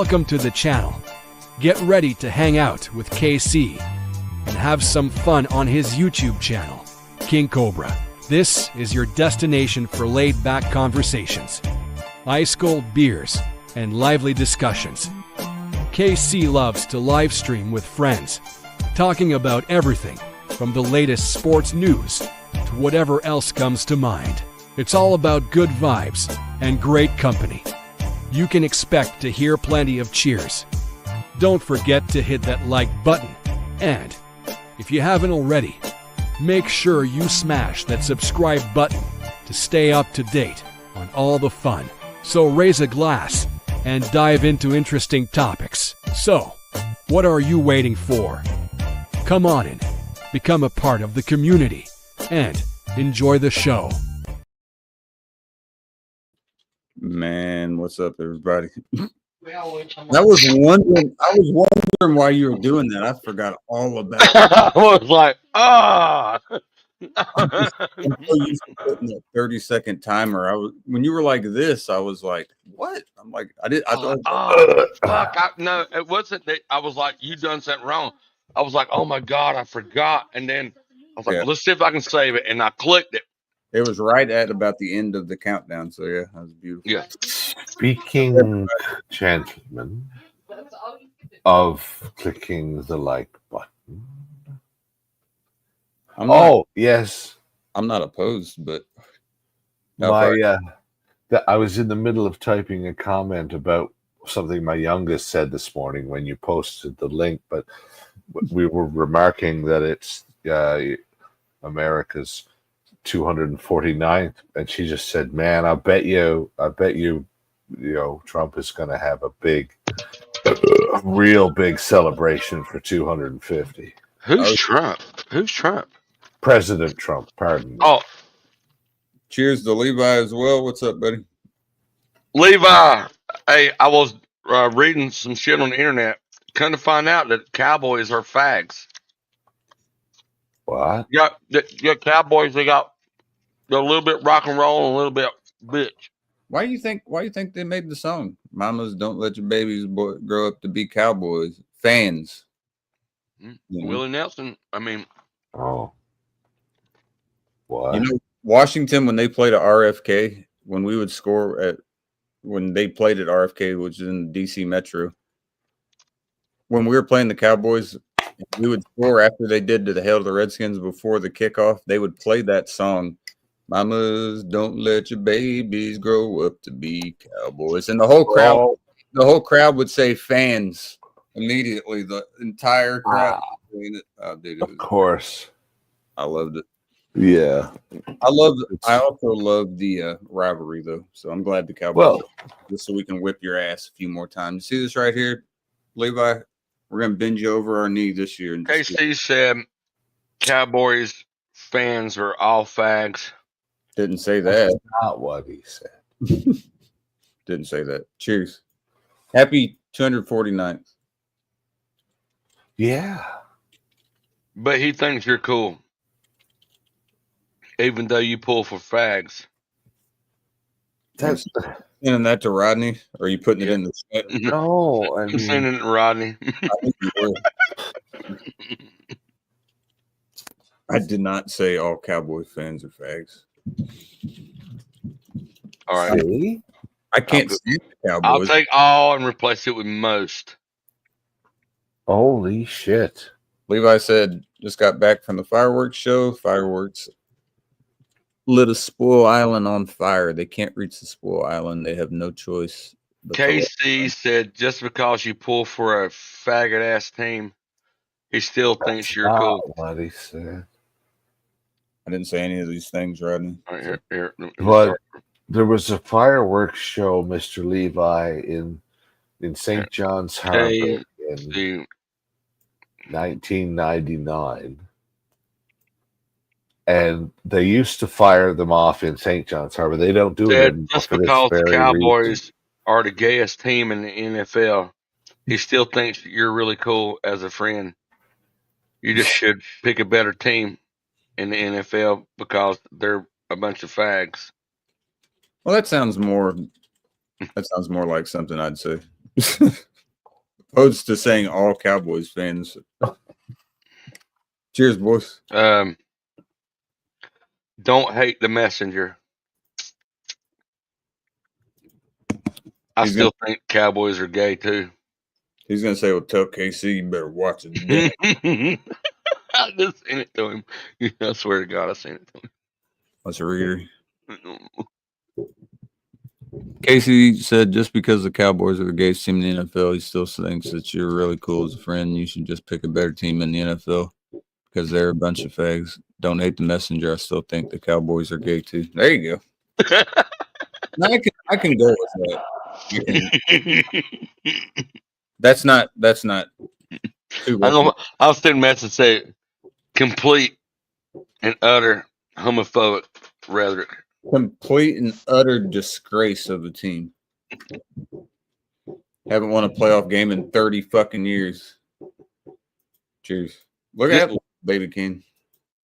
Welcome to the channel. Get ready to hang out with KC and have some fun on his YouTube channel, King Cobra. This is your destination for laid-back conversations, ice-cold beers, and lively discussions. KC loves to live stream with friends, talking about everything from the latest sports news to whatever else comes to mind. It's all about good vibes and great company. You can expect to hear plenty of cheers. Don't forget to hit that like button, and if you haven't already, make sure you smash that subscribe button to stay up to date on all the fun. So raise a glass and dive into interesting topics. So, what are you waiting for? Come on in, become a part of the community, and enjoy the show. Man, what's up, everybody? I was wondering why you were doing that. I forgot all about it. I was like, I'm so used to putting that 30-second timer. When you were like this, I was like, what? I'm like, I thought, fuck. No, it wasn't that. I was like, you done something wrong. I was like, oh my God, I forgot. And then I was like, let's see if I can save it. And I clicked it. It was right at about the end of the countdown. So, yeah, that was beautiful. Yeah. Speaking, gentlemen, of clicking the like button. Yes. I'm not opposed, but I was in the middle of typing a comment about something my youngest said this morning when you posted the link, but we were remarking that it's America's 249th, and she just said, "Man, I bet you, Trump is going to have a real big celebration for 250." Who's Trump? Who's Trump? President Trump. Pardon me. Oh, cheers to Levi as well. What's up, buddy? Levi. Hey, I was reading some shit on the internet. Come to find out that cowboys are fags. What? Yeah, cowboys. They're a little bit rock and roll and a little bit bitch. Why do you think they made the song? Mamas, don't let your babies grow up to be cowboys. Fans. Willie Nelson. I mean, what? Washington, when they played at RFK, when we would score when they played at RFK, which is in the DC Metro, when we were playing the Cowboys, we would score after they did to the Hail to the Redskins before the kickoff. They would play that song, "Mamas, don't let your babies grow up to be cowboys," and the whole crowd would say "fans" immediately. The entire crowd. Of course, I loved it. Yeah, I also love the rivalry though. So I'm glad the Cowboys just so we can whip your ass a few more times. See this right here, Levi? We're gonna bend you over our knee this year. KC said Cowboys fans are all fags. Didn't say that. That's not what he said. Didn't say that. Cheers. Happy 249th. Yeah. But he thinks you're cool. Even though you pull for fags. That's sending that to Rodney? Or are you putting it in the set? No, I'm sending it to Rodney. I think you will. I did not say all Cowboy fans are fags. All right. See? I can't stand the Cowboys. I'll take all and replace it with most. Holy shit. Levi said, just got back from the fireworks show. Fireworks lit a spoil island on fire. They can't reach the spoil island. They have no choice. KC said, just because you pull for a faggot ass team, he still thinks you're cool. What he said. I didn't say any of these things, Rodney. Right, here. But there was a fireworks show, Mr. Levi, in St. John's Harbor in 1999. And they used to fire them off in St. John's Harbor. They don't do it anymore. Just because the Cowboys are the gayest team in the NFL, he still thinks you're really cool as a friend. You just should pick a better team in the NFL because they're a bunch of fags. Well, that sounds more like something I'd say. Opposed to saying all Cowboys fans. Cheers, boys. Don't hate the messenger. I still think Cowboys are gay too. He's gonna say, "Well, tell KC you better watch it." I just sent it to him. I swear to God, I sent it to him. Let's read her. Casey said, just because the Cowboys are the gayest team in the NFL, he still thinks that you're really cool as a friend. You should just pick a better team in the NFL because they're a bunch of fags. Don't hate the messenger. I still think the Cowboys are gay too. There you go. No, I can go with that. That's not too I'll send a message say complete and utter homophobic rhetoric. Complete and utter disgrace of the team. Haven't won a playoff game in 30 fucking years. Cheers. Look at that baby king.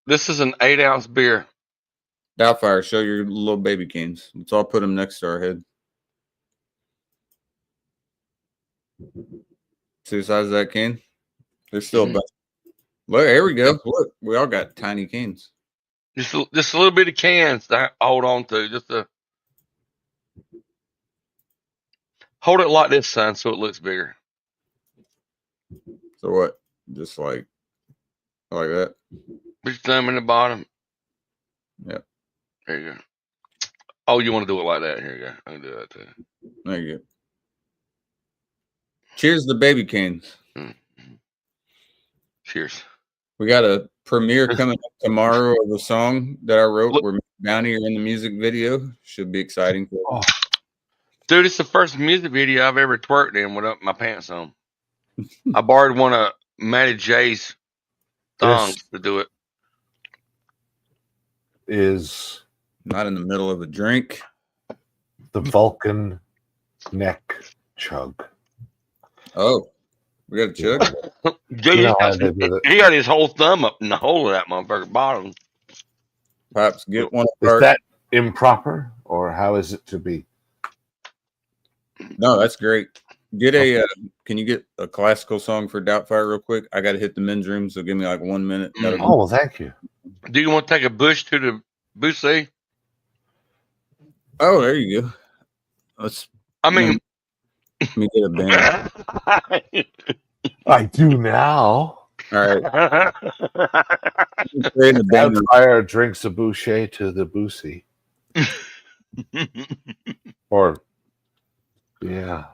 This is an 8-ounce beer. Doubtfire, show your little baby kings. Let's all put them next to our head. See the size of that can? They're still a bunch. Look, here we go. Look, we all got tiny cans. Just a little bit of cans to hold on to. Just to hold it like this, son, so it looks bigger. So what? Just like that? Put your thumb in the bottom. Yep. There you go. Oh, you want to do it like that? Here you go. I can do that too. There you go. Cheers to baby cans. Mm-hmm. Cheers. We got a premiere coming up tomorrow of a song that I wrote where Bounty are in the music video. Should be exciting. Dude, it's the first music video I've ever twerked in without my pants on. I borrowed one of Matty J's thongs to do it. Is not in the middle of a drink. The Vulcan neck chug. Oh, we got a chug? Dude, he got his whole thumb up in the hole of that motherfucker bottom. Pops, get one. Is that improper, or how is it to be? No, that's great. Get a. Can you get a classical song for Doubtfire real quick? I got to hit the men's room, so give me like 1 minute. Oh, well, thank you. Do you want to take a bush to the bussy? Oh, there you go. Let me get a band. I do now. All right. Doubtfire drinks a boucher to the bussy. Or, yeah.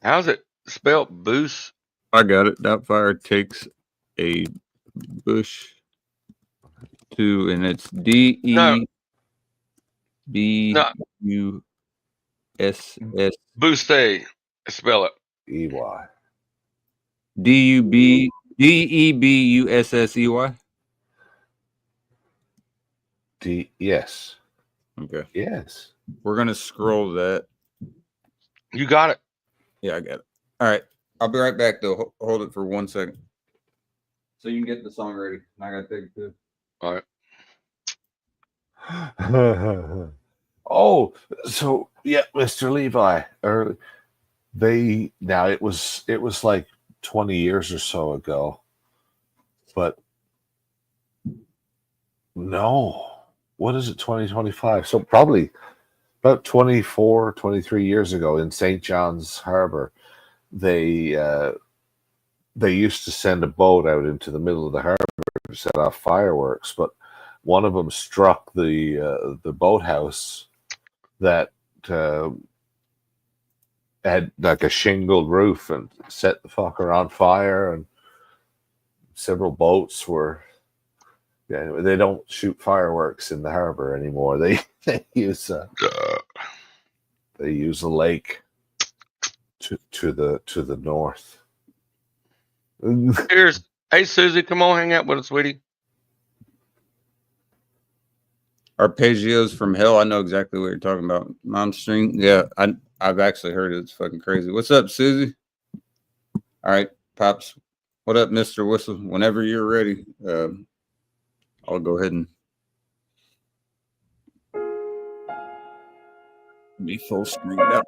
How's it spelled? Boost? I got it. Doubtfire takes a bush to, and it's DEBUSS. Bussy. Spell it. EY. DEBUSSEY. Yes. Okay. Yes. We're gonna scroll that. You got it. Yeah, I got it. All right. I'll be right back though. Hold it for 1 second. So you can get the song ready. I gotta take it too. All right. Oh, so yeah, Mr. Levi. It was like 20 years or so ago. But no. What is it, 2025? So probably about 24, 23 years ago in St. John's Harbor, they used to send a boat out into the middle of the harbor to set off fireworks, but one of them struck the boathouse that had like a shingled roof and set the fucker on fire, and several boats were. Yeah, they don't shoot fireworks in the harbor anymore. They use a lake to the north. Cheers. Hey, Susie, come on, hang out with us, sweetie. Arpeggios from Hell. I know exactly what you're talking about. Mom string. Yeah, I've actually heard it. It's fucking crazy. What's up, Susie? All right, Pops. What up, Mr. Whistle? Whenever you're ready. I'll go ahead and be full screen up.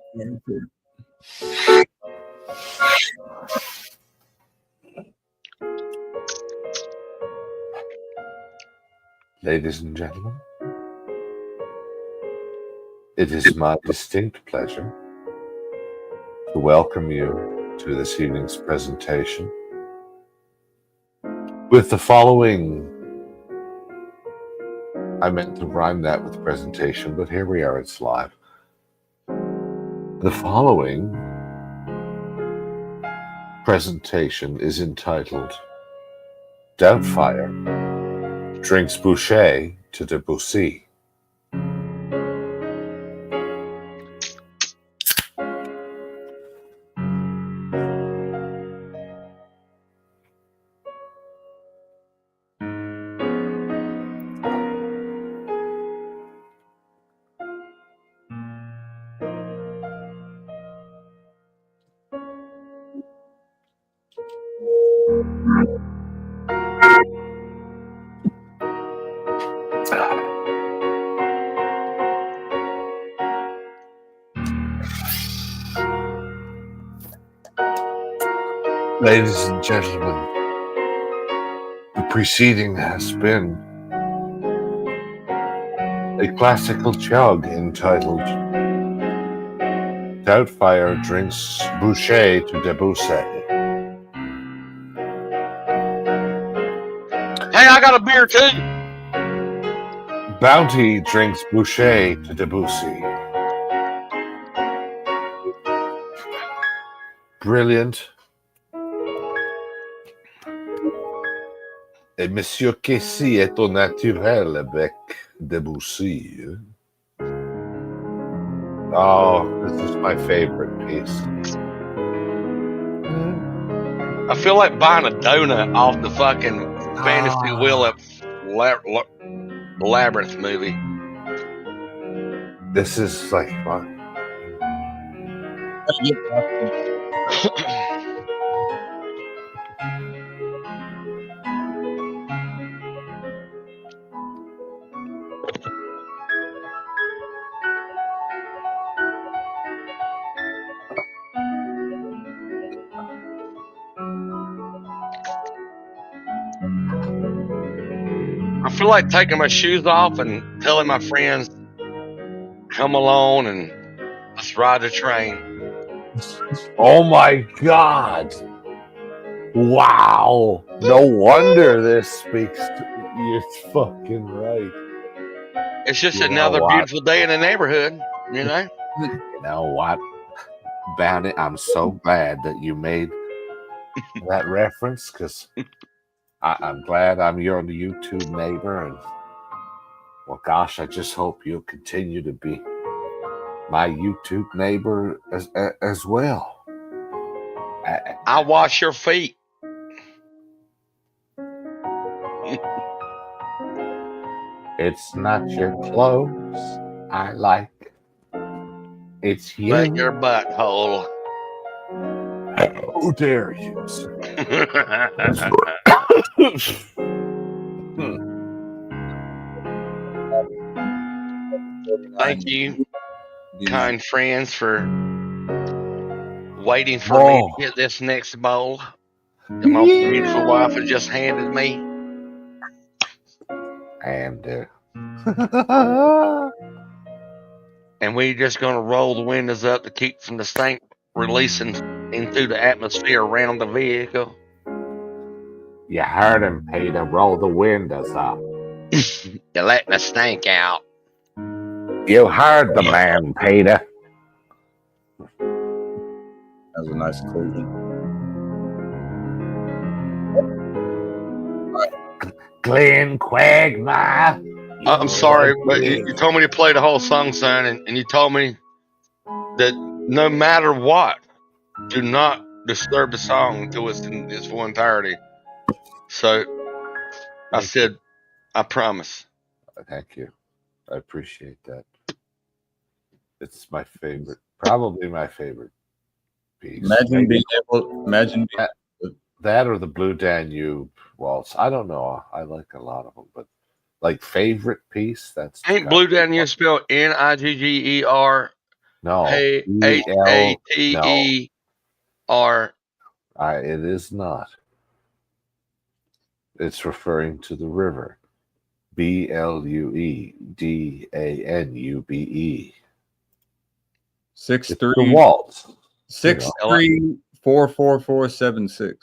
Ladies and gentlemen, it is my distinct pleasure to welcome you to this evening's presentation with the following. I meant to rhyme that with presentation, but here we are, it's live. The following presentation is entitled Doubtfire Drinks Boucher to Debussy. Ladies and gentlemen, the preceding has been a classical chug entitled Doubtfire Drinks Boucher to Debussy. Hey, I got a beer too. Bounty Drinks Boucher to Debussy. Brilliant. Et Monsieur Casey est au naturel avec Debussy. Oh, this is my favorite piece. I feel like buying a donut off the fucking fantasy wheel at Labyrinth movie. This is like fun. I feel like taking my shoes off and telling my friends, come along and let's ride the train. Oh my God. Wow. No wonder this speaks to you're fucking right. It's just You know another what? beautiful day in the neighborhood, you know? You know what, Bounty? I'm so glad that you made that reference because I'm glad I'm your YouTube neighbor. And well, gosh, I just hope you'll continue to be my YouTube neighbor as well. I wash your feet. It's not your clothes I like. It's you. But your butthole. How dare you, sir? Thank you, kind friends, for waiting for me to get this next bowl that my beautiful wife has just handed me. And we just gonna roll the windows up to keep from the stink releasing into the atmosphere around the vehicle. You heard him, Peter. Roll the windows up. You're letting the stink out. You heard the man, Peter. That was a nice conclusion. Glenn Quagmire. I'm sorry, but you told me to play the whole song, son, and you told me that no matter what, do not disturb the song until it's in its full entirety. So I said, I promise. Thank you. I appreciate that. It's my favorite, probably my favorite piece. Imagine that or the Blue Danube Waltz. I don't know. I like a lot of them, but like favorite piece, that's ain't Blue Danube spelled Nigger? No. Hate. or It is not. It's referring to the river. BLUEDANUBE. Six It's the three waltz. 6344476.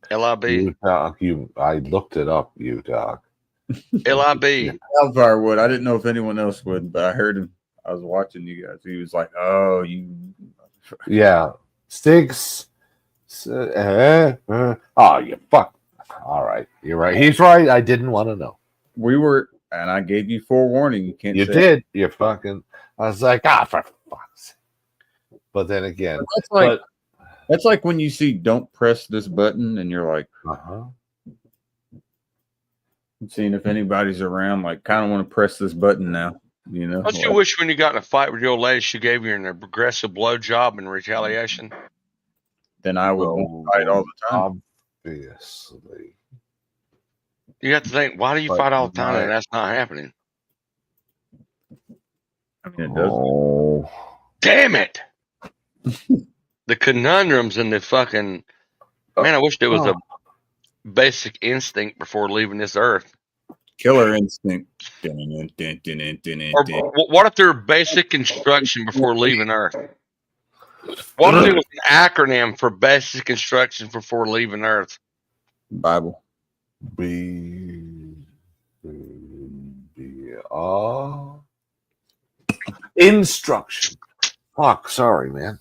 LIB? You dog. I looked it up. You dog. LIB. Wildfire would. I didn't know if anyone else would, but I heard him. I was watching you guys. He was like, "Oh, you." Yeah. 6. Oh, you fuck. All right. You're right. He's right. I didn't want to know. We were, and I gave you forewarning. You can't. You say did. You fucking. I was like, for fuck's sake. But then again, that's like when you see "Don't press this button" and you're like, seeing if anybody's around. Like, kind of want to press this button now. You know. Don't you wish when you got in a fight with your old lady, she gave you an aggressive blowjob in retaliation? Then I would want to fight all the time. Obviously. You have to think, why do you fight all the time and that's not happening? I mean, it does. Oh. Damn it! The conundrums and the fucking man. I wish there was a basic instinct before leaving this earth. Killer instinct. Or what if there were basic instruction before leaving Earth? What if it was an acronym for basic instruction before leaving Earth? Bible. Instruction. Fuck, sorry, man.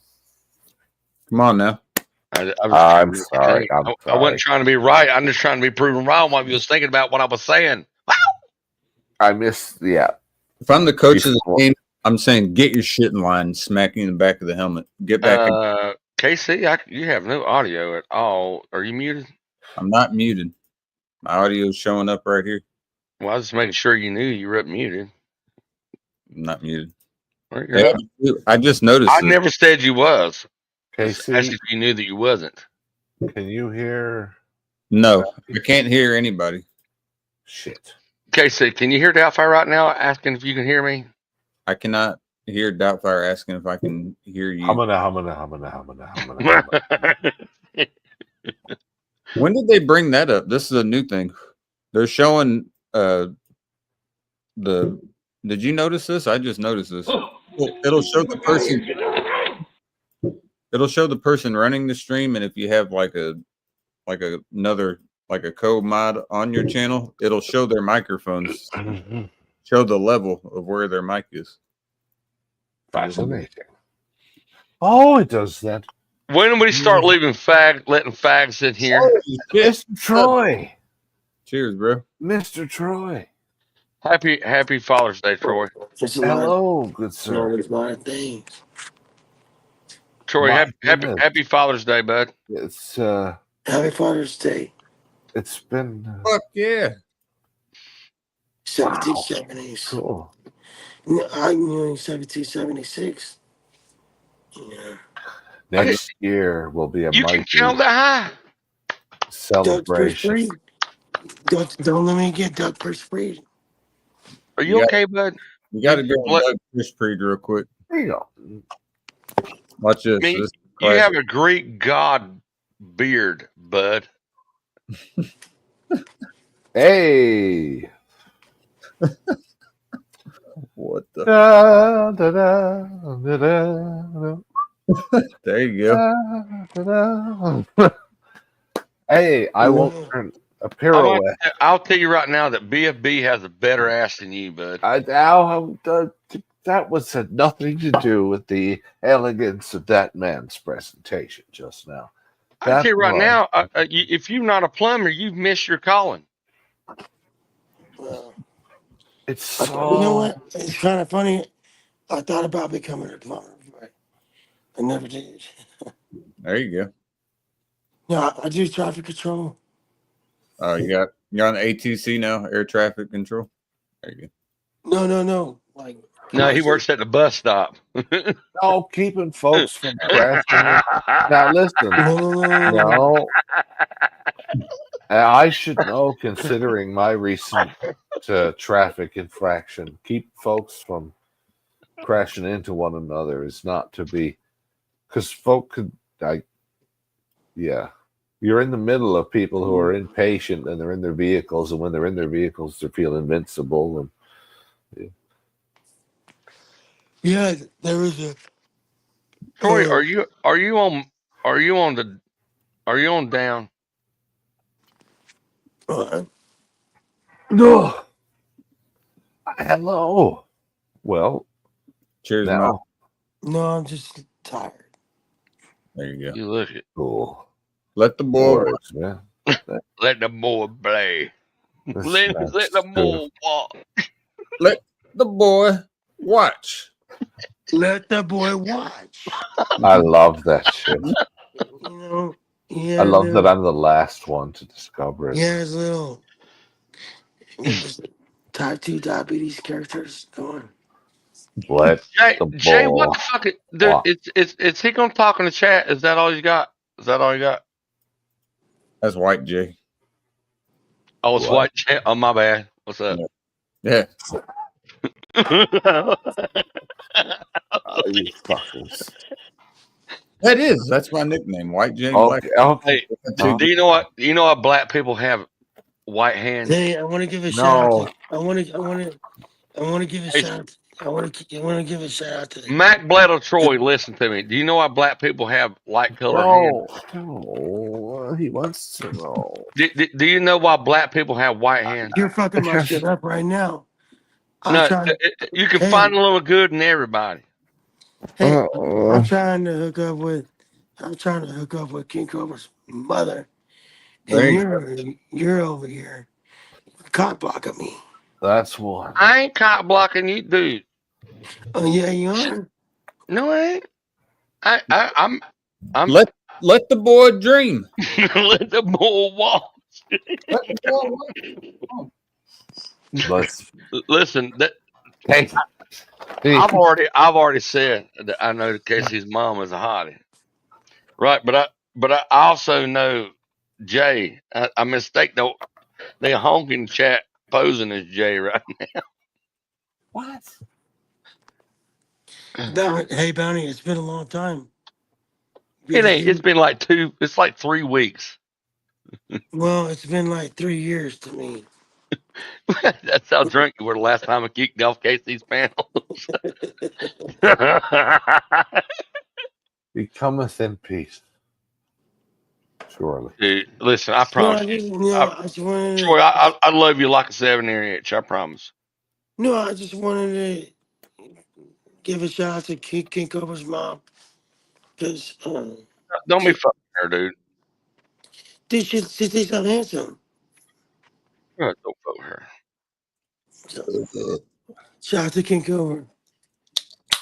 Come on now. I'm sorry. I wasn't trying to be right. I'm just trying to be proven wrong while you was thinking about what I was saying. I missed, yeah. If I'm the coach of the team, I'm saying get your shit in line, smacking in the back of the helmet. Get back in. KC, you have no audio at all. Are you muted? I'm not muted. My audio is showing up right here. Well, I was just making sure you knew you were muted. I'm not muted. Yeah, I just noticed. I never said you was. KC, As if you knew that you wasn't. Can you hear? No, I can't hear anybody. Shit. KC, can you hear Doubtfire right now asking if you can hear me? I cannot hear Doubtfire asking if I can hear you. When did they bring that up? This is a new thing. They're showing did you notice this? I just noticed this. It'll show the person. It'll show the person running the stream, and if you have like a code mod on your channel, it'll show their microphones, show the level of where their mic is. Fascinating. Oh, it does that. When do we start letting fags in here? Oh, Mr. Troy. Cheers, bro. Mr. Troy. Happy Father's Day, Troy. Hello, good sir. There's a lot of things. Troy, happy Father's Day, bud. It's Happy Father's Day. It's been Fuck yeah. 1770s. cool. I knew in 1776. Yeah. Next year will be a You can mighty count that high. celebration. Don't let me get Doug Perspire. Are you okay, bud? You got to go on Doug Fishpreed real quick. There you go. Watch this. I mean, you have a Greek god beard, bud. Hey. What the? Da, da, da, da, da, There you go. da, da. Hey, I won't turn a pirouette. I'll tell you right now that BFB has a better ass than you, bud. That had nothing to do with the elegance of that man's presentation just now. I'll tell you right now, if you're not a plumber, you've missed your calling. Well, It's so... You know what? It's kind of funny. I thought about becoming a plumber, but I never did. There you go. No, I do traffic control. Oh, you're on ATC now, air traffic control. There you go. No. Like, No, he works at the bus stop. No, keeping folks from crashing. Now listen, no. I should know, considering my recent traffic infraction. Keep folks from crashing into one another is not to be, because folk could yeah. You're in the middle of people who are impatient and they're in their vehicles, and when they're in their vehicles, they feel invincible. And Yeah, there was a. Troy, are you on down? no, hello. Well, Cheers, now, Mel. No, I'm just tired. There you go. You look it. cool. Let the boy. Words, man. Let the boy play. This Let man's the good. boy walk. Let the boy watch. Let the boy watch. I love that shit. You know, I love that I'm the last one to discover it. He has little type 2 diabetes characters going. Let Jay, the what ball the fuck? Dude, walk. is he gonna talk in the chat? Is that all you got? Is that all you got? That's White Jay. Oh, it's What? White Jay. Oh, my bad. What's up? Yeah. You fuckers. That is. That's my nickname. White Jay Black. Okay. Hey, do you know what? You know what black people have white hands? Hey, I want to give a No. shout out. I want to give a shout out. I want to give a shout out to the Mac Bledo Troy, listen to me. Do you know why black people have light colored hands? No, he wants to know. Do you know why black people have white hands? You're fucking my shit up right now. No, you can find a little good in everybody. Hey, I'm trying to hook up with King Cobra's mother, and you're over here cock blocking me. That's one. I ain't cock blocking you, dude. Oh yeah, you are. No, I ain't. I'm Let the boy dream. let the boy walk. Let the boy walk. Let's Listen, take it. I've already said that I know Casey's mom is a hottie, right? But I also know Jay. I mistake the honking chat posing as Jay right now. What? Hey, Bounty, it's been a long time. It ain't. It's been like It's like 3 weeks. Well, it's been like 3 years to me. That's how drunk you were the last time I kicked off Casey's panels. He cometh in peace. Surely. Dude, listen, I promise you. I just wanted Troy, I love you like a 7-inch. I promise. No, I just wanted to give a shout out to King Cobra's mom. Because, Don't be fucking her, dude. she's so handsome. Don't fuck her. So, shout out to King Cobra.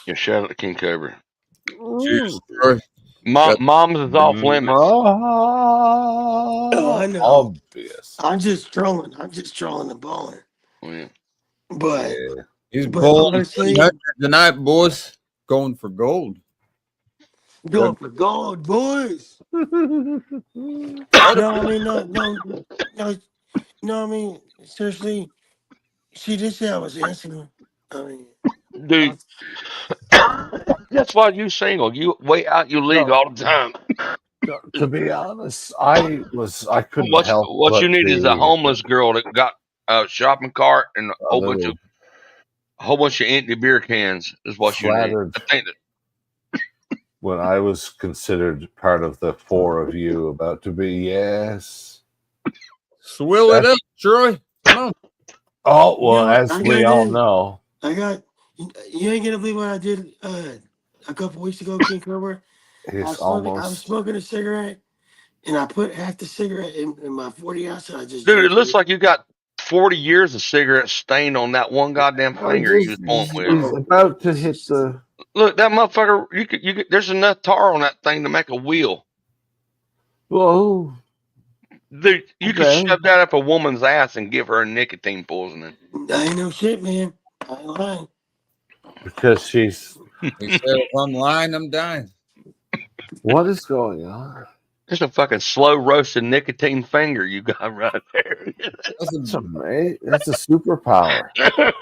Yeah, shout out to King Cobra. Cheers, Troy. Mom's is off limits. Oh, I know. Obvious. I'm just trolling and balling. Oh, yeah. But, He's but pulling honestly, tonight, boys. Going for gold. going for gold, boys. No, I mean, seriously, she did say I was handsome. I mean, Dude, that's why you single. You wait out your league all the time. To be honest, I couldn't help What you but need is a be homeless girl that got a shopping cart and a a little whole bunch of empty beer cans is what you need. flattered I think that when I was considered part of the 4 of you about to be. Yes. Swill it up, Troy. Come on. Oh, well, as we all know. You ain't gonna believe what I did a couple weeks ago, King Cobra. I was smoking a cigarette, and I put half the cigarette in my 40 ounce, and I just dude, it looks like you got 40 years of cigarette stained on that one goddamn finger you was pointing with. He's about to hit the. Look, that motherfucker. You could. There's enough tar on that thing to make a wheel. Whoa. Dude, you could shove that up a woman's ass and give her a nicotine poisoning. I ain't no shit, man. I ain't lying. Because she's. He said, if I'm lying, I'm dying. What is going on? Just a fucking slow roasted nicotine finger you got right there. That's amazing. That's a superpower. Kind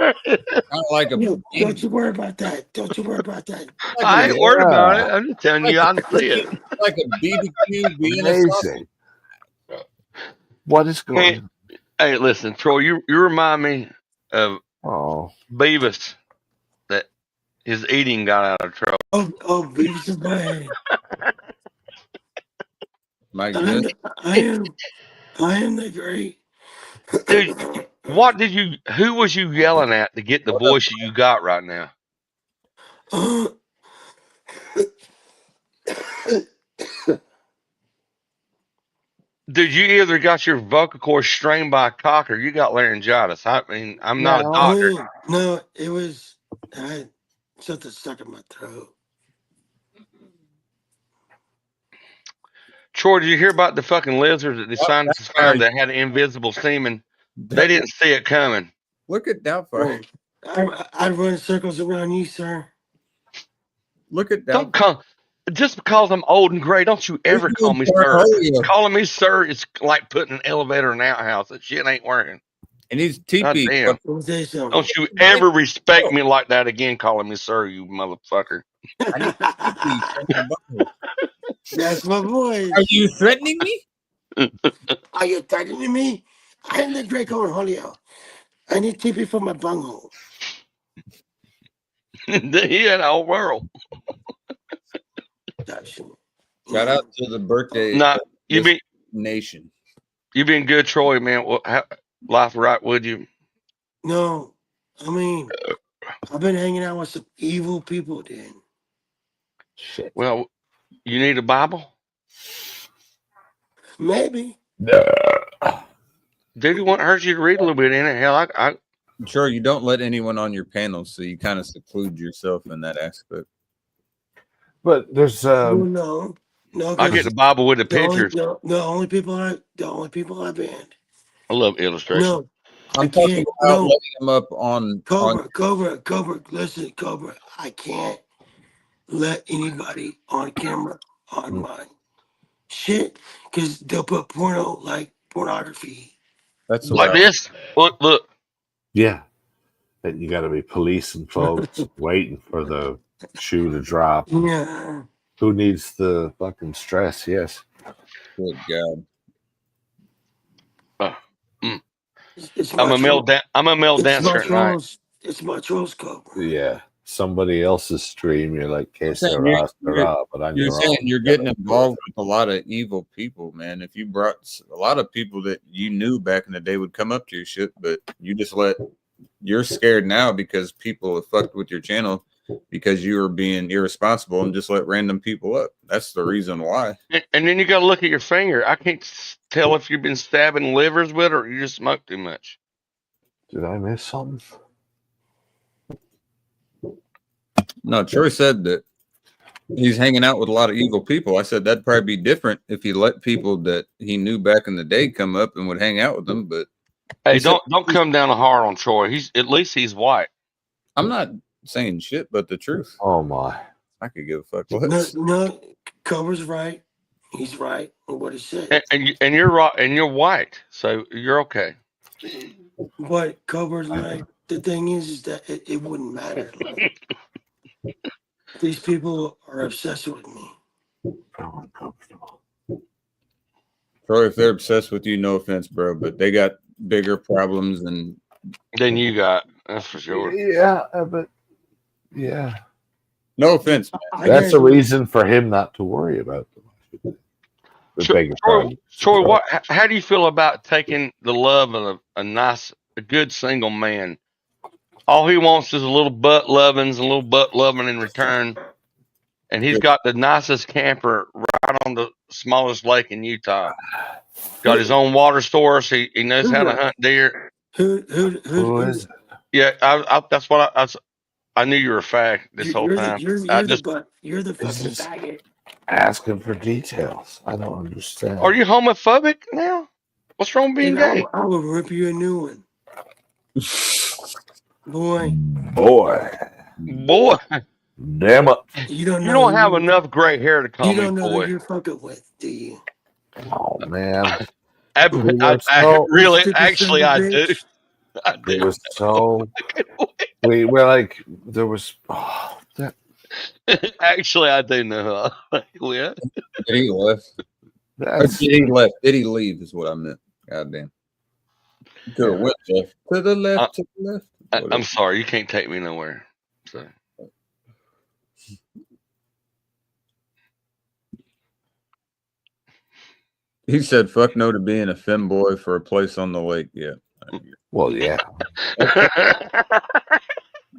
of like a. Don't you worry about that. Don't you worry about that. Like I ain't worried about it. I'm just telling you, I can see it. Like a BBQ being Amazing. What is going on? Hey, listen, Troy, you remind me of Beavis, that his eating got out of trouble. Oh, Beavis is my My goodness. I am the great. Dude, who was you yelling at to get the voice you got right now? Dude, you either got your vocal cords strained by a cock or you got laryngitis. I mean, I'm not a doctor. No, it was I had something stuck in my throat. Troy, did you hear about the fucking lizards that the scientists found that had invisible semen? They didn't see it coming. Look at Doubtfire. I'd run circles around you, sir. Look at that. Don't come. Just because I'm old and gray, don't you ever call me sir. Calling me sir is like putting an elevator in an outhouse. That shit ain't working. And he's teepee. Don't you ever respect me like that again, calling me sir, you motherfucker. That's my voice. Are you threatening me? Are you threatening me? I am the Draco and Julio. I need TP for my bunghole. He had a whole world. Shout out to the birthday nation. You been good, Troy, man. Life right with you? No, I mean, I've been hanging out with some evil people, then. Shit. Well, you need a Bible? Maybe. Dude, you want hurt you to read a little bit in it? Hell, I'm sure you don't let anyone on your panel, so you kind of seclude yourself in that aspect. But there's no. I get the Bible with the pictures. The only people I banned. I love illustrations. No, I'm talking about letting them up on Cobra. Listen, Cobra. I can't let anybody on camera on my shit because they'll put pornography. That's like this. Look. Yeah, and you got to be policing folks, waiting for the shoe to drop. Yeah. Who needs the fucking stress? Yes. Good God. I'm a male dancer at night. It's my trolls, Cobra. Yeah. Somebody else's stream, you're like, but on you're your saying own. You're getting involved with a lot of evil people, man. If you brought a lot of people that you knew back in the day would come up to your shit, but you're scared now because people have fucked with your channel because you were being irresponsible and just let random people up. That's the reason why. And then you got to look at your finger. I can't tell if you've been stabbing livers with it or you just smoke too much. Did I miss something? No, Troy said that he's hanging out with a lot of evil people. I said that'd probably be different if he let people that he knew back in the day come up and would hang out with them. But hey, don't come down hard on Troy. At least he's white. I'm not saying shit, but the truth. Oh my! I could give a fuck less. No, Cover's right. He's right on what he said. And you're right, and you're white, so you're okay. But Cover's like the thing is that it wouldn't matter. Like, these people are obsessed with me. Troy, if they're obsessed with you, no offense, bro, but they got bigger problems than you got. That's for sure. Yeah, but yeah. No offense. That's a reason for him not to worry about them. Troy, how do you feel about taking the love of a good single man? All he wants is a little butt lovings, a little butt loving in return. And he's got the nicest camper right on the smallest lake in Utah. Got his own water source. He knows how to hunt deer. Who is it? Yeah, that's what I knew you were a fag this whole time. You're the fucking faggot. Asking for details. I don't understand. Are you homophobic now? What's wrong with being gay? I will rip you a new one. Boy. Damn it. You don't have enough gray hair to call me boy. You don't know who you're fucking with, do you? Oh man, I really, Stick a son actually, of a I do. bitch. I do. it was so. We were like, there was. Oh, that. Actually, I do know. Yeah. Did he left? That's Did he left? Did he leave? Is what I meant. Goddamn. You could have went left. To the left. To the left. I'm sorry, you can't take me nowhere. So. He said, "Fuck no to being a femboy for a place on the lake." Yeah. well, yeah.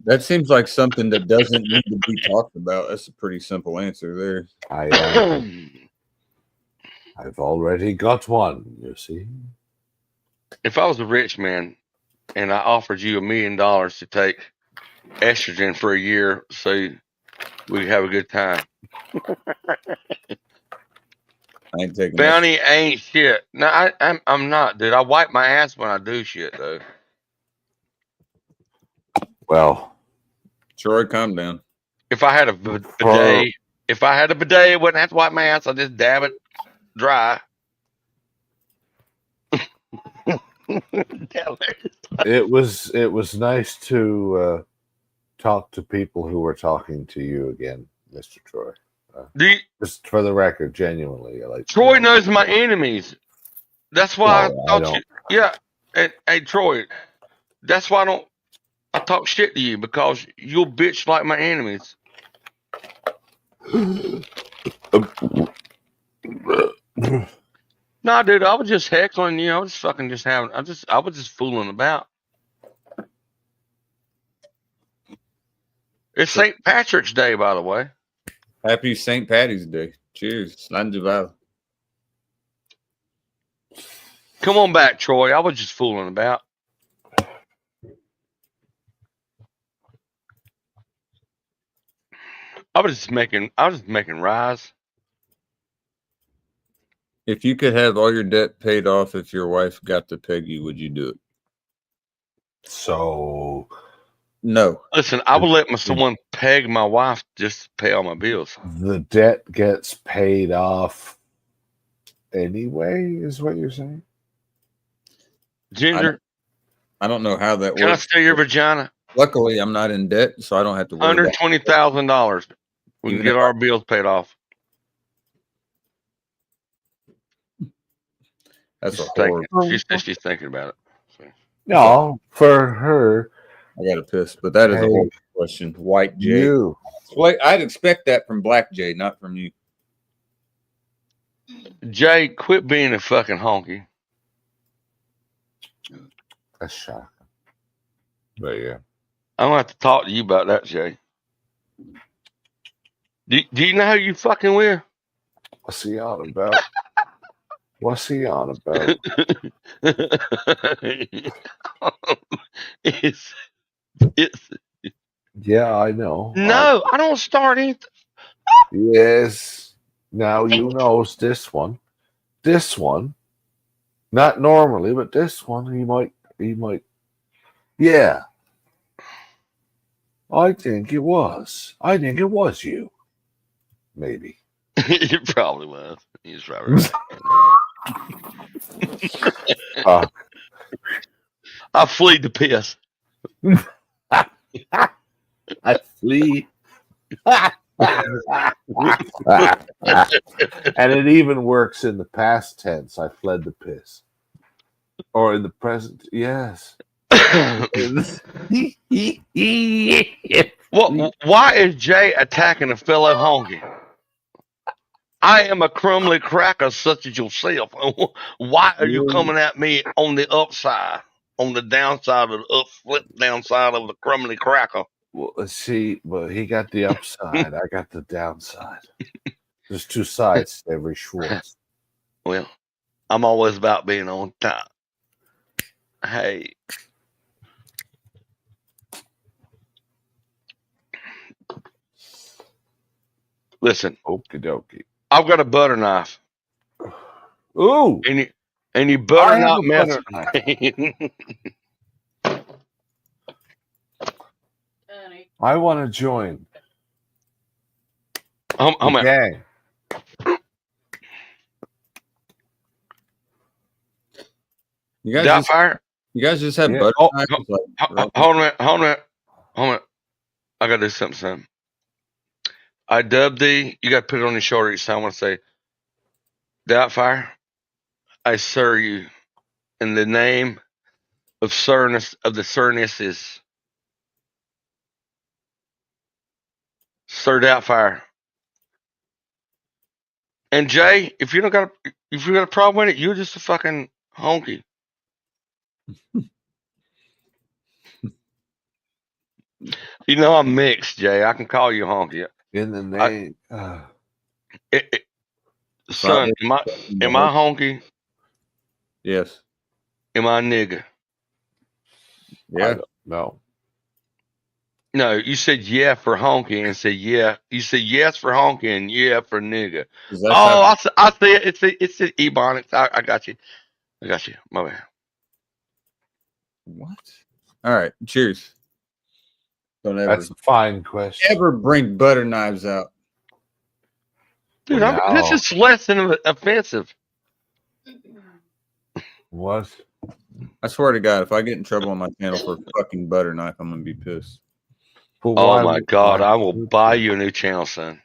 That seems like something that doesn't need to be talked about. That's a pretty simple answer there. I've already got one. You see. If I was a rich man and I offered you $1 million to take estrogen for a year so we could have a good time, I ain't taking Bounty ain't shit. No, I'm not, dude. I wipe my ass when I do shit, though. Well, Troy, calm down. If I had a bidet, I wouldn't have to wipe my ass. I just dab it dry. it was nice to talk to people who were talking to you again, Mr. Troy. Just for the record, genuinely, like Troy knows my enemies. That's why I thought you. Yeah, hey Troy, that's why I talk shit to you, because you'll bitch like my enemies. Nah, dude, I was just heckling you. I was fucking just having. I was just fooling about. It's St. Patrick's Day, by the way. Happy St. Patty's Day. Cheers. Come on back, Troy. I was just fooling about. I was just making rise. If you could have all your debt paid off if your wife got to peg you, would you do it? So, no. Listen, I would let someone peg my wife just to pay all my bills. The debt gets paid off anyway, is what you're saying? Ginger, I don't know how that works. Can I steal your vagina? Luckily, I'm not in debt, so I don't have to worry $120,000. We can get our bills paid off. That's a horrible. She's thinking about it. So. No, for her. I got to piss, but that is a horrible question. White J. I'd expect that from Black J, not from you. Jay, quit being a fucking honky. That's shocking. But yeah. I'm going to have to talk to you about that, Jay. Do you know who you fucking with? What's he on about? What's he on about? It's yeah, I know. No, I don't start anything. Yes. Now you knows this one. This one. Not normally, but this one he might. Yeah. I think it was you. Maybe. It probably was. He's right. I flee to piss. I flee. And it even works in the past tense. I fled to piss. Or in the present. Yes. Why is Jay attacking a fellow honky? I am a crumbly cracker such as yourself. Why are you coming at me on the upside, on the downside of the flip downside of the crumbly cracker? Well, let's see. Well, he got the upside. I got the downside. There's two sides to every Schwartz. Well, I'm always about being on top. Hey. Listen. Okie dokie. I've got a butter knife. Ooh. And you better not mess with me. I want to join. I'm gang. You guys just have butter knives? Hold on. I got to do something, son. I dubbed thee. You got to put it on your shoulder each time I want to say, Doubtfire, I sir you in the name of Cernus of the Cernuses. Sir Doubtfire. And Jay, if you got a problem with it, you're just a fucking honky. You know I'm mixed, Jay. I can call you honky. In the name, son, am I honky? Yes. Am I a nigga? Yeah. No. No, you said yeah for honky and said yeah. You said yes for honky and yeah for nigga. I see it. It's the ebonics. I got you. My bad. What? All right. Cheers. That's a fine question. Ever bring butter knives out? Dude, this is less than offensive. What? I swear to God, if I get in trouble on my channel for a fucking butter knife, I'm gonna be pissed. Oh my God, I will buy you a new channel, son.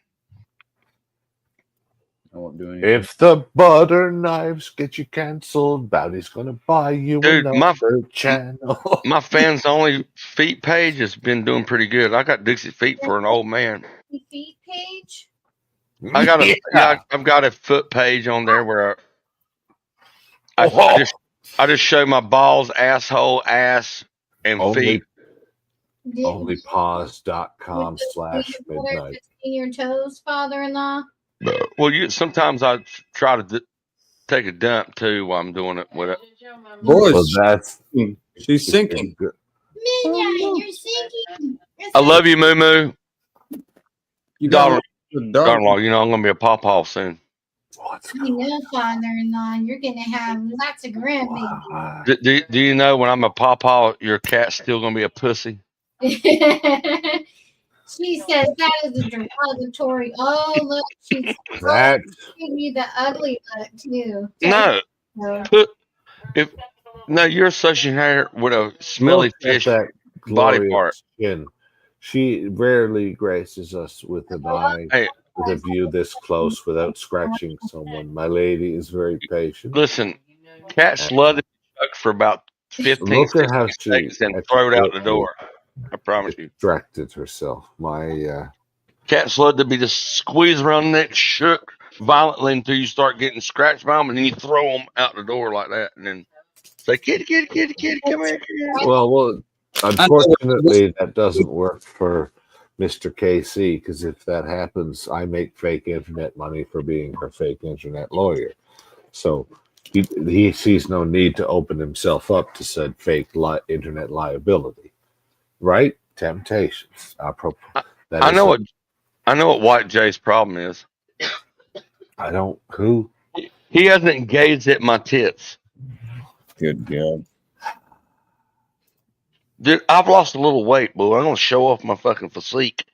I won't do anything. If the butter knives get you canceled, Bowdy's gonna buy you another channel. My fans only feet page has been doing pretty good. I got Dixie feet for an old man. Feet page? I got I've got a foot page on there where I just show my balls, asshole, ass, and feet. Onlypause.com/midnight. Your toes, father-in-law? Well, sometimes I try to take a dump too while I'm doing it with it. Boys, she's sinking. Minya, you're sinking. I love you, Moo Moo. Daughter-in-law, you know I'm gonna be a pawpaw soon. You know, father-in-law, you're gonna have lots of grandbabies. Do you know when I'm a pawpaw, your cat's still gonna be a pussy? She says that is a derogatory. Oh, look, she's giving you the ugly look too. No, you're associating her with a smelly fish body part. Skin. She rarely graces us with an eye, with a view this close without scratching someone. My lady is very patient. Listen, cats love to chuck for about 15 seconds and throw it out the door. I promise you. Distracted herself. My cats love to be just squeezed around the neck, shook violently until you start getting scratched by them, and then you throw them out the door like that, and then say, "Kitty, come here." Well, unfortunately, that doesn't work for Mr. KC, because if that happens, I make fake internet money for being her fake internet lawyer. So he sees no need to open himself up to said fake internet liability. Right? Temptations. I know what White Jay's problem is. I don't. Who? He hasn't gazed at my tits. Good God. Dude, I've lost a little weight, boy. I'm gonna show off my fucking physique.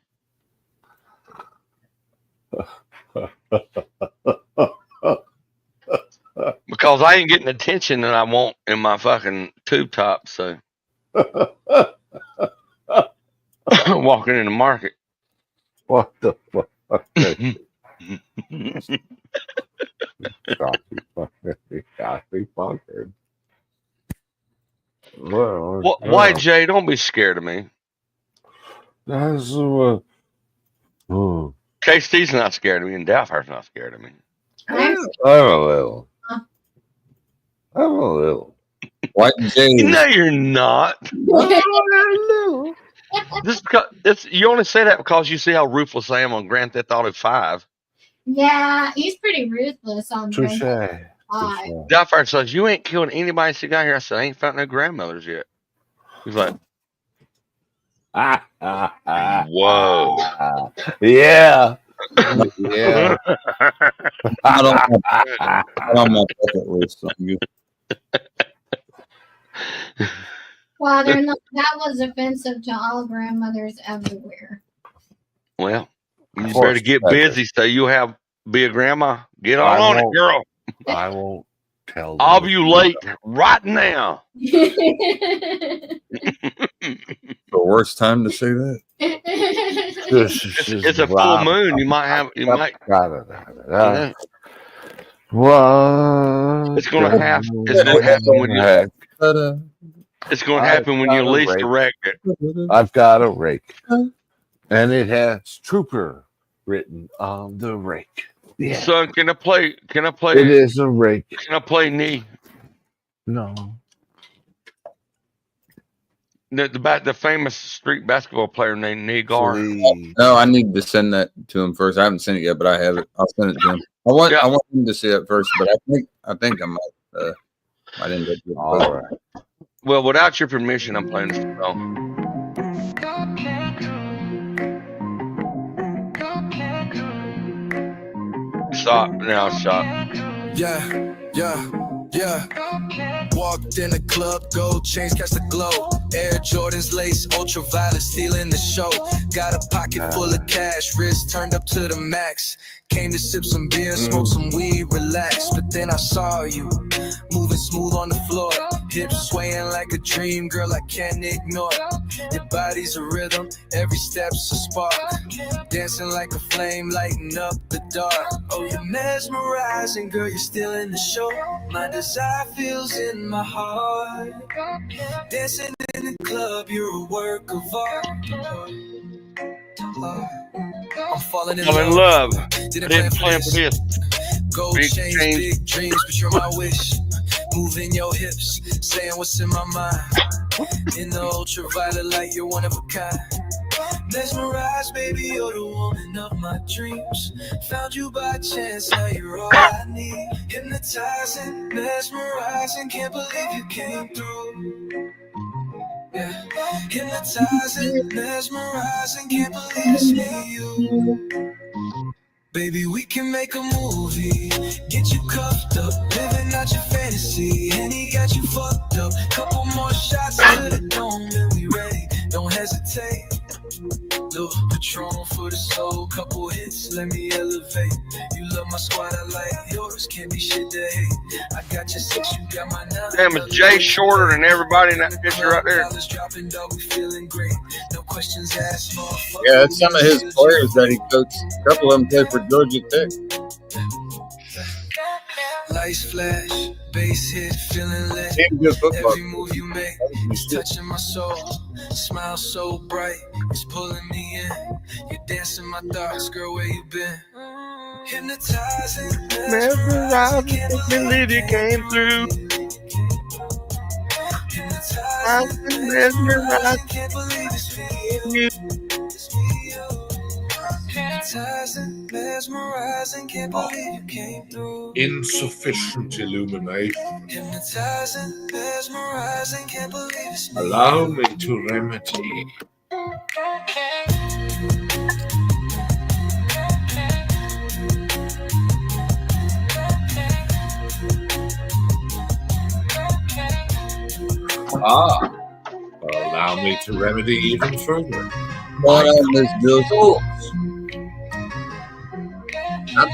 Because I ain't getting the attention that I want in my fucking tube top, so walking in the market. What the fuck? White Jay, don't be scared of me. KC's not scared of me, and Doubtfire's not scared of me. I'm a little. White Jay. No, you're not. You only say that because you see how ruthless I am on Grand Theft Auto 5. Yeah, he's pretty ruthless on Touche. Doubtfire says, "You ain't killed anybody since you got here." I said, "I ain't found no grandmothers yet." He's like, "Whoa, yeah, yeah." I don't know bucket list. Father, that was offensive to all grandmothers everywhere. Well, you better get busy so you be a grandma. Get on it, girl. I won't Ovulate right now. The worst time to say that. It's a full moon. You might have. You might. What? It's going to happen. It's going to happen when you. It's going to happen when you least direct it. I've got a rake, and it has Trooper written on the rake. Yeah. Son, can I play? It is a rake. Can I play knee? No. The famous street basketball player named Nee Gar. No, I need to send that to him first. I haven't sent it yet, but I have it. I'll send it to him. I want him to see it first, but I think I might end up with all right. Well, without your permission, I'm playing this song. Stop now, stop. Yeah. Walked in the club, gold chains catch the glow. Air Jordans lace, ultraviolet, stealing the show. Got a pocket full of cash, wrist turned up to the max. Came to sip some beer, smoke some weed, relax. But then I saw you, moving smooth on the floor. Hips swaying like a dream, girl, I can't ignore. Your body's a rhythm, every step's a spark. Dancing like a flame, lighting up the dark. Oh, you're mesmerizing, girl, you're still in the show. My desire feels in my heart. Dancing in the club, you're a work of art. I'm falling in love. Didn't plan for this. Gold chains, big dreams, but you're my wish. Moving your hips, saying what's in my mind. In the ultraviolet light, you're one of a kind. Mesmerized, baby, you're the woman of my dreams. Found you by chance, now you're all I need. Hypnotizing, mesmerizing, can't believe you came through. Yeah. Hypnotizing, mesmerizing, can't believe it's me, you. Baby, we can make a movie. Get you cuffed up, living out your fantasy. And he got you fucked up. Couple more shots to the dome, and we ready. Don't hesitate. Little Patron for the soul, couple hits, let me elevate. You love my squad, I like yours, can't be shit to hate. I got your 6, you got my 9. Damn, is Jay shorter than everybody in that picture right there? Dropping, dog, we feeling great. No questions asked, yeah, that's some of his players that he coached. A couple of them play for Georgia Tech. Lights flash, bass hit, feeling lit. Every move you make is touching my soul. Smile so bright, it's pulling me in. You're dancing my thoughts, girl, where you been? Hypnotizing, mesmerizing, can't believe you came through. Hypnotizing, mesmerizing, can't believe it's me. Hypnotizing, mesmerizing, can't believe you came through. Insufficient illumination. Hypnotizing, mesmerizing, can't believe it's me. Allow me to remedy. Allow me to remedy even further. What on this Bill? I've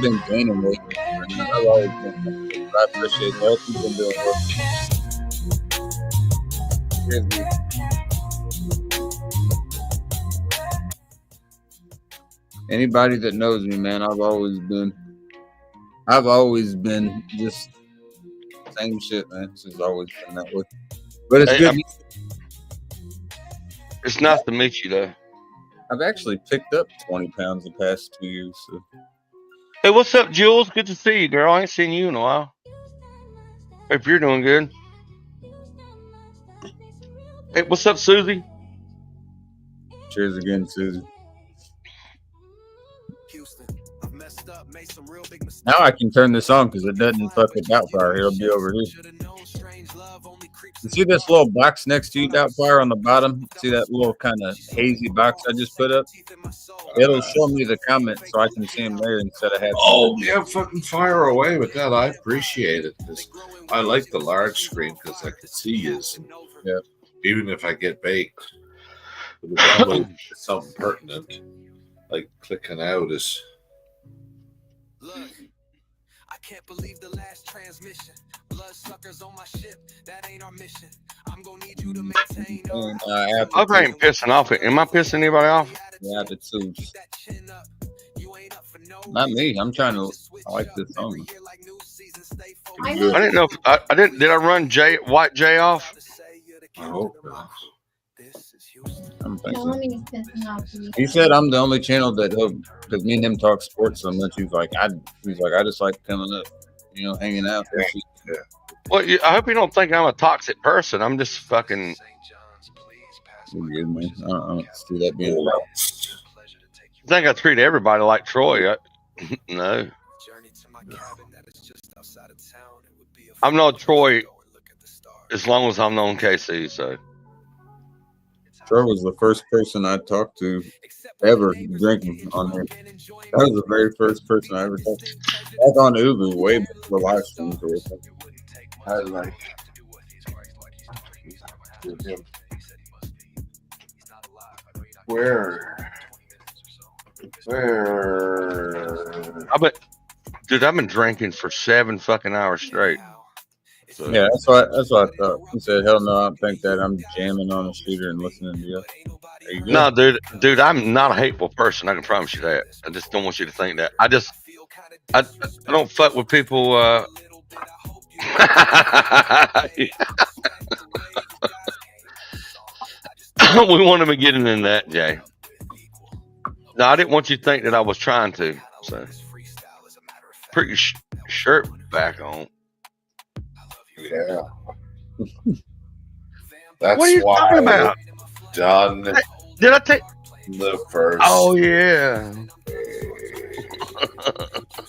been gaining weight. I've always been. I appreciate the help you've been doing. Anybody that knows me, man, I've always been just same shit, man. It's just always been that way. But it's good. It's nice to meet you, though. I've actually picked up 20 pounds the past 2 years. So. Hey, what's up, Jules? Good to see you, girl. I ain't seen you in a while. Hope you're doing good. Hey, what's up, Susie? Cheers again, Susie. Now I can turn this on because it doesn't fuck with Doubtfire. It'll be over here. You see this little box next to you, Doubtfire, on the bottom? See that little kind of hazy box I just put up? It'll show me the comments so I can see them there instead of having. Oh, yeah, fucking fire away with that. I appreciate it. I like the large screen because I can see you. Yeah. Even if I get baked. Probably something pertinent. Like clicking out is. Look, I Can't believe the last transmission. Bloodsuckers on my ship. That ain't our mission. I'm gonna need you to maintain. I ain't pissing off. Am I pissing anybody off? Yeah, the two. Not me. I'm trying to. I like this song. I didn't know. If, I didn't. Did I run White J off? I hope not. I'm thinking. Tony's pissing off me. He said I'm the only channel that because me and him talk sports so much. He's like I just like coming up, hanging out. Yeah. Well, I hope you don't think I'm a toxic person. I'm just fucking. You're good, man. I don't see that being allowed. I think I treat everybody like Troy. No. I'm not Troy as long as I'm known KC. So. Troy was the first person I talked to ever drinking on here. That was the very first person I ever talked to. Back on Ubu, way before live streams or something. I like him. Where? I bet, dude, I've been drinking for 7 fucking hours straight. So. Yeah, that's what I thought. He said, "Hell no, I don't think that. I'm jamming on a shooter and listening to you." No, dude, I'm not a hateful person. I can promise you that. I just don't want you to think that. I don't fuck with people. We want to be getting in that, Jay. No, I didn't want you to think that I was trying to. So, put your shirt back on. Yeah. That's what are you talking about? Done. Did I take the first? Oh yeah.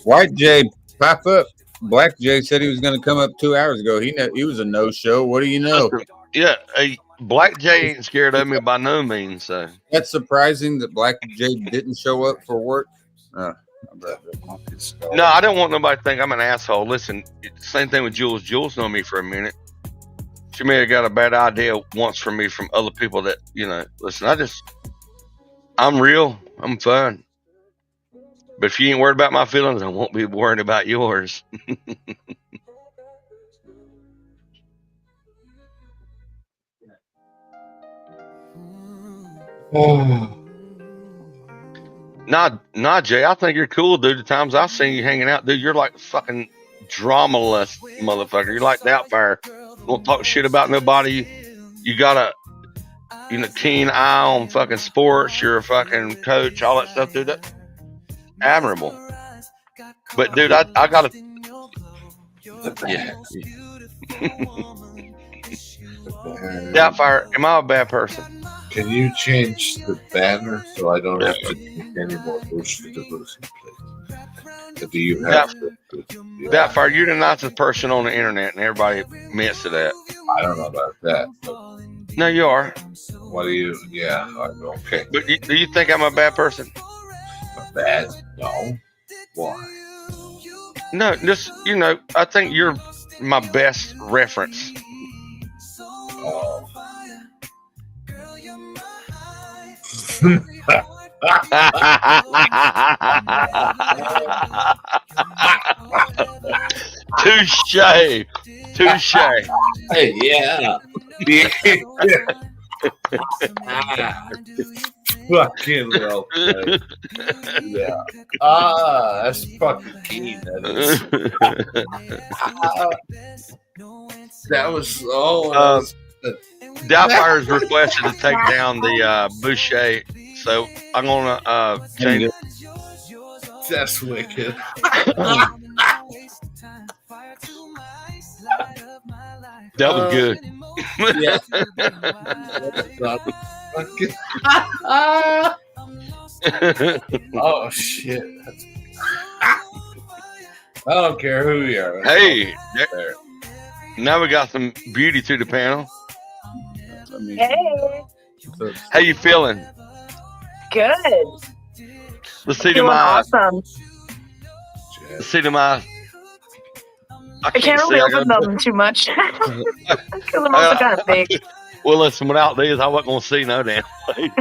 White J, pop up. Black J said he was going to come up 2 hours ago. He was a no-show. What do you know? Yeah, Black J ain't scared of me by no means. So that's surprising that Black J didn't show up for work. No, I don't want nobody to think I'm an asshole. Listen, same thing with Jules. Jules known me for a minute. She may have got a bad idea once from me from other people that, listen, I'm real. I'm fun. But if you ain't worried about my feelings, I won't be worried about yours. Nah, Jay, I think you're cool, dude. The times I've seen you hanging out, dude, you're like fucking dramaless motherfucker. You're like Doubtfire. Don't talk shit about nobody. You got a keen eye on fucking sports. You're a fucking coach, all that stuff, dude. That's admirable. But dude, I gotta Doubtfire, am I a bad person? Can you change the banner so I don't have to take any more bush to the Lucy place? Do you have Doubtfire, you're the nicest person on the internet, and everybody admits to that. I don't know about that. No, you are. What do you? Yeah, okay. But do you think I'm a bad person? Bad? No. Why? No, just I think you're my best reference. Oh. Touche. Hey, yeah. Fucking well. Yeah. That's fucking keen. That is. That was so. Doubtfire's requested to take down the Boucher, so I'm gonna change it. That's wicked. That was good. Yeah. Oh shit. I don't care who you are. Hey, now we got some beauty to the panel. Hey. How you feeling? Good. Let's see them eyes. Awesome. Let's see them eyes. I can't really open them too much because I'm also kind of big. Well, listen, without these, I wasn't going to see no damn thing.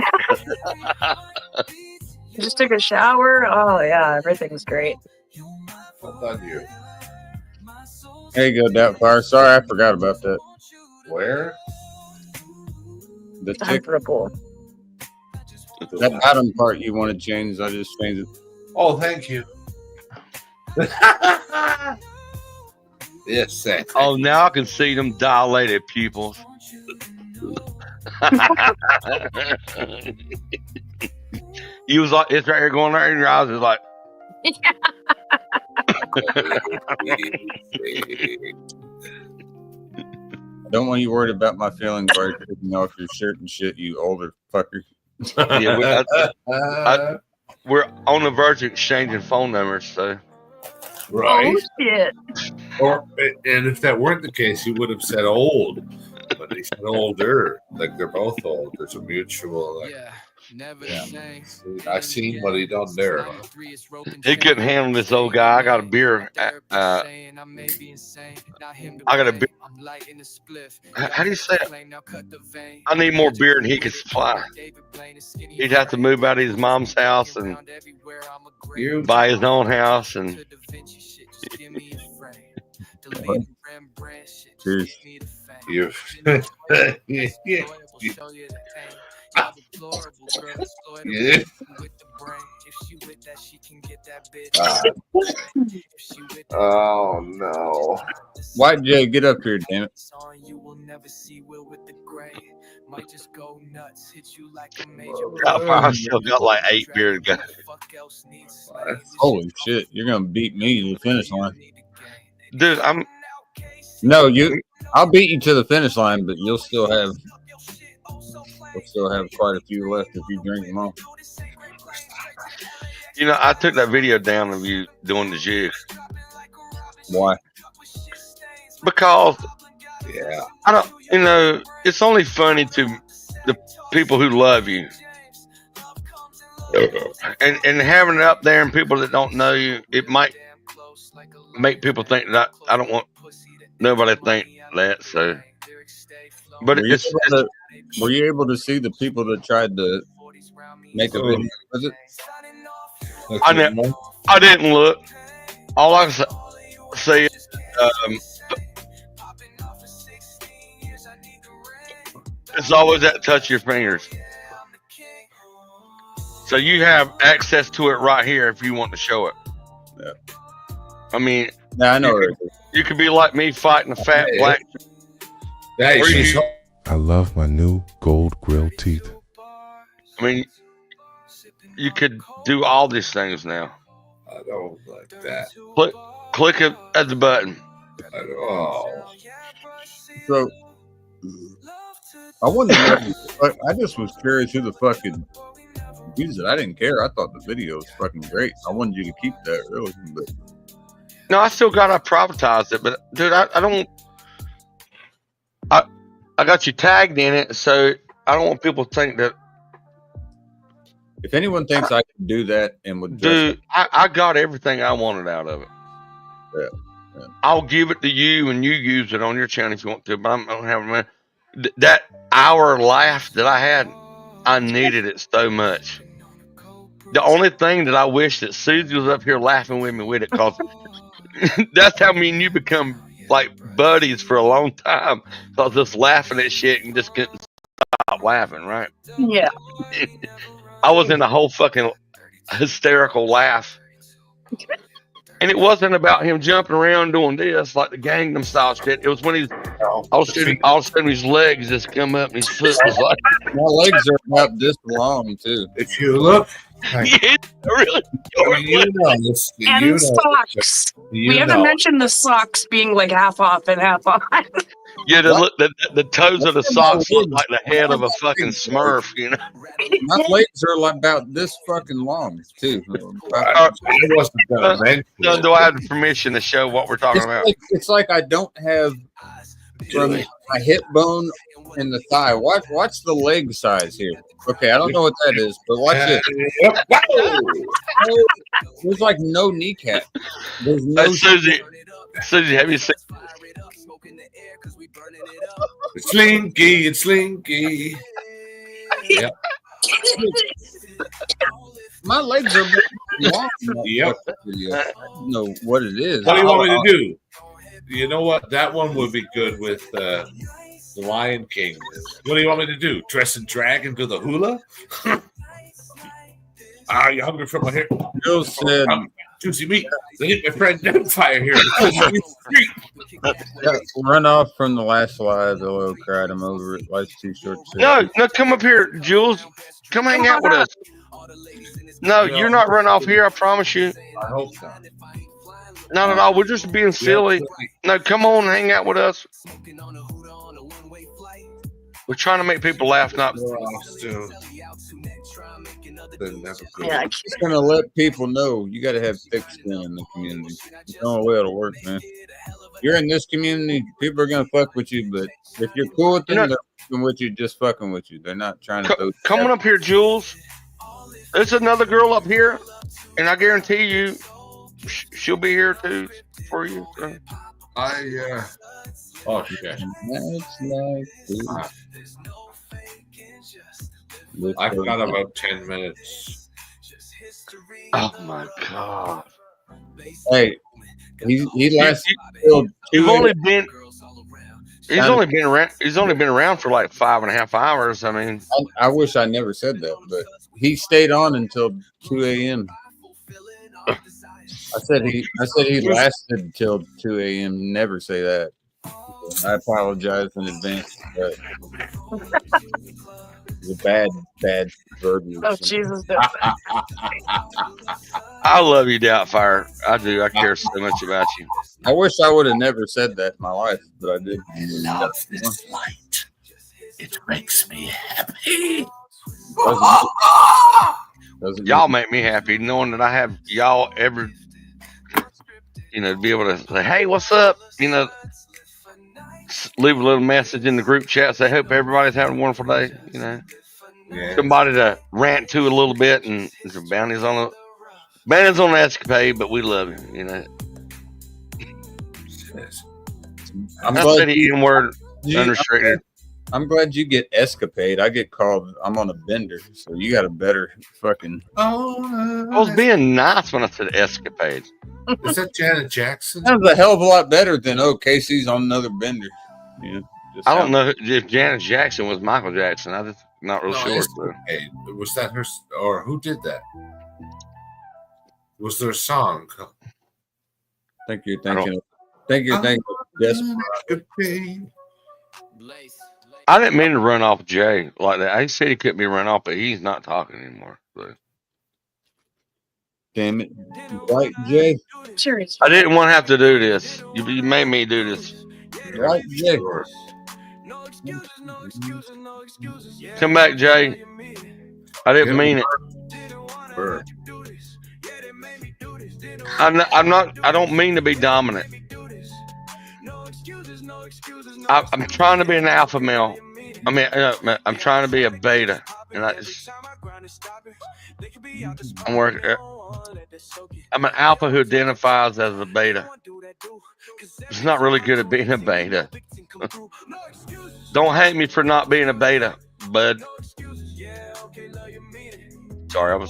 Just took a shower. Oh, yeah, everything's great. Well done, you. There you go, Doubtfire. Sorry, I forgot about that. Where? The Time tick. for a pool. That bottom part you want to change, I just changed it. Oh, thank you. Yes, sir. Oh, now I can see them dilated pupils. You was like, it's right here going right in your eyes. It's like, Don't want you worried about my feelings while you're taking off your shirt and shit, you older fucker. yeah, we're on the verge of exchanging phone numbers. So, Right. Oh shit! And if that weren't the case, he would have said old, but he said older. Like they're both old. There's a mutual. Like, I seen what he done there. he couldn't handle this old guy. I got a beer. I got a beer. How do you say it? I need more beer than he could supply. He'd have to move out of his mom's house and buy his own house. And Oh no! White Jay, get up here, damn it! I still got like 8 beer to go. Holy shit, you're gonna beat me to the finish line, Dude. I'll beat you to the finish line, but you'll still have quite a few left if you drink them all. You know, I took that video down of you doing the jig. Why? Because Yeah. I don't, it's only funny to the people who love you. And having it up there and people that don't know you, it might make people think that I don't want nobody to think that. So, but were you able to see the people that tried to make a video with it? I didn't look. All I can say is, it's always that touch of your fingers. So you have access to it right here if you want to show it. Yeah. I mean, I know. You could be like me fighting a fat black. Hey, I love my new gold grill teeth. I mean, you could do all these things now. I don't like that. Click it at the button. So I wouldn't. I just was curious who the fuck could use it. I didn't care. I thought the video was fucking great. I wanted you to keep that, really. But no, I still gotta privatize it. But dude, I don't. I got you tagged in it, so I don't want people to think that. If anyone thinks I can do that and would, dude, I got everything I wanted out of it. Yeah. I'll give it to you and you use it on your channel if you want to. But I don't have that hour laugh that I had. I needed it so much. The only thing that I wish that Susie was up here laughing with me with it, because that's how me and you become like buddies for a long time. So I was just laughing at shit and just couldn't stop laughing, right? Yeah. I was in a whole fucking hysterical laugh. And it wasn't about him jumping around doing this like the Gangnam Style shit. It was when he's all of a sudden his legs just come up and his foot was like. My legs are about this long too. If you look, yeah, really. And socks. We haven't mentioned the socks being like half off and half on. Yeah, the toes of the socks look like the head of a fucking Smurf, you know. My legs are like about this fucking long too. Do I have permission to show what we're talking about? It's like I don't have from my hip bone and the thigh. Watch the leg size here. Okay, I don't know what that is, but watch it. There's like no kneecap. There's no. Susie, have you seen? It's slinky, it's slinky. Yep. My legs are long. Yep. I don't know what it is. What do you want me to do? You know what? That one would be good with the Lion King. What do you want me to do? Dress and drag and do the hula? Are you hungry for my hair? Bill said, "Juicy meat." They hit my friend Deadfire here. Run off from the last live. LO cried him over it. Life's too short. No, come up here, Jules. Come hang out with us. No, you're not run off here. I promise you. I hope not. Not at all. We're just being silly. No, come on, hang out with us. We're trying to make people laugh, not. Yeah, I'm just gonna let people know you got to have thick skin in the community. It's the only way it'll work, man. You're in this community, people are gonna fuck with you, but if you're cool with them, they're fucking with you, just fucking with you. They're not trying to. Come on up here, Jules. There's another girl up here, and I guarantee you, she'll be here too for you. So. Oh shit. I've got about 10 minutes. Oh my god! Hey, he lasted. He's only been around. He's only been around for like 5.5 hours. I mean, I wish I never said that, but he stayed on until 2 a.m. I said he lasted until 2 a.m. Never say that. I apologize in advance. But it's a bad verb. Oh Jesus! I love you, Doubtfire. I do. I care so much about you. I wish I would have never said that in my life, but I did. I love this light. It makes me happy. Y'all make me happy knowing that I have y'all ever, be able to say, "Hey, what's up?" Leave a little message in the group chat. Say, "Hope everybody's having a wonderful day." Somebody to rant to a little bit, and Bounty's on the escapade, but we love him. I'm glad eating word understated. I'm glad you get escapade. I get called. I'm on a bender, so you got a better fucking. I was being nice when I said escapade. Is that Janet Jackson? That was a hell of a lot better than Casey's on another bender. I don't know if Janet Jackson was Michael Jackson. I'm just not real sure. Hey, was that her, or who did that? Was there a song? Thank you. Yes. I didn't mean to run off Jay like that. He said he couldn't be run off, but he's not talking anymore. So. Damn it. Right, Jay? I didn't want to have to do this. You made me do this. Right, Jay? Come back, Jay. I didn't mean it. I don't mean to be dominant. I'm trying to be an alpha male. I mean, I'm trying to be a beta, and I'm an alpha who identifies as a beta. It's not really good at being a beta. Don't hate me for not being a beta, bud. Sorry,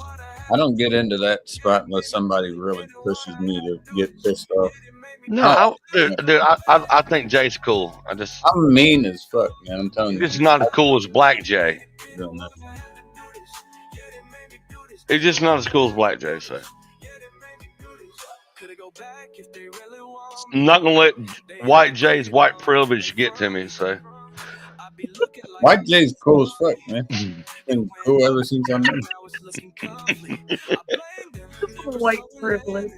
I don't get into that spot unless somebody really pushes me to get pissed off. No, I think Jay's cool. I'm mean as fuck, man. I'm telling you. He's not as cool as Black Jay. He's just not as cool as Black Jay, so. I'm not gonna let White Jay's white privilege get to me, so. White Jay's cool as fuck, man. Been cool ever since I met him. White privilege.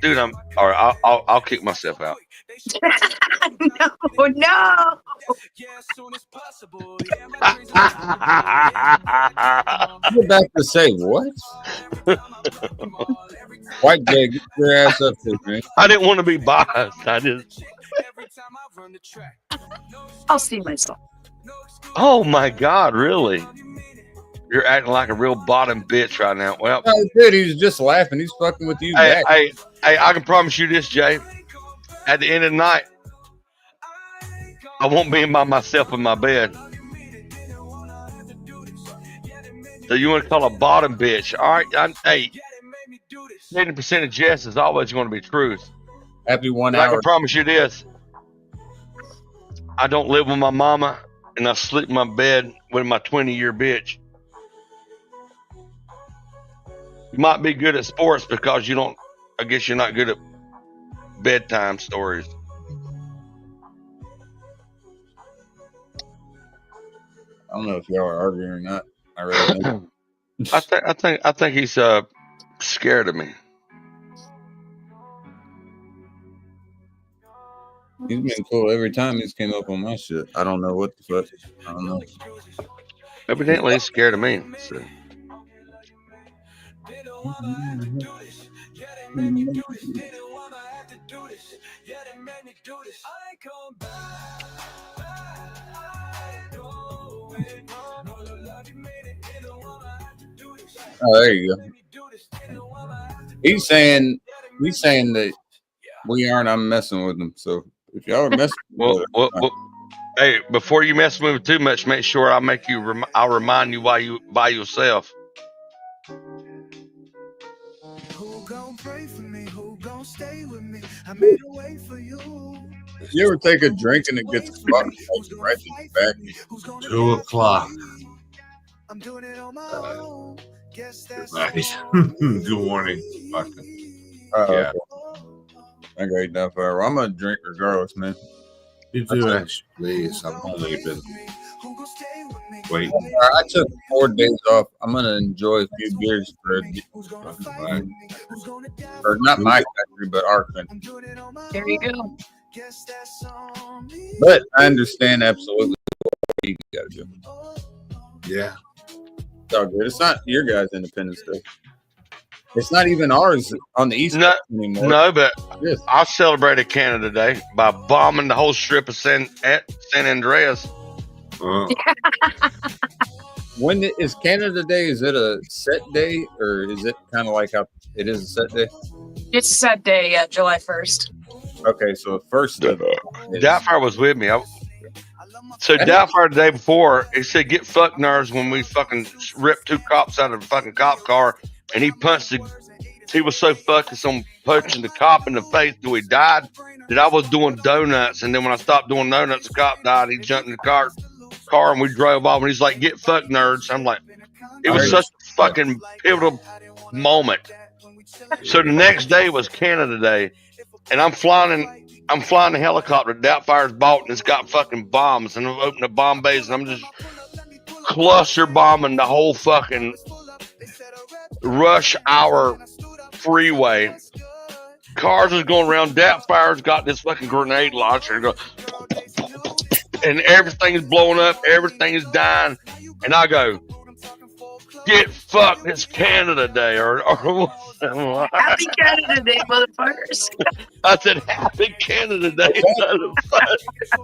Dude, I'm all right. I'll kick myself out. No. I'm about to say what? White Jay, get your ass up there, man. I didn't want to be biased. I'll see myself. Oh my God, really? You're acting like a real bottom bitch right now. Well, no, dude, he's just laughing. He's fucking with you. Hey, I can promise you this, Jay. At the end of the night, I won't be by myself in my bed. So you want to call a bottom bitch? All right, hey, of jest is always going to be truth. Happy 1 And I hour. can promise you this. I don't live with my mama, and I sleep in my bed with my 20-year bitch. You might be good at sports because you don't. I guess you're not good at bedtime stories. I don't know if y'all are arguing or not. I really don't. I think he's scared of me. He's been cool every time he's came up on my shit. I don't know what the fuck. I don't know. Evidently, he's scared of me. So. Oh, there you go. He's saying that we aren't. I'm messing with him. So if y'all are messing, well, hey, before you mess with me too much, make sure I make you. I'll remind you why you by yourself. Who gon' pray for me? Who gon' stay with me? I made a way for you. You ever take a drink and it gets fucked right in the back? 2 o'clock. I'm doing it on my own. Nice. Good morning. Yeah. I got that far. I'm gonna drink regardless, man. You do that, please. I've only been waiting. I took 4 days off. I'm gonna enjoy a few beers for or not my country, but our country. There you go. But I understand absolutely what you gotta do. Yeah. It's all good. It's not your guys' Independence Day. It's not even ours on the East Coast anymore. No, but I celebrated Canada Day by bombing the whole strip of San Andreas. When is Canada Day? Is it a set day, or is it kind of like how it is a set day? It's a set day, yeah, July 1st. Okay, so first Doubtfire was with me. So Doubtfire the day before, he said, "Get fucked nerves when we fucking ripped 2 cops out of the fucking cop car." And he punched he was so focused on punching the cop in the face till he died that I was doing donuts. And then when I stopped doing donuts, the cop died. He jumped in the car and we drove off. And he's like, "Get fucked, nerds." I'm like, it was such a fucking pivotal moment. So the next day was Canada Day. And I'm flying the helicopter that Doubtfire's bought, and it's got fucking bombs. And I'm opening the bomb bays, and I'm just cluster bombing the whole fucking rush hour freeway. Cars is going around. Doubtfire's got this fucking grenade launcher, and everything's blowing up. Everything's dying. And I go, "Get fucked! It's Canada Day." Or Happy Canada Day, motherfuckers. I said, "Happy Canada Day."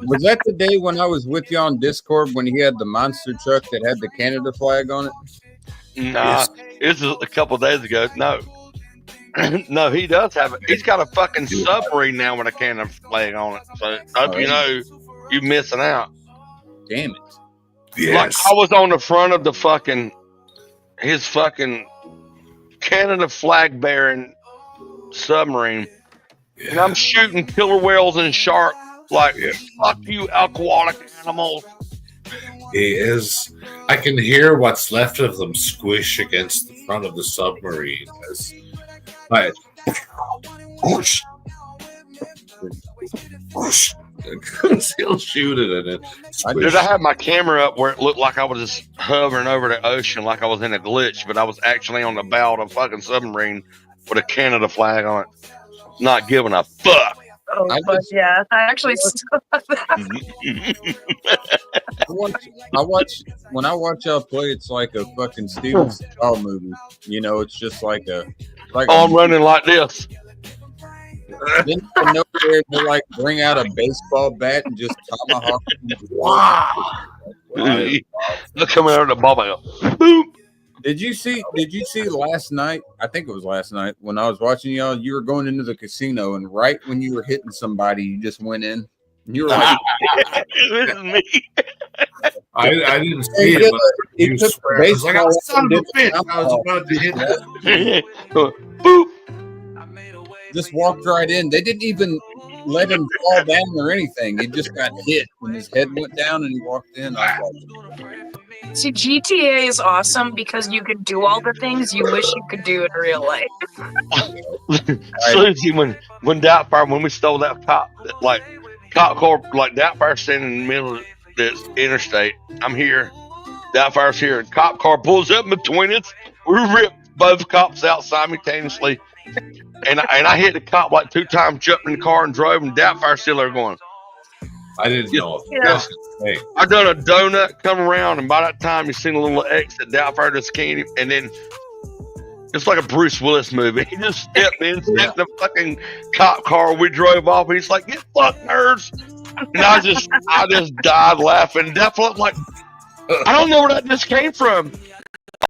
Was that the day when I was with you on Discord when he had the monster truck that had the Canada flag on it? Nah, it was a couple of days ago. No, no, he does have it. He's got a fucking submarine now with a Canada flag on it. So I hope you know you're missing out. Damn it! Yes. Like I was on the front of his fucking Canada flag bearing submarine, and I'm shooting killer whales and sharks. Like, fuck you, aquatic animals. He is. I can hear what's left of them squish against the front of the submarine. Like, whoosh, whoosh. He'll shoot it and it. Dude, I had my camera up where it looked like I was just hovering over the ocean, like I was in a glitch, but I was actually on the bow of a fucking submarine with a Canada flag on it, not giving a fuck. Oh, but yeah, I actually still have that. When I watch y'all play, it's like a fucking Steven Seagal movie. You know, it's just like I'm running like this. Then you know where they like bring out a baseball bat and just tomahawk. Wow! Look coming out of the ball. Boom. Did you see last night? I think it was last night when I was watching y'all. You were going into the casino, and right when you were hitting somebody, you just went in. And you were like, "This is me." I didn't see it, but you swear. I was like, oh, son of a bitch. I was about to hit that. Boop. Just walked right in. They didn't even let him fall down or anything. He just got hit when his head went down and he walked in. I was like, See, GTA is awesome because you can do all the things you wish you could do in real life. Susie, when Doubtfire, when we stole that cop car, like Doubtfire standing in the middle of this interstate. I'm here. Doubtfire's here. And cop car pulls up between us. We ripped both cops out simultaneously. And I hit the cop like 2 times, jumped in the car and drove, and Doubtfire's still there going. I didn't know. Yeah. I done a donut, come around, and by that time you seen a little X that Doubtfire just came, and then it's like a Bruce Willis movie. He just stepped in the fucking cop car. We drove off, and he's like, "Get fucked, nerds!" And I just died laughing. Definitely, like, I don't know where that just came from.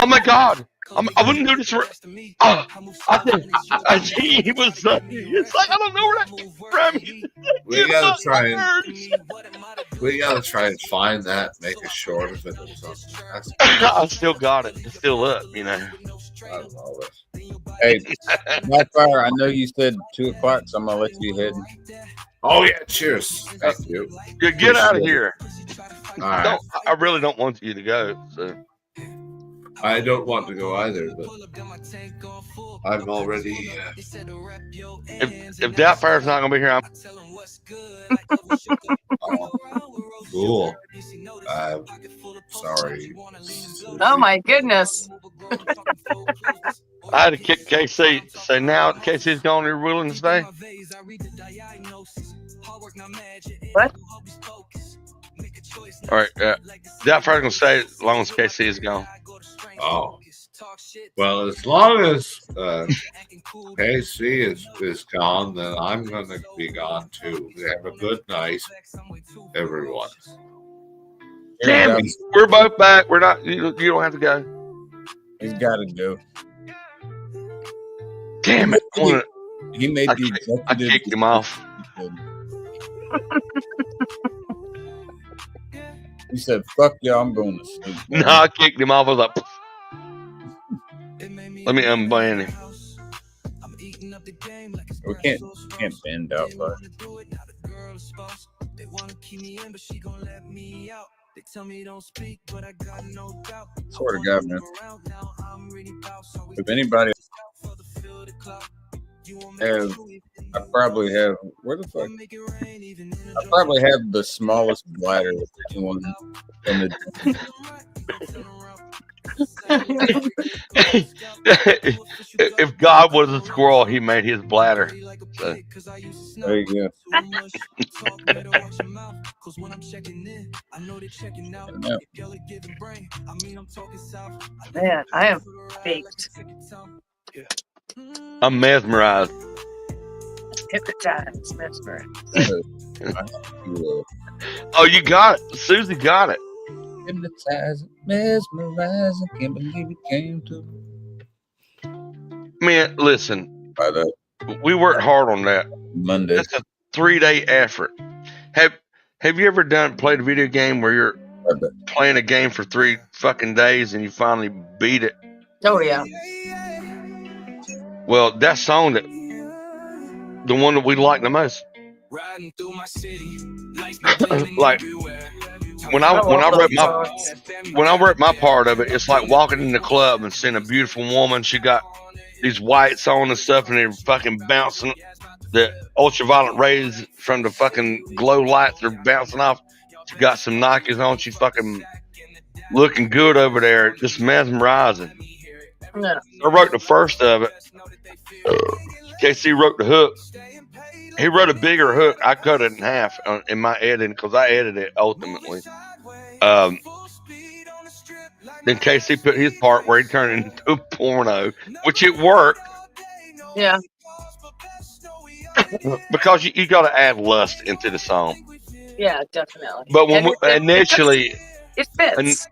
Oh my god. I wouldn't do this for. He was. It's like I don't know where that came from. We gotta try and find that. Make a short of it or something. I still got it. It's still up. You know. I love it. Hey, Nightfire, I know you said 2 o'clock, so I'm gonna let you head. Oh yeah, cheers. Thank you. Get out of here. All right. I really don't want you to go. So. I don't want to go either, but I'm already. If Doubtfire's not gonna be here, I'm. Cool. Sorry. Oh my goodness. I had to kick KC. So now KC's gone. You're willing to stay? What? All right. Doubtfire's gonna stay as long as KC is gone. Oh. Well, as long as KC is gone, then I'm going to be gone too. Have a good night, everyone. Damn it. We're both back. We're not. You don't have to go. He's got to go. Damn it. He made the executive. I kicked him off. He said, "Fuck y'all, I'm going to sleep." No, I kicked him off. I was like, let me unban him. We can't bend out, but swear to God, man. If anybody has, I probably have. Where the fuck? I probably have the smallest bladder of anyone in the. If God was a squirrel, he made his bladder. So. There you go. Man, I am baked. I'm mesmerized. Hypnotized, mesmerized. Oh, you got it. Susie got it. Hypnotizing, mesmerizing, can't believe it came to. Man, listen. We worked hard on that. Monday. That's a 3-day effort. Have you ever played a video game where you're playing a game for 3 fucking days and you finally beat it? Oh yeah. Well, that song the one that we like the most. Like when I wrote my part of it, it's like walking in the club and seeing a beautiful woman. She got these whites on and stuff, and they're fucking bouncing. The ultraviolet rays from the fucking glow lights are bouncing off. She got some Nikes on. She's fucking looking good over there, just mesmerizing. Yeah. I wrote the first of it. KC wrote the hook. He wrote a bigger hook. I cut it in half in my editing because I edited it ultimately. Then KC put his part where he turned it into a porno, which it worked. Yeah. Because you got to add lust into the song. Yeah, definitely. But when initially, it fits.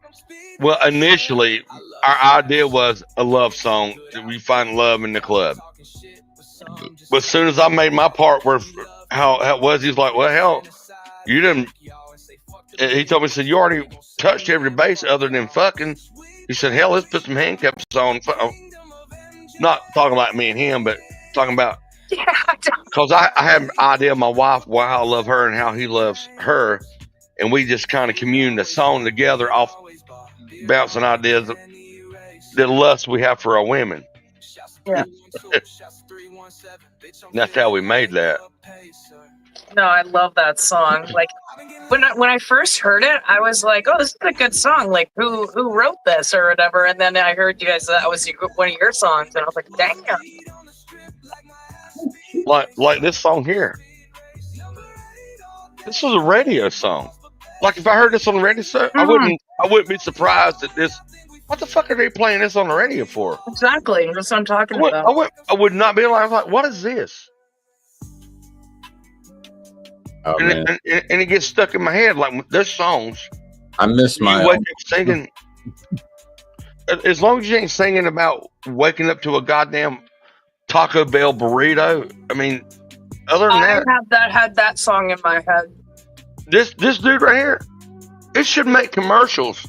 Initially, our idea was a love song. We find love in the club. But as soon as I made my part where how it was, he's like, well, hell, you didn't And he told me, he said, you already touched every base other than fucking. He said, hell, let's put some handcuffs on. Not talking about me and him, but talking about, because I have an idea of my wife, why I love her and how he loves her. And we just kind of commune a song together off bouncing ideas of the lust we have for our women. Yeah. That's how we made that. No, I love that song. Like when I first heard it, I was like, "Oh, this is a good song. Like, who wrote this or whatever?" And then I heard you guys that was one of your songs, and I was like, "Damn!" Like this song here. This was a radio song. Like if I heard this on the radio, I wouldn't be surprised at this. What the fuck are they playing this on the radio for? Exactly, that's what I'm talking about. I would not be like, what is this? Oh, and it gets stuck in my head. Like there's songs. I miss my wake up singing. As long as you ain't singing about waking up to a goddamn Taco Bell burrito. I mean, other than that, had that song in my head. This dude right here, it should make commercials.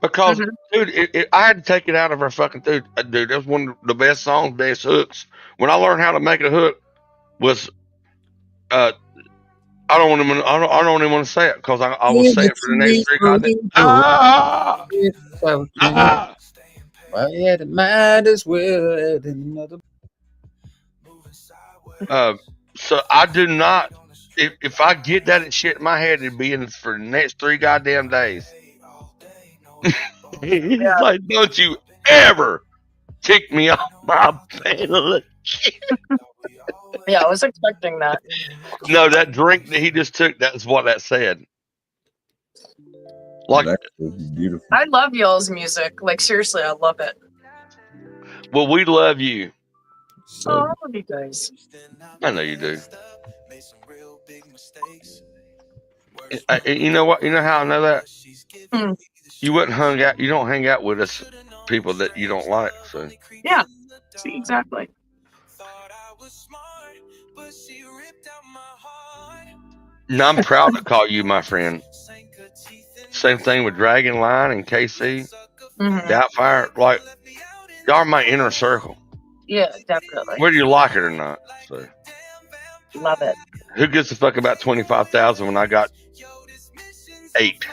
Because, dude, I had to take it out of our fucking dude. That's one of the best songs, best hooks. When I learned how to make a hook, was I don't even want to say it because I will say it for the next 3 goddamn. Well, yeah, it might as well add another. So I do not. If I get that shit in my head, it'd be in for the next 3 goddamn days. He's like, don't you ever kick me off my panel. Yeah, I was expecting that. No, that drink that he just took, that's what that said. Like, beautiful. I love y'all's music. Like, seriously, I love it. Well, we love you. I love you guys. I know you do. You know what? You know how I know that? You wouldn't you don't hang out with us people that you don't like. So yeah, see, exactly. No, I'm proud to call you my friend. Same thing with Dragon Line and KC, Doubtfire. Like, y'all are my inner circle. Yeah, definitely. Whether you like it or not. So love it. Who gives a fuck about 25,000 when I got 8?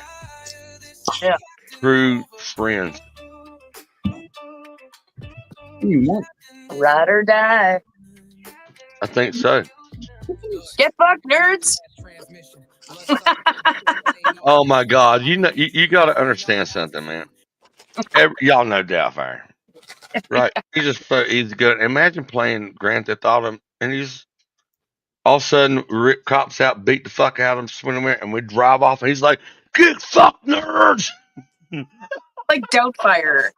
Yeah. True friends. Ride or die. I think so. Get fucked, nerds. Oh my God! You know, you got to understand something, man. Y'all know Doubtfire, right? He's good. Imagine playing Grand Theft Auto, and he's all of a sudden Rick cops out, beat the fuck out of him, swing him in, and we drive off, and he's like, "Get fucked, nerds!" Like Doubtfire.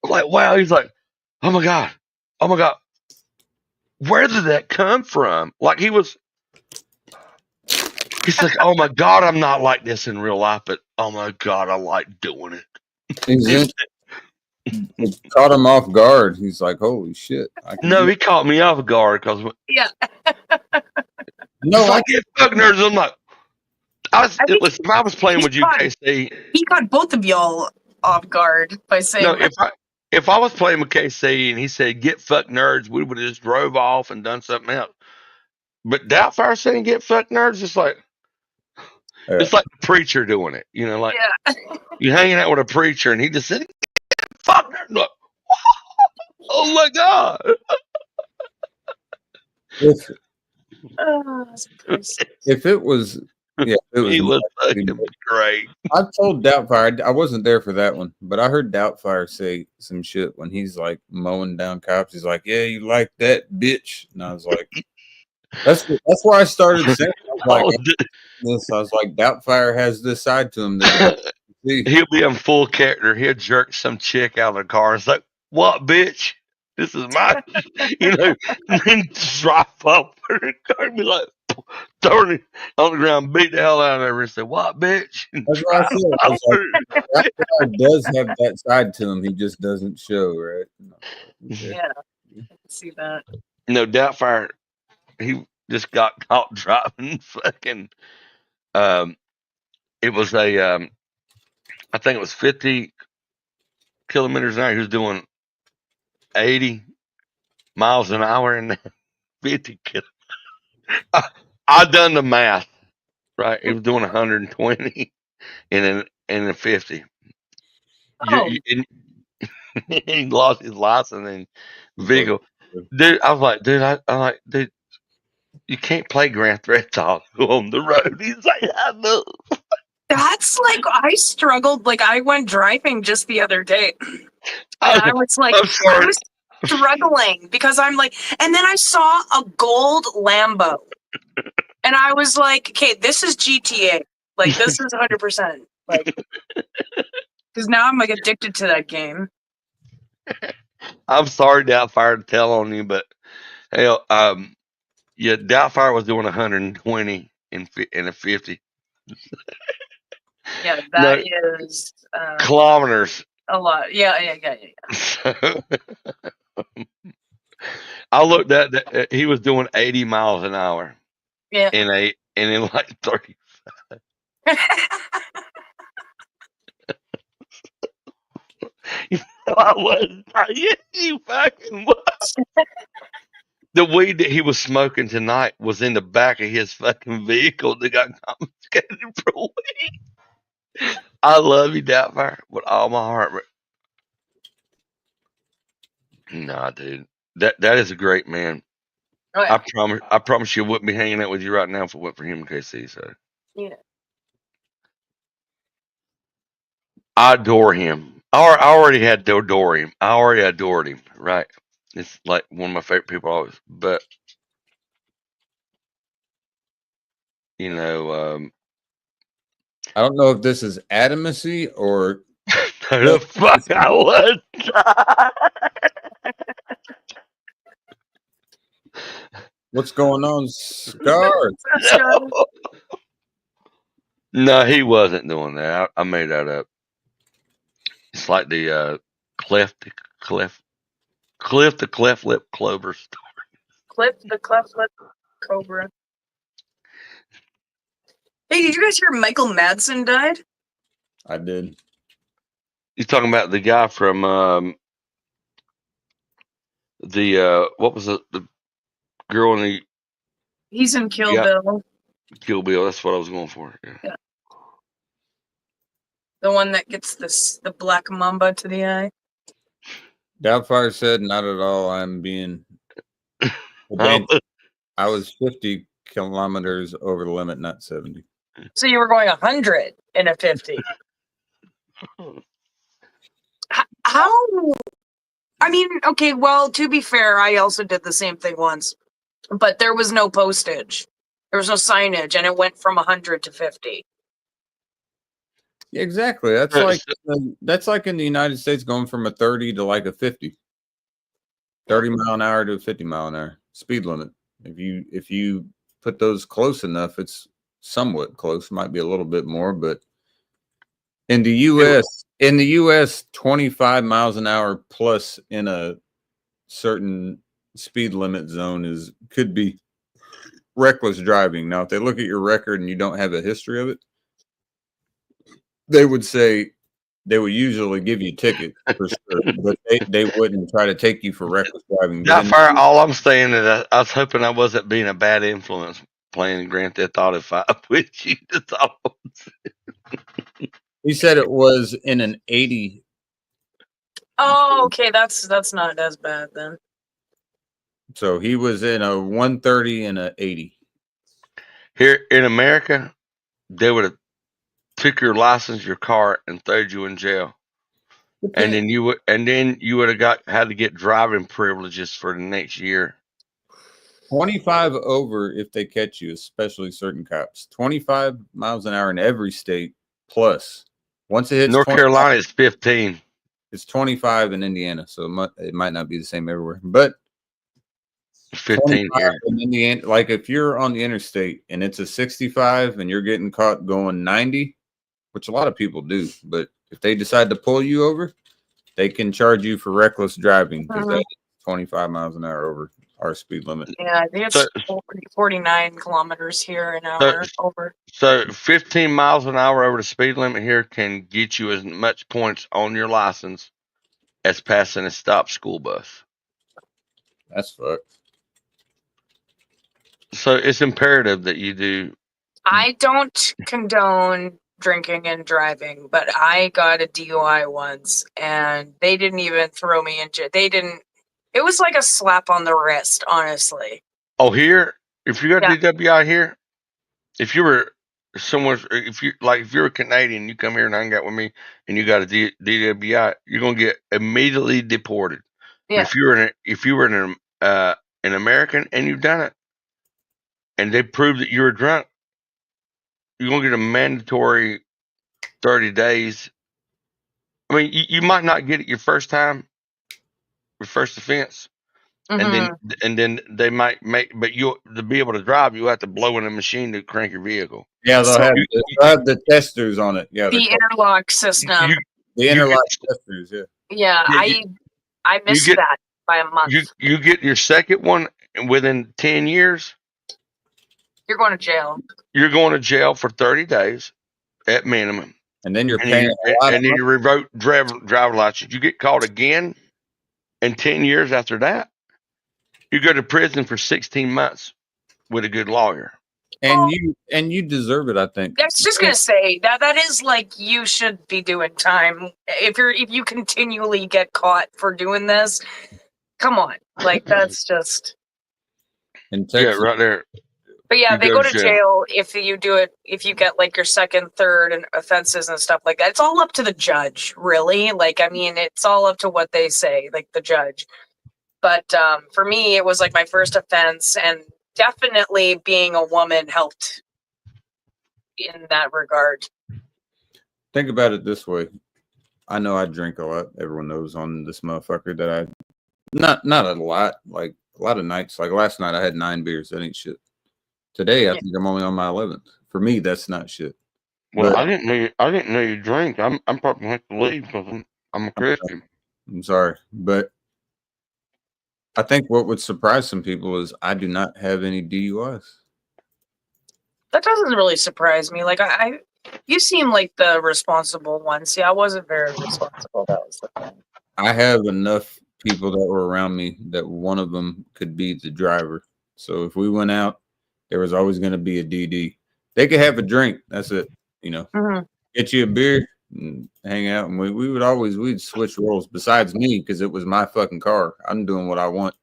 Like, wow. He's like, oh my God. Where did that come from? Like he's like, oh my God, I'm not like this in real life, but oh my God, I like doing it. It caught him off guard. He's like, holy shit. No, he caught me off guard because no, I get fuck nerds. I'm like, if I was playing with you, KC, he caught both of y'all off guard by saying, no, if I was playing with KC and he said, get fuck nerds, we would have just drove off and done something else. But Doubtfire saying get fuck nerds, it's like the preacher doing it. You know, like you hanging out with a preacher and he just said, fuck nerds. Like, oh my God. If it was, he was fucking great. I told Doubtfire, I wasn't there for that one, but I heard Doubtfire say some shit when he's like mowing down cops. He's like, yeah, you like that, bitch? And I was like, that's where I started saying, I was like, Doubtfire has this side to him. He'll be in full character. He'll jerk some chick out of the car. It's like, what, bitch? This is my, and then drive up the car and be like, turn it on the ground, beat the hell out of her and say, what, bitch? That's what I said. I was like, Doubtfire does have that side to him. He just doesn't show, right? Yeah, I can see that. No, Doubtfire, just got caught driving fucking. It was a I think it was 50 kilometers an hour. He was doing 80 miles an hour and 50 kilometers. I done the math, right? He was doing 120 in a 50. Oh. He lost his license and vehicle. Dude, I was like, dude, you can't play Grand Theft Auto on the road. He's like, I know. That's like, I struggled. Like, I went driving just the other day. And I was like, I was struggling because I'm like, and then I saw a gold Lambo. And I was like, okay, this is GTA. Like, this is 100%. Like, because now I'm like addicted to that game. I'm sorry, Doubtfire, to tell on you, but hell, yeah, Doubtfire was doing 120 in a 50. Yeah, that is kilometers. A lot. Yeah. So, I looked at that. He was doing 80 miles an hour. Yeah. In like 30. I was. You fucking was. The weed that he was smoking tonight was in the back of his fucking vehicle that got confiscated for weed. I love you, Doubtfire, with all my heart. Nah, dude, that is a great man. Oh, yeah. I promise you, wouldn't be hanging out with you right now if it went for him and KC. So yeah, I adore him. I already had to adore him. I already adored him. Right? It's like one of my favorite people always. But you know, I don't know if this is adamancy or the fuck I was. What's going on, Scar? No, he wasn't doing that. I made that up. It's like the Cliff the cleft lip clover story. Cliff the cleft lip cobra. Hey, did you guys hear Michael Madsen died? I did. You talking about the guy from what was it? The girl in the. He's in Kill Bill. Kill Bill. That's what I was going for. Yeah. The one that gets the black mamba to the eye. Doubtfire said, "Not at all. I'm being." I was 50 kilometers over the limit, not 70. So you were going 100 in a 50. How? I mean, okay, well, to be fair, I also did the same thing once, but there was no postage. There was no signage, and it went from 100 to 50. Yeah, exactly. That's like in the United States going from a 30 to like a 50. 30 mile an hour to a 50 mile an hour speed limit. If you put those close enough, it's somewhat close. Might be a little bit more, but in the US, 25 miles an hour plus in a certain speed limit zone could be reckless driving. Now, if they look at your record and you don't have a history of it, they would usually give you a ticket for sure, but they wouldn't try to take you for reckless driving. Doubtfire, all I'm saying is I was hoping I wasn't being a bad influence playing Grand Theft Auto 5 with you. That's all. He said it was in an 80. Oh, okay, that's not as bad then. So he was in a 130 and a 80. Here in America, they would have took your license, your car, and thrown you in jail. Okay. And then you would have had to get driving privileges for the next year. 25 over if they catch you, especially certain cops. 25 miles an hour in every state plus. Once it hits North Carolina is 15. It's 25 in Indiana, so it might not be the same everywhere. But 15 here in Indiana, like if you're on the interstate and it's a 65 and you're getting caught going 90, which a lot of people do, but if they decide to pull you over, they can charge you for reckless driving because that's 25 miles an hour over. our speed limit. Yeah, I think it's 49 kilometers here an hour over. So 15 miles an hour over the speed limit here can get you as much points on your license as passing a stop school bus. That's fucked. So it's imperative that you do. I don't condone drinking and driving, but I got a DUI once, and they didn't even throw me in jail. They didn't. It was like a slap on the wrist, honestly. Oh, here, if you got DWI here, if you were if you're a Canadian, you come here and hang out with me, and you got a DWI, you're gonna get immediately deported. Yeah. But if you were an American and you've done it, and they prove that you were drunk, you're gonna get a mandatory 30 days. I mean, you might not get it your first time, your first offense, and then they might but to be able to drive, you have to blow in a machine to crank your vehicle. Yeah, they'll have the testers on it. Yeah, the interlock system. The interlock testers. Yeah. Yeah, I missed that by a month. You get your second one, and within 10 years, you're going to jail. You're going to jail for 30 days at minimum. And then you're paying and then you revoke driver license. You get caught again, and 10 years after that, you go to prison for 16 months with a good lawyer. And you deserve it, I think. I was just gonna say that is like you should be doing time if you continually get caught for doing this. Come on, like that's just. Yeah, right there. But yeah, they go to jail if you do it. If you get like your second, third, and offenses and stuff like that. It's all up to the judge, really. Like, I mean, it's all up to what they say, like the judge. But for me, it was like my first offense, and definitely being a woman helped in that regard. Think about it this way. I know I drink a lot. Everyone knows on this motherfucker that I not a lot, like a lot of nights. Like last night I had 9 beers. That ain't shit. Today I think I'm only on my 11th. For me, that's not shit. Well, but I didn't know you drink. I'm probably gonna have to leave because I'm a Christian. I'm sorry, but I think what would surprise some people is I do not have any DUIs. That doesn't really surprise me. Like you seem like the responsible one. See, I wasn't very responsible. That was the thing. I have enough people that were around me that one of them could be the driver. So if we went out, there was always going to be a DD. They could have a drink. That's it. You know, get you a beer and hang out. And we'd switch roles besides me because it was my fucking car. I'm doing what I want.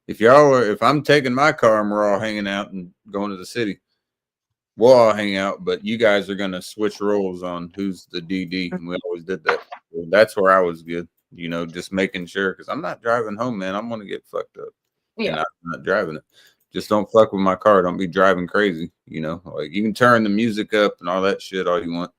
If I'm taking my car and we're all hanging out and going to the city, we'll all hang out. But you guys are going to switch roles on who's the DD. And we always did that. So that's where I was good. You know, just making sure because I'm not driving home, man. I'm going to get fucked up. Yeah. And I'm not driving it. Just don't fuck with my car. Don't be driving crazy. You know, like you can turn the music up and all that shit all you want.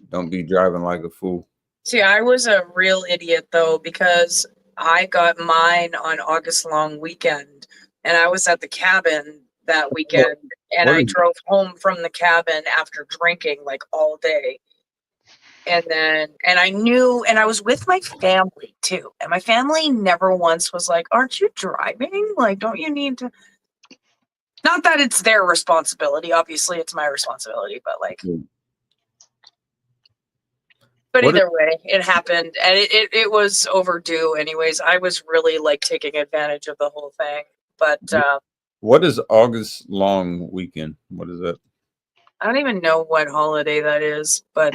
Don't be driving like a fool. See, I was a real idiot though, because I got mine on August long weekend and I was at the cabin that weekend and I drove home from the cabin after drinking like all day. And I was with my family too. And my family never once was like, aren't you driving? Like, don't you need to? Not that it's their responsibility. Obviously, it's my responsibility, but like, but either way, it happened and it was overdue anyways. I was really like taking advantage of the whole thing, but what is August long weekend? What is that? I don't even know what holiday that is, but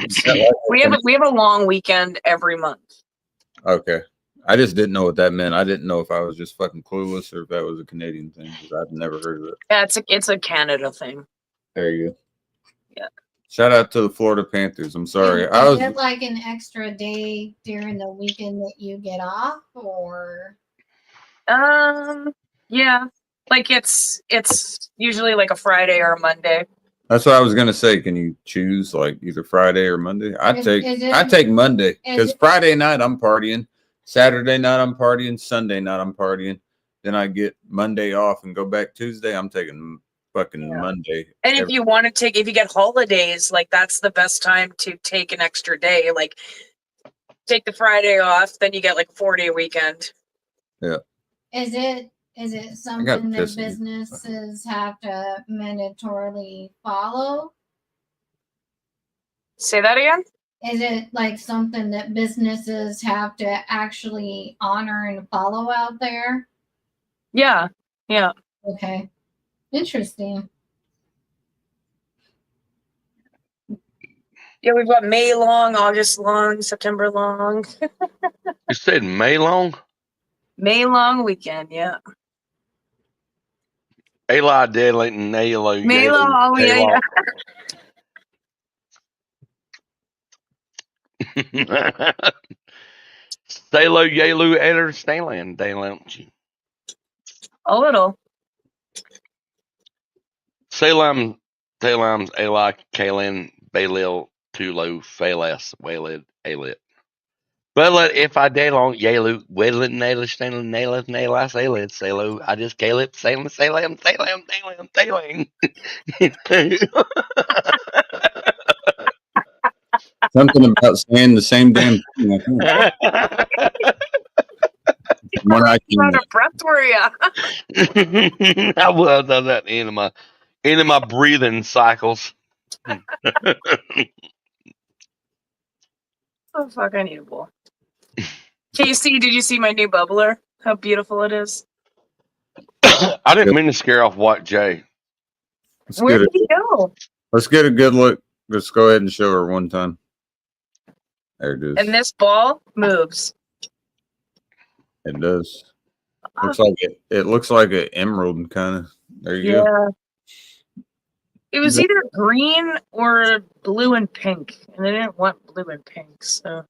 we have a long weekend every month. Okay. I just didn't know what that meant. I didn't know if I was just fucking clueless or if that was a Canadian thing because I've never heard of it. Yeah, it's a Canada thing. There you go. Yeah. Shout out to the Florida Panthers. I'm sorry. Is it like an extra day during the weekend that you get off, or? Yeah, like it's usually like a Friday or a Monday. That's what I was gonna say. Can you choose like either Friday or Monday? I take Monday because Friday night I'm partying. Saturday night I'm partying. Sunday night I'm partying. Then I get Monday off and go back Tuesday. I'm taking fucking Monday. And if you get holidays, like that's the best time to take an extra day. Like take the Friday off, then you get like a 4-day weekend. Yeah. Is it Is it something that businesses have to mandatorily follow? Say that again? Is it like something that businesses have to actually honor and follow out there? Yeah. Yeah. Okay. Interesting. Yeah, we've got May long, August long, September long. You said May long? May long weekend, yeah. Eli Deadly and Nalo. May long, oh yeah. Stalo Yalu Eder Stalan Dalanchi. A little. Salam Talams Eli Kalin Balil Tulo Phalas Walid Alit. But if I did long Yalu Wedlin Naila Stanley Naila Naila Salid Salo, I just Caleb Salam Salam Salam Salam Salam. Something about saying the same damn thing. What I out of breath were you? I will have done that in my breathing cycles. Oh fuck! I need a bowl. Casey, did you see my new bubbler? How beautiful it is. I didn't mean to scare off White Jay. Where did he go? Let's get a good look. Let's go ahead and show her one time. There it is. And this ball moves. It does. Looks like it looks like an emerald kind of. There you go. It was either green or blue and pink, and they didn't want blue and pink, so. I'm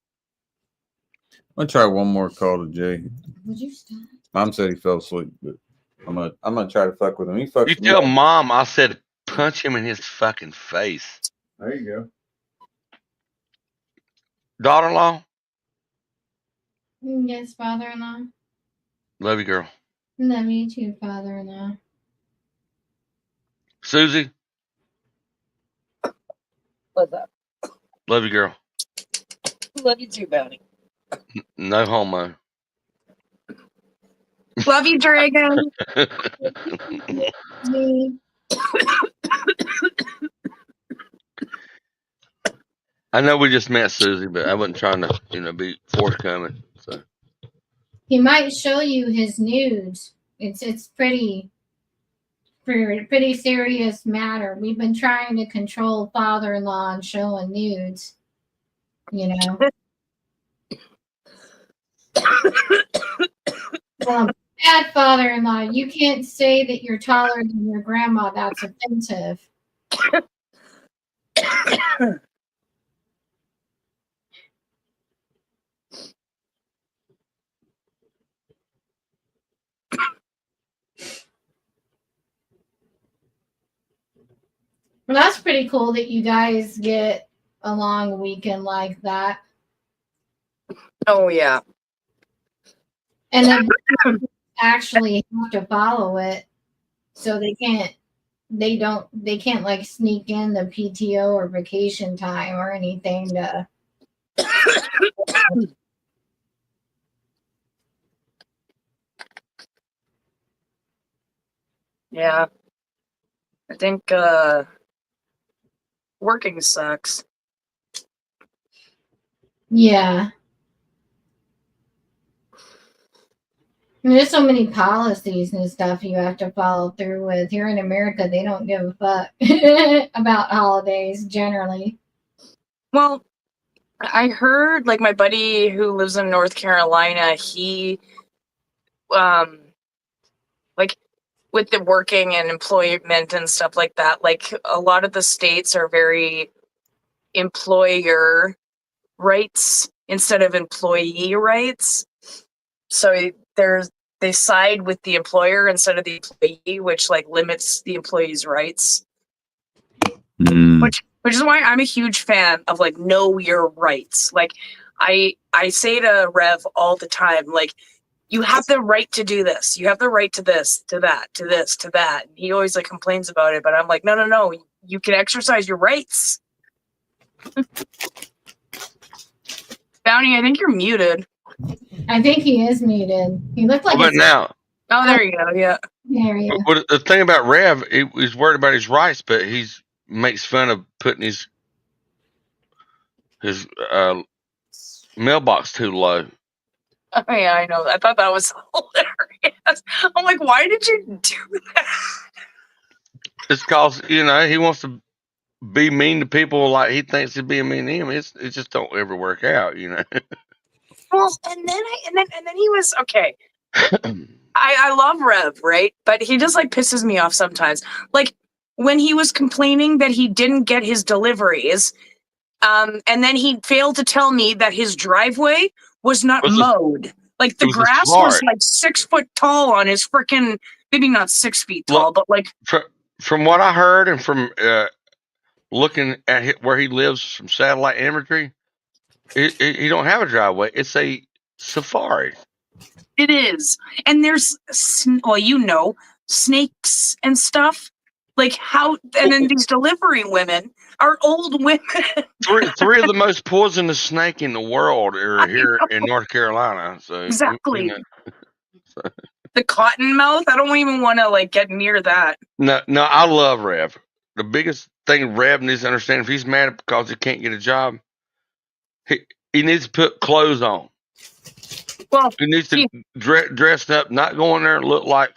gonna try one more call to Jay. Would you stop? Mom said he fell asleep, but I'm gonna try to fuck with him. You tell Mom I said punch him in his fucking face. There you go. Daughter-in-law? Yes, father-in-law. Love you, girl. Love you too, father-in-law. Susie? What's up? Love you, girl. Love you too, Bounty. No homo. Love you, Dragon. I know we just met Susie, but I wasn't trying to, be forthcoming. So he might show you his nudes. It's pretty serious matter. We've been trying to control father-in-law and showing nudes. Well, bad father-in-law, you can't say that you're taller than your grandma. That's offensive. Well, that's pretty cool that you guys get a long weekend like that. Oh, yeah. And then actually have to follow it, so they can't like sneak in the PTO or vacation time or anything to. Yeah. I think working sucks. Yeah. There's so many policies and stuff you have to follow through with. Here in America, they don't give a fuck about holidays generally. Well, I heard, like, my buddy who lives in North Carolina, he, like, with the working and employment and stuff like that, like, a lot of the states are very employer rights instead of employee rights. So they side with the employer instead of the employee, which like limits the employee's rights. Which is why I'm a huge fan of like know your rights. Like I say to Rev all the time, like, you have the right to do this. You have the right to this, to that, to this, to that. And he always like complains about it, but I'm like, no. You can exercise your rights. Bounty, I think you're muted. I think he is muted. He looked like. How about now? Oh, there you go. Yeah. But the thing about Rev, he's worried about his rights, but he's makes fun of putting his mailbox too low. Oh, yeah, I know. I thought that was hilarious. I'm like, why did you do that? It's because he wants to be mean to people like he thinks he's being mean to him. It just don't ever work out, Well, and then he was okay. I love Rev, right? But he just like pisses me off sometimes. Like when he was complaining that he didn't get his deliveries, and then he failed to tell me that his driveway was not mowed. Like the grass was like 6 foot tall on his freaking, maybe not 6 feet tall, but like from what I heard and from looking at where he lives from satellite imagery, he don't have a driveway. It's a safari. It is, and there's snakes and stuff. Like how, and then these delivery women are old women. three of the most poisonous snake in the world are here in North Carolina. So exactly. The cottonmouth. I don't even want to like get near that. No, I love Rev. The biggest thing Rev needs to understand, if he's mad because he can't get a job, he needs to put clothes on. Well, he needs to dress up, not go in there and look like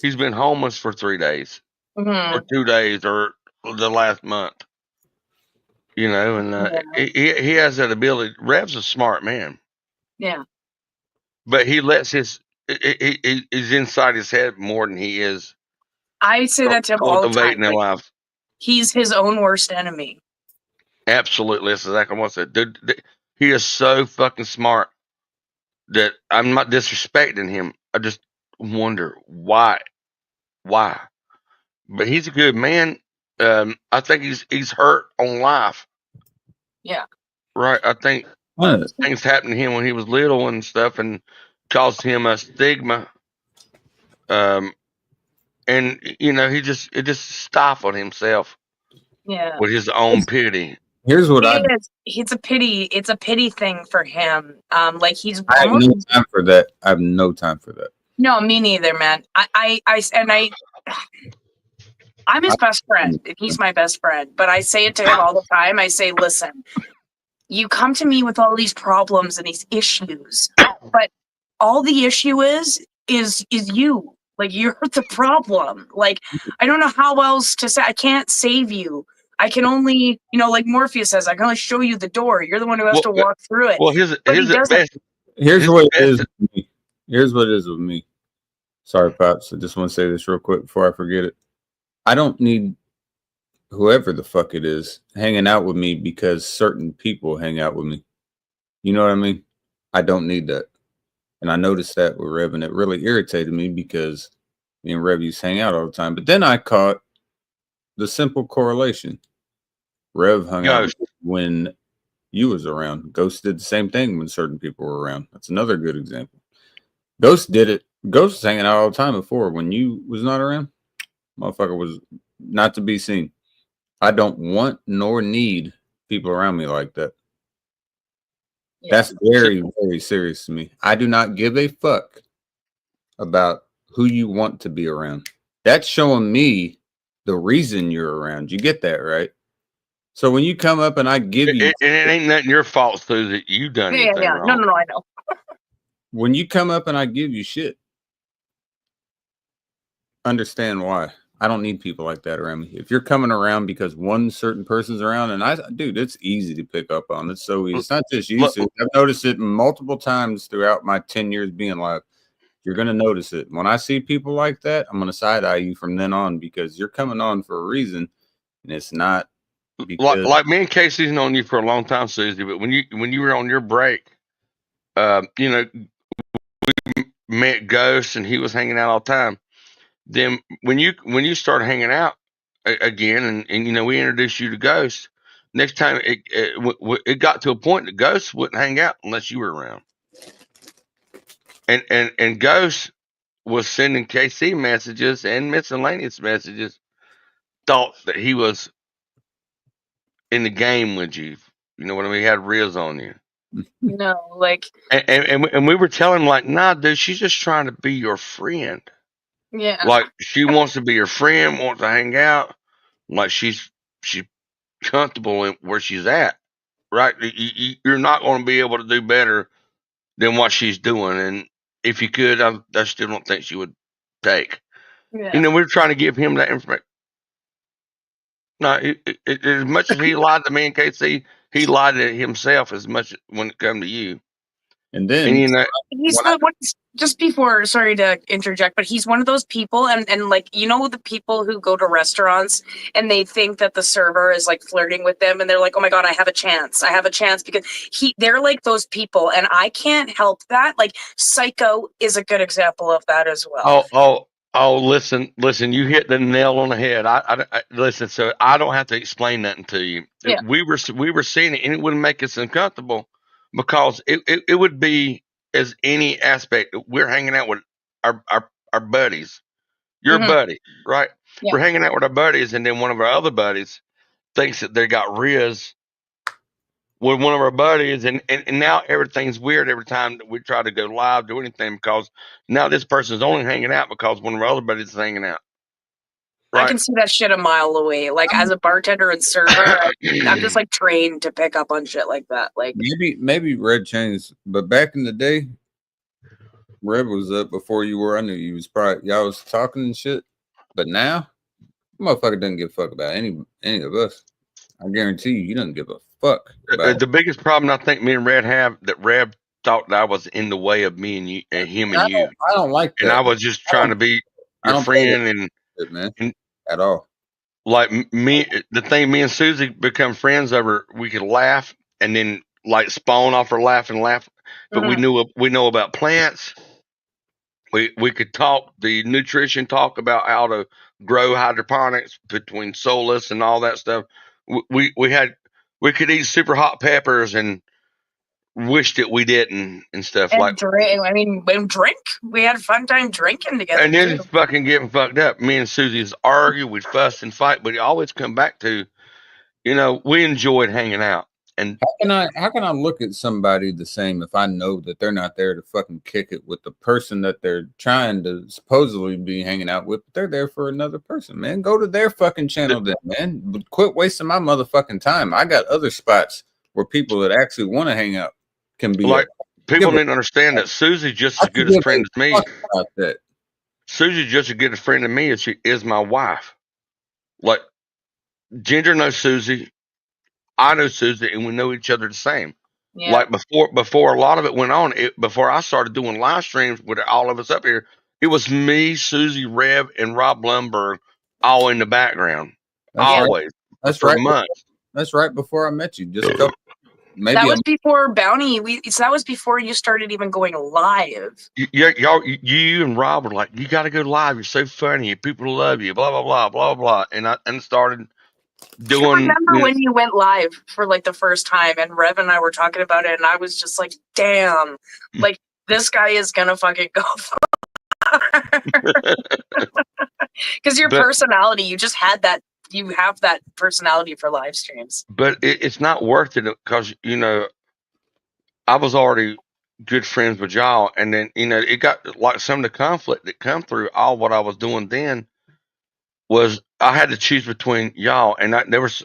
he's been homeless for 3 days or 2 days or the last month. And he has that ability. Rev's a smart man. Yeah. But he lets he's inside his head more than he is. I say that to him all the time. Like, life. He's his own worst enemy. Absolutely. That's exactly what I said. Dude, he is so fucking smart that I'm not disrespecting him. I just wonder why. But he's a good man. I think he's hurt on life. Yeah. Right. I think things happened to him when he was little and stuff and caused him a stigma. And it just stifled himself. Yeah. With his own pity. Here's what it's a pity thing for him. Like he's I have no time for that. I have no time for that. No, me neither, man. I'm his best friend. He's my best friend. But I say it to him all the time. I say, listen, you come to me with all these problems and these issues, but all the issue is you. Like, you're the problem. Like, I don't know how else to say. I can't save you. I can only, like Morpheus says, I can only show you the door. You're the one who has to walk through it. Well, here's what it is with me. Here's what it is with me. Sorry, Pops. I just want to say this real quick before I forget it. I don't need whoever the fuck it is hanging out with me because certain people hang out with me. You know what I mean? I don't need that. And I noticed that with Rev, and it really irritated me because me and Rev used to hang out all the time. But then I caught the simple correlation. Rev hung out when you was around. Ghost did the same thing when certain people were around. That's another good example. Ghost did it. Ghost was hanging out all the time before. When you was not around, motherfucker was not to be seen. I don't want nor need people around me like that. Yeah. That's very, very serious to me. I do not give a fuck about who you want to be around. That's showing me the reason you're around. You get that, right? So when you come up and I give you... it ain't nothing your fault, Sue, that you done anything wrong. No, I know. When you come up and I give you shit, understand why. I don't need people like that around me. If you're coming around because one certain person's around, and dude, it's easy to pick up on. It's so easy. It's not just you, Sue. I've noticed it multiple times throughout my 10 years being live. You're going to notice it. When I see people like that, I'm going to side-eye you from then on because you're coming on for a reason, and it's not because... Like me and Casey's known you for a long time, Susie, but when you were on your break, we met Ghost, and he was hanging out all the time. Then when you started hanging out again, and we introduced you to Ghost, next time it got to a point that Ghost wouldn't hang out unless you were around. And Ghost was sending KC messages and miscellaneous messages, thought that he was in the game with you. You know what I mean? He had Riz on you. No, like, and we were telling him like, nah, dude, she's just trying to be your friend. yeah, Like she wants to be your friend, wants to hang out. Like she's comfortable in where she's at, right? You're not going to be able to do better than what she's doing, and if you could, I still don't think she would take. yeah. We're trying to give him that information. No, as much as he lied to me in KC, he lied to himself as much when it come to you. And then And he's the one. Just before, sorry to interject, but he's one of those people, and like, you know, the people who go to restaurants and they think that the server is like flirting with them, and they're like, oh my god, I have a chance because they're like those people, and I can't help that. Like Psycho is a good example of that as well. listen, you hit the nail on the head. I listen, so I don't have to explain nothing to you. Yeah. We were seeing it, and it wouldn't make us uncomfortable because it would be as any aspect. We're hanging out with our buddies. Your buddy, right? Yeah. We're hanging out with our buddies, and then one of our other buddies thinks that they got Riz with one of our buddies, and now everything's weird every time that we try to go live, do anything, because now this person's only hanging out because one of our other buddies is hanging out. Right? I can see that shit a mile away. Like as a bartender and server, I'm just like trained to pick up on shit like that. Like maybe Red changed, but back in the day, Red was up before you were. I knew you was probably y'all was talking and shit. But now, motherfucker doesn't give a fuck about any of us. I guarantee you, he doesn't give a fuck. The biggest problem I think me and Red have, that Red thought that I was in the way of me and you, and him and you. I don't like that. And I was just trying to be your friend and at all. Like me, the thing, me and Susie become friends over. We could laugh and then like spawn off her laugh. But we know about plants. We could talk the nutrition, talk about how to grow hydroponics between Solus and all that stuff. We could eat super hot peppers and wish that we didn't and stuff and like. Drink. I mean, and drink. We had a fun time drinking together. And then just fucking getting fucked up. Me and Susie's argue, we'd fuss and fight, but it always come back to, we enjoyed hanging out. And how can I look at somebody the same if I know that they're not there to fucking kick it with the person that they're trying to supposedly be hanging out with, but they're there for another person, man. Go to their fucking channel then, man. But quit wasting my motherfucking time. I got other spots where people that actually want to hang out can be like. People need to understand that Susie's just as good a friend as me. Susie's just as good a friend to me as she is my wife. Like Ginger knows Susie. I know Susie, and we know each other the same. Yeah. Like before a lot of it went on, before I started doing live streams with all of us up here, it was me, Susie, Rev, and Rob Lumberg all in the background. Always. Right. That's for right. Months. That's right before I met you. Just a couple. Maybe that was before Bounty. That was before you started even going live. You and Rob were like, you got to go live. You're so funny. People love you. Blah blah blah blah blah. And I started doing. I remember when you went live for like the first time, and Rev and I were talking about it, and I was just like, damn, like this guy is gonna fucking go. Because your personality, you just had that. You have that personality for live streams. But it's not worth it because, I was already good friends with y'all. And then, it got like some of the conflict that come through all what I was doing then was I had to choose between y'all. And I was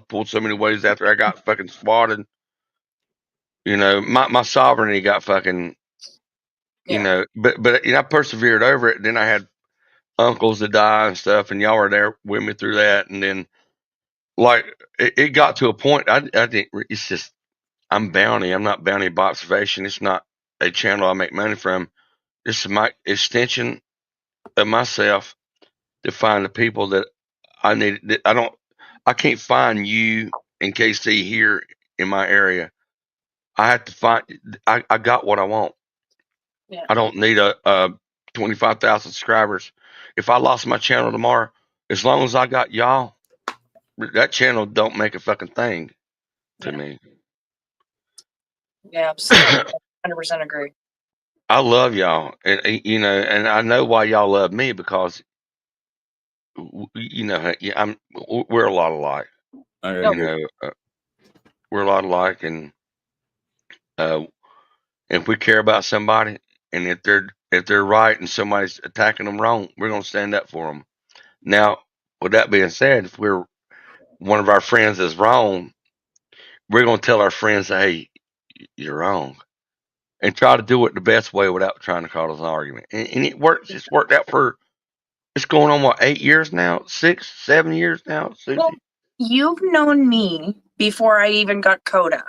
pulled so many ways after I got fucking swatted. My sovereignty got fucking, but I persevered over it. And then I had uncles to die and stuff, and y'all were there with me through that. And then like it got to a point I think it's just I'm not Bounty by observation. It's not a channel I make money from. This is my extension of myself to find the people that I need. I can't find you in KC here in my area. I have to find I got what I want. I don't need a 25,000 subscribers. If I lost my channel tomorrow, as long as I got y'all, that channel don't make a fucking thing to me. Yeah, absolutely. 100% agree. I love y'all, and and I know why y'all love me because we're a lot alike. We're a lot alike, and If we care about somebody, and if they're right and somebody's attacking them wrong, we're gonna stand up for them. Now, with that being said, if we're one of our friends is wrong, we're gonna tell our friends, "Hey, you're wrong," and try to do it the best way without trying to cause an argument. And it works. It's worked out for. It's going on what, 8 years now, 6, 7 years now. Susie? Well, you've known me before I even got Coda.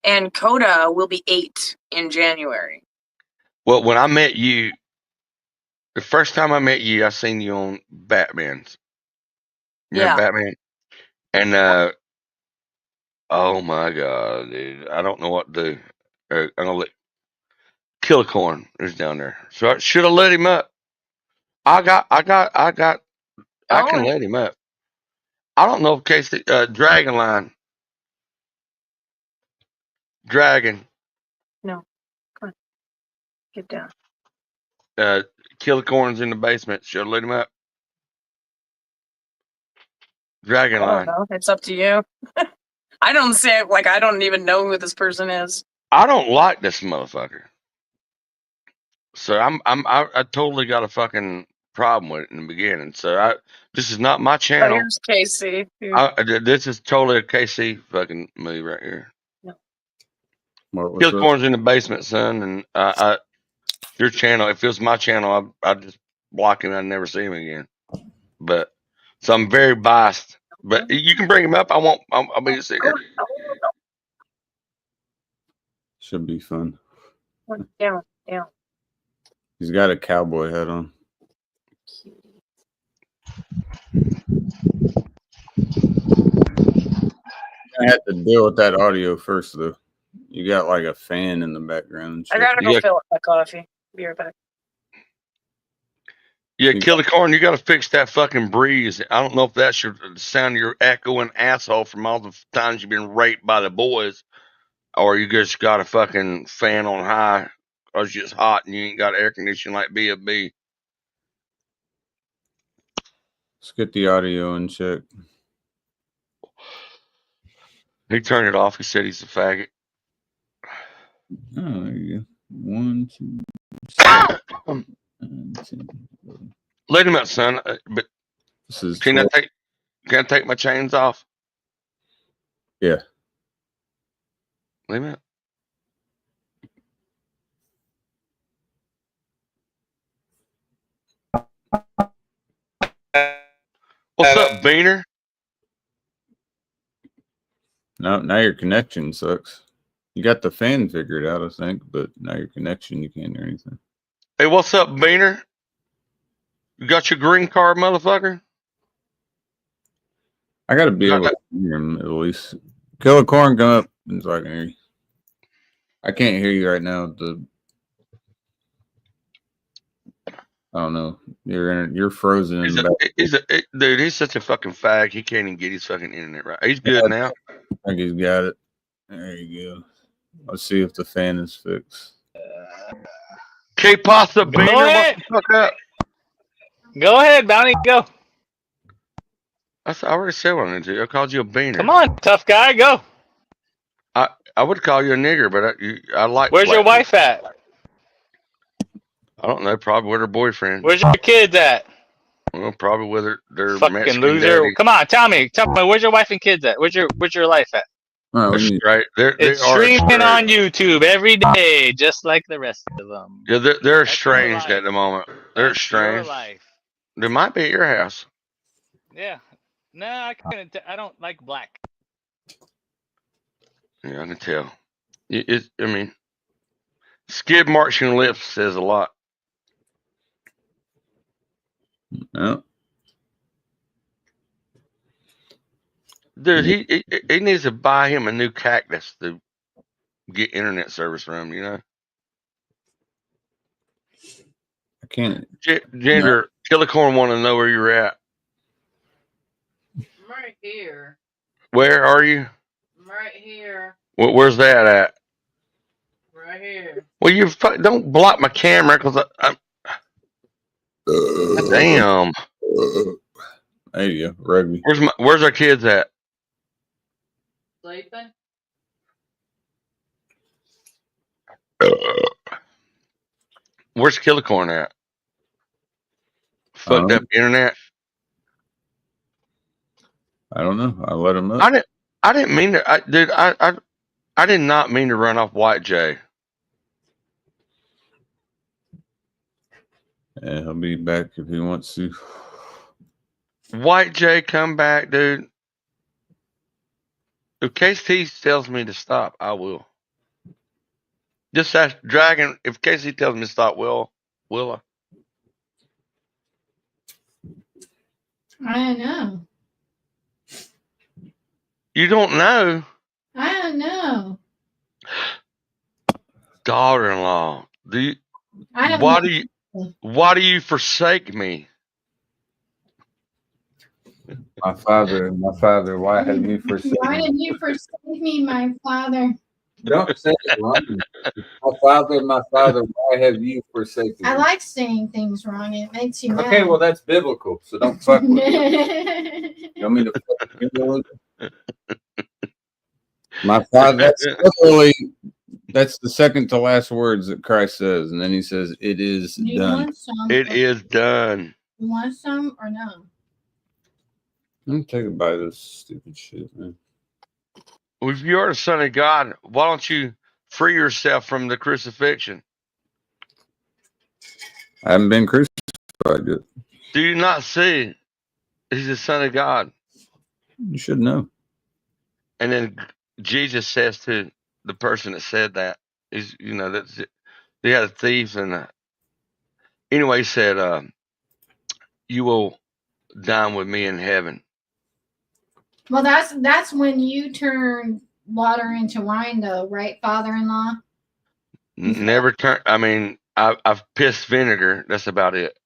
And Coda will be 8 in January. Well, when I met you, the first time I met you, I seen you on Batman's. Yeah. Batman. And oh my God, dude, I don't know what to do. I'm gonna let Killicorn is down there, so I should have let him up. I can let him up. I don't know if Casey Dragon. No, come on, get down. Killicorn's in the basement. Should have let him up. Dragon I Line. don't know. It's up to you. I don't say it like I don't even know who this person is. I don't like this motherfucker. So I totally got a fucking problem with it in the beginning. So this is not my channel. Oh, here's Casey. This is totally a KC fucking movie right here. No. Killicorn's in the basement, son, and your channel. If it was my channel, I just block him. I'd never see him again. But so I'm very biased. But you can bring him up. I won't. I'll be sitting here. Should be fun. Down. He's got a cowboy hat on. I had to deal with that audio first, though. You got like a fan in the background. I gotta go fill up my coffee. Be right back. Yeah, Killicorn, you got to fix that fucking breeze. I don't know if that's your sound of your echoing asshole from all the times you've been raped by the boys, or you just got a fucking fan on high because it's hot and you ain't got air conditioning like B.O.B. Let's get the audio in check. He turned it off. He said he's a faggot. Oh, there you go. 1, 2, 10. Let him up, son. But this is can I take my chains off? Yeah. Let him up. What's up, Beaner? No, now your connection sucks. You got the fan figured out, I think, but now your connection, you can't hear anything. Hey, what's up, Beaner? You got your green card, motherfucker? I gotta be able to hear him at least. Killicorn, come up so I can hear you. I can't hear you right now. I don't know. You're frozen. Dude, he's such a fucking fag. He can't even get his fucking internet right. He's good now. I think he's got it. There you go. Let's see if the fan is fixed. K-Pasta Beaner, what the fuck up? Go ahead, Bounty, go. I already said what I wanted to. I called you a Beaner. Come on, tough guy, go. I would call you a nigger, but I like. Where's your wife at? I don't know. Probably with her boyfriend. Where's your kids at? Well, probably with their fucking Mexican loser. daddy. Come on, tell me. Where's your wife and kids at? Where's your life at? Right, it's streaming on YouTube every day, just like the rest of them. Yeah, they're estranged at the moment. They're estranged. Your life. They might be at your house. Yeah. No, I couldn't. I don't like black. Yeah, I can tell. I mean, skid marks on your lips says a lot. Yeah. Dude, he needs to buy him a new cactus to get internet service from, you know? I can't. Ginger, Killicorn want to know where you're at. I'm right here. Where are you? I'm right here. Where's that at? Right here. Well, you don't block my camera because I'm. Damn. There you go, rugby. Where's our kids at? Sleeping. Where's Killicorn at? Fucked up internet. I don't know. I let him up. I didn't mean to. I did not mean to run off White J. Yeah, he'll be back if he wants to. White J, come back, dude. If KC tells me to stop, I will. Just ask Dragon. If KC tells me to stop, will I? I don't know. You don't know? I don't know. Daughter-in-law, why do you forsake me? My father, why have you forsaken me? Why did you forsake me, my father? Don't say it wrong. My father, why have you forsaken me? I like saying things wrong. It makes you mad. Okay, well, that's biblical, so don't fuck with me. You want me to fuck with you? My father, that's the second to last words that Christ says, and then he says, "It is done." It is done. You want some or no? Let me take a bite of this stupid shit, man. Well, if you are the Son of God, why don't you free yourself from the crucifixion? I haven't been crucified yet. Do you not see he's the Son of God? You should know. And then Jesus says to the person that said that, is that's it. They had thieves and anyway, he said, "You will dine with me in heaven." Well, that's when you turn water into wine, though, right, father-in-law? Never turn. I mean, I've pissed vinegar. That's about it.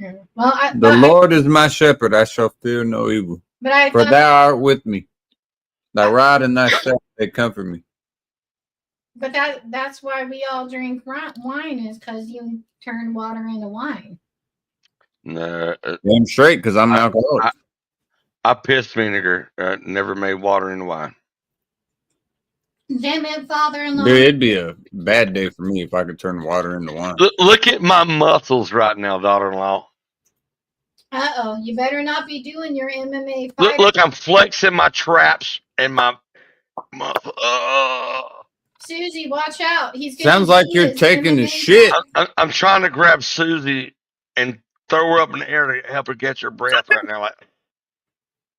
Yeah. Well, the Lord is my shepherd; I shall fear no evil. For thou art with me. Thy rod and thy staff, they comfort me. But that's why we all drink wine, is because you turn water into wine. No, I'm straight because I'm an alcoholic. I pissed vinegar. Never made water into wine. Damn it, father-in-law. Dude, it'd be a bad day for me if I could turn water into wine. Look at my muscles right now, daughter-in-law. Uh-oh, you better not be doing your MMA fight. Look, I'm flexing my traps and my Susie, watch out. Sounds like you're taking the shit. I'm trying to grab Susie and throw her up in the air to help her catch her breath right now. Like,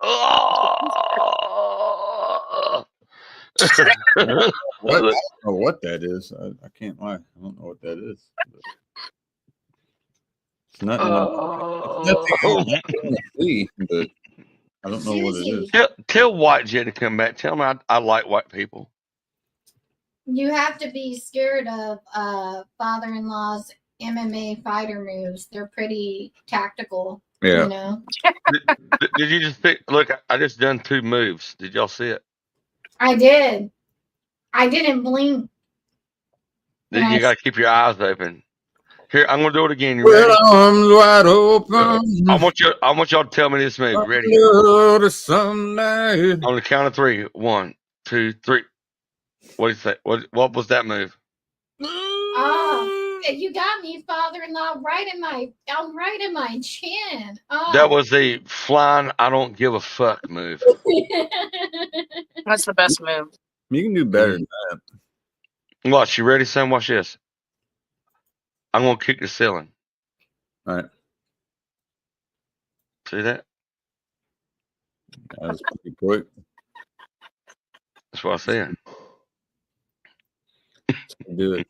I don't know what that is. I can't lie. I don't know what that is. It's nothing. It's nothing see, but I don't know what it is. Tell White J to come back. Tell me I like white people. You have to be scared of father-in-law's MMA fighter moves. They're pretty tactical. Yeah. You know. Did you just pick? Look, I just done 2 moves. Did y'all see it? I did. I didn't blink. You got to keep your eyes open. Here, I'm gonna do it again. You ready? Arms wide open. I want y'all to tell me this move. Ready? On the count of 3. 1, 2, 3. What do you say? What was that move? Oh, you got me, father-in-law, right in my chin. Oh. That was the flying I don't give a fuck move. That's the best move. You can do better than that. Watch, you ready, son? Watch this. I'm gonna kick the ceiling. All right. See that? That was pretty quick. That's what I said. Do it.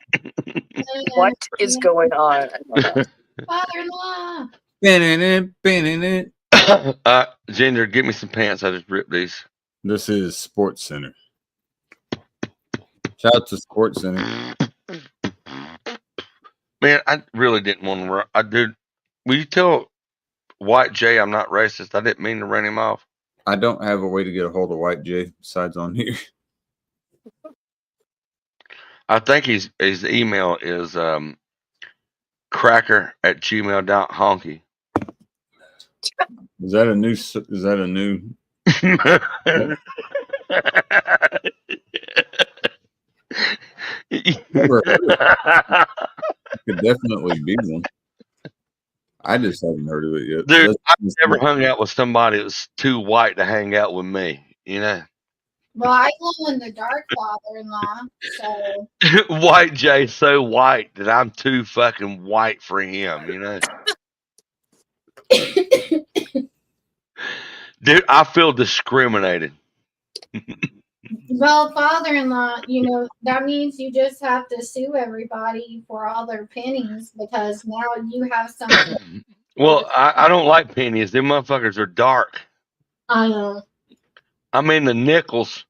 What is going on? Father-in-law. Ginger, get me some pants. I just ripped these. This is Sports Center. Shout out to Sports Center. Man, I really didn't want to run. Will you tell White J I'm not racist? I didn't mean to run him off. I don't have a way to get a hold of White J besides on here. I think his email is cracker@gmail.honky. Is that a new? Never heard of it. Could definitely be one. I just haven't heard of it yet. Dude, I've never hung out with somebody that's too white to hang out with me, you know? Well, I glow in the dark, father-in-law. So White Jay's so white that I'm too fucking white for him, you know? Dude, I feel discriminated. well, father-in-law, you know, that means you just have to sue everybody for all their pennies because now you have something. Well, I don't like pennies. Them motherfuckers are dark. I know. I mean the nickels.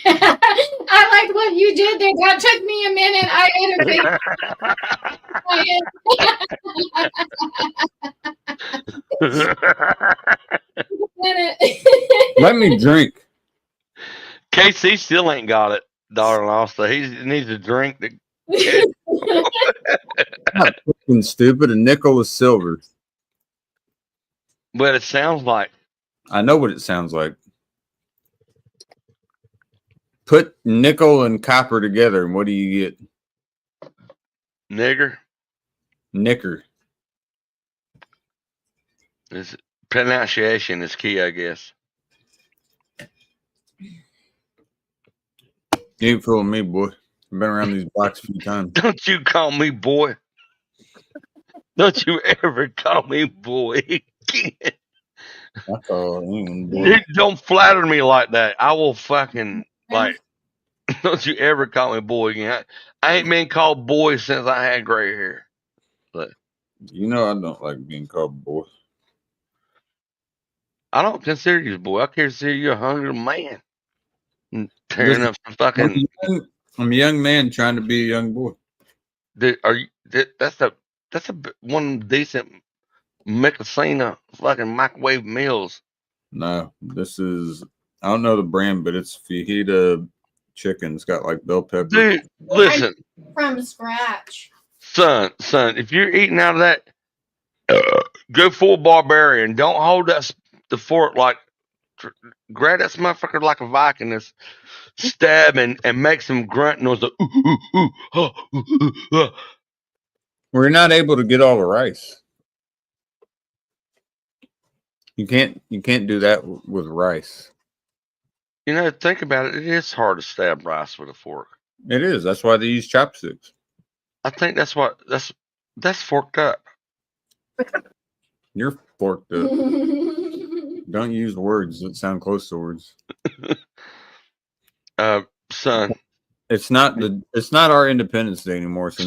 I liked what you did there. That took me a minute. I intervened. Let me drink. KC still ain't got it, daughter-in-law, so he needs a drink. Not fucking stupid. A nickel is silver. But it sounds like. I know what it sounds like. Put nickel and copper together, and what do you get? Nigger. Nicker. This pronunciation is key, I guess. You ain't fooling me, boy. I've been around these blocks a few times. Don't you call me boy. Don't you ever call me boy again. That's all. Boy. Don't flatter me like that. I will fucking, like, don't you ever call me boy again. I ain't been called boy since I had gray hair. But you know I don't like being called boy. I don't consider you a boy. I consider you a hungry man. Tearing up some fucking. I'm a young man trying to be a young boy. Dude, are you? That's a one decent Michelina fucking microwave meals. No, this is, I don't know the brand, but it's fajita chicken. It's got like bell pepper. Dude, listen. From scratch. Son, if you're eating out of that, go full barbarian. Don't hold the fork like, grab that motherfucker like a Viking that's stab and make some grunt noise. We're not able to get all the rice. You can't do that with rice. You know, think about it. It is hard to stab rice with a fork. It is. That's why they use chopsticks. I think that's forked up. You're forked up. Don't use words that sound close to words. Son. It's not our Independence Day anymore. So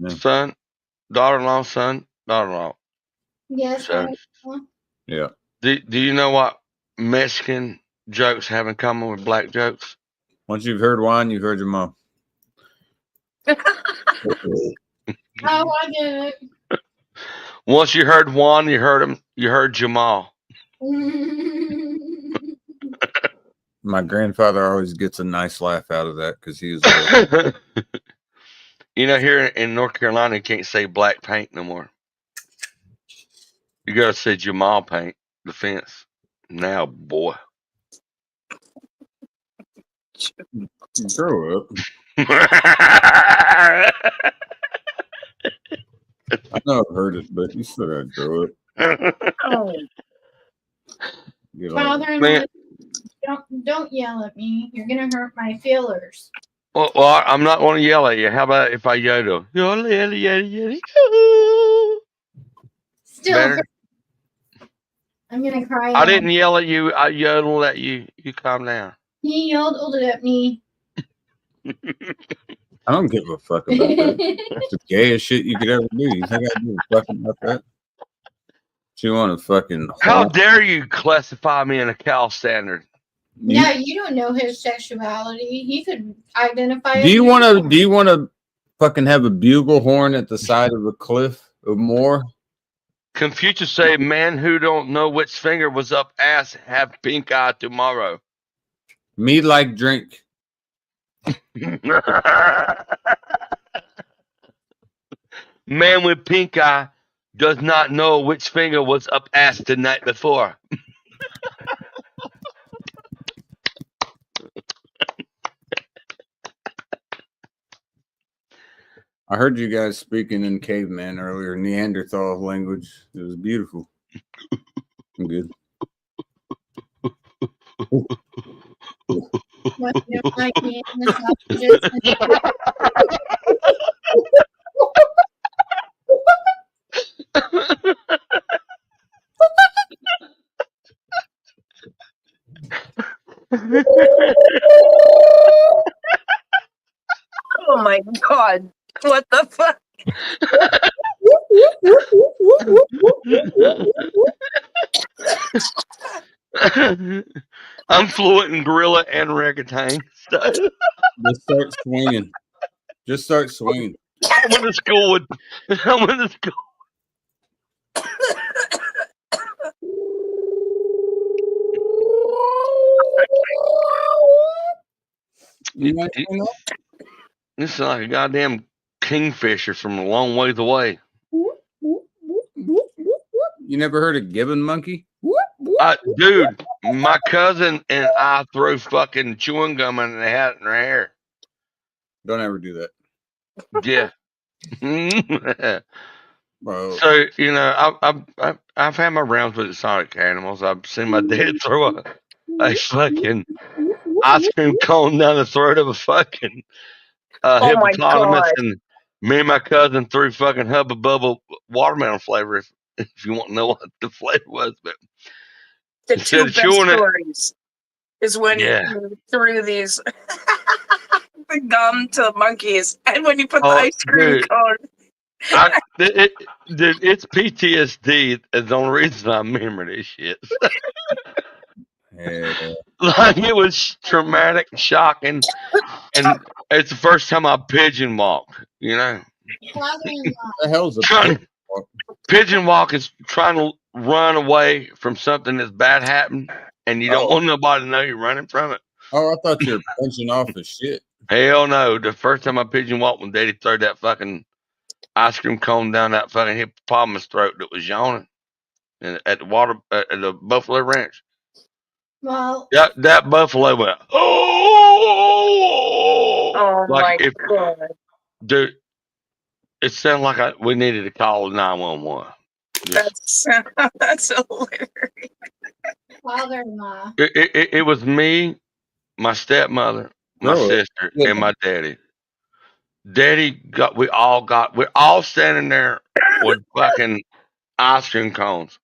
son, daughter-in-law, son, daughter-in-law. Yes. So, yeah. Do you know what Mexican jokes have in common with black jokes? Once you've heard wine, you've heard your mom. Oh, I get it. Once you heard Juan, you heard him. You heard Jamal. My grandfather always gets a nice laugh out of that because he was. You know, here in North Carolina, you can't say black paint no more. You gotta say Jamal paint the fence. Now, boy. Grow up. I know I've heard it, but you still gotta grow up. Father-in-law, don't yell at me. You're gonna hurt my feelers. Well, I'm not going to yell at you. How about if I yodel? Yodel. Still, better? I'm gonna cry. I didn't yell at you. I yodeled at you. You calm down. He yodeled at me. I don't give a fuck about that. It's the gayest shit you could ever do. You think I give a fuck about that? You want to fucking? How dare you classify me in a cow standard? Yeah, you don't know his sexuality. He could identify. Do you want to fucking have a bugle horn at the side of a cliff or more? Confucius say, "Man who don't know which finger was up ass have pink eye tomorrow." Me like drink. Man with pink eye does not know which finger was up ass the night before. I heard you guys speaking in caveman earlier, Neanderthal language. It was beautiful. I'm good. What you like me in the sausages? Oh my god. What the fuck? I'm fluent in gorilla and orangutan. Just start swinging. Just start swinging. I went to school with. I went to school. This is like a goddamn kingfisher from a long ways away. You never heard of gibbon monkey? Dude, my cousin and I threw fucking chewing gum and they had it in her hair. Don't ever do that. Yeah. Bro. So you know, I've had my rounds with exotic animals. I've seen my dad throw a fucking ice cream cone down the throat of a fucking hippopotamus, and me and my cousin threw fucking Hubba Bubba watermelon flavor. If you want to know what the flavor was, but the two best stories is when you threw these the gum to monkeys, and when you put the ice cream cone. It's PTSD. Is the only reason I remember this shit. Yeah. Like it was traumatic, shocking, and it's the first time I pigeon walked. You know, the hell's a pigeon walk is trying to run away from something that's bad happened, and you don't want nobody to know you're running from it. Oh, I thought you were punching off his shit. Hell no! The first time I pigeon walked, when Daddy threw that fucking ice cream cone down that fucking hippopotamus throat that was yawning at the Buffalo Ranch. Well, that buffalo went, oh like my god, dude! It sounded like we needed to call 911. That's hilarious. Father-in-law. It was me, my stepmother, my sister, and my daddy. We're all standing there with fucking ice cream cones.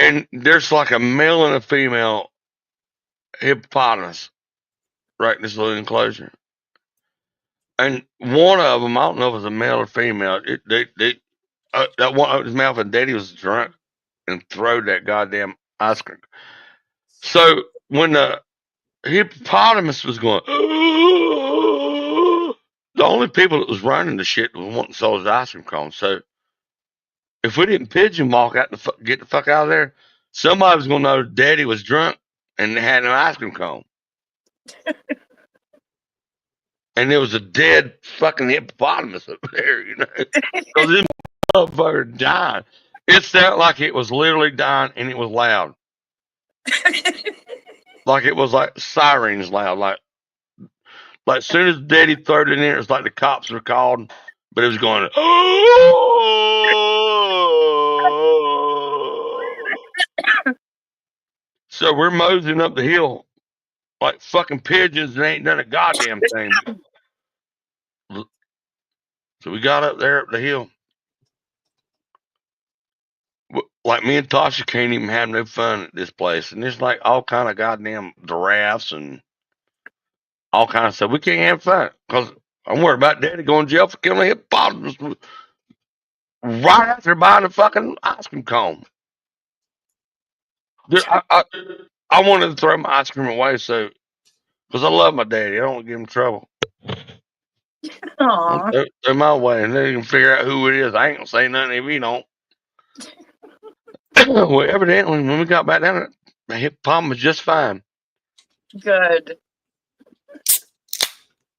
and there's like a male and a female hippopotamus right in this little enclosure. And one of them, I don't know if it was a male or female, that one opened his mouth and Daddy was drunk and throwed that goddamn ice cream. So when the hippopotamus was going, the only people that was running the shit was wanting to sell his ice cream cone. So if we didn't pigeon walk out get the fuck out of there, somebody was gonna know Daddy was drunk and they had no ice cream cone. And there was a dead fucking hippopotamus up there, you know, because this motherfucker died. It sounded like it was literally dying, and it was loud, like it was like sirens loud, like as soon as Daddy threw it in there, it was like the cops were called, but it was going. So we're moseying up the hill like fucking pigeons and ain't done a goddamn thing. So we got up there up the hill. Like me and Tasha can't even have no fun at this place. And there's like all kind of goddamn giraffes and all kind of stuff. We can't have fun because I'm worried about Daddy going to jail for killing a hippopotamus right after buying a fucking ice cream cone. Dude, I wanted to throw my ice cream away because I love my daddy. I don't want to give him trouble. Throw my way and then you can figure out who it is. I ain't going to say nothing if you don't. Well, evidently, when we got back down there, the hippopotamus was just fine. Good.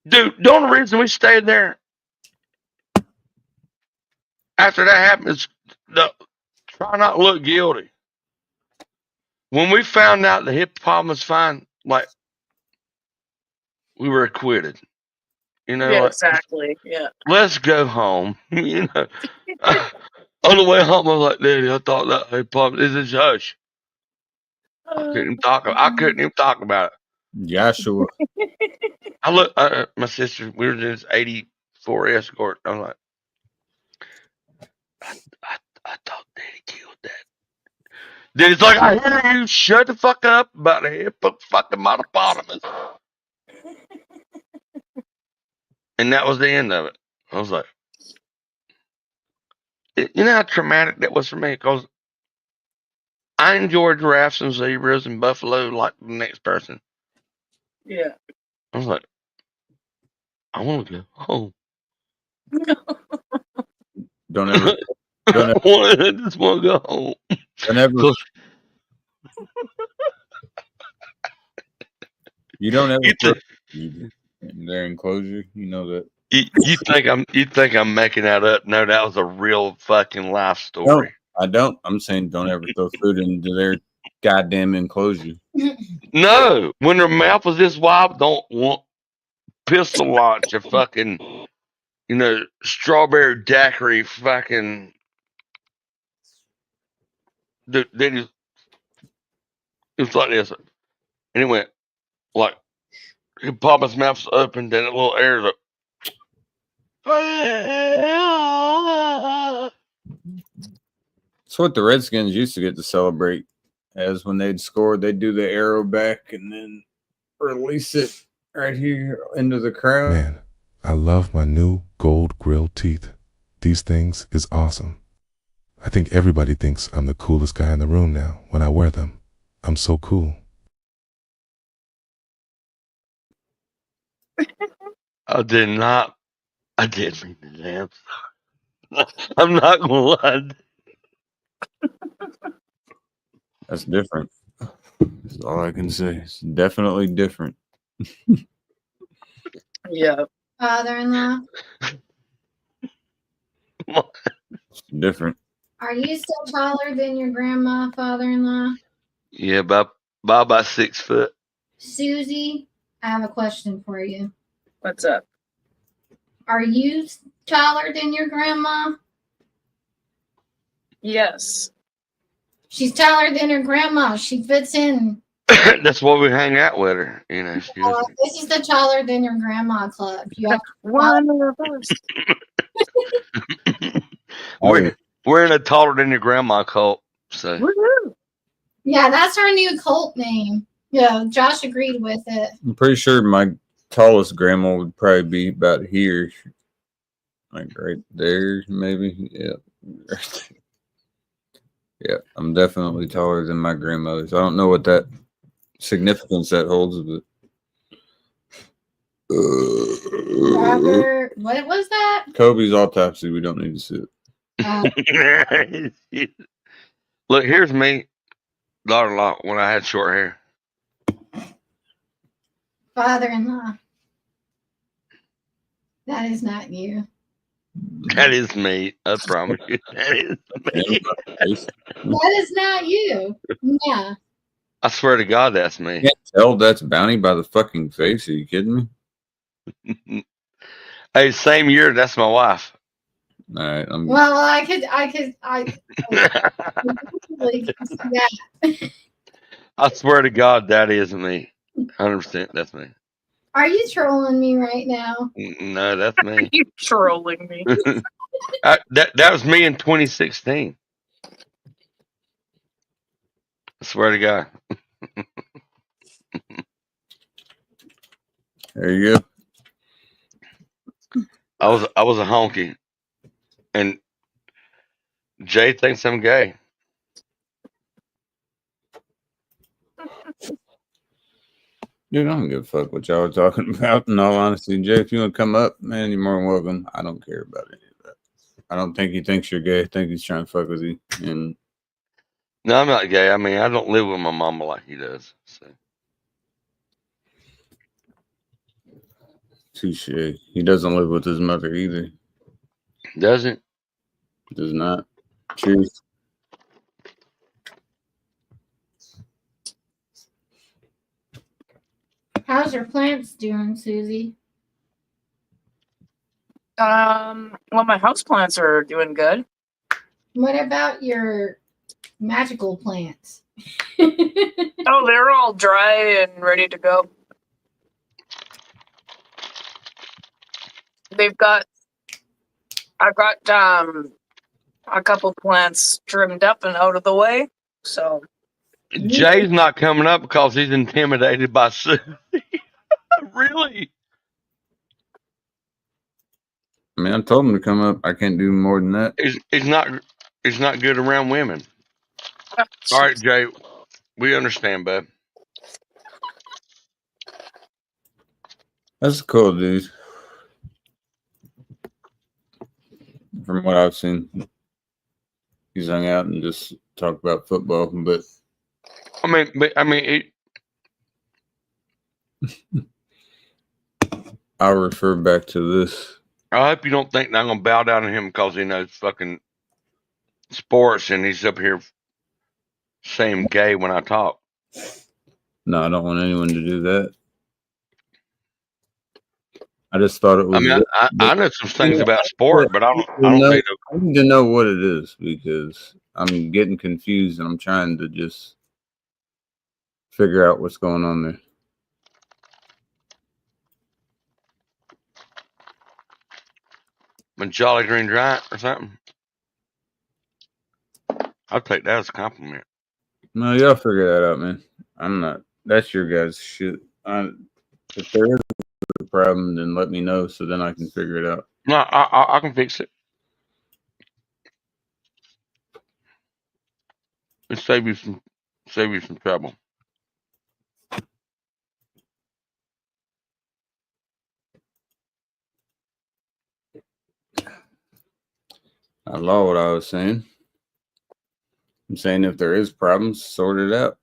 Dude, the only reason we stayed there after that happened is try not to look guilty. When we found out the hippopotamus was fine, like, we were acquitted. You know, Yeah, like, exactly. Yeah. let's go home. You know, on the way home, I was like, Daddy, I thought that hey, Pop, this is hush. I couldn't even talk about it. Joshua. I look, my sister. We were in this '84 Escort. I'm like, I thought Daddy killed that. Then it's like, I hear you. Shut the fuck up about the hippo fucking monopotamus. And that was the end of it. I was like, you know how traumatic that was for me? Because I enjoy giraffes and zebras and buffalo like the next person. Yeah. I was like, I want to go home. Don't ever. I just want to go home. Whenever you don't ever throw in their enclosure, you know that. You think I'm making that up? No, that was a real fucking life story. No, I don't. I'm saying don't ever throw food into their goddamn enclosure. No, when their mouth was this wide, don't want pistol launch or fucking, strawberry daiquiri fucking. Then it was like this, and it went like he popped his mouth open, then a little air up. It's what the Redskins used to get to celebrate, as when they'd score, they'd do the arrow back and then release it right here into the crowd. Man, I love my new gold grill teeth. These things is awesome. I think everybody thinks I'm the coolest guy in the room now when I wear them. I'm so cool. I didn't mean to damn. I'm not gonna lie. That's different. That's all I can say. It's definitely different. Yeah. Father-in-law, It's different. are you still taller than your grandma, father-in-law? Yeah, by about 6 foot. Susie, I have a question for you. What's up? Are you taller than your grandma? Yes. She's taller than her grandma. She fits in. That's why we hang out with her. This is the taller than your grandma club. You have one of us. we're in a taller than your grandma cult. So yeah, that's our new cult name. Yeah, Josh agreed with it. I'm pretty sure my tallest grandma would probably be about here, like right there, maybe. Yeah. Yeah, I'm definitely taller than my grandmother's. I don't know what that significance that holds, but Robert, what was that? Kobe's autopsy. We don't need to see it. Look, here's me, daughter-in-law, when I had short hair. Father-in-law. That is not you. That is me. I promise you. That is me. That is not you. Yeah. I swear to God, that's me. You can't tell that's Bounty by the fucking face. Are you kidding me? Hey, same year. That's my wife. All right. Well, I could I swear to God, that is me. 100%. That's me. Are you trolling me right now? No, that's me. Are you trolling me? That was me in 2016. I swear to God. There you go. I was a honky, and Jay thinks I'm gay. Dude, I don't give a fuck what y'all are talking about. In all honesty, Jay, if you want to come up, man, you're more than welcome. I don't care about any of that. I don't think he thinks you're gay. I think he's trying to fuck with you. And no, I'm not gay. I mean, I don't live with my mama like he does. So. Touche. He doesn't live with his mother either. Doesn't? Does not. Cheers. How's your plants doing, Susie? Well, my houseplants are doing good. What about your magical plants? Oh, they're all dry and ready to go. I've got a couple plants trimmed up and out of the way. So Jay's not coming up because he's intimidated by Sue. Really? I mean, I told him to come up. I can't do more than that. He's not good around women. All right, Jay, we understand, bud. That's cool, dude. From what I've seen, he's hung out and just talked about football. But I mean, I'll refer back to this. I hope you don't think that I'm gonna bow down to him because he knows fucking sports and he's up here saying gay when I talk. No, I don't want anyone to do that. I just thought it was. I mean, I know some things about sport, but I don't need to know what it is because I'm getting confused and I'm trying to just figure out what's going on there. a Jolly Green Giant or something. I'll take that as a compliment. No, y'all figure that out, man. I'm not. That's your guys' shit. If there is a problem, then let me know so then I can figure it out. No, I can fix it. And save you some trouble. I love what I was saying. I'm saying if there is problems, sort it out.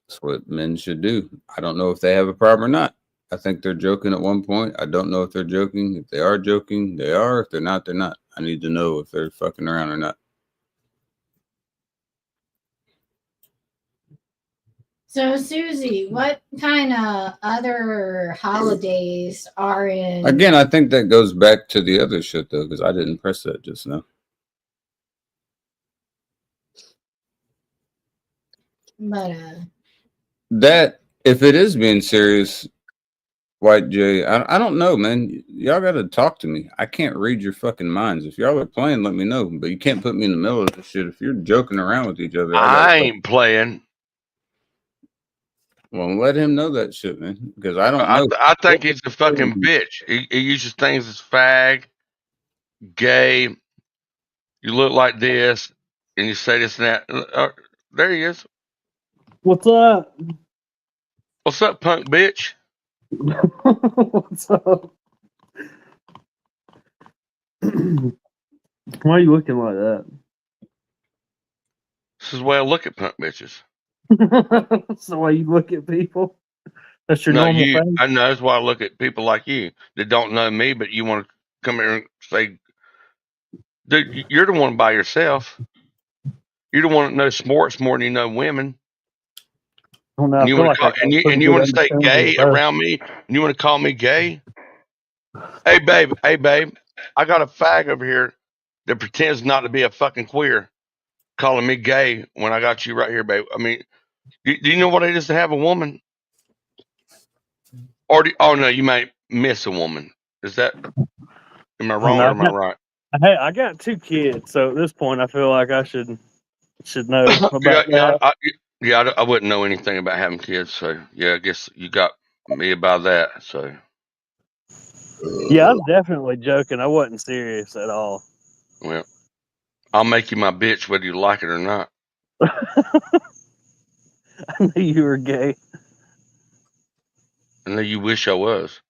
That's what men should do. I don't know if they have a problem or not. I think they're joking at one point. I don't know if they're joking. If they are joking, they are. If they're not, they're not. I need to know if they're fucking around or not. So, Susie, what kind of other holidays are in? Again, I think that goes back to the other shit, though, because I didn't press that just now. But, that, if it is being serious, White J, I don't know, man. Y'all got to talk to me. I can't read your fucking minds. If y'all are playing, let me know. But you can't put me in the middle of this shit. If you're joking around with each other, I ain't playing. Well, let him know that shit, man. Because I don't know. I think he's a fucking bitch. He uses things as fag, gay. You look like this, and you say this and that. There he is. What's up? What's up, punk bitch? What's up? Why are you looking like that? This is the way I look at punk bitches. That's the way you look at people. That's your normal thing. I know that's why I look at people like you that don't know me, but you want to come here and say, dude, you're the one by yourself. You're the one that knows sports more than you know women. Oh, no, and you want to stay gay around me, and you want to call me gay? Hey babe, I got a fag over here that pretends not to be a fucking queer, calling me gay when I got you right here, babe. I mean, do you know what it is to have a woman? Or oh no, you might miss a woman. Is that? Am I wrong or am I right? Hey, I got 2 kids, so at this point, I feel like I should know about that. I wouldn't know anything about having kids, so yeah, I guess you got me about that. So yeah, I'm definitely joking. I wasn't serious at all. Well, I'll make you my bitch whether you like it or not. I knew you were gay. I know you wish I was.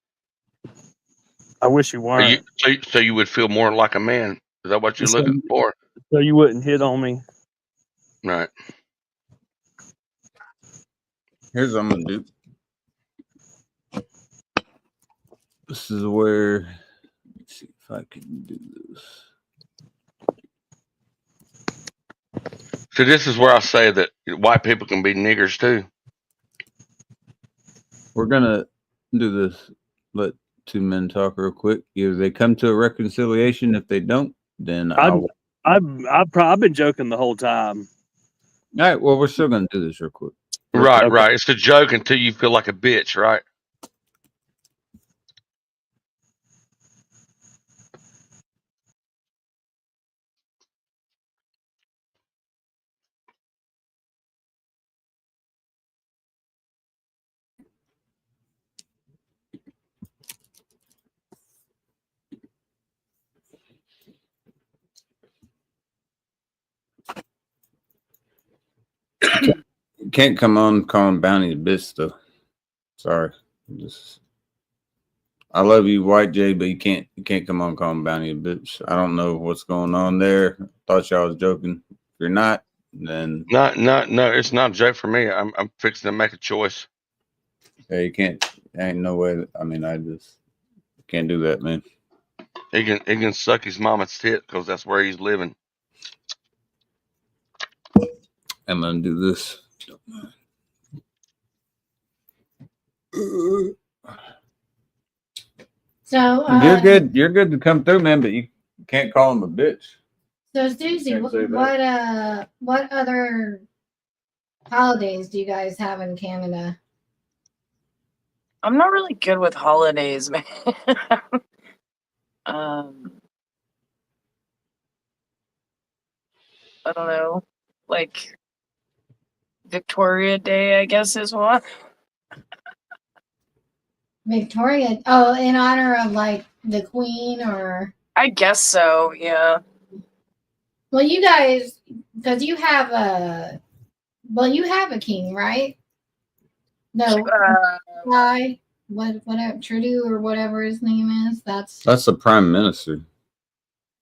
I wish you weren't. So you would feel more like a man. Is that what you're looking for? So you wouldn't hit on me. Right. Here's what I'm going to do. This is where, let's see if I can do this. So this is where I say that white people can be niggers too. We're going to do this, but two men talk real quick. Either they come to a reconciliation. If they don't, then I've been joking the whole time. All right. Well, we're still going to do this real quick. Right, Okay. right. It's a joke until you feel like a bitch, right? Can't come on calling Bounty a bitch though. Sorry. I love you, White Jay, but you can't come on calling Bounty a bitch. I don't know what's going on there. Thought y'all was joking. If you're not, then no, it's not a joke for me. I'm fixing to make a choice. Yeah, you can't. Ain't no way. I mean, I just can't do that, man. He can suck his mama's tit because that's where he's living. I'm gonna do this. So you're good. You're good to come through, man. But you can't call him a bitch. So Susie, what other holidays do you guys have in Canada? I'm not really good with holidays, man. I don't know, like Victoria Day, I guess is one. Victoria? Oh, in honor of like the Queen, or? I guess so. Yeah. Well, you guys, because you have a king, right? No, why? Whatever Trudeau or whatever his name is. That's the prime minister.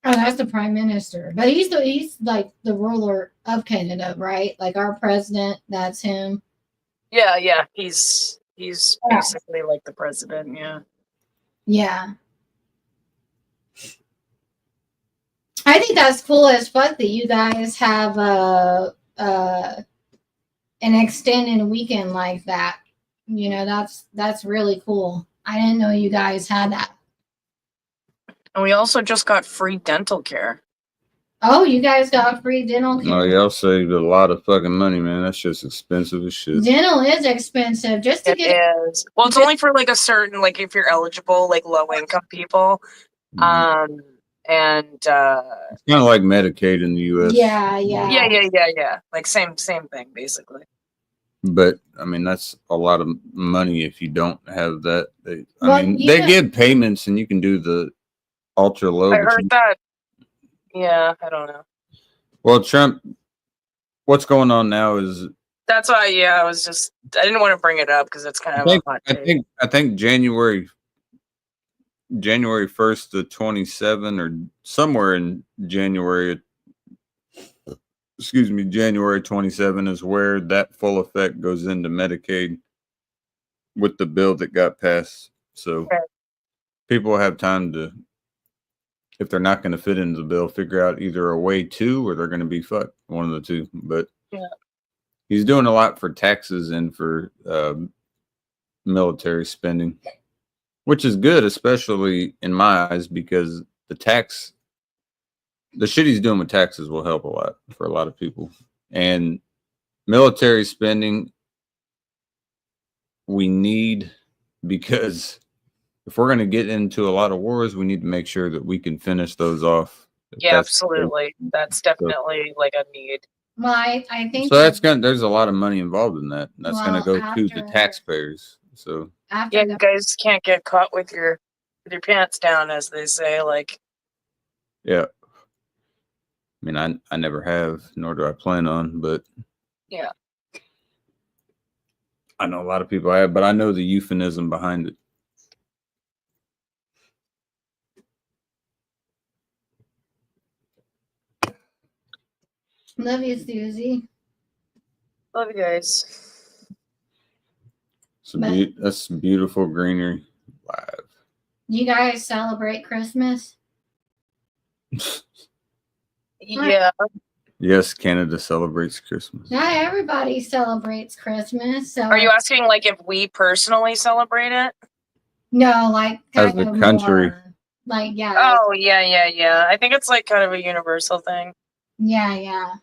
Oh, that's the prime minister. But he's like the ruler of Canada, right? Like our president, that's him. Yeah. He's basically like the president. Yeah. Yeah. I think that's cool as fuck that you guys have an extended weekend like that. You know, that's really cool. I didn't know you guys had that. And we also just got free dental care. Oh, you guys got free dental care. Oh, y'all saved a lot of fucking money, man. That's just expensive as shit. Dental is expensive. Just to get it is. Well, it's only for like a certain, like if you're eligible, like low income people. Mm-hmm. And it's kind of like Medicaid in the U.S. Yeah. Like same thing, basically. But I mean, that's a lot of money if you don't have that. They give payments, and you can do the ultra low. I heard that. Yeah, I don't know. Well, Trump, what's going on now is. That's why. Yeah, I didn't want to bring it up because it's kind of a hot take. I think January 1st to 27, or somewhere in January. January 27 is where that full effect goes into Medicaid with the bill that got passed. So people have time to, if they're not going to fit into the bill, figure out either a way to, or they're going to be fucked, one of the two. But he's doing a lot for taxes and for military spending, which is good, especially in my eyes, because the shit he's doing with taxes will help a lot for a lot of people. And military spending, we need, because if we're going to get into a lot of wars, we need to make sure that we can finish those off. Yeah, absolutely. That's definitely like a need. Well, I think so. There's a lot of money involved in that. And that's going to go to the taxpayers. So you guys can't get caught with your pants down, as they say. Like, yeah. I mean, I never have, nor do I plan on, but yeah, I know a lot of people have, but I know the euphemism behind it. Love you, Susie. Love you guys. That's beautiful greenery live. You guys celebrate Christmas? Yeah. Yes, Canada celebrates Christmas. Not everybody celebrates Christmas. So are you asking like if we personally celebrate it? No, like as kind a of country. more, like yeah. Oh yeah. I think it's like kind of a universal thing. Yeah.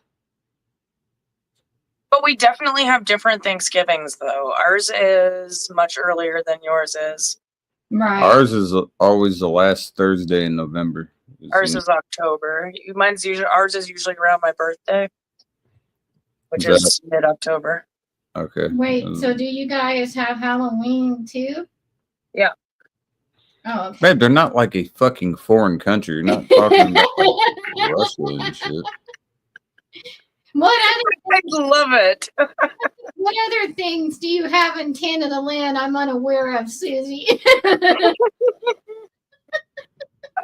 But we definitely have different Thanksgivings, though. Ours is much earlier than yours is. Right. Ours is always the last Thursday in November. Ours is October. Ours is usually around my birthday, which is mid-October. Okay. Wait, so do you guys have Halloween too? Yeah. Oh, okay. Man, they're not like a fucking foreign country. You're not talking about like Russia and shit. I love it. What other things do you have in Canada land I'm unaware of, Susie?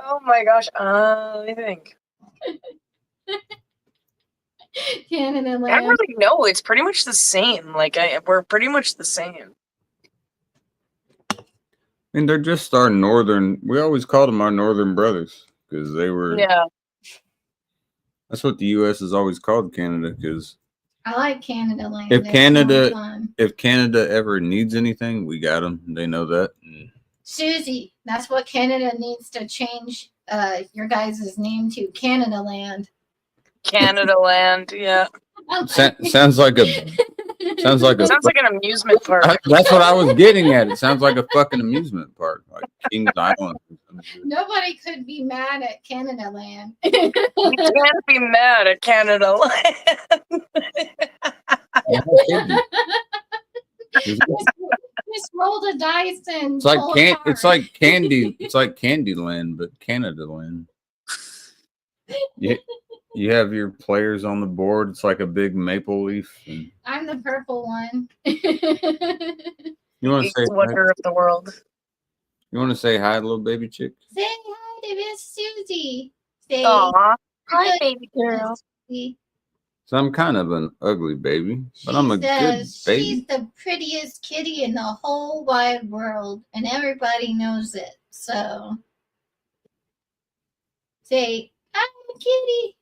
Oh my gosh. Let me think. Canada land. I don't really know. It's pretty much the same. We're pretty much the same. I mean, they're just our northern. We always called them our northern brothers because they were. Yeah. That's what the U.S. has always called Canada. Because I like Canada land. if It's fun. Canada ever needs anything, we got them. They know that. Susie, that's what Canada needs to change. Your guys' name to Canada Land. Canada Land, yeah. Sounds like an amusement park. That's what I was getting at. It sounds like a fucking amusement park, like Kings Island. Nobody could be mad at Canada Land. You can't be mad at Canada Land. Just roll the dice and It's like candy. It's like Candyland, but Canada Land. You have your players on the board. It's like a big maple leaf. I'm the purple one. You want to say wonder of the world? You want to say hi, little baby chick? Say hi to Miss Susie. Say Aw, hi, baby girl. So I'm kind of an ugly baby, but I'm a good baby. She's the prettiest kitty in the whole wide world, and everybody knows it. So say hi, kitty.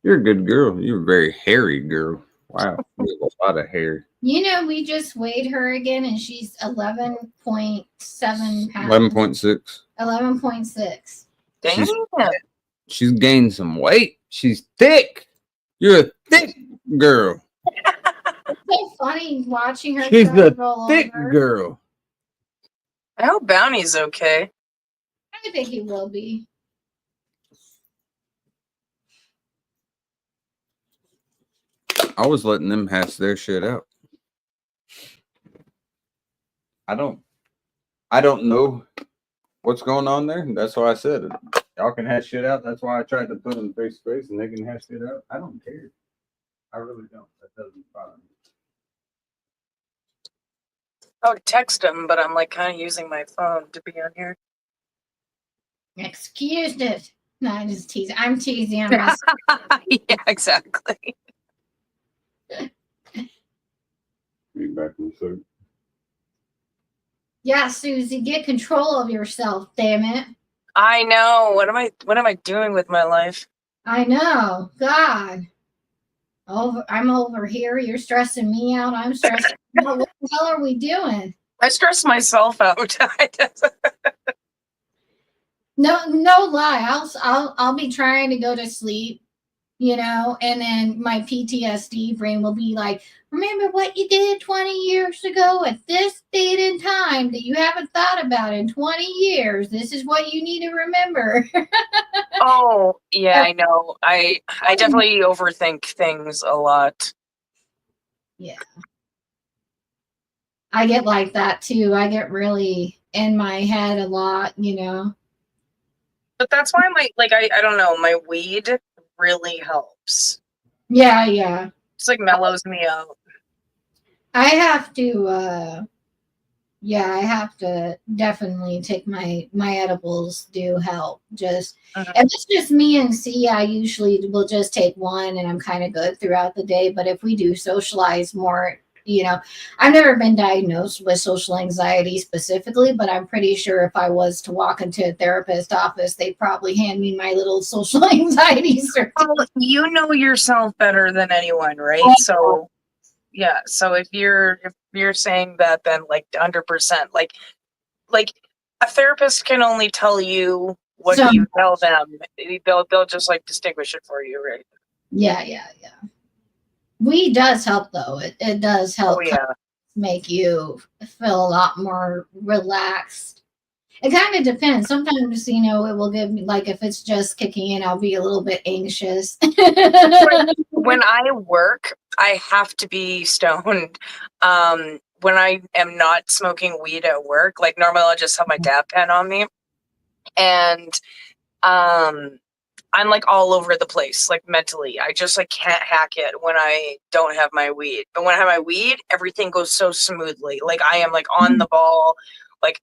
You're a good girl. You're a very hairy girl. Wow, you have a lot of hair. You know, we just weighed her again, and she's 11.7 pounds. 11.6. 11.6. Damn. She's gained some weight. She's thick. You're a thick girl. It's so funny watching her. She's a roll thick over. girl. I hope Bounty's okay. I think he will be. I was letting them hash their shit out. I don't know what's going on there. That's why I said it. Y'all can hash shit out. That's why I tried to put them face to face and they can hash shit out. I don't care. I really don't. That doesn't bother me. I would text him, but I'm like kind of using my phone to be on here. Excuse it. No, I'm just teasing. I'm teasing. Yeah, exactly. Be back in a second. Yeah, Susie, get control of yourself, damn it. I know. What am I doing with my life? I know. God. I'm over here. You're stressing me out. I'm stressing out. What the hell are we doing? I stress myself out. No lie. I'll be trying to go to sleep, you know, and then my PTSD brain will be like, remember what you did 20 years ago at this date and time that you haven't thought about in 20 years. This is what you need to remember. Oh, yeah, I know. I definitely overthink things a lot. Yeah. I get like that too. I get really in my head a lot, you know. But that's why I don't know, my weed really helps. Yeah. It's like mellows me out. I have to definitely take my edibles do help. Just and it's just me and C. I usually will just take one and I'm kind of good throughout the day. But if we do socialize more, you know, I've never been diagnosed with social anxiety specifically, but I'm pretty sure if I was to walk into a therapist office, they'd probably hand me my little social anxiety certificate. Well, you know yourself better than anyone, right? So yeah, so if you're saying that, then like 100%, like A therapist can only tell you what you tell them. They'll just like distinguish it for you, right? Yeah. Weed does help though. It does help make you feel a lot more relaxed. It kind of depends. Sometimes, it will give me, like, if it's just kicking in, I'll be a little bit anxious. When I work, I have to be stoned. When I am not smoking weed at work, like normally I'll just have my dab pen on me. And I'm like all over the place, like mentally. I just like can't hack it when I don't have my weed. But when I have my weed, everything goes so smoothly. Like I am like on the ball, like,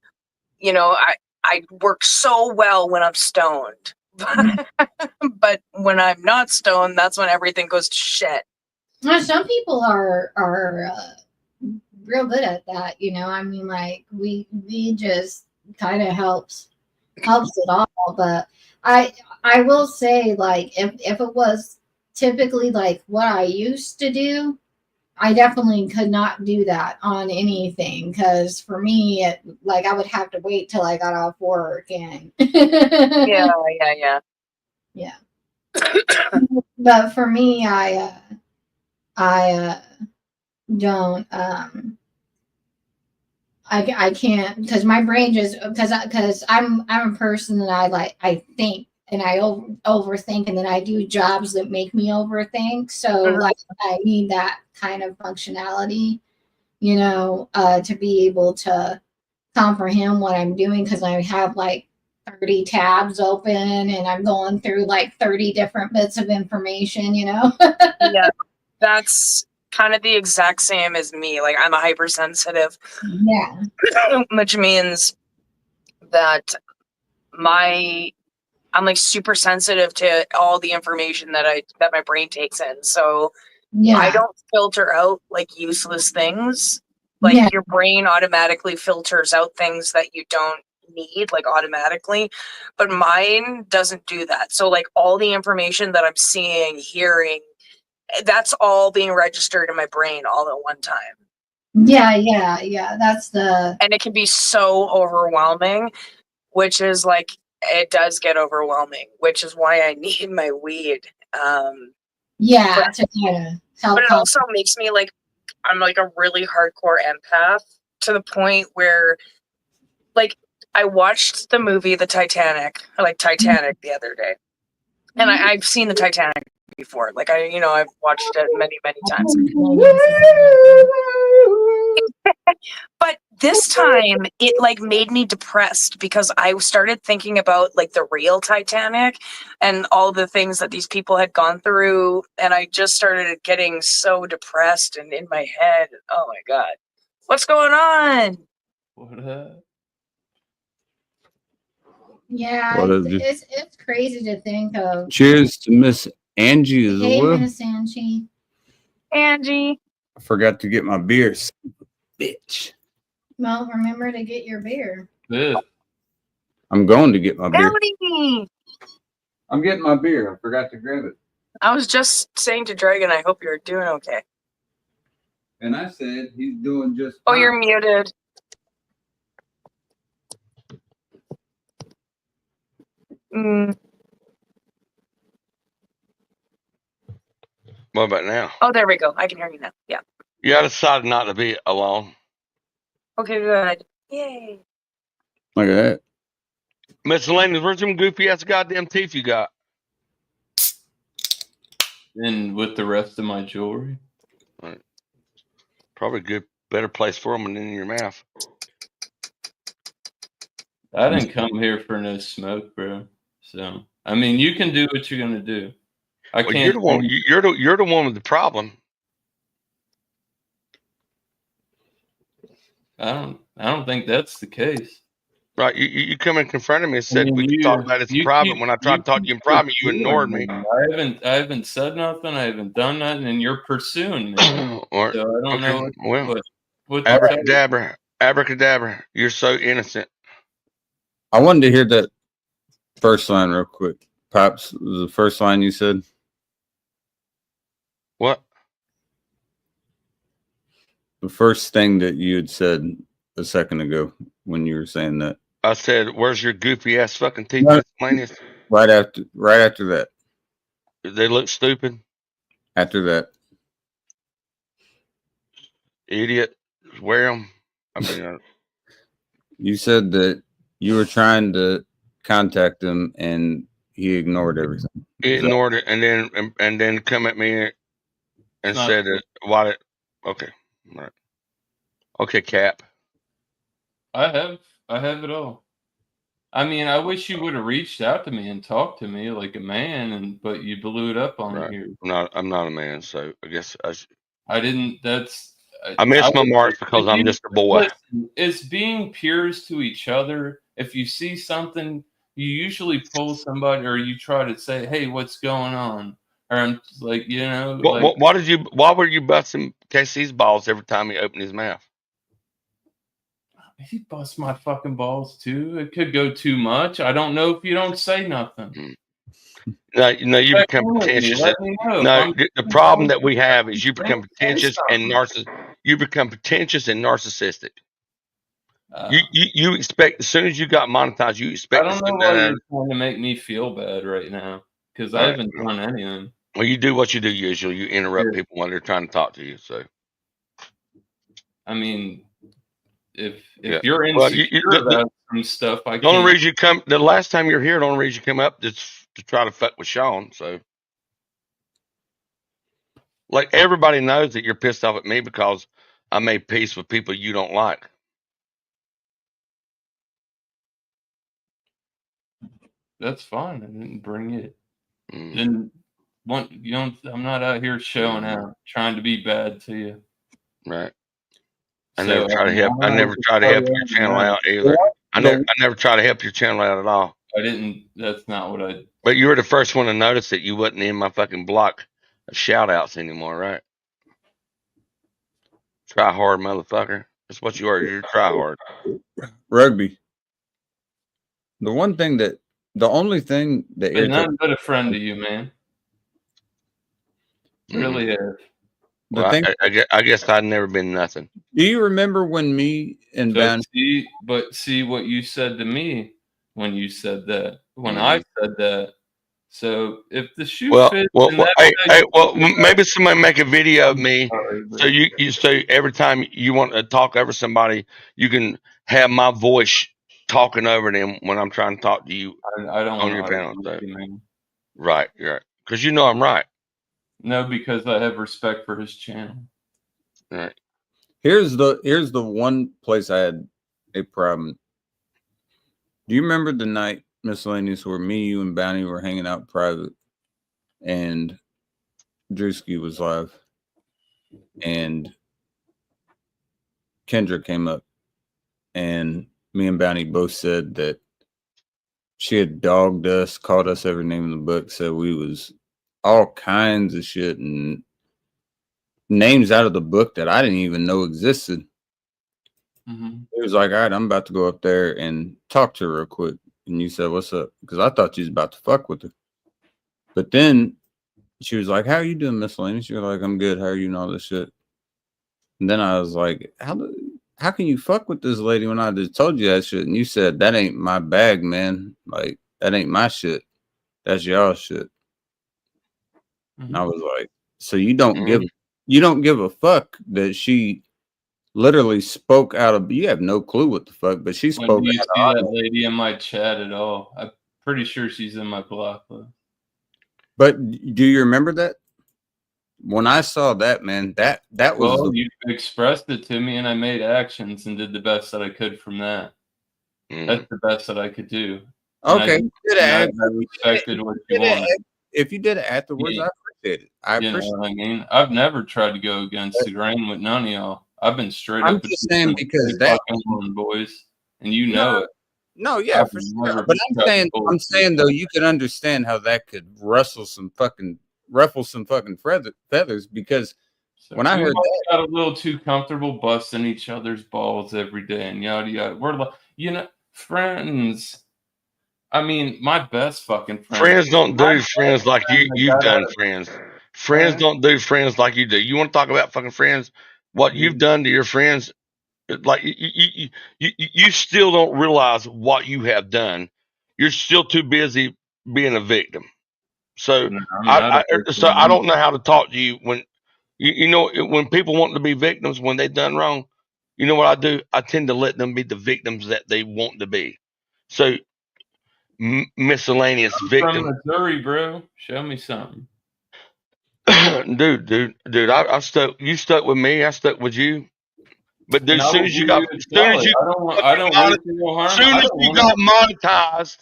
I work so well when I'm stoned, but when I'm not stoned, that's when everything goes to shit. Well, some people are real good at that, I mean, like we just kind of helps it all. But I will say, like, if it was typically like what I used to do, I definitely could not do that on anything, because for me, I would have to wait till I got off work and yeah. But for me, I don't I can't, because my brain just, because I'm a person that I think and I overthink, and then I do jobs that make me overthink. So like I need that kind of functionality, to be able to comprehend what I'm doing, because I have like 30 tabs open and I'm going through like 30 different bits of information, Yeah, that's kind of the exact same as me. Like I'm a hypersensitive. Yeah. Which means that I'm like super sensitive to all the information that my brain takes in. So I don't filter out like useless things. Like your brain automatically filters out things that you don't need, like automatically, but mine doesn't do that. So like all the information that I'm seeing, hearing, that's all being registered in my brain all at one time. Yeah. That's and it can be so overwhelming, which is like, it does get overwhelming, which is why I need my weed. To kind of help. But it also makes me like, I'm like a really hardcore empath, to the point where, like, I watched the movie The Titanic, the other day, and I've seen the Titanic before. Like I've watched it many times. But this time it like made me depressed, because I started thinking about like the real Titanic and all the things that these people had gone through, and I just started getting so depressed and in my head. Oh my God, what's going on? What up? Yeah, it's crazy to think of. Cheers to Miss Angie as well. Hey, Miss Angie. I forgot to get my beer, bitch. Well, remember to get your beer. Yeah. I'm going to get my beer. Howdy. I'm getting my beer. I forgot to grab it. I was just saying to Dragon, I hope you're doing okay. And I said he's doing just fine. fine. You're muted. What about now? Oh, there we go. I can hear you now. Yeah. Yeah, I decided not to be alone. Okay, good. Yay. Look at that. Miscellaneous, where's them goofy ass goddamn teeth you got? And with the rest of my jewelry. Right. Probably a good, better place for them than in your mouth. I didn't come here for no smoke, bro. So I mean, you can do what you're gonna do. I can't. You're the one. You're the one with the problem. I don't think that's the case. Right, you come and confronted me and said we could talk about it in private. When I tried to talk to you in private, you ignored me. I haven't said nothing. I haven't done nothing, and you're pursuing me. So I don't know. What abracadabra. You're so innocent. I wanted to hear that first line real quick. Pops, was the first line you said? What? The first thing that you had said a second ago when you were saying that. I said, "Where's your goofy ass fucking teeth, miscellaneous?" Right after that. They look stupid. After that, idiot. Wear them. I mean, you said that you were trying to contact him and he ignored everything. he ignored it, and then come at me and said that why? Okay, right. Okay, Cap. I have it all. I mean, I wish you would have reached out to me and talked to me like a man, but you blew it up on me here. I'm not a man, so I guess I didn't. I missed my marks because I'm just a boy. Listen, it's being peers to each other. If you see something, you usually pull somebody, or you try to say, "Hey, what's going on?" Or I'm like, Why were you busting KC's balls every time he opened his mouth? He busts my fucking balls too. It could go too much. I don't know if you don't say nothing. No, you become pretentious. No, the problem that we have is you become pretentious and You become pretentious and narcissistic. You expect, as soon as you got monetized, you expect. I don't know why you're trying to make me feel bad right now, because I haven't done anything. Well, you do what you do usually. You interrupt people when they're trying to talk to you. So, I mean, if you're insecure about some stuff, I can't. The only reason the last time you're here, the only reason you come up is to try to fuck with Sean. So, like, everybody knows that you're pissed off at me because I made peace with people you don't like. That's fine. I didn't bring it. I'm not out here showing out, trying to be bad to you. Right. I never try to help your channel out either. I never try to help your channel out at all. I didn't. That's not what I. But you were the first one to notice that you wasn't in my fucking block of shout outs anymore, right? Try hard, motherfucker. That's what you are. You're try hard. Rugby. The only thing that you're nothing but a friend to you, man. Really is. Well, I guess I'd never been nothing. Do you remember when me and Ben? See what you said to me when you said that. When I said that. So if the shoe fits, maybe somebody make a video of me. So every time you want to talk over somebody, you can have my voice talking over them when I'm trying to talk to you. I don't on your panel. So. Right, because you know I'm right. No, because I have respect for his channel. All right. Here's the one place I had a problem. Do you remember the night, Miscellaneous, where me, you, and Bounty were hanging out private, and Drewski was live, and Kendra came up, and me and Bounty both said that she had dogged us, called us every name in the book, said we was all kinds of shit and names out of the book that I didn't even know existed. It was like, all right, I'm about to go up there and talk to her real quick. And you said, what's up? Because I thought you was about to fuck with her. But then she was like, how are you doing, Miscellaneous? You're like, I'm good. How are you and all this shit? And then I was like, how can you fuck with this lady when I just told you that shit? And you said, that ain't my bag, man. Like, that ain't my shit. That's y'all shit. And I was like, so you don't give a fuck that she literally spoke out of, you have no clue what the fuck, but she spoke. Do you see that lady in my chat at all? I'm pretty sure she's in my block list. But do you remember that? When I saw that, man, that was you expressed it to me, and I made actions and did the best that I could from that. That's the best that I could do. Okay, I respected what you wanted. If you did it afterwards, I appreciate it. You know what I mean? I've never tried to go against the grain with none of y'all. I've been straight up. I'm just saying because that boys, and you know it. No, yeah, for sure. But I'm saying though, you can understand how that could ruffle some fucking feathers because when I heard that, got a little too comfortable busting each other's balls every day and yada yada. We're like, friends. I mean, my best fucking friends. Friends don't do friends like you've done, friends. Friends don't do friends like you do. You want to talk about fucking friends? What you've done to your friends like you still don't realize what you have done. You're still too busy being a victim. So No, I'm so I don't know how to talk to you when you know when people want to be victims when they've done wrong. You know what I do? I tend to let them be the victims that they want to be. So miscellaneous victim. From Missouri, bro. Show me something. dude. I stuck. You stuck with me. I stuck with you. But dude, as soon as you got monetized,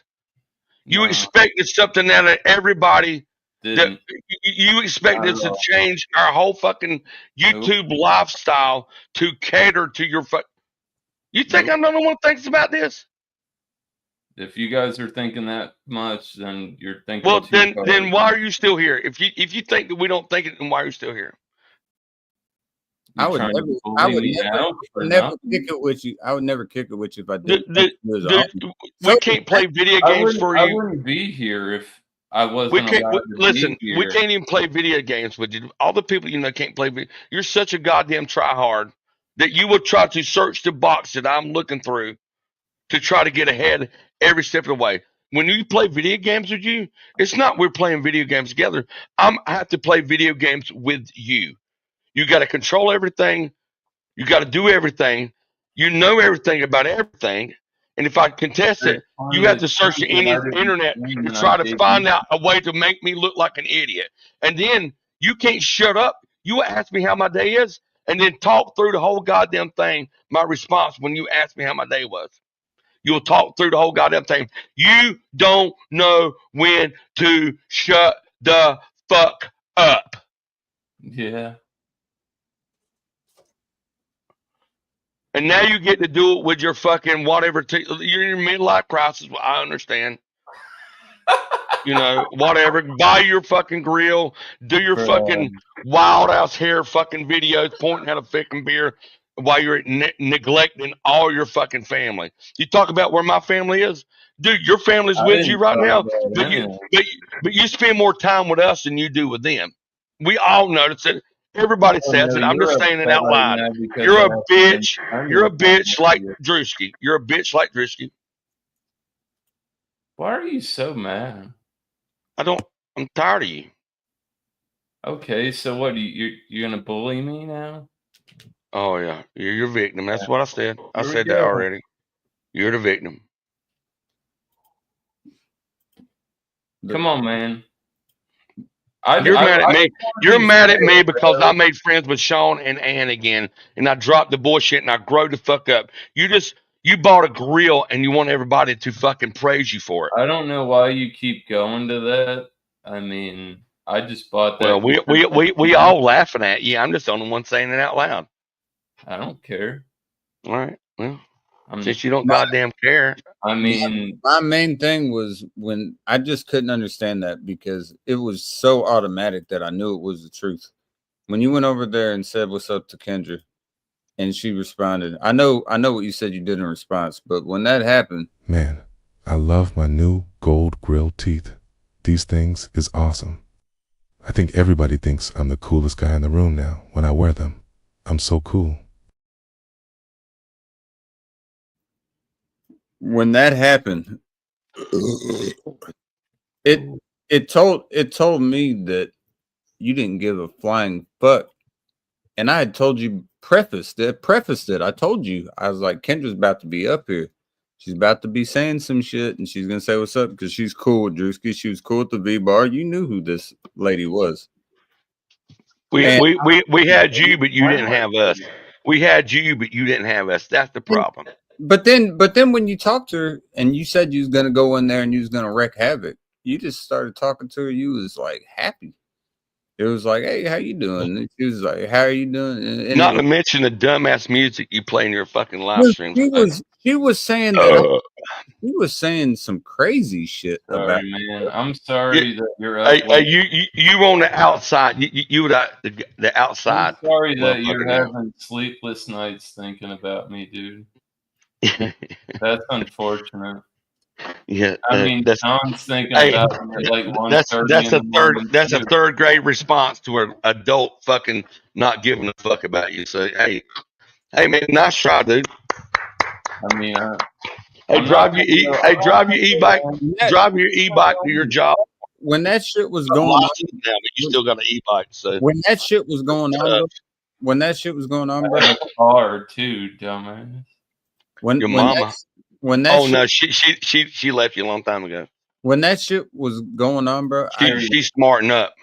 you expected something out of everybody. That you expected us to change our whole fucking YouTube lifestyle to cater to your You think I'm the only one who thinks about this? If you guys are thinking that much, then you're thinking. Well, then why are you still here? If you think that we don't think it, then why are you still here? I would never kick it with you. I would never kick it with you if I did. We can't play video games for you. I wouldn't be here if I wasn't. We can't even play video games with you. All the people you know can't play video. You're such a goddamn tryhard that you will try to search the box that I'm looking through to try to get ahead every step of the way. When you play video games with you, it's not we're playing video games together. I have to play video games with you. You got to control everything. You got to do everything. You know everything about everything. And if I contest it, you have to search the internet to try to find out a way to make me look like an idiot. And then you can't shut up. You ask me how my day is and then talk through the whole goddamn thing. My response when you ask me how my day was. You'll talk through the whole goddamn thing. You don't know when to shut the fuck up. Yeah. And now you get to do it with your fucking whatever. You're in your midlife crisis. Well, I understand. You know, whatever. Buy your fucking grill. Do your fucking wild ass hair fucking videos pointing at a fucking beer while you're neglecting all your fucking family. You talk about where my family is. Dude, your family's with you right now. But you spend more time with us than you do with them. We all notice it. Everybody says it. I'm just saying it out loud. You're a bitch. You're a bitch like Drewski. You're a bitch like Drewski. Why are you so mad? I'm tired of you. Okay, so what? You're gonna bully me now? Oh yeah, you're your victim. That's what I said. I said that already. You're the victim. Come on, man. You're mad at me. You're mad at me because I made friends with Sean and Ann again, and I dropped the bullshit and I grew the fuck up. You bought a grill and you want everybody to fucking praise you for it. I don't know why you keep going to that. I mean, I just bought that. Well, we all laughing at you. I'm just the only one saying it out loud. I don't care. All right. Well, since you don't goddamn care. I mean, my main thing was when I just couldn't understand that because it was so automatic that I knew it was the truth. When you went over there and said what's up to Kendra and she responded, I know what you said you did in response, but when that happened, man, I love my new gold grill teeth. These things is awesome. I think everybody thinks I'm the coolest guy in the room now when I wear them. I'm so cool. When that happened, it told me that you didn't give a flying fuck. And I had told you prefaced it. I told you, I was like, Kendra's about to be up here. She's about to be saying some shit and she's gonna say what's up because she's cool with Drewski. She was cool at the V-Bar. You knew who this lady was. We had you, but you didn't have us. We had you, but you didn't have us. That's the problem. But then when you talked to her and you said you was gonna go in there and you was gonna wreak havoc, you just started talking to her. You was like happy. It was like, hey, how you doing? And she was like, how are you doing? And not to mention the dumbass music you play in your fucking live streams. She was saying that he was saying some crazy shit about man. I'm sorry that you're up. You on the outside. You the outside. I'm sorry that you're having sleepless nights thinking about me, dude. That's unfortunate. Yeah, I mean, Sean's thinking about me at like 1:30. That's a third grade response to an adult fucking not giving a fuck about you. So hey, Hey man, nice try, dude. I mean, Hey, drive your e-bike. Drive your e-bike to your job. When that shit was I'm going on, licensed now, but you still got an e-bike. So when that shit was going on, bro, hard too, dumbass. your mama. Oh no, she left you a long time ago. When that shit was going on, bro, she's smarting up.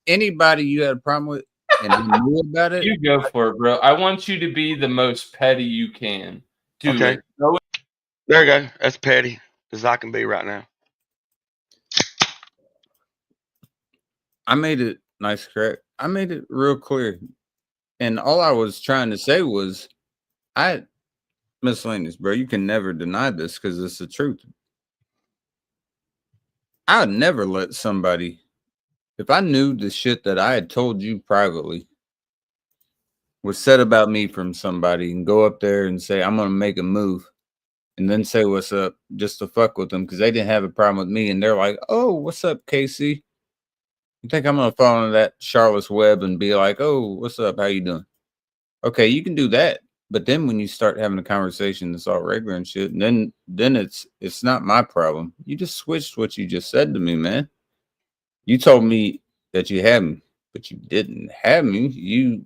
Anybody you had a problem with and you knew about it, You go for it, bro. I want you to be the most petty you can. Do it. There you go. That's petty as I can be right now. I made it nice, correct? I made it real clear. And all I was trying to say was, miscellaneous, bro, you can never deny this because it's the truth. I'd never let somebody, if I knew the shit that I had told you privately was said about me from somebody, and go up there and say, I'm going to make a move, and then say what's up just to fuck with them because they didn't have a problem with me. And they're like, oh, what's up, Casey? You think I'm going to fall into that Charlotte's Web and be like, oh, what's up? How you doing? Okay, you can do that. But then when you start having a conversation that's all regular and shit, and then it's not my problem. You just switched what you just said to me, man. You told me that you had me, but you didn't have me. You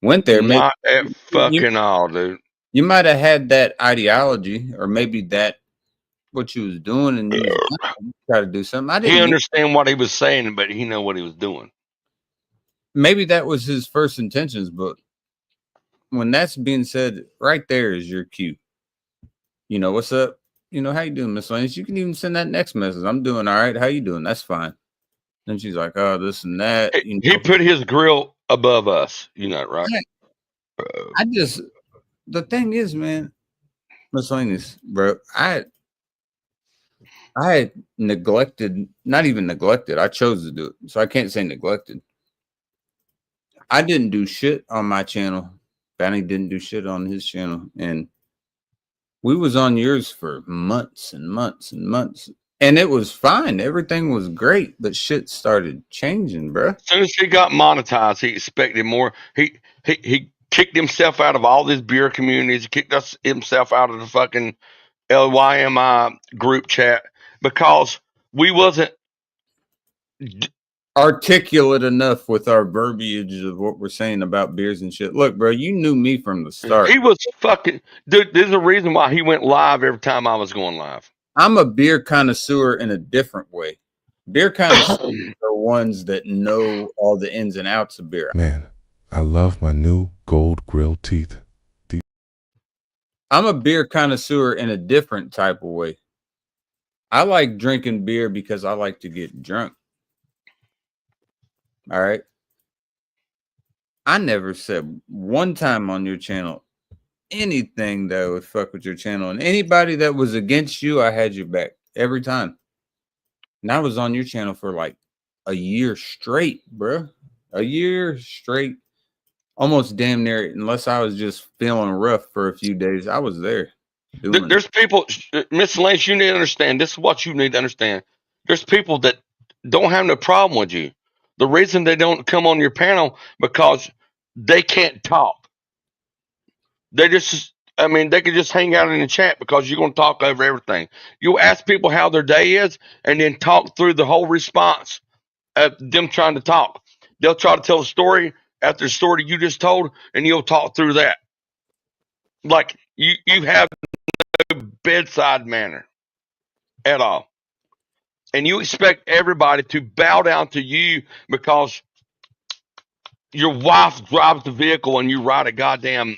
went there. Not at fucking all, dude. You might have had that ideology, or maybe that what you was doing, and you try to do something. I didn't. He understand what he was saying, but he know what he was doing. Maybe that was his first intentions, but when that's being said, right there is your cue. You know, what's up? You know, how you doing, Miss Lance? You can even send that next message. I'm doing all right. How you doing? That's fine. Then she's like, oh, this and that. You know? He put his grill above us. You know, right? The thing is, man, miscellaneous, bro. I neglected, not even neglected. I chose to do it. So I can't say neglected. I didn't do shit on my channel. Benny didn't do shit on his channel. And we was on yours for months and months and months. And it was fine. Everything was great. But shit started changing, bro. As soon as he got monetized, he expected more. He kicked himself out of all these beer communities. He kicked himself out of the fucking LYMI group chat because we wasn't articulate enough with our verbiage of what we're saying about beers and shit. Look, bro, you knew me from the start. He was fucking, dude, there's a reason why he went live every time I was going live. I'm a beer connoisseur in a different way. Beer connoisseurs are ones that know all the ins and outs of beer. Man, I love my new gold grill teeth. I'm a beer connoisseur in a different type of way. I like drinking beer because I like to get drunk. All right. I never said one time on your channel anything that would fuck with your channel. And anybody that was against you, I had your back every time. And I was on your channel for like a year straight, bro. A year straight. Almost damn near, unless I was just feeling rough for a few days. I was there. There's people, Miss Lance, you need to understand. This is what you need to understand. There's people that don't have no problem with you. The reason they don't come on your panel because they can't talk. They just, I mean, they could just hang out in the chat because you're going to talk over everything. You ask people how their day is and then talk through the whole response of them trying to talk. They'll try to tell a story after the story you just told, and you'll talk through that. Like you have no bedside manner at all. And you expect everybody to bow down to you because your wife drives the vehicle and you ride a goddamn.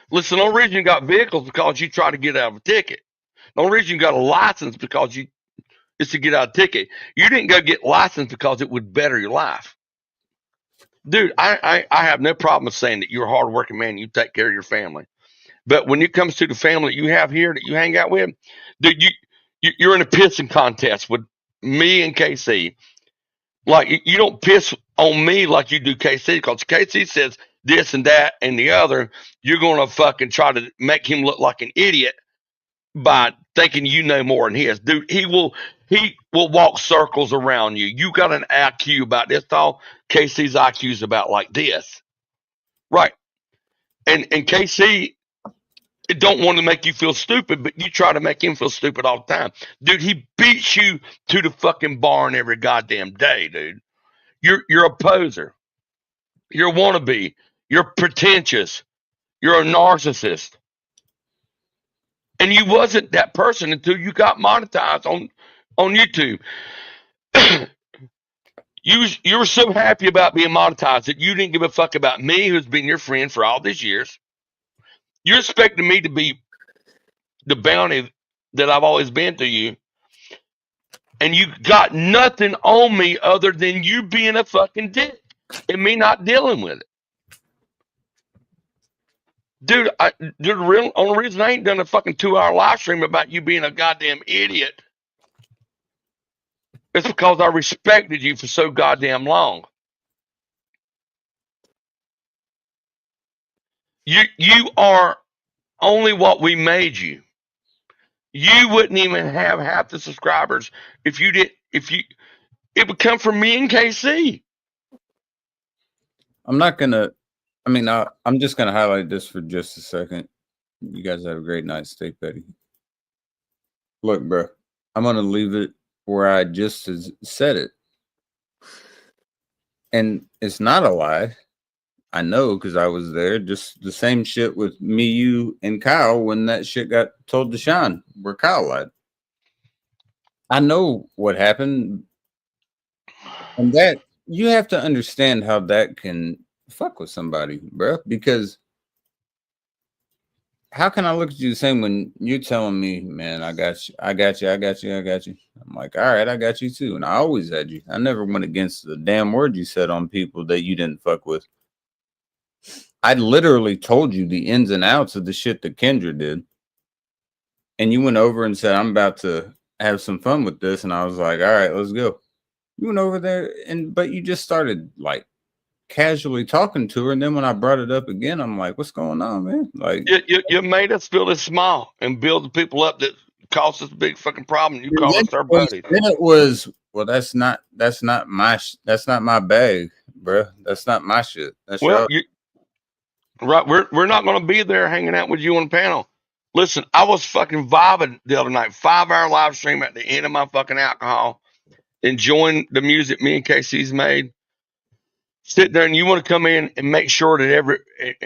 Listen, the only reason you got vehicles is because you try to get out of a ticket. The only reason you got a license because is to get out of a ticket. You didn't go get licensed because it would better your life. Dude, I have no problem with saying that you're a hardworking man. You take care of your family. But when it comes to the family that you have here that you hang out with, dude, you're in a pissing contest with me and KC. Like, you don't piss on me like you do KC, because KC says this and that and the other. You're going to fucking try to make him look like an idiot by thinking you know more than he is. Dude, he will walk circles around you. You got an IQ about this. All KC's IQ is about like this. Right. And KC don't want to make you feel stupid, but you try to make him feel stupid all the time. Dude, he beats you to the fucking barn every goddamn day, dude. You're a poser. You're a wannabe. You're pretentious. You're a narcissist. And you wasn't that person until you got monetized on YouTube. You were so happy about being monetized that you didn't give a fuck about me, who's been your friend for all these years. You're expecting me to be the bounty that I've always been to you. And you got nothing on me other than you being a fucking dick and me not dealing with it. Dude, the only reason I ain't done a fucking 2-hour live stream about you being a goddamn idiot is because I respected you for so goddamn long. You are only what we made you. You wouldn't even have half the subscribers if it would come from me and KC. I'm just gonna highlight this for just a second. You guys have a great night. Stay petty. Look, bro, I'm gonna leave it where I just said it. And it's not a lie. I know because I was there. Just the same shit with me, you, and Kyle when that shit got told to Sean, where Kyle lied. I know what happened. And that you have to understand how that can fuck with somebody, bro. Because how can I look at you the same when you're telling me, man, I got you. I'm like, all right, I got you too. And I always had you. I never went against the damn word you said on people that you didn't fuck with. I literally told you the ins and outs of the shit that Kendra did. And you went over and said, I'm about to have some fun with this. And I was like, all right, let's go. You went over there but you just started like casually talking to her. And then when I brought it up again, I'm like, what's going on, man? Like you made us feel this small and build the people up that caused us a big fucking problem. You call us our buddies. Then it was, well, that's not my bag, bro. That's not my shit. That's right. We're not going to be there hanging out with you on the panel. Listen, I was fucking vibing the other night, 5-hour live stream at the end of my fucking alcohol, enjoying the music me and KC's made. Sit there and you want to come in and make sure that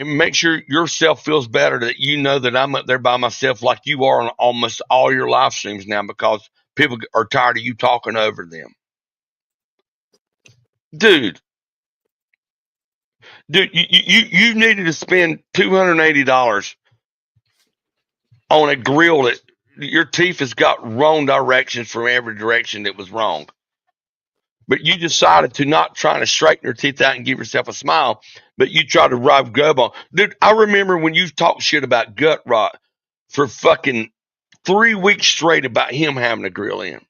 make sure yourself feels better, that you know that I'm up there by myself like you are on almost all your live streams now because people are tired of you talking over them. Dude, you needed to spend $280 on a grill that your teeth has got wrong directions from every direction that was wrong. But you decided to not try to straighten your teeth out and give yourself a smile, but you tried to rub gum on. Dude, I remember when you talked shit about gut rot for fucking 3 weeks straight about him having a grill in.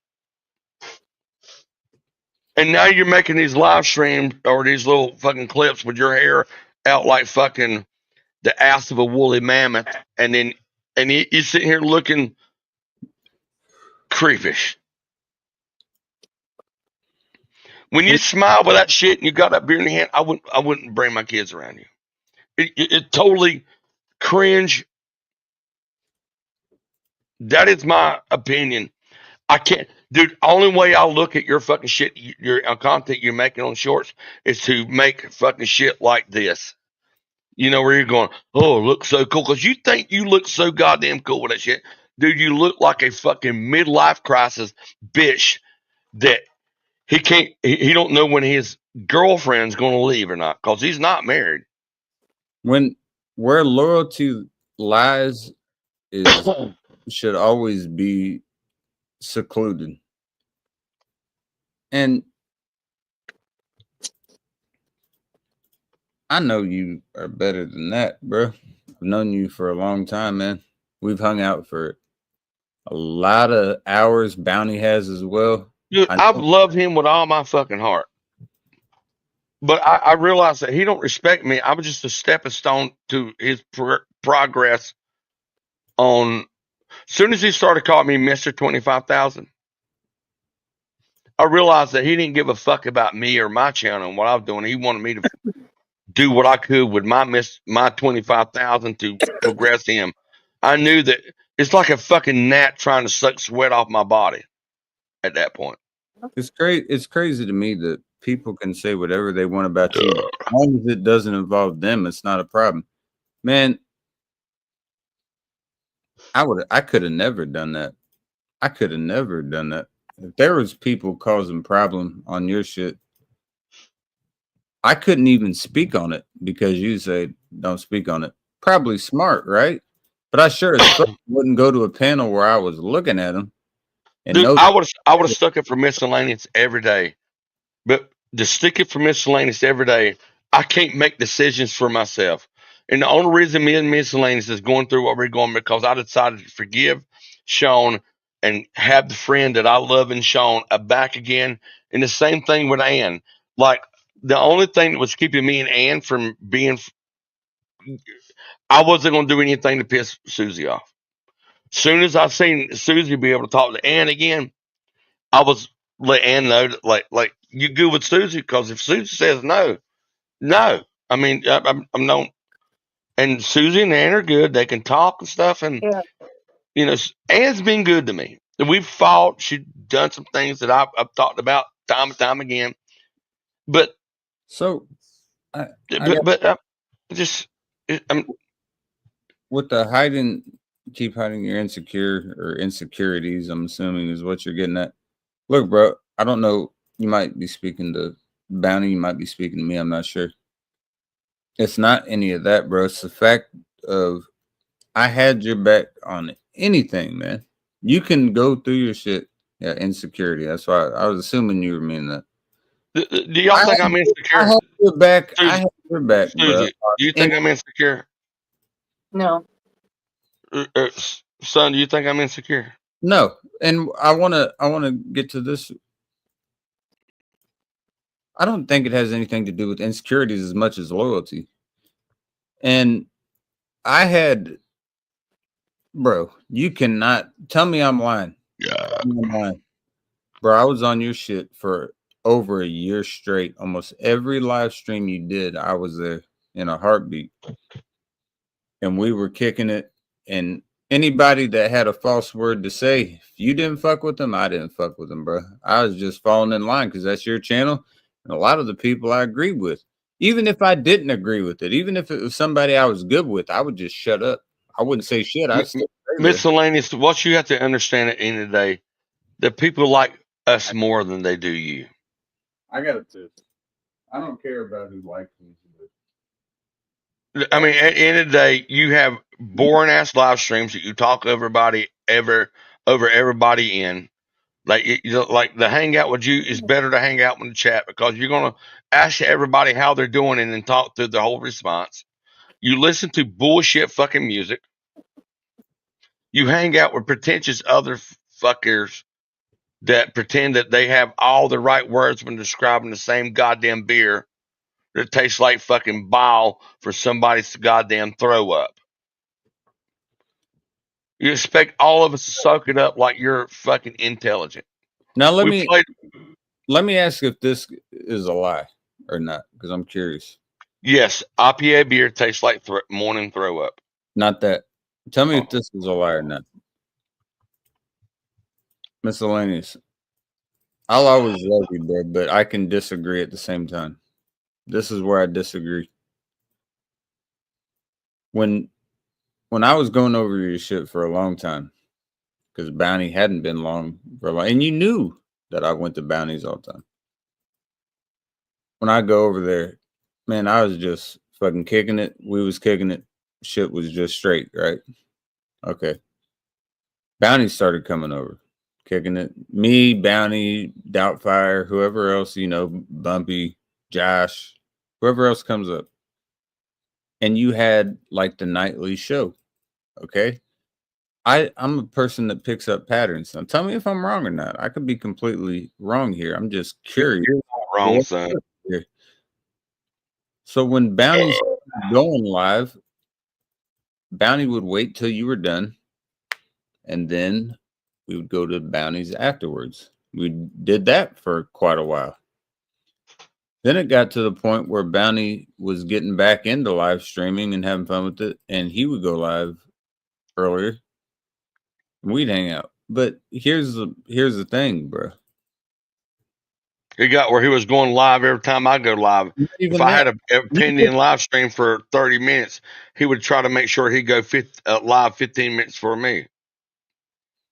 And now you're making these live streams or these little fucking clips with your hair out like fucking the ass of a woolly mammoth. And then you're sitting here looking creepish. When you smile with that shit and you got that beer in your hand, I wouldn't bring my kids around you. It totally cringe. That is my opinion. I can't, dude. Only way I'll look at your fucking shit, your content you're making on shorts, is to make fucking shit like this. You know where you're going? Oh, look so cool because you think you look so goddamn cool with that shit, dude. You look like a fucking midlife crisis bitch that he don't know when his girlfriend's going to leave or not because he's not married. Where loyalty lies should always be secluded. And I know you are better than that, bro. I've known you for a long time, man. We've hung out for a lot of hours. Bounty has as well. Dude, I've loved him with all my fucking heart. But I realized that he don't respect me. I was just a stepping stone to his progress on. As soon as he started calling me Mr. 25,000, I realized that he didn't give a fuck about me or my channel and what I was doing. He wanted me to do what I could with my 25,000 to progress him. I knew that it's like a fucking gnat trying to suck sweat off my body at that point. It's great. It's crazy to me that people can say whatever they want about you. As long as it doesn't involve them, it's not a problem. Man, I could have never done that. I could have never done that. If there was people causing problem on your shit, I couldn't even speak on it because you say don't speak on it. Probably smart, right? But I sure as fuck wouldn't go to a panel where I was looking at them. And Dude, I would have stuck it for miscellaneous every day. But to stick it for miscellaneous every day, I can't make decisions for myself. And the only reason me and miscellaneous is going through what we're going because I decided to forgive Sean and have the friend that I love in Sean back again. And the same thing with Ann. Like the only thing that was keeping me and Ann from being, I wasn't going to do anything to piss Susie off. Soon as I seen Susie be able to talk to Ann again, I was let Ann know that, like you good with Susie because if Susie says no. I mean I'm no, and Susie and Ann are good. They can talk and stuff, and you know Ann's been good to me. We've fought. She's done some things that I've talked about time and time again. But so, with the keep hiding your insecurities. I'm assuming is what you're getting at. Look, bro, I don't know. You might be speaking to Bounty. You might be speaking to me. I'm not sure. It's not any of that, bro. It's the fact of I had your back on anything, man. You can go through your shit. Yeah, insecurity. That's why I was assuming you were meaning that. Do y'all think I'm insecure? I have your back. I have your back, Susie, bro. do you think I'm insecure? No. Son, do you think I'm insecure? No. And I wanna get to this. I don't think it has anything to do with insecurities as much as loyalty. And I had, bro, you cannot tell me I'm lying. Yeah. I'm lying. Bro, I was on your shit for over a year straight. Almost every live stream you did, I was there in a heartbeat. And we were kicking it. And anybody that had a false word to say, if you didn't fuck with them, I didn't fuck with them, bro. I was just falling in line because that's your channel. And a lot of the people I agreed with, even if I didn't agree with it, even if it was somebody I was good with, I would just shut up. I wouldn't say shit. Miscellaneous. What you have to understand at the end of the day, that people like us more than they do you. I got it too. I don't care about who likes me. I mean, at the end of the day, you have boring ass live streams that you talk over everybody in. Like like the hangout with you is better to hang out in the chat because you're gonna ask everybody how they're doing and then talk through the whole response. You listen to bullshit fucking music. You hang out with pretentious other fuckers that pretend that they have all the right words when describing the same goddamn beer that tastes like fucking bile for somebody's goddamn throw up. You expect all of us to soak it up like you're fucking intelligent. Now let me ask if this is a lie or not, because I'm curious. Yes, IPA beer tastes like morning throw up. Not that. Tell me if this is a lie or not. Miscellaneous. I'll always love you, bro, but I can disagree at the same time. This is where I disagree. When I was going over your shit for a long time, because Bounty hadn't been long for a long, and you knew that I went to Bounties all the time. When I go over there, man, I was just fucking kicking it. We was kicking it. Shit was just straight, right? Okay. Bounty started coming over, kicking it. Me, Bounty, Doubtfire, whoever else, Bumpy, Josh, whoever else comes up. And you had like the nightly show. Okay. I'm a person that picks up patterns. Now tell me if I'm wrong or not. I could be completely wrong here. I'm just curious. You're not wrong, son. So when Bounty's going live, Bounty would wait till you were done, and then we would go to Bounties afterwards. We did that for quite a while. Then it got to the point where Bounty was getting back into live streaming and having fun with it, and he would go live earlier. We'd hang out. But here's the thing, bro. He got where he was going live every time I go live. If I had an opinion live stream for 30 minutes, he would try to make sure he'd go live 15 minutes for me.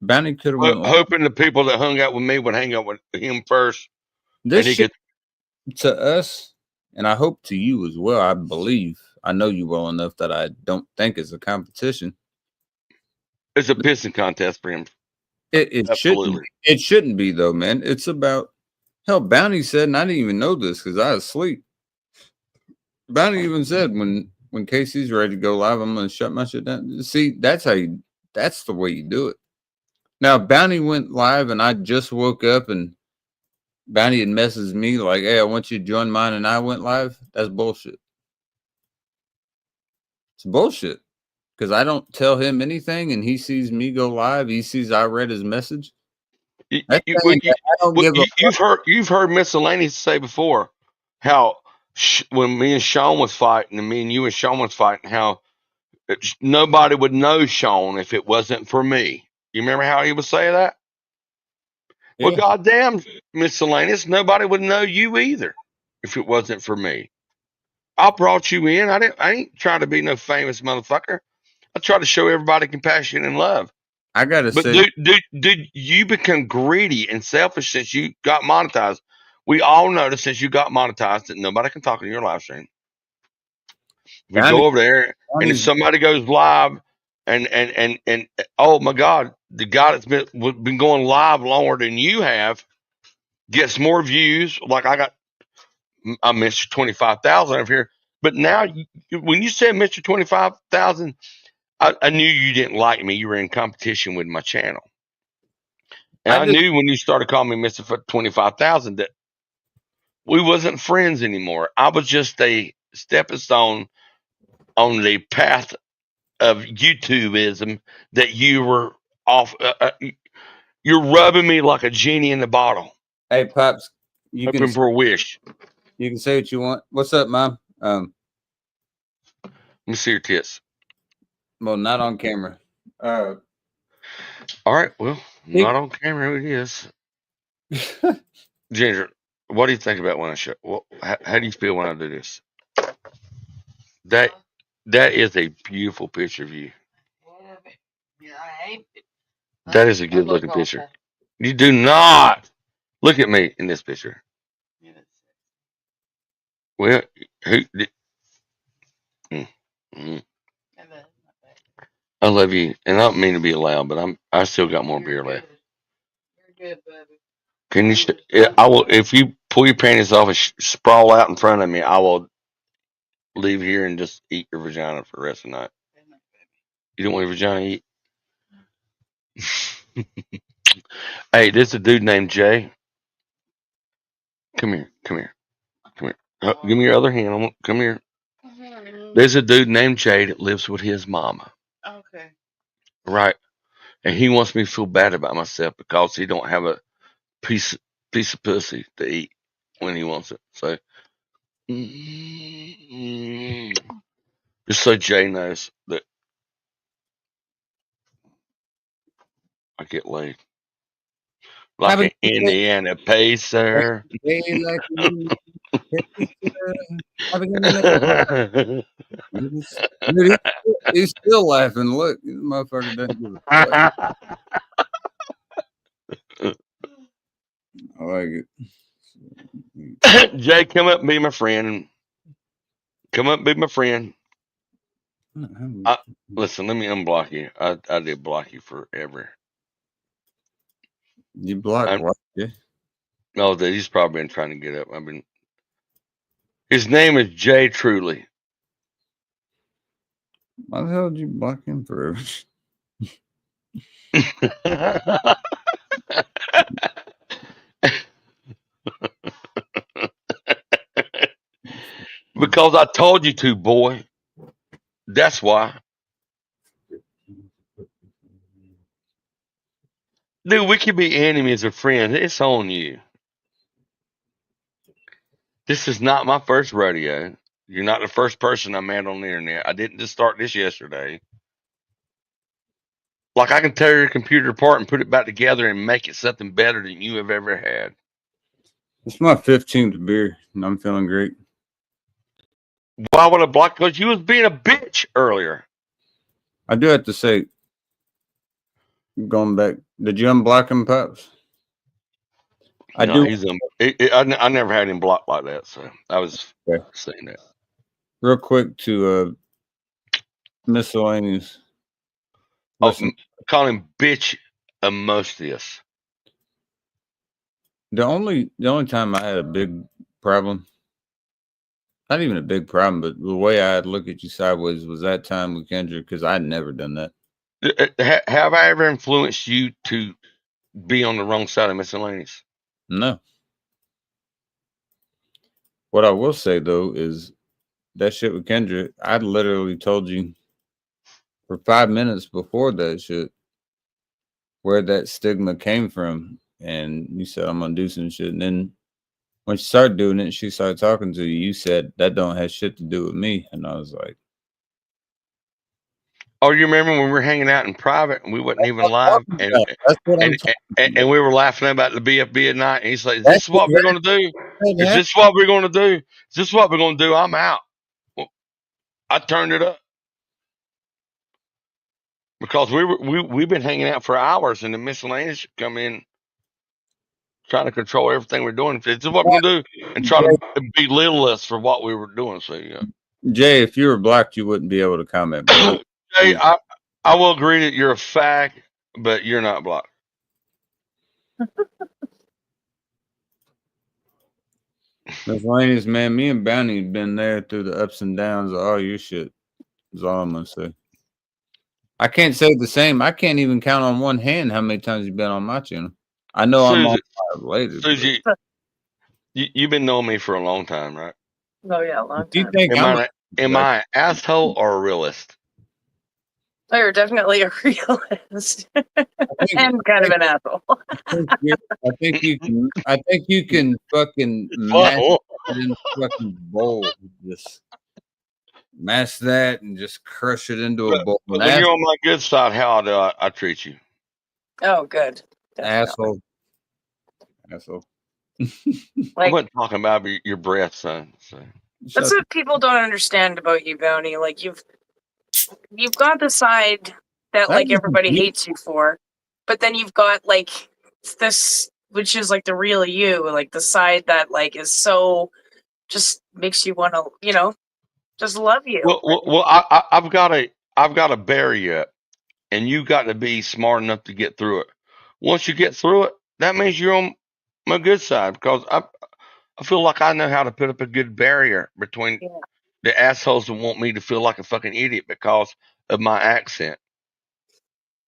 Bounty could have went live. Hoping the people that hung out with me would hang out with him first. This shit to us, and I hope to you as well, I believe. I know you well enough that I don't think it's a competition. It's a pissing contest for him. It shouldn't be though, man. It's about hell. Bounty said, and I didn't even know this because I was asleep. Bounty even said when Casey's ready to go live, I'm gonna shut my shit down. See, that's the way you do it. Now, if Bounty went live and I just woke up and Bounty had messaged me like, "Hey, I want you to join mine," and I went live, that's bullshit. It's bullshit. Because I don't tell him anything, and he sees me go live. He sees I read his message. You've heard Miscellaneous say before how when me and Sean was fighting, and me and you and Sean was fighting, how nobody would know Sean if it wasn't for me. You remember how he would say that? Yeah. Well, goddamn, Miscellaneous, nobody would know you either if it wasn't for me. I brought you in. I ain't trying to be no famous motherfucker. I try to show everybody compassion and love. I gotta say, dude, you become greedy and selfish since you got monetized. We all noticed since you got monetized that nobody can talk in your live stream. We go over there, and if somebody goes live, and oh my God, the guy that's been going live longer than you have gets more views. Like I Mr. 25,000 over here, but now when you said Mr. 25,000. I knew you didn't like me. You were in competition with my channel. And I knew when you started calling me Mr. 25,000 that we wasn't friends anymore. I was just a stepping stone on the path of YouTubeism that you were off. You're rubbing me like a genie in the bottle. Hey, Pops, you hoping for a wish. You can say what you want. What's up, Mom? Let me see your tits. Well, not on camera. All right. Well, not on camera it is. Ginger, what do you think about when I show? How do you feel when I do this? That is a beautiful picture of you. Yeah, I hate it. That is a good looking picture. You do not look at me in this picture. Well, who did? I love you, and I don't mean to be loud, but I still got more beer left. You're good, baby. Can you? I will. If you pull your panties off and sprawl out in front of me, I will leave here and just eat your vagina for the rest of the night. You don't want your vagina to eat? Hey, there's a dude named Jay. Come here. Give me your other hand. Come here. There's a dude named Jay that lives with his mama. Okay. Right. And he wants me to feel bad about myself because he don't have a piece of pussy to eat when he wants it. So just so Jay knows that I get laid. Like an Indiana pacer. He's still laughing. Look, this motherfucker doesn't give a fuck. I like it. Jay, come up and be my friend. Come up and be my friend. Listen, let me unblock you. I did block you forever. You blocked what? Yeah. No, he's probably been trying to get up. His name is Jay Truly. Why the hell did you block him forever? Because I told you to, boy. That's why. Dude, we could be enemies or friends. It's on you. This is not my first rodeo. You're not the first person I met on the internet. I didn't just start this yesterday. Like, I can tear your computer apart and put it back together and make it something better than you have ever had. It's my 15th beer, and I'm feeling great. Why would I block? Because you was being a bitch earlier. I do have to say, going back, did you unblock him, Pops? I never had him blocked like that, so I was saying that. Real quick to miscellaneous. Listen, call him bitch Amostius. The only time I had a big problem, not even a big problem, but the way I'd look at you sideways was that time with Kendra, because I'd never done that. Have I ever influenced you to be on the wrong side of miscellaneous? No. What I will say, though, is that shit with Kendra, I literally told you for 5 minutes before that shit where that stigma came from. And you said, I'm going to do some shit. And then when she started doing it, she started talking to you, you said, that don't have shit to do with me. And I was like, oh, you remember when we were hanging out in private and we wasn't even live? And we were laughing about the BFB at night. And he's like, is this what we're going to do? Is this what we're going to do? Is this what we're going to do? I'm out. Well, I turned it up. Because we've been hanging out for hours and the miscellaneous come in trying to control everything we're doing. This is what we're going to do, and try to belittle us for what we were doing. So, yeah. Jay, if you were blocked, you wouldn't be able to comment. Jay, I will agree that you're a fag, but you're not blocked. Miscellaneous, man, me and Bounty have been there through the ups and downs of all your shit. Is all I'm going to say. I can't say the same. I can't even count on one hand how many times you've been on my channel. I know I'm on later. Susie, you've been knowing me for a long time, right? Oh, yeah, a long Do you time. think Am I an asshole or a realist? Oh, you're definitely a realist and kind of an asshole. I think you can fucking mash it in fucking bowl. Just mash that and just crush it into a bowl. But when you're on my good side, how do I treat you? Oh, good. Asshole. I wasn't talking about your breath, son. So. That's what people don't understand about you, Bounty. Like you've got the side that like everybody hates you for, but then you've got like this, which is like the real you, like the side that like is so just makes you want to, just love you. Well, I've got to bury you up, and you got to be smart enough to get through it. Once you get through it, that means you're on my good side, because I feel like I know how to put up a good barrier between the assholes that want me to feel like a fucking idiot because of my accent.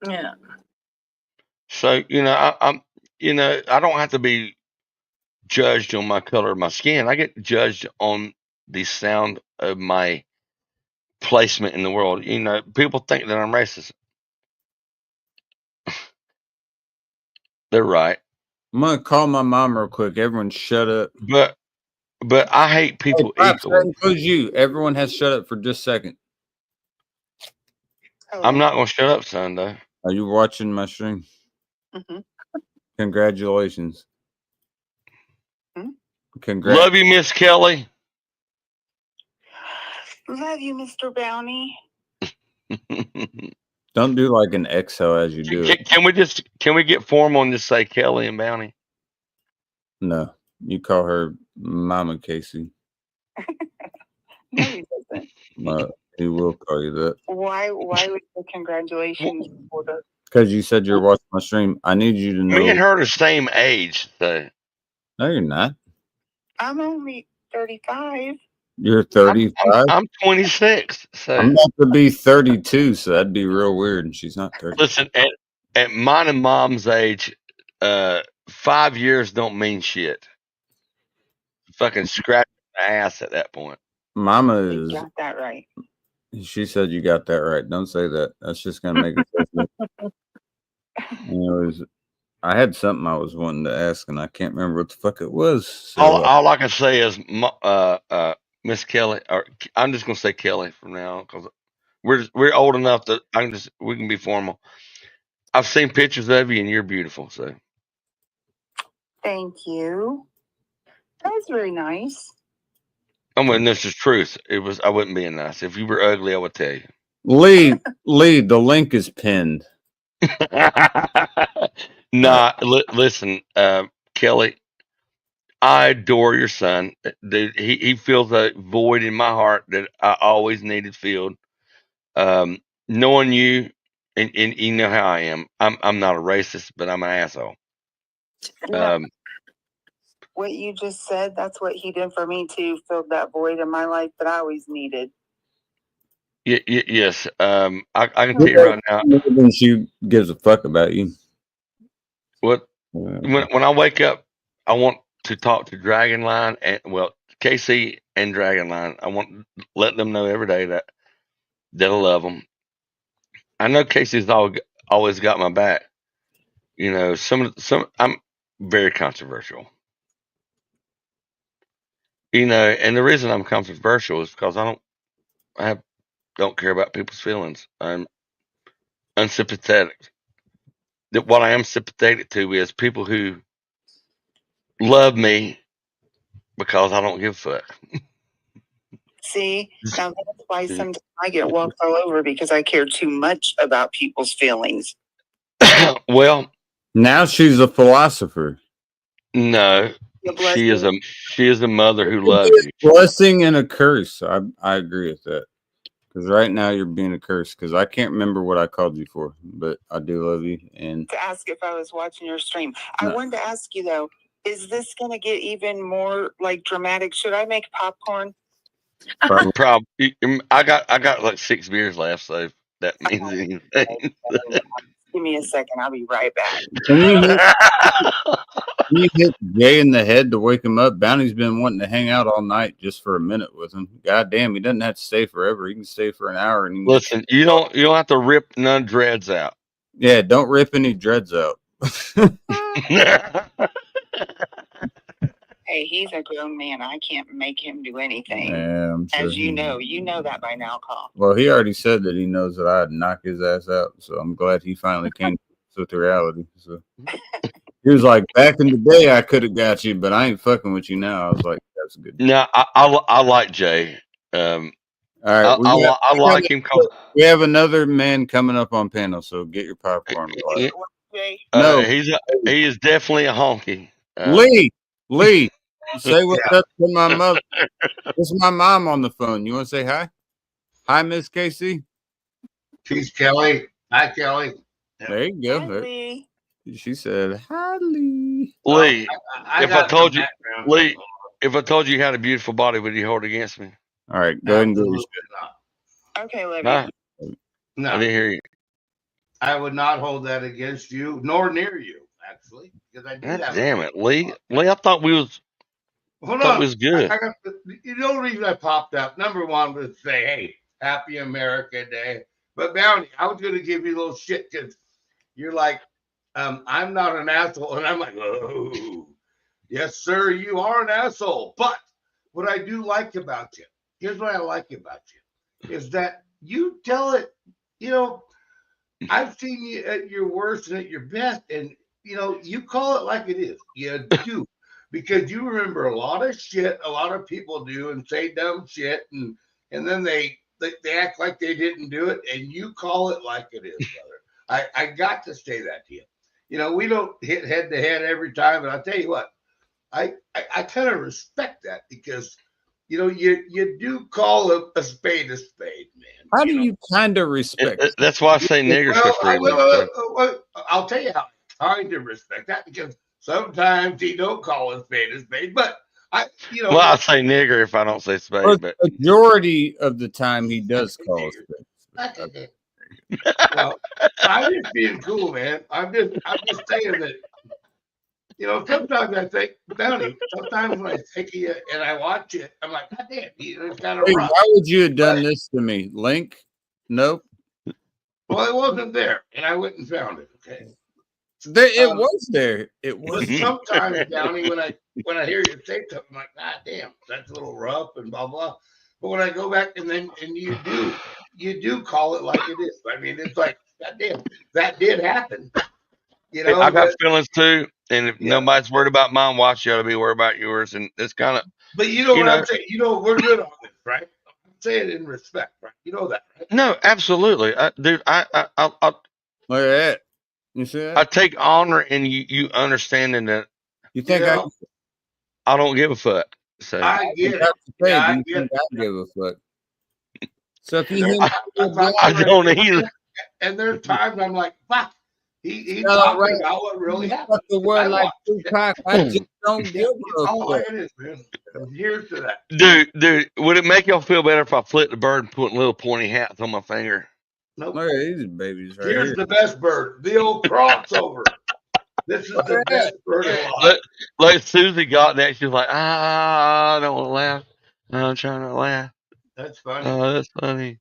Yeah. So, I don't have to be judged on my color of my skin. I get judged on the sound of my placement in the world. People think that I'm racist. They're right. I'm gonna call my mom real quick. Everyone shut up. But I hate people equally. That includes you. Everyone has shut up for just a second. I'm not gonna shut up, son, though. Are you watching my stream? Mm-hmm. Congratulations. Love you, Miss Kelly. Love you, Mr. Bounty. Don't do like an exhale as you do it. Can we get formal and just say Kelly and Bounty? No, you call her Mama Casey. No, he doesn't. He will call you that. Why would the congratulations? Because you said you're watching my stream. I need you to know. Me and her are the same age, though. No, you're not. I'm only 35. You're 35? I'm 26. So I'm about to be 32, so that'd be real weird. And she's not 30. Listen, at mine and mom's age, 5 years don't mean shit. Fucking scratch the ass at that point. Mama is. You got that right. She said you got that right. Don't say that. That's just gonna make it. Anyways, I had something I was wanting to ask, and I can't remember what the fuck it was. So, All I can say is, Miss Kelly, or I'm just gonna say Kelly from now on because we're old enough that we can be formal. I've seen pictures of you, and you're beautiful. So, Thank you. That was very nice. I mean, this is truth. I wouldn't be nice if you were ugly. I would tell you. Lee, the link is pinned. Nah, listen, Kelly, I adore your son. Dude, he fills a void in my heart that I always needed filled. Knowing you, and you know how I am. I'm not a racist, but I'm an asshole. No, what you just said, that's what he did for me too. Filled that void in my life that I always needed. Yes. I can tell you right now. When she gives a fuck about you. What? When I wake up, I want to talk to Dragonline and KC and Dragonline. I want to let them know every day that I love them. I know Casey's always got my back. You know, I'm very controversial. You know, and the reason I'm controversial is because I don't care about people's feelings. I'm unsympathetic. What I am sympathetic to is people who love me because I don't give a fuck. See, now that's why sometimes I get walked all over because I care too much about people's feelings. Well, now she's a philosopher. No, she is a mother who loves you. Blessing and a curse. I agree with that. Because right now you're being a curse. Because I can't remember what I called you for, but I do love you. And to ask if I was watching your stream, I wanted to ask you though: is this going to get even more like dramatic? Should I make popcorn? Probably. I got like 6 beers left, so if that means anything. Give me a second. I'll be right back. Can you hit Jay in the head to wake him up? Bounty's been wanting to hang out all night just for a minute with him. God damn, he doesn't have to stay forever. He can stay for an hour. And Listen, you don't have to rip none dreads out. Yeah, don't rip any dreads out. Hey, he's a grown man. I can't make him do anything. Yeah, I'm sure as you know that by now, Carl. Well, he already said that he knows that I'd knock his ass out. So I'm glad he finally came with the reality. So he was like, back in the day, I could have got you, but I ain't fucking with you now. I was like, that's good. No, I like Jay. All right, I like him. We have another man coming up on panel, so get your popcorn. No, he is definitely a honky. Lee, say what's up to my mother. This is my mom on the phone. You want to say hi? Hi, Miss Casey. She's Kelly. Hi, Kelly. There you go. Hi, Lee. She said, "Hi, Lee." Lee, if I told you, Lee, if I told you had a beautiful body, would you hold it against me? All right, go ahead and do your shit. Okay, Libby. No, I didn't hear you. I would not hold that against you, nor near you, actually, because I do that. Damn it, Lee. I thought we was. Hold on. It was good. The only reason I popped up, number one, was to say, hey, Happy America Day. But Bounty, I was going to give you a little shit because you're like, I'm not an asshole. And I'm like, oh, yes, sir, you are an asshole. But what I do like about you, here's what I like about you, is that you tell it, I've seen you at your worst and at your best. And, you call it like it is. You do. Because you remember a lot of shit a lot of people do and say dumb shit. And then they act like they didn't do it. And you call it like it is, brother. I got to say that to you. We don't hit head to head every time. And I'll tell you what, I kind of respect that because, you do call a spade, man. How do you kind of respect? That's why I say niggers for free. I'll tell you how I kind of respect that because sometimes he don't call a spade, but I say nigger if I don't say spade, but majority of the time he does call a spade. Well, I'm just being cool, man. I'm just saying that. Sometimes I think, Bounty, sometimes when I think of you and I watch it, I'm like, God damn, it's kind of rough. Why would you have done this to me? Link? Nope. Well, it wasn't there, and I went and found it, okay? It was there. It was. But sometimes, Downey, when I hear you say something, I'm like, God damn, that's a little rough and blah blah. But when I go back and you do call it like it is. I mean, it's like, God damn, that did happen. You know, I got feelings too, and if nobody's worried about mine, watch you ought to be worried about yours, and it's kind of. But you know what I'm saying. You know, we're good on this, right? I'm saying it in respect, right? You know that, right? No, absolutely, dude. I look at that. You see that? I take honor in you understanding that. You think I don't give a fuck. So I get it. I give a fuck. So if I don't either. And there's times I'm like, fuck. He talked about what really happened. The word like Tupac, I just don't give a fuck. Like it is, man. Here's to that. Dude, would it make y'all feel better if I flipped the bird and put little pointy hats on my finger? Nope. Look at these babies right Here's here. the best bird, the old crossover. This is the best bird alive. Like Susie got that, she was like, I don't want to laugh. I'm trying to laugh. That's funny. Oh, that's funny.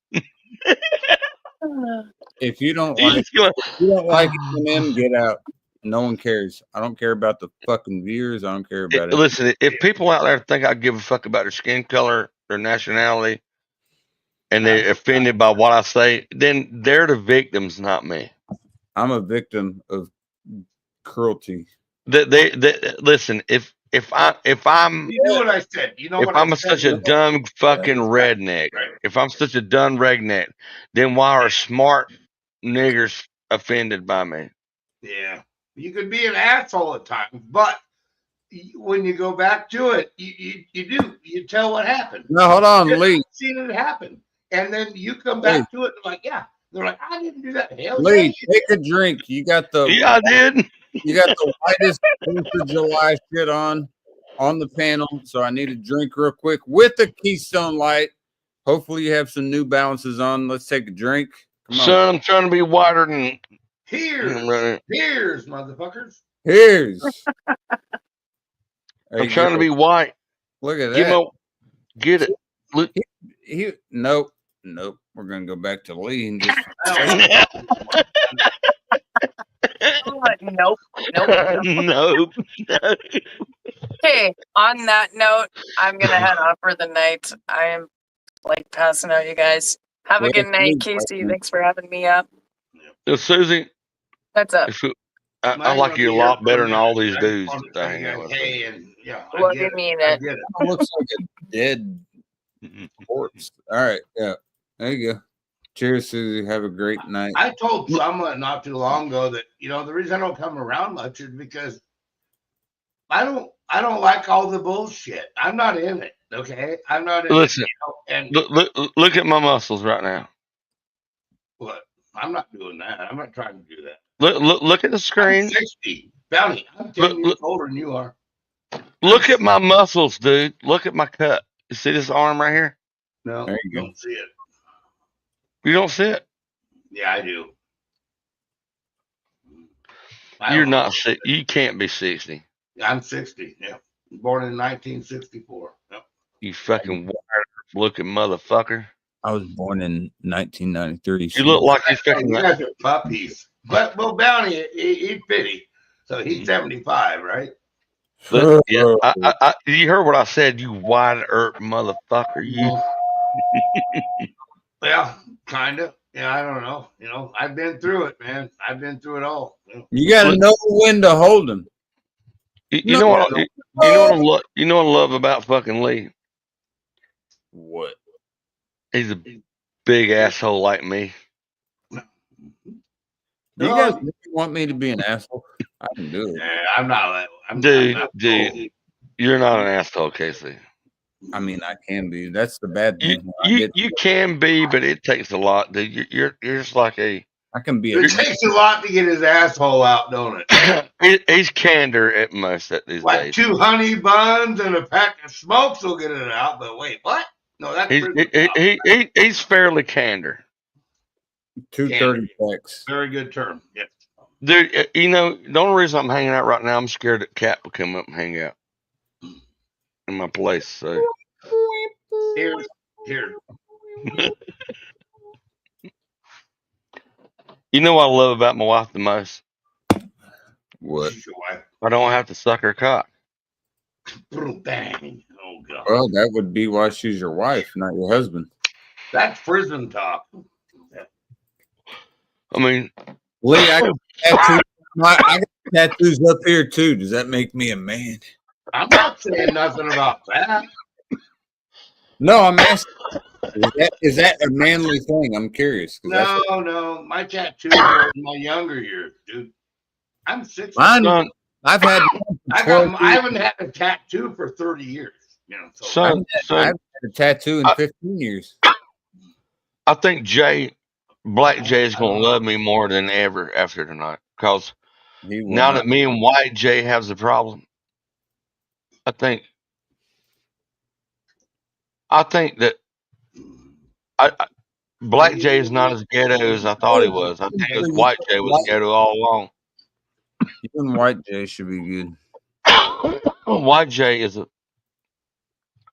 If you don't like Eminem, get out. No one cares. I don't care about the fucking viewers. I don't care about it. Listen, if people out there think I give a fuck about their skin color, their nationality, and they're offended by what I say, then they're the victims, not me. I'm a victim of cruelty. They listen. If I'm, you know what I said. You know if what I'm I said, such a dumb fucking redneck, if I'm such a dumb redneck, then why are smart niggers offended by me? Yeah, you could be an asshole at times, but when you go back to it, you tell what happened. No, hold on, Lee. Seen it happen, and then you come back to it and like, yeah, they're like, I didn't do that. Hell Lee, take a drink. You got the I did. You got the whitest 4th of July shit on the panel, so I need a drink real quick with the Keystone Light. Hopefully, you have some New Balances on. Let's take a drink. Come on. Son, I'm trying to be whiter than. Here's, motherfuckers. Here's. I'm trying to be white. Look at that. Get it. Look. Nope. We're gonna go back to Lee and just. Nope. Nope. Okay, on that note, I'm gonna head off for the night. I am like passing out, you guys. Have a good night, Casey. Thanks for having me up. Susie. What's up? I like you a lot better than all these dudes that I hang out with. What do you mean it? It looks like a dead corpse. All right, yeah. There you go. Cheers, Susie. Have a great night. I told someone not too long ago that the reason I don't come around much is because I don't like all the bullshit. I'm not in it. Okay, I'm not in Listen, it. And look at my muscles right now. What? I'm not doing that. I'm not trying to do that. Look at the screen. I'm 60. Bounty. I'm 10 years older than you are. Look at my muscles, dude. Look at my cut. You see this arm right here? No, there you don't see it. You don't see it? Yeah, I do. You're not. You can't be 60. I'm 60. Yeah, born in 1964. Yep. You fucking wired-looking motherfucker. I was born in 1993. You look like you're fucking. You guys are puppies. But Bounty, he's 50, so he's 75, right? But, yeah, you heard what I said, you wide-earth motherfucker. You. Well, kind of. Yeah, I don't know. I've been through it, man. I've been through it all. You got to know when to hold him. You know what? You know what I love about fucking Lee? What? He's a big asshole like me. Do you guys want me to be an asshole? I can do it. Yeah, I'm not. Dude, you're not an asshole, Casey. I mean, I can be. That's the bad thing. You can be, but it takes a lot, dude. You're just like a. I can be. It takes a lot to get his asshole out, don't it? He's candor at most at these days. 2 honey buns and a pack of smokes will get it out. But wait, what? No, that's he's fairly candor. 230 packs. Very good term. Yeah. Dude, the only reason I'm hanging out right now, I'm scared that Cat will come up and hang out in my place. So here. You know what I love about my wife the most? What? She's your wife. I don't have to suck her cock. Bang. Oh, God. Well, that would be why she's your wife, not your husband. That's prison talk. I mean, Lee, I got tattoos up here too. Does that make me a man? I'm not saying nothing about that. No, I'm asking. Is that a manly thing? I'm curious. No. My tattoos are in my younger years, dude. I'm 60. Mine, I haven't had a tattoo for 30 years. You know, so I've had a tattoo in 15 years. I think Black Jay is going to love me more than ever after tonight, because now that me and White Jay has a problem, I think that Black Jay is not as ghetto as I thought he was. I think it was White Jay was ghetto all along. You and White Jay should be good. White Jay is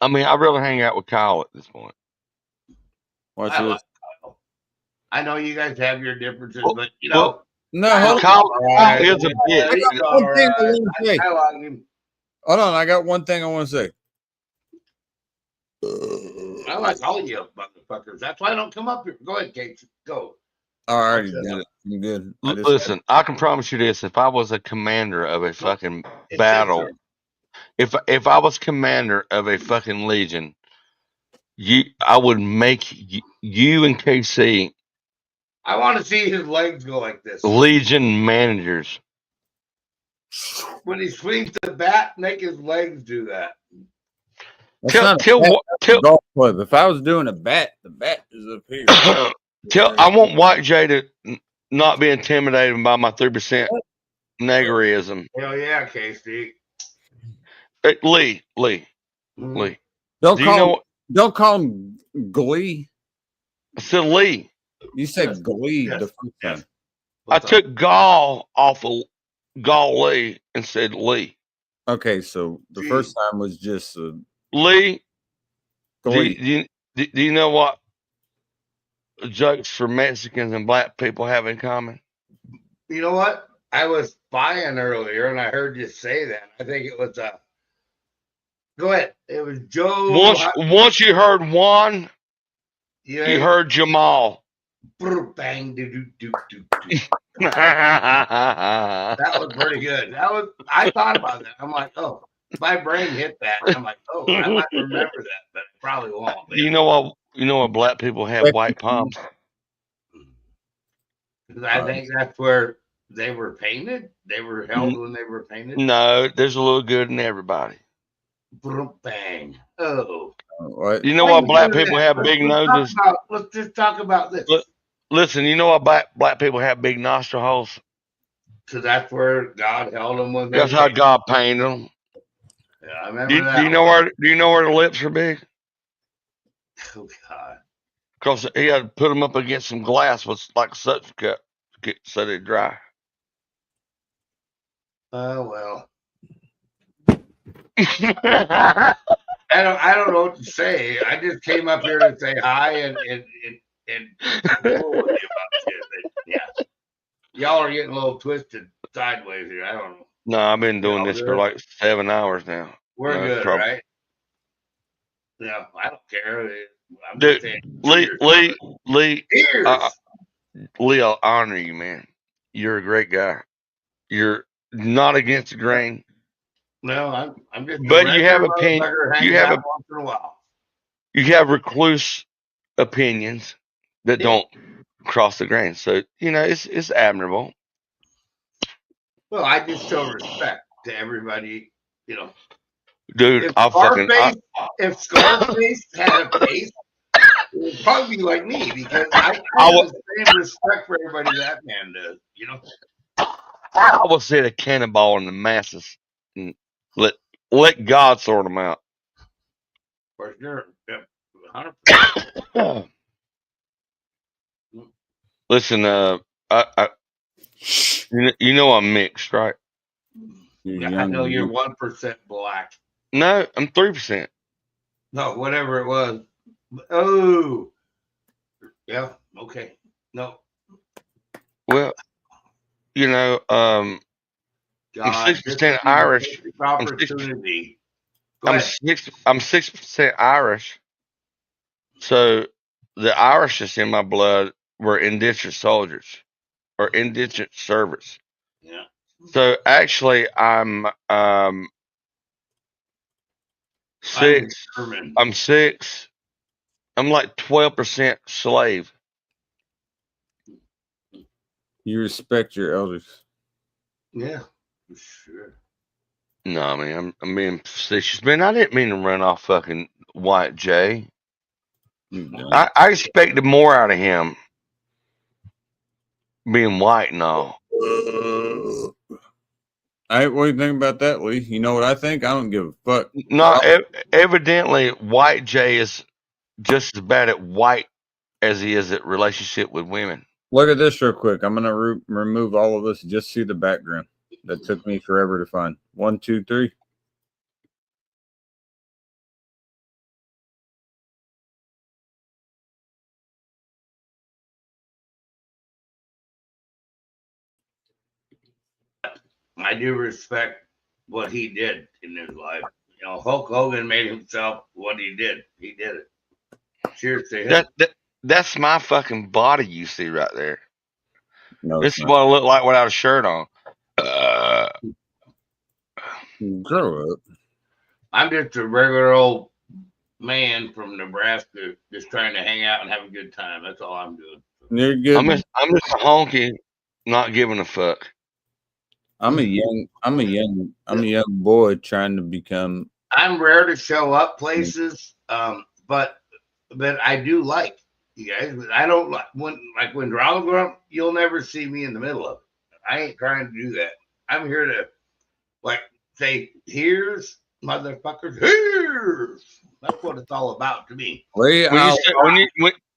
I really hang out with Kyle at this point. Watch this. I know you guys have your differences, but you know. No, Kyle is a bitch. Hold on, I got one thing I want to say. I like all of you motherfuckers. That's why I don't come up here. Go ahead, Kate. Go. I already did it. I'm good. Listen, I can promise you this: if I was a commander of a fucking battle, if I was commander of a fucking legion, I would make you and KC. I want to see his legs go like this. Legion managers. When he swings the bat, make his legs do that. Golf club. If I was doing a bat, the bat is up here. I want White Jay to not be intimidated by my 3% niggerism. Hell yeah, KC. Lee. Don't call him Glee. I said Lee. You said Glee the first time. I took Gall off of Lee and said Lee. Okay, so the first time was just Lee. Glee. Do you know what jokes for Mexicans and black people have in common? You know what? I was spying earlier and I heard you say that. I think it was go ahead. It was Joe. Once you heard Juan, you heard Jamal. Bang, that was pretty good. I thought about that. I'm like, oh, my brain hit that. I'm like, oh, I might remember that, but I probably won't. You know what black people have white palms? I think that's where they were painted. They were held when they were painted. No, there's a little good in everybody. Bang. Oh. You know why black people have big noses? Let's just talk about this. Listen, you know why black people have big nostril holes? Because that's where God held them when they That's how God painted them. Yeah, I remember that. Do you know where the lips are big? Oh God! Because he had to put them up against some glass with like a suction cup so they dry. Oh well. I don't know what to say. I just came up here to say hi and about shit. Yeah, y'all are getting a little twisted sideways here. I don't know. No, I've been doing this for like 7 hours now. We're good, right? No, I don't care. I'm Dude, saying, Lee, Lee, I'll honor you, man. You're a great guy. You're not against the grain. No, I'm just. But you have opinion. You have once in a while. You have recluse opinions that don't cross the grain. So it's admirable. Well, I just show respect to everybody. Dude, if Scarface had a face, it would probably be like me because I have the same respect for everybody that man does. I will set a cannonball in the masses and let God sort them out. For sure. Yep. 100%. Listen, you know I'm mixed, right? I know you're 1% black. No, I'm 3%. No, whatever it was. Oh, yeah. Okay. No. Well, God, 6% Irish. Opportunity. I'm 6% Irish. So the Irish that's in my blood were indentured soldiers or indentured servants. Yeah. So actually, I'm 6. I'm 6. I'm like 12% slave. You respect your elders. Yeah, for sure. No, I mean I'm being facetious, man. I didn't mean to run off fucking White Jay. I expected more out of him, being white and all. What do you think about that, Lee? You know what I think? I don't give a fuck. No, evidently White Jay is just as bad at white as he is at relationship with women. Look at this real quick. I'm gonna remove all of this. Just see the background. That took me forever to find. 1, 2, 3. I do respect what he did in his life. You know, Hulk Hogan made himself what he did. He did it. Cheers to him. That's my fucking body you see right there. No, this is what I look like without a shirt on. Grow up. I'm just a regular old man from Nebraska, just trying to hang out and have a good time. That's all I'm doing. You're good. I'm just a honky, not giving a fuck. I'm a young boy trying to become. I'm rare to show up places, but I do like you guys. I don't like when drama grow up. You'll never see me in the middle of it. I ain't trying to do that. I'm here to say, here's motherfuckers, here's. That's what it's all about to me.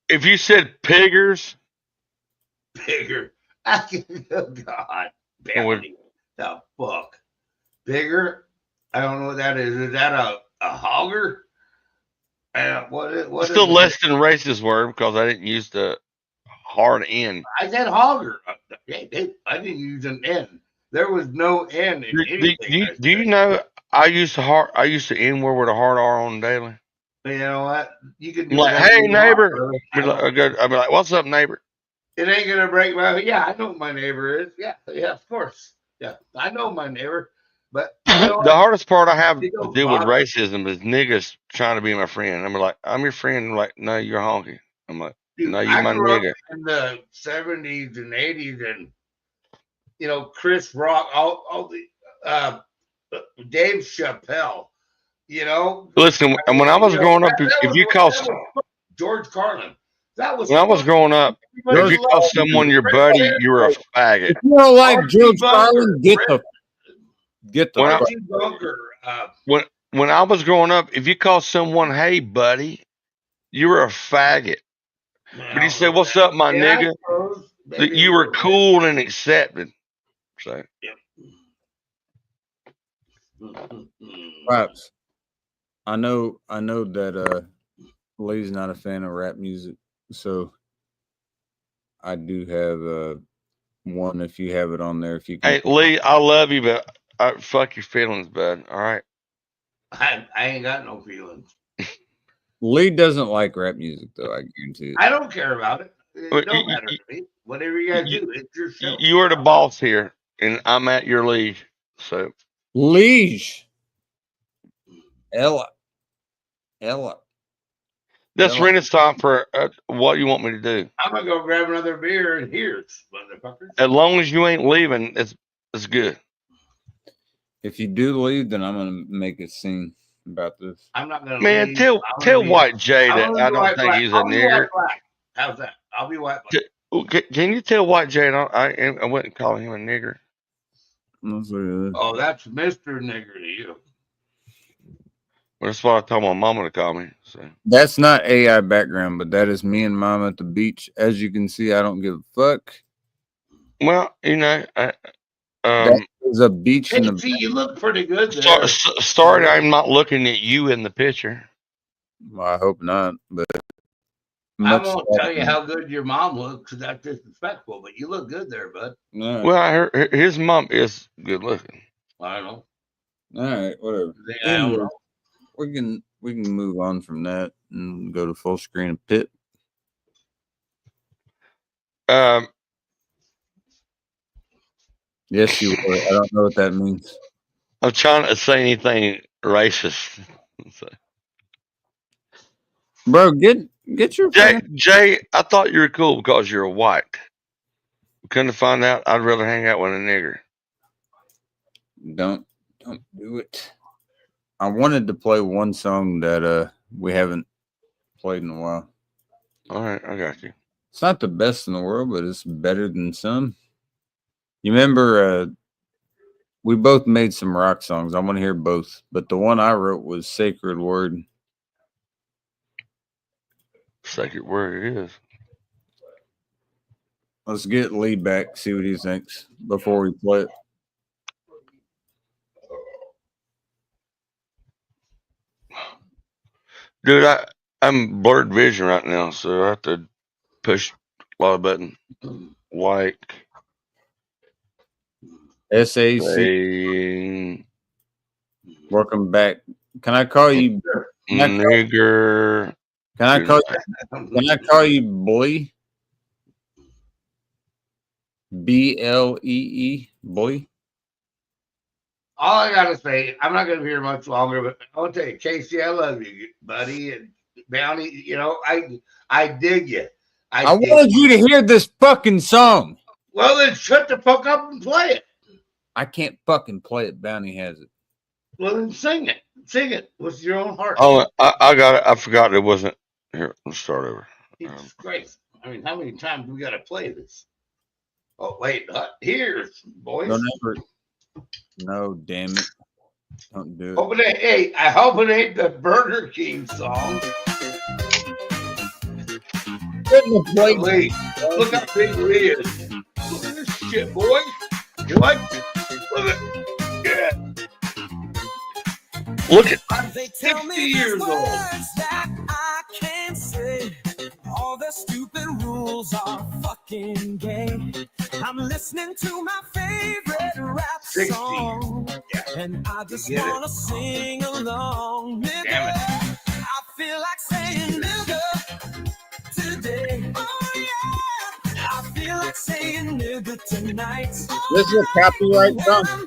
If you said piggers, bigger, oh God, Benny, the fuck, bigger. I don't know what that is. Is that a hogger? What still is less than racist word because I didn't use the hard N. I said hogger. I didn't use an N. There was no N in anything. Do you know I use the N word with a hard R on daily? You know what? You could do like, that. Hey neighbor. I'll be like, what's up, neighbor? It ain't gonna break my. Yeah, I know who my neighbor is. Yeah, of course. Yeah, I know my neighbor. But you know the hardest part I have to do deal with racism is niggas trying to be my friend. I'm like, I'm your friend. I'm like, no, you're honky. I'm like, dude, no, you're my nigga. In the 70s and 80s, and Chris Rock, all the Dave Chappelle. Listen, and when I was growing up, if you call George Carlin, that was when I was growing up, if you call someone your buddy, you were a faggot. If you don't like George Carlin, get the when I was growing up, if you call someone, hey buddy, you were a faggot. But you said, what's up, my nigga? You were cool and accepted. So. Perhaps. I know that Lee's not a fan of rap music, so I do have one. If you have it on there, if you can. Hey Lee, I love you, but fuck your feelings, bud. All right. I ain't got no feelings. Lee doesn't like rap music, though. I guarantee it. I don't care about it. It don't matter to me. Whatever you guys do, it's your show. You are the boss here, and I'm at your liege. So liege. Ella. That's Renaissance for what you want me to do. I'm gonna go grab another beer and here's motherfuckers. As long as you ain't leaving, it's good. If you do leave, then I'm gonna make a scene about this. I'm not gonna. Man, leave. tell White Jay that I don't think he's a nigger. How's that? I'll be white black. Can you tell White Jay I wouldn't call him a nigger? Oh, that's Mr. Nigger to you. Well, that's what I told my mama to call me. So that's not AI background, but that is me and mom at the beach. As you can see, I don't give a fuck. Well, that is a beach. Hey, you look pretty good there. Sorry, I'm not looking at you in the picture. Well, I hope not, but I won't tell you how good your mom looks because that's disrespectful. But you look good there, bud. Well, his mom is good looking. I don't know. All right, whatever. I don't know. We can move on from that and go to full screen of Pip. Yes, you were. I don't know what that means. I'm trying to say anything racist. Bro, get your Jay. I thought you were cool because you're white. Couldn't find out. I'd rather hang out with a nigger. Don't do it. I wanted to play one song that we haven't played in a while. All right, I got you. It's not the best in the world, but it's better than some. You remember we both made some rock songs. I want to hear both, but the one I wrote was Sacred Word. Sacred Word it is. Let's get Lee back, see what he thinks before we play it. Dude, I'm blurred vision right now, so I have to push a lot of buttons. White. SAC. Welcome back. Can I call you nigger? Can I call you boy? BLEE boy. All I gotta say, I'm not gonna be here much longer, but I want to tell you, Casey, I love you, buddy, and Bounty. You know, I dig you. I wanted you to hear this fucking song. Well, then shut the fuck up and play it. I can't fucking play it. Bounty has it. Well, then sing it. Sing it with your own heart. Oh, I got it. I forgot it wasn't. Here, let's start over. It's great. I mean, how many times do we got to play this? Oh, wait. Here's, boys. No, damn it. Don't do it. I hope it ain't the Burger King song. Lee, look how big Lee is. Look at this shit, boy. What? Look at yeah. Look at I'm 60 years old. That I can't say. All the stupid rules are fucking gay. I'm listening to my favorite rap song, and I just wanna sing along. Nigga, I feel like saying nigga today. Oh yeah, I feel like saying nigga tonight. This is a copyright song.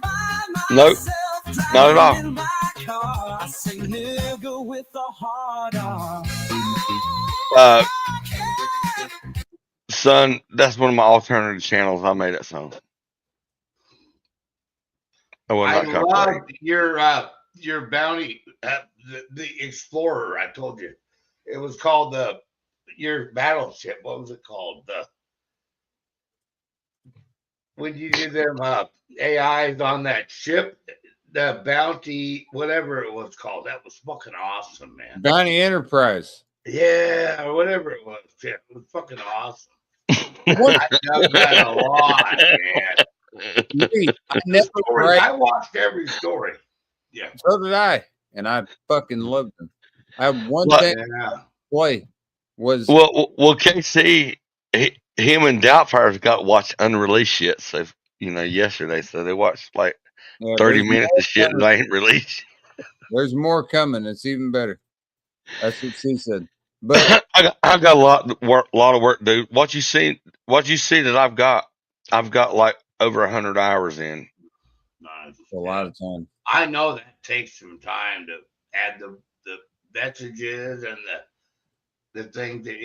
Nope, not at all. I say nigga with a hard R. Son, that's one of my alternative channels. I made that song. I love your Bounty, the Explorer. I told you, it was called your battleship. What was it called? When you did them AIs on that ship, the Bounty, whatever it was called, that was fucking awesome, man. Bounty Enterprise. Yeah, or whatever it was. Yeah, it was fucking awesome. I love that a lot, man. I watched every story. Yeah. So did I. And I fucking loved them. I have one thing to play was well KC, him and Doubtfire got to watch unreleased shit. So yesterday, so they watched like 30 minutes of shit that I ain't released. There's more coming. It's even better. That's what she said. But I got a lot of work, dude. What you see that I've got like over 100 hours in. Nice. A lot of time. I know that takes some time to add the messages and the things that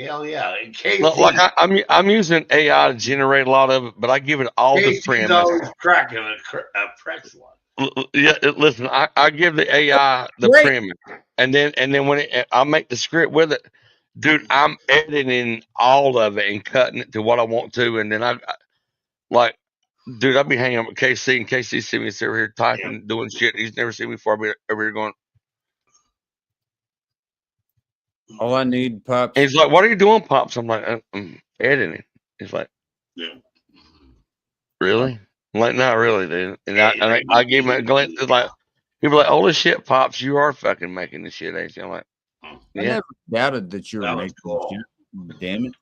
in case like I'm using AI to generate a lot of it, but I give it all the premise. Always cracking a press one. Yeah, listen, I give the AI the premise, and then when I make the script with it, dude, I'm editing all of it and cutting it to what I want to, and then I dude, I'll be hanging out with KC, and KC see me over here typing, doing shit. He's never seen me before. I'll be over here going. All I need, Pops. And he's like, "What are you doing, Pops?" I'm like, "I'm editing." He's like, "Yeah, really?" I'm like, "Not really, dude." And I gave him a glance. It's like, he was like, "Holy shit, Pops, you are fucking making this shit, ain't you?" I'm like, "Yeah." I never doubted that you were making shit. Damn it!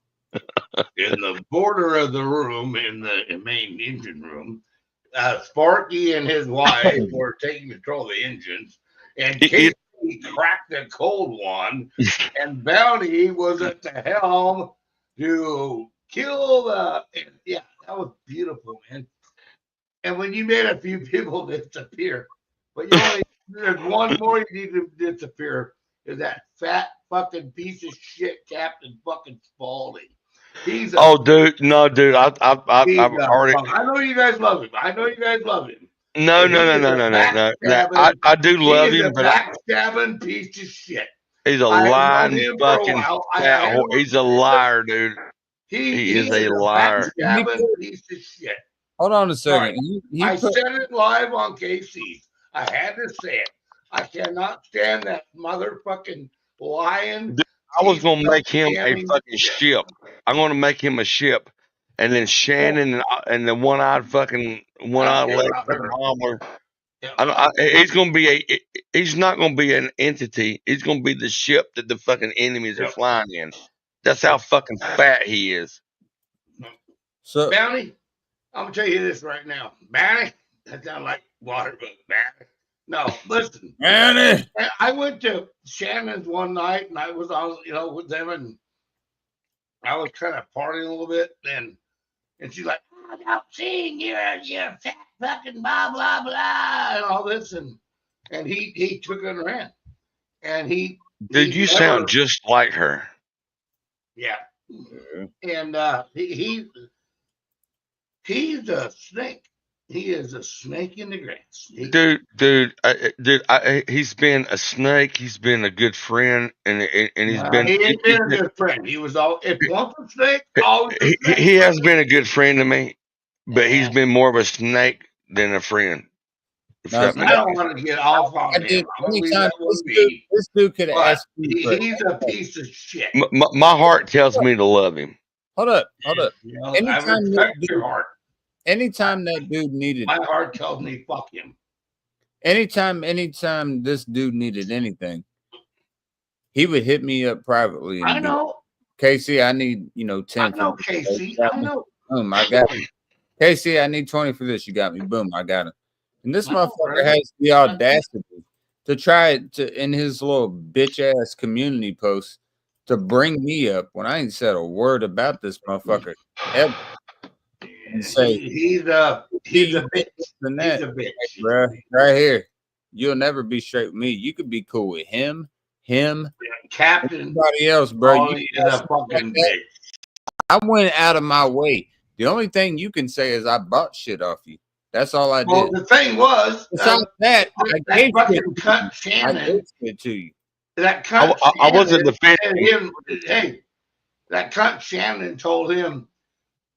In the border of the room, in the main engine room, Sparky and his wife were taking control of the engines, and Casey cracked the cold one, and Bounty was at the helm to kill the. Yeah, that was beautiful, man. And when you made a few people disappear, but there's one more you need to disappear, is that fat fucking piece of shit Captain fucking Spaulding. He's a dude, no, dude, I've already. I know you guys love him. No. I do love him, but backstabbing piece of shit. He's a lying fucking fat whore. He's a liar, dude. He is a liar. Backstabbing piece of shit. Hold on a second. I said it live on KC. I had to say it. I cannot stand that motherfucking lying. Dude, I was gonna make him a fucking ship. I'm gonna make him a ship, and then Shannon and the one-eyed leg hobbler. He's gonna be he's not gonna be an entity. He's gonna be the ship that the fucking enemies are flying in. That's how fucking fat he is. So Bounty, I'm gonna tell you this right now, Bounty. That sounds like water, but Bounty. No, listen, Bounty. I went to Shannon's one night, and I was on, with them, and I was kind of partying a little bit, and she's like, "I'm not seeing you, you're fat fucking blah blah blah," and all this, and he took it and ran, and Dude, you sound just like her. Yeah, and he's a snake. He is a snake in the grass. Dude, he's been a snake. He's been a good friend, and he's been. He ain't been a good friend. He was once a snake, always a snake. He has been a good friend to me, but he's been more of a snake than a friend. I don't want to get off on him. This dude could ask me. He's a piece of shit. My heart tells me to love him. Hold up. Anytime that dude needed, my heart tells me fuck him. Anytime this dude needed anything, he would hit me up privately. I know. Casey, I need 10. I know, Casey. I know. Boom, I got it. Casey, I need 20 for this. You got me. Boom, I got it. And this motherfucker has the audacity to try to, in his little bitch ass community post, to bring me up when I ain't said a word about this motherfucker ever. And say he's a bitch. He's a bitch, bro. Right here, you'll never be straight with me. You could be cool with him, Captain, everybody else, bro. You a fucking bitch. I went out of my way. The only thing you can say is I bought shit off you. That's all I did. Well, the thing was, besides that, I gave cunt Shannon. it to you. That cunt. I wasn't defending him. Hey, that cunt Shannon told him.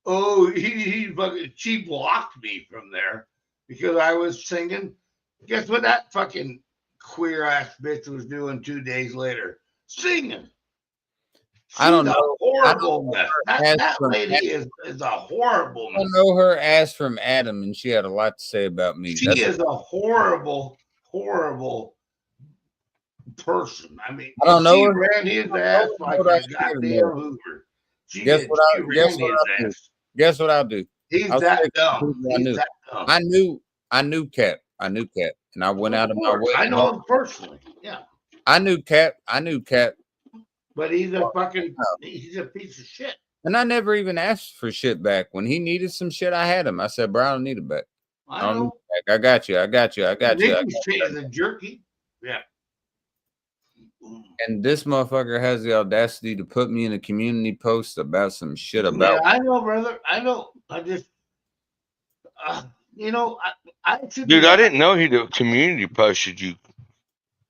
Oh, she blocked me from there because I was singing. Guess what that fucking queer ass bitch was doing 2 days later? Singing. I don't know. Horrible. That lady is a horrible. I know her ass from Adam, and she had a lot to say about me. She is a horrible, horrible person. I mean, I don't know. She ran his ass like a goddamn Hoover. Guess what I'll do? He's that dumb. I knew Cap, and I went out of my way. I know him personally. Yeah. I knew Cap. But he's a piece of shit. And I never even asked for shit back. When he needed some shit, I had him. I said, bro, I don't need it back. I know. I got you. I think the jerky. Yeah. And this motherfucker has the audacity to put me in a community post about some shit about. Yeah, I know, brother. I know. I just, I should. Dude, I didn't know he did community posted you,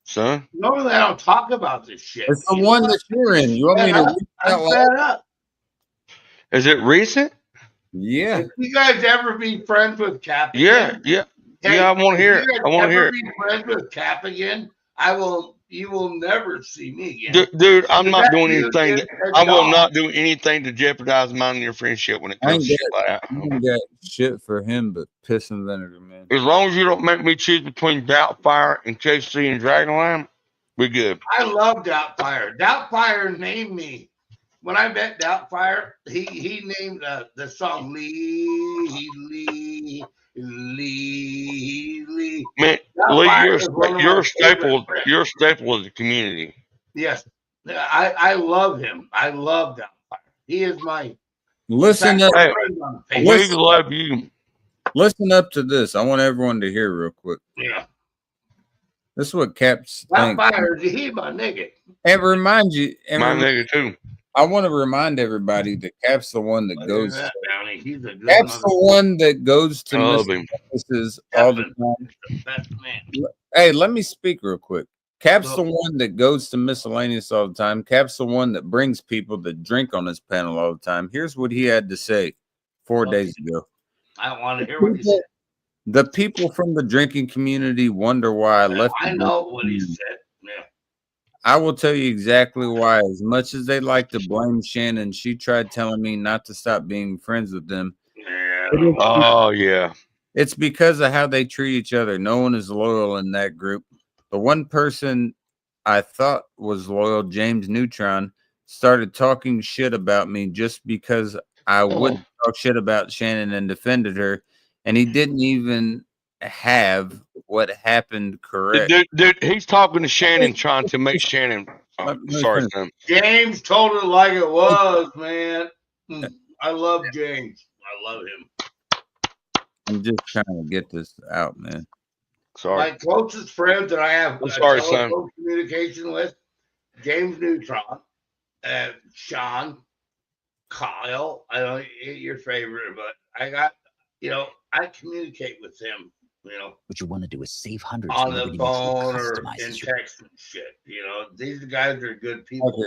son. Normally, I don't talk about this shit. It's the one that you're in. You want me to? I'm fed up. Is it recent? Yeah. If you guys ever be friends with Cap? Yeah. Hey, I want to hear it. I want to hear it. Be friends with Cap again? You will never see me again. Dude, I'm not doing anything. I will not do anything to jeopardize mine and your friendship when it comes to shit like that. I ain't got shit for him but piss and vinegar, man. As long as you don't make me choose between Doubtfire and KC and Dragonline, we're good. I love Doubtfire. Doubtfire named me. When I met Doubtfire, he named the song Lee Lee. Man, Lee, you're a staple. You're a staple of the community. Yes, I love him. I love Downfire. He is my. Listen up. We love you. Listen up to this. I want everyone to hear real quick. Yeah. This is what Cap's thinking. Downfire, he my nigga. And remind you, my nigga too. I want to remind everybody that Cap's the one that goes. He's a good Cap's the one that goes to misses all the time. Best man. Hey, let me speak real quick. Cap's the one that goes to miscellaneous all the time. Cap's the one that brings people that drink on his panel all the time. Here's what he had to say 4 days ago. I want to hear what he said. The people from the drinking community wonder why I left. I know what he said. Yeah. I will tell you exactly why. As much as they like to blame Shannon, she tried telling me not to stop being friends with them. Yeah. Oh, yeah. It's because of how they treat each other. No one is loyal in that group. The one person I thought was loyal, James Neutron, started talking shit about me just because I wouldn't talk shit about Shannon and defended her. And he didn't even have what happened correct. Dude, he's talking to Shannon, trying to make Shannon. Sorry, son. James told it like it was, man. I love James. I love him. I'm just trying to get this out, man. Sorry. My closest friends that I have son. communication with, James Neutron, Sean, Kyle. I don't know your favorite, but I got, I communicate with them, What you want to do is save hundreds on the phone or in text and shit. These guys are good people.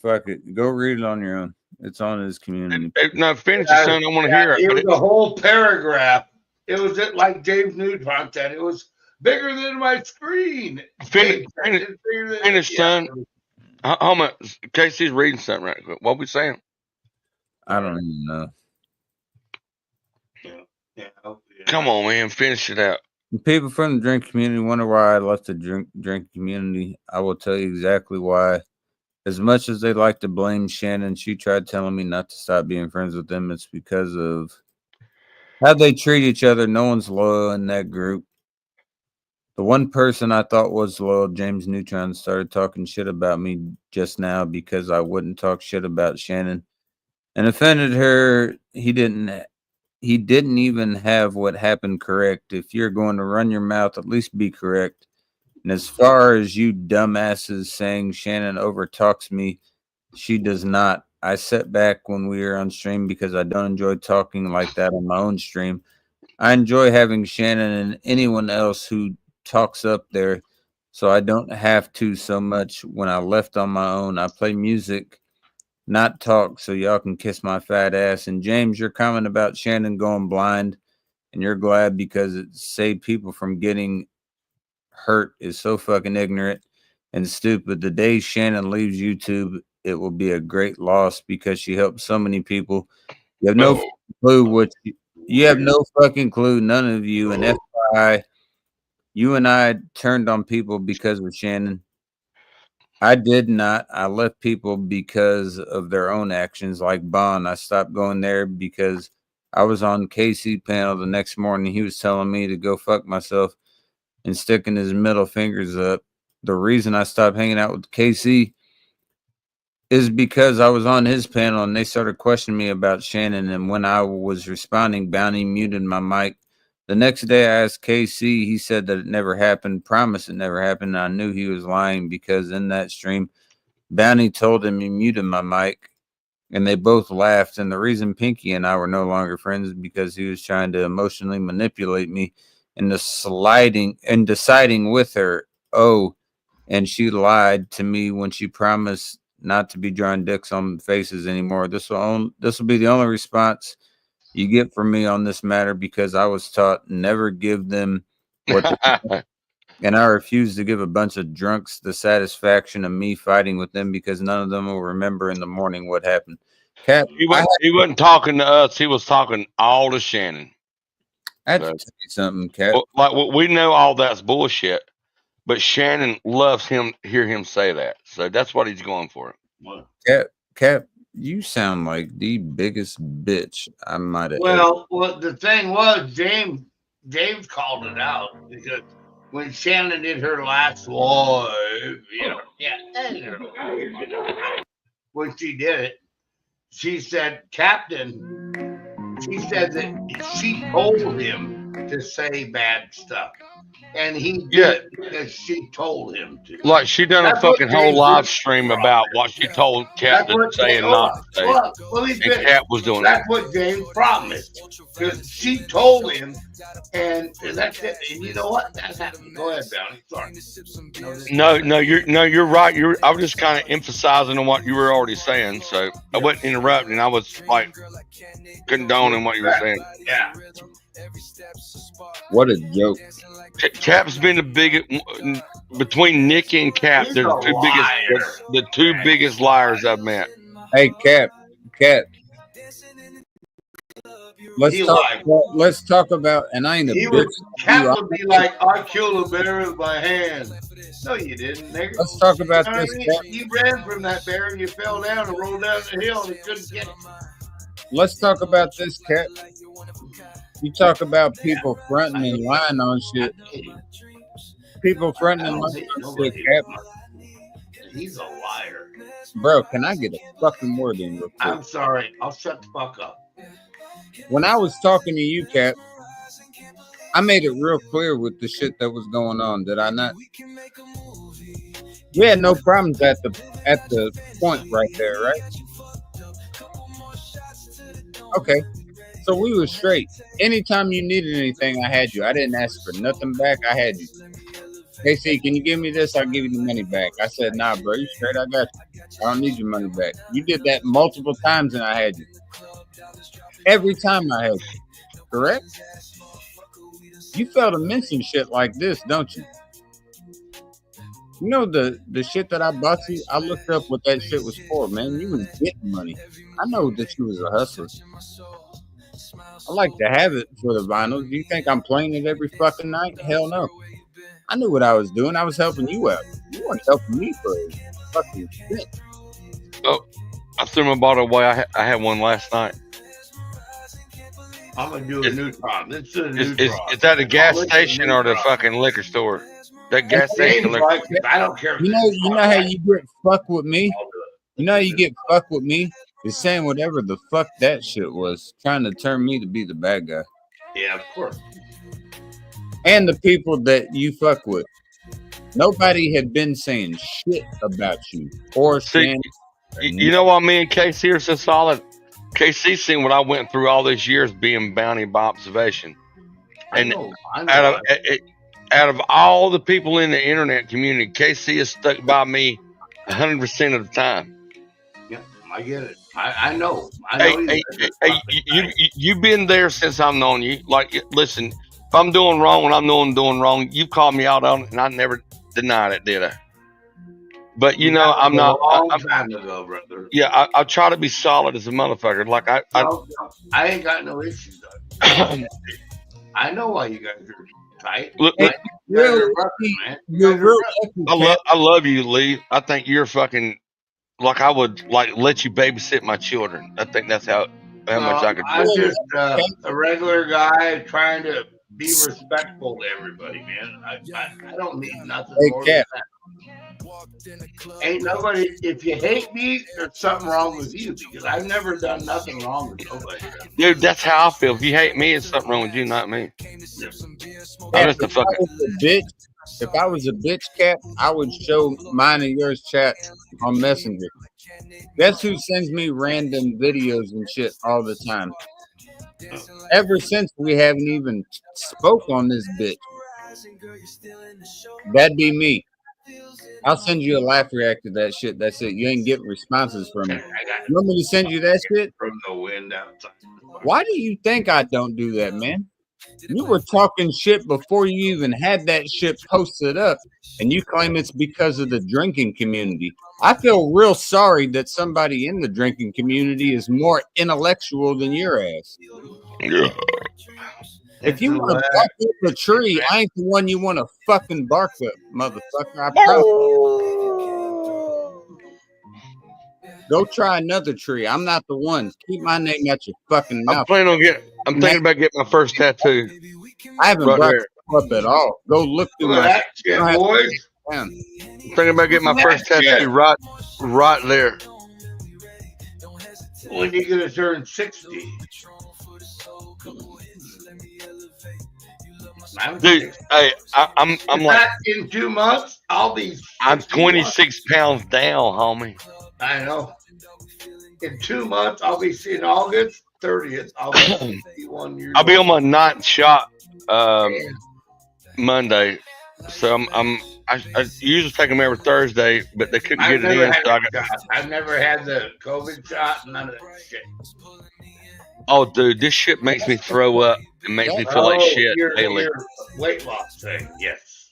Fuck it. Go read it on your own. It's on his community. No, finish it, son. I want to hear it. It was a whole paragraph. It was like James Neutron said. It was bigger than my screen. Finish, son. How much? Casey's reading something right quick. What we saying? I don't even know. Come on, man. Finish it out. People from the drink community wonder why I left the drink community. I will tell you exactly why. As much as they like to blame Shannon, she tried telling me not to stop being friends with them. It's because of how they treat each other. No one's loyal in that group. The one person I thought was loyal, James Neutron, started talking shit about me just now because I wouldn't talk shit about Shannon and offended her. He didn't even have what happened correct. If you're going to run your mouth, at least be correct. And as far as you dumbasses saying Shannon overtalks me, she does not. I sat back when we were on stream because I don't enjoy talking like that on my own stream. I enjoy having Shannon and anyone else who talks up there, so I don't have to so much. When I left on my own, I play music, not talk, so y'all can kiss my fat ass. And James, your comment about Shannon going blind and you're glad because it saved people from getting hurt is so fucking ignorant and stupid. The day Shannon leaves YouTube, it will be a great loss because she helped so many people. You have no clue what you have no fucking clue. None of you. And FYI, you and I turned on people because of Shannon. I did not. I left people because of their own actions, like Bond. I stopped going there because I was on KC panel the next morning. He was telling me to go fuck myself and sticking his middle fingers up. The reason I stopped hanging out with KC is because I was on his panel and they started questioning me about Shannon. And when I was responding, Bounty muted my mic. The next day I asked KC, he said that it never happened, promised it never happened. And I knew he was lying because in that stream, Bounty told him he muted my mic and they both laughed. And the reason Pinky and I were no longer friends is because he was trying to emotionally manipulate me into sliding and deciding with her. Oh, and she lied to me when she promised not to be drawing dicks on faces anymore. This will be the only response you get from me on this matter because I was taught never give them what they and I refuse to give a bunch of drunks the satisfaction of me fighting with them because none of them will remember in the morning what happened. Cap, he wasn't talking to us. He was talking all to Shannon. I have to tell you something, Cap. Well, we know all that's bullshit, but Shannon loves hear him say that. So that's what he's going for. Cap, you sound like the biggest bitch I might have. Well, the thing was, James James called it out because when Shannon did her last live, when she did it, she said, Captain, she said that she told him to say bad stuff. And he did it because she told him to. Like she done a fucking whole live stream about what she told Cap to say and not to say. And Cap was doing That's what James' problem is. Because she told him, and that's it. And you know what? That happened. Go ahead, Bounty. Sorry. No, you're right. I was just kind of emphasizing on what you were already saying, so I wasn't interrupting. I was like condoning what you were saying. Yeah. What a joke. Cap's been the biggest between Nicky and Cap. They're the two biggest liars I've met. Hey, Cap. Let's talk about, and I ain't a bitch. Cap would be like, I killed a bear with my hand. No, you didn't, nigga. Let's talk about this. You ran from that bear and you fell down and rolled down the hill and you couldn't get it. Let's talk about this, Cap. You talk about people fronting and lying on shit. People fronting and lying on shit, Cap. He's a liar. Bro, can I get a fucking word in real quick? I'm sorry. I'll shut the fuck up. When I was talking to you, Cap, I made it real clear with the shit that was going on, did I not? We had no problems at the point right there, right? Okay. So we were straight. Anytime you needed anything, I had you. I didn't ask for nothing back. I had you. They say, can you give me this? I'll give you the money back. I said, nah, bro, you straight. I got you. I don't need your money back. You did that multiple times and I had you. Every time I had you. Correct? You fail to mention shit like this, don't you? You know the shit that I bought you? I looked up what that shit was for, man. You was getting money. I know that you was a hustler. I like to have it for the vinyls. Do you think I'm playing it every fucking night? Hell no. I knew what I was doing. I was helping you out. You weren't helping me for fucking shit. Oh, I threw my bottle away. I had one last night. I'm gonna do a neutron. It's a neutron. Is that a gas station or the fucking liquor store? That gas station. I don't care. You know how you get fucked with me? You know how you get fucked with me? Is saying whatever the fuck that shit was, trying to turn me to be the bad guy. Yeah, of course. And the people that you fuck with. Nobody had been saying shit about you or saying. You know what? Me and KC are so solid. KC seen what I went through all these years being bounty by observation, and out of all the people in the internet community, KC is stuck by me 100% of the time. Yeah, I get it. I know. You've been there since I've known you. Like, listen, if I'm doing wrong when I'm doing wrong, you called me out on it, and I never denied it, did I? But you know, I'm not. Yeah, I try to be solid as a motherfucker. Like I ain't got no issues. I know why you guys are tight. Look, you're I love you, Lee. I think you're fucking. Like I would let you babysit my children. I think that's how much I could. I'm just a regular guy trying to be respectful to everybody, man. I don't need nothing more than that. Ain't nobody. If you hate me, there's something wrong with you because I've never done nothing wrong with nobody. Dude, that's how I feel. If you hate me, it's something wrong with you, not me. I'm just a fucking bitch. If I was a bitch, Cap, I would show mine and yours chat on Messenger. That's who sends me random videos and shit all the time. Ever since we haven't even spoke on this bitch, that'd be me. I'll send you a laugh react to that shit. That's it. You ain't getting responses from me. You want me to send you that shit? From the wind outside. Why do you think I don't do that, man? You were talking shit before you even had that shit posted up, and you claim it's because of the drinking community. I feel real sorry that somebody in the drinking community is more intellectual than your ass. Yeah. If you want to bark up a tree, I ain't the one you want to fucking bark up, motherfucker. I promise. Go try another tree. I'm not the one. Keep my name out your fucking mouth. I'm thinking about getting my first tattoo. I haven't brought it up at all. Go look through Look at that shit, boys. I'm thinking about getting my first tattoo right there. When you gonna turn 60? Dude, hey, I'm like in 2 months. I'll be. I'm 26 pounds down, homie. I know. In 2 months, I'll be seeing August 30th. I'll be 51 years. I'll be on my 9th shot Monday, so I usually take them every Thursday, but they couldn't get it in. So I've never had the COVID shot. None of that shit. Oh, dude, this shit makes me throw up. It makes me feel like shit daily. Your weight loss thing, yes.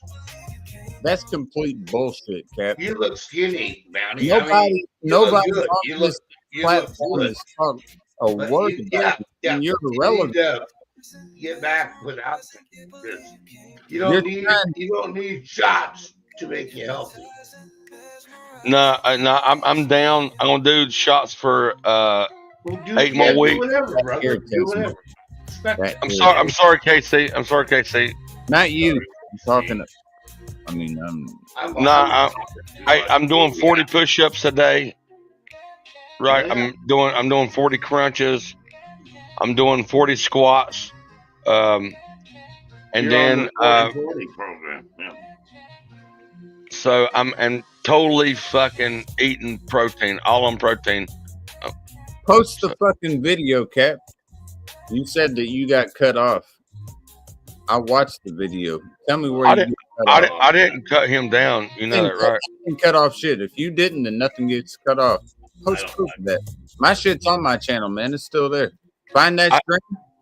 That's complete bullshit, Cap. You look skinny, Bounty. Nobody on you this platform has talked a word about it, and you're irrelevant. Get back without this. You don't need shots to make you healthy. No, I'm down. I'm gonna do shots for 8 more weeks. Whatever, brother. Do whatever. I'm sorry, KC. I'm sorry, KC. Not you. I'm talking. I'm doing 40 push-ups a day. Right. Yeah. I'm doing 40 crunches. I'm doing 40 squats. And You're then on the 40 program. Yeah. So I'm totally fucking eating protein, all on protein. Post the fucking video, Cap. You said that you got cut off. I watched the video. Tell me where I didn't cut him down. You know that, right? I didn't cut off shit. If you didn't, then nothing gets cut off. Post proof of that. My shit's on my channel, man. It's still there. Find that screen.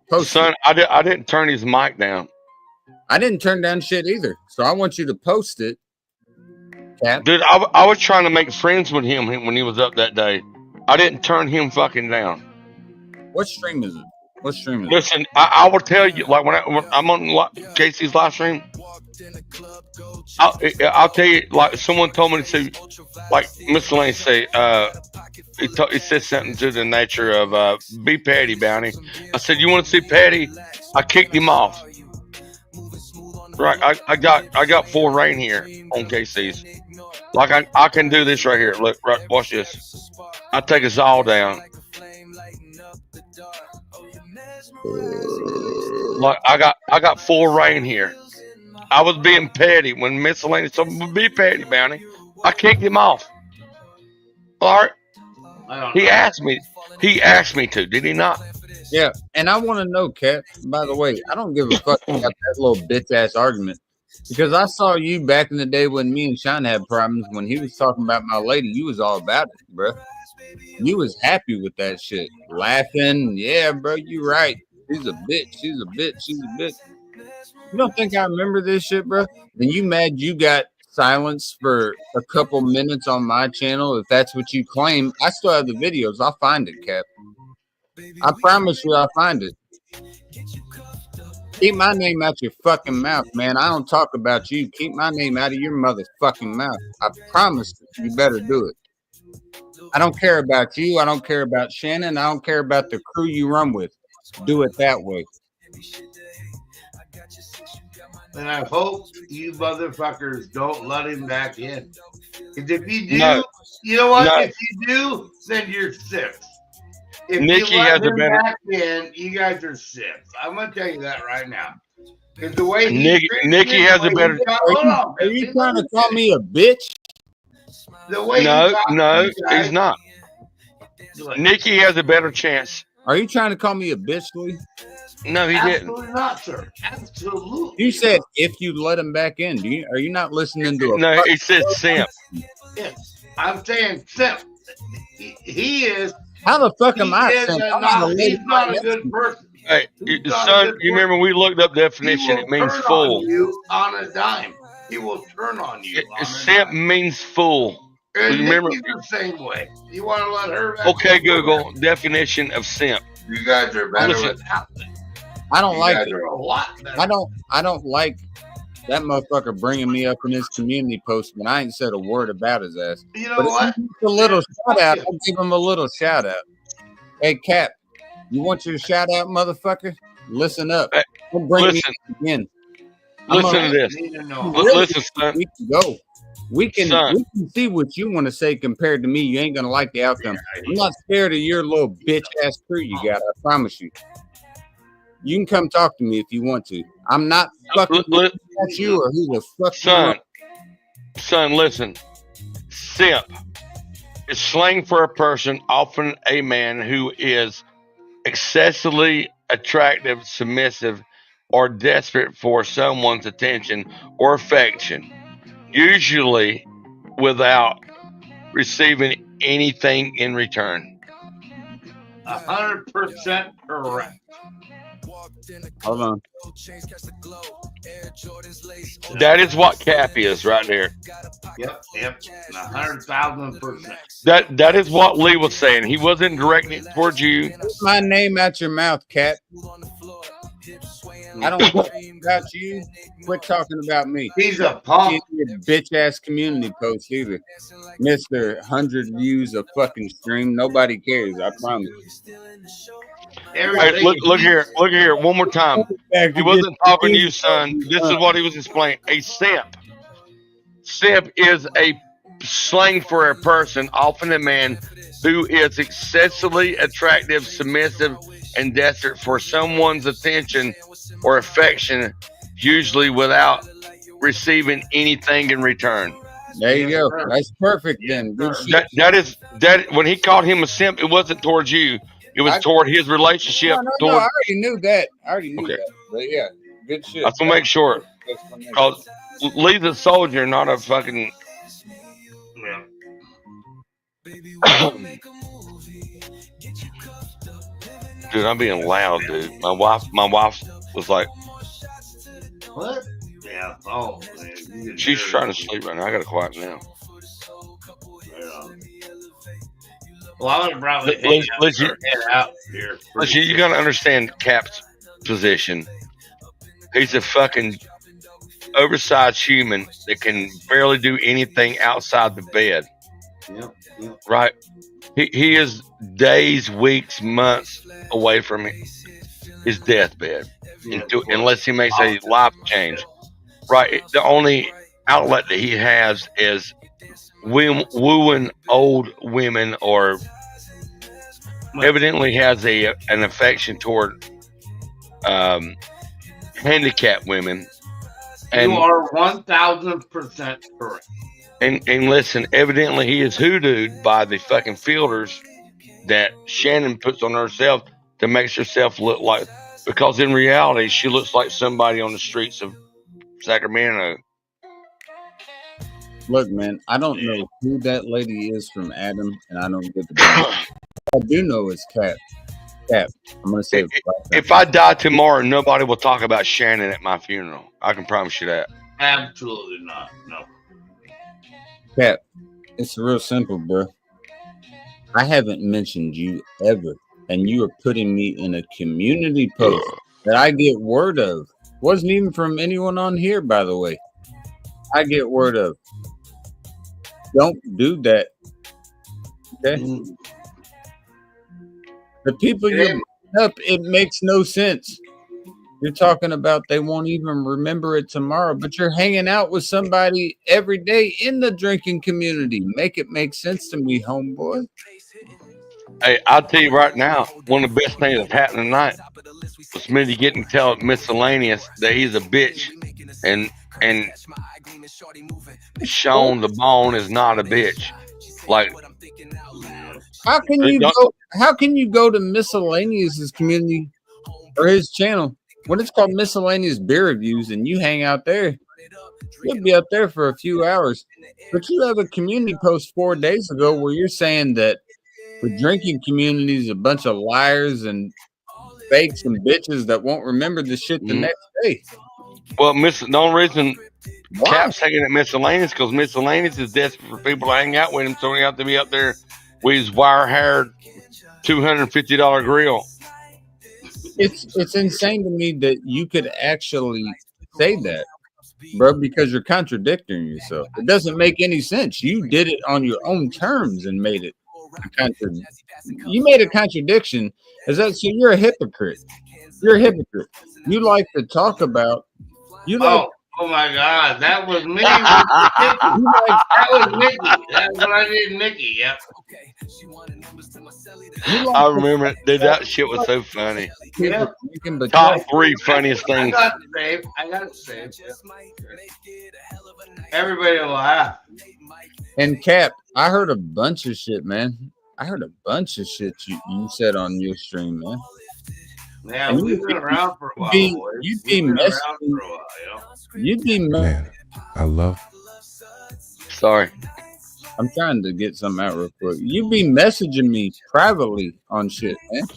Post son, it. I didn't turn his mic down. I didn't turn down shit either. So I want you to post it. Cap. Dude, I was trying to make friends with him when he was up that day. I didn't turn him fucking down. What stream is it? What stream is it? Listen, I will tell you, like when I'm on Casey's live stream, I'll tell you, like someone told me to say, like Mr. Lane say, he said something to the nature of be Patty, Bounty. I said, you want to see Patty? I kicked him off. Right, I got full reign here on KC's. Like I can do this right here. Look, right, watch this. I take us all down. Like I got full reign here. I was being petty when miscellaneous. So be petty, Bounty. I kicked him off. All right. He asked me to. Did he not? Yeah, and I want to know, Cap. By the way, I don't give a fuck about that little bitch ass argument because I saw you back in the day when me and Sean had problems. When he was talking about my lady, you was all about it, bro. You was happy with that shit, laughing. Yeah, bro, you right. She's a bitch. She's a bitch. She's a bitch. You don't think I remember this shit, bro? Then you mad you got silence for a couple minutes on my channel? If that's what you claim, I still have the videos. I'll find it, Cap. I promise you, I'll find it. Keep my name out your fucking mouth, man. I don't talk about you. Keep my name out of your motherfucking mouth. I promise you better do it. I don't care about you. I don't care about Shannon. I don't care about the crew you run with. Do it that way. And I hope you motherfuckers don't let him back in. Because if you do, you know what? If you do, then you're six. If Nikki you let has him a better. back in, you guys are six. I'm gonna tell you that right now. Because the way Nikki has a better. Are you trying to call me a bitch? The way no, he's not. Nikki has a better chance. Are you trying to call me a bitch, Lee? No, he didn't. Absolutely not, sir. Absolutely. You said if you let him back in. Are you not listening to? No, he said simp. Yes, I'm saying simp. He is. How the fuck am I simp? He's not a good person. Hey, son, you remember we looked up definition? It means fool. You on a dime. He will turn on you. Simp means fool. And you remember the same way. You want to let her back okay, Google definition of simp. You guys are better without it. I don't like it. A lot better. I don't like that motherfucker bringing me up in his community post when I ain't said a word about his ass. You know but what? A little shout out. I'll give him a little shout out. Hey, Cap, you want your shout out, motherfucker? Listen up. Don't bring listen me again. Listen to this. Listen, son. We can go. We can see what you want to say compared to me. You ain't gonna like the outcome. I'm not scared of your little bitch ass crew you got. I promise you. You can come talk to me if you want to. I'm not fucking at you or who the fuck you are. Son, listen. Simp is slang for a person, often a man who is excessively attractive, submissive, or desperate for someone's attention or affection, usually without receiving anything in return. 100% correct. Hold on. That is what cap is right there. Yep. 100,000%. That is what Lee was saying. He wasn't directing it towards you. Get my name out your mouth, cat. I don't talk about you. Quit talking about me. He's a punk. Bitch ass community post either. Mr. 100 views a fucking stream. Nobody cares. I promise. Hey, look here. One more time. He wasn't talking to you, son. This is what he was explaining. A simp. Simp is a slang for a person, often a man, who is excessively attractive, submissive, and desperate for someone's attention or affection, usually without receiving anything in return. There you go. That's perfect then. Good shit. That when he called him a simp, it wasn't towards you. It was toward his relationship. No, I already knew that. That. But yeah, good shit. I just want to make sure. Because Lee's a soldier, not a fucking. Dude, I'm being loud, dude. My wife was like, "What?" Yeah. Oh, man. She's trying to sleep right now. I gotta quiet now. Well, I would probably listen, out here. Listen, you gotta understand Cap's position. He's a fucking oversized human that can barely do anything outside the bed. Yep. Right? He is days, weeks, months away from his deathbed, unless he makes a life change. Right? The only outlet that he has is wooing old women, or evidently has an affection toward handicapped women. And you are 1,000% correct. And listen, evidently he is hoodooed by the fucking filters that Shannon puts on herself to make herself look like, because in reality she looks like somebody on the streets of Sacramento. Look, man, I don't know who that lady is from Adam, and I don't get the I do know it's Cap. I'm gonna say if I die tomorrow, nobody will talk about Shannon at my funeral. I can promise you that. Absolutely not. No. Cap, it's real simple, bro. I haven't mentioned you ever, and you are putting me in a community post that I get word of. Wasn't even from anyone on here, by the way. I get word of. Don't do that. Okay? The people you bring up, it makes no sense. You're talking about they won't even remember it tomorrow, but you're hanging out with somebody every day in the drinking community. Make it make sense to me, homeboy. Hey, I'll tell you right now, one of the best things that's happened tonight was Smitty getting to tell Miscellaneous that he's a bitch, and Sean the Bone is not a bitch. Like, how can you go to Miscellaneous's community or his channel when it's called Miscellaneous Beer Reviews and you hang out there? You'll be up there for a few hours, but you have a community post 4 days ago where you're saying that the drinking community is a bunch of liars and fakes and bitches that won't remember the shit the next day. Well, the only reason Cap's hanging at Miscellaneous because Miscellaneous is desperate for people to hang out with him, so he have to be up there with his wire-haired $250 grill. It's insane to me that you could actually say that, bro, because you're contradicting yourself. It doesn't make any sense. You did it on your own terms and made it you made a contradiction. Is that so? You're a hypocrite. You're a hypocrite. You like to talk about. You like. Oh my God, that was me. That was Mickey. That's what I did, Mickey. Yep. I remember it. Dude, that shit was so funny. Yeah. Top 3 funniest things. I got it saved. Everybody will laugh. And Cap, I heard a bunch of shit, man. I heard a bunch of shit you said on your stream, man. Yeah, we've been around for a while, boys. You'd be messaging. You'd be man. I love. Sorry. I'm trying to get something out real quick. You be messaging me privately on shit, man.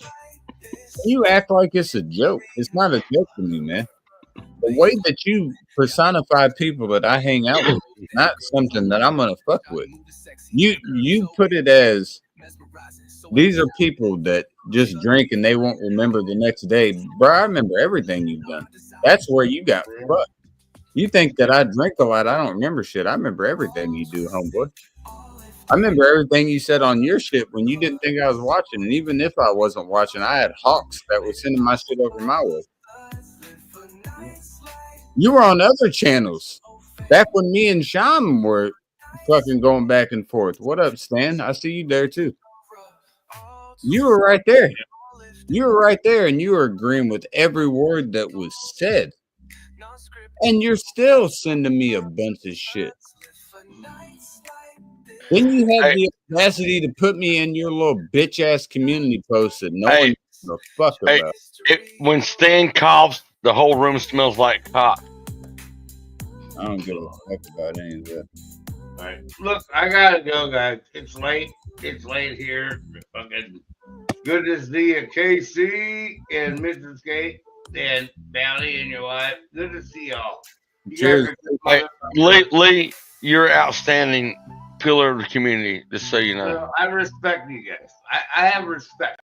You act like it's a joke. It's not a joke to me, man. The way that you personify people that I hang out with is not something that I'm gonna fuck with. You put it as these are people that just drink and they won't remember the next day. Bro, I remember everything you've done. That's where you got fucked. You think that I drink a lot, I don't remember shit. I remember everything you do, homeboy. I remember everything you said on your shit when you didn't think I was watching. And even if I wasn't watching, I had hawks that were sending my shit over my way. You were on other channels back when me and Sean were fucking going back and forth. What up, Stan? I see you there too. You were right there. You were right there, and you were agreeing with every word that was said. And you're still sending me a bunch of shit. Then you had the audacity to put me in your little bitch ass community post that no one gives a fuck about. When Stan coughs, the whole room smells like cock. I don't give a fuck about any of that. All right. Look, I gotta go, guys. It's late. It's late here. Fucking good to see you, KC and Mrs. Kate and Bounty and your wife. Good to see y'all. Cheers. Hey, Lee, you're outstanding pillar of the community, just so you know. Well, I respect you guys. I have respect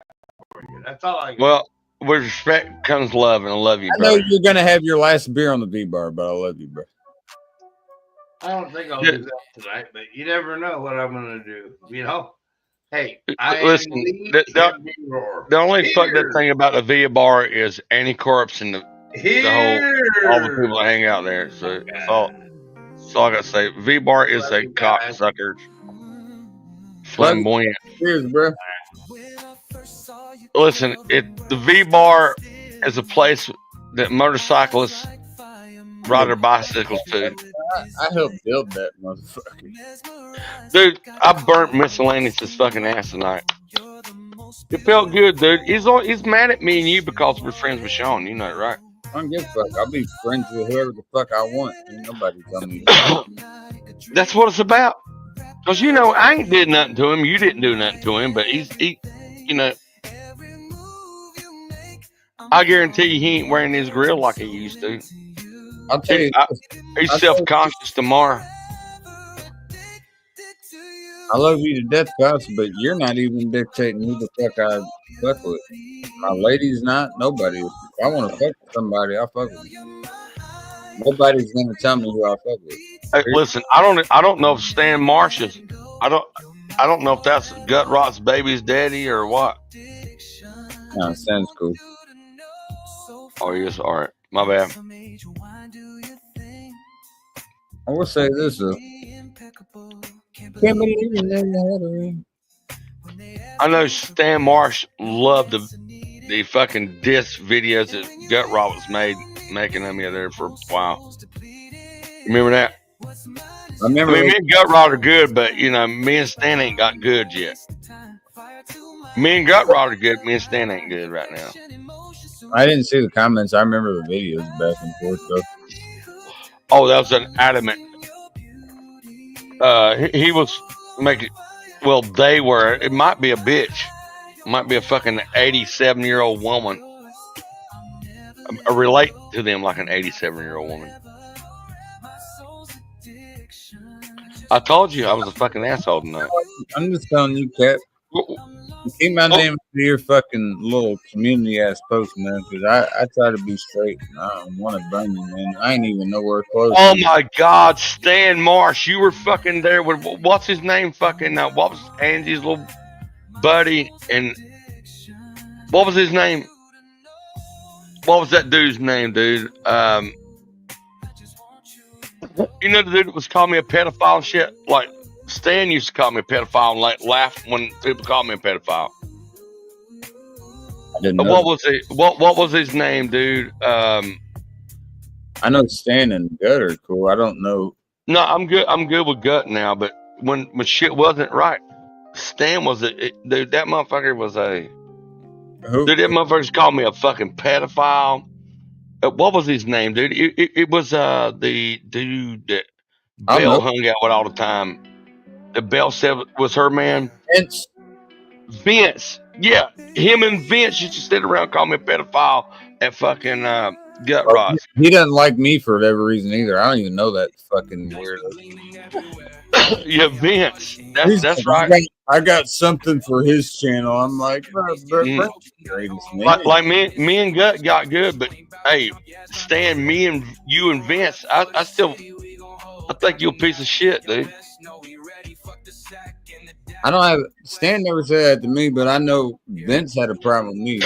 for you. That's all I got. Well, with respect comes love, and I love you, I bro. know you're gonna have your last beer on the V-bar, but I love you, bro. I don't think I'll do that tonight, but you never know what I'm gonna do. You know? Hey, Listen, the only fucked up thing about the Via Bar is Annie Corpse and all the people that hang out there. So that's all I gotta say. V Bar is a cocksucker. Flamboyant. Cheers, bro. Listen, the V Bar is a place that motorcyclists ride their bicycles to. I helped build that motherfucker. Dude, I burnt Miscellaneous' fucking ass tonight. It felt good, dude. He's mad at me and you because we're friends with Sean. You know it, right? I don't give a fuck. I'll be friends with whoever the fuck I want. Ain't nobody tell me. That's what it's about. Because, you know, I ain't did nothing to him. You didn't do nothing to him. But he you know, I guarantee you he ain't wearing his grill like he used to. I'll tell you. He's self-conscious tomorrow. I love you to death, Pops, but you're not even dictating who the fuck I fuck with. My lady's not. Nobody. If I want to fuck with somebody, I'll fuck with you. Nobody's gonna tell me who I fuck with. Hey, listen, I don't know if Stan Marsh is. I don't know if that's Gut Rot's baby's daddy or what. No, Stan's cool. Oh yes, all right. My bad. I will say this though. Can't believe you never had a ring. I know Stan Marsh loved the fucking diss videos that Gut Rot was making of me there for a while. Remember that? I remember. I mean, me and Gut Rot are good, but you know, me and Stan ain't got good yet. Me and Gut Rot are good. Me and Stan ain't good right now. I didn't see the comments. I remember the videos back and forth though. Oh, that was an adamant. He was making. Well, they were. It might be a bitch. It might be a fucking 87-year-old woman. I relate to them like an 87-year-old woman. I told you I was a fucking asshole tonight. I'm just telling you, Cap. Keep my name to your fucking little community ass post, man, because I try to be straight. And I don't want to burn you, man. I ain't even nowhere close. Oh my God, Stan Marsh, you were fucking there with what's his name? Fucking what was Angie's little buddy? And what was his name? what was that dude's name, dude? You know the dude that was calling me a pedophile and shit? Like, Stan used to call me a pedophile and like laugh when people call me a pedophile. I didn't know. What was his name, dude? I know Stan and Gut are cool. I don't know. No, I'm good with Gut now, but when shit wasn't right, Stan was dude. That motherfucker was Who? Dude, that motherfucker's called me a fucking pedophile. What was his name, dude? It was the dude that Belle hung out with all the time. The Belle said was her man. Vince. Yeah, him and Vince used to sit around calling me a pedophile at fucking Gut Rot. He doesn't like me for whatever reason either. I don't even know that fucking weirdo. Yeah, Vince. That's right. I got something for his channel. I'm like, like me and Gut got good, but hey, Stan, me and you and Vince, I think you're a piece of shit, dude. I don't have Stan never said that to me, but I know Vince had a problem with me.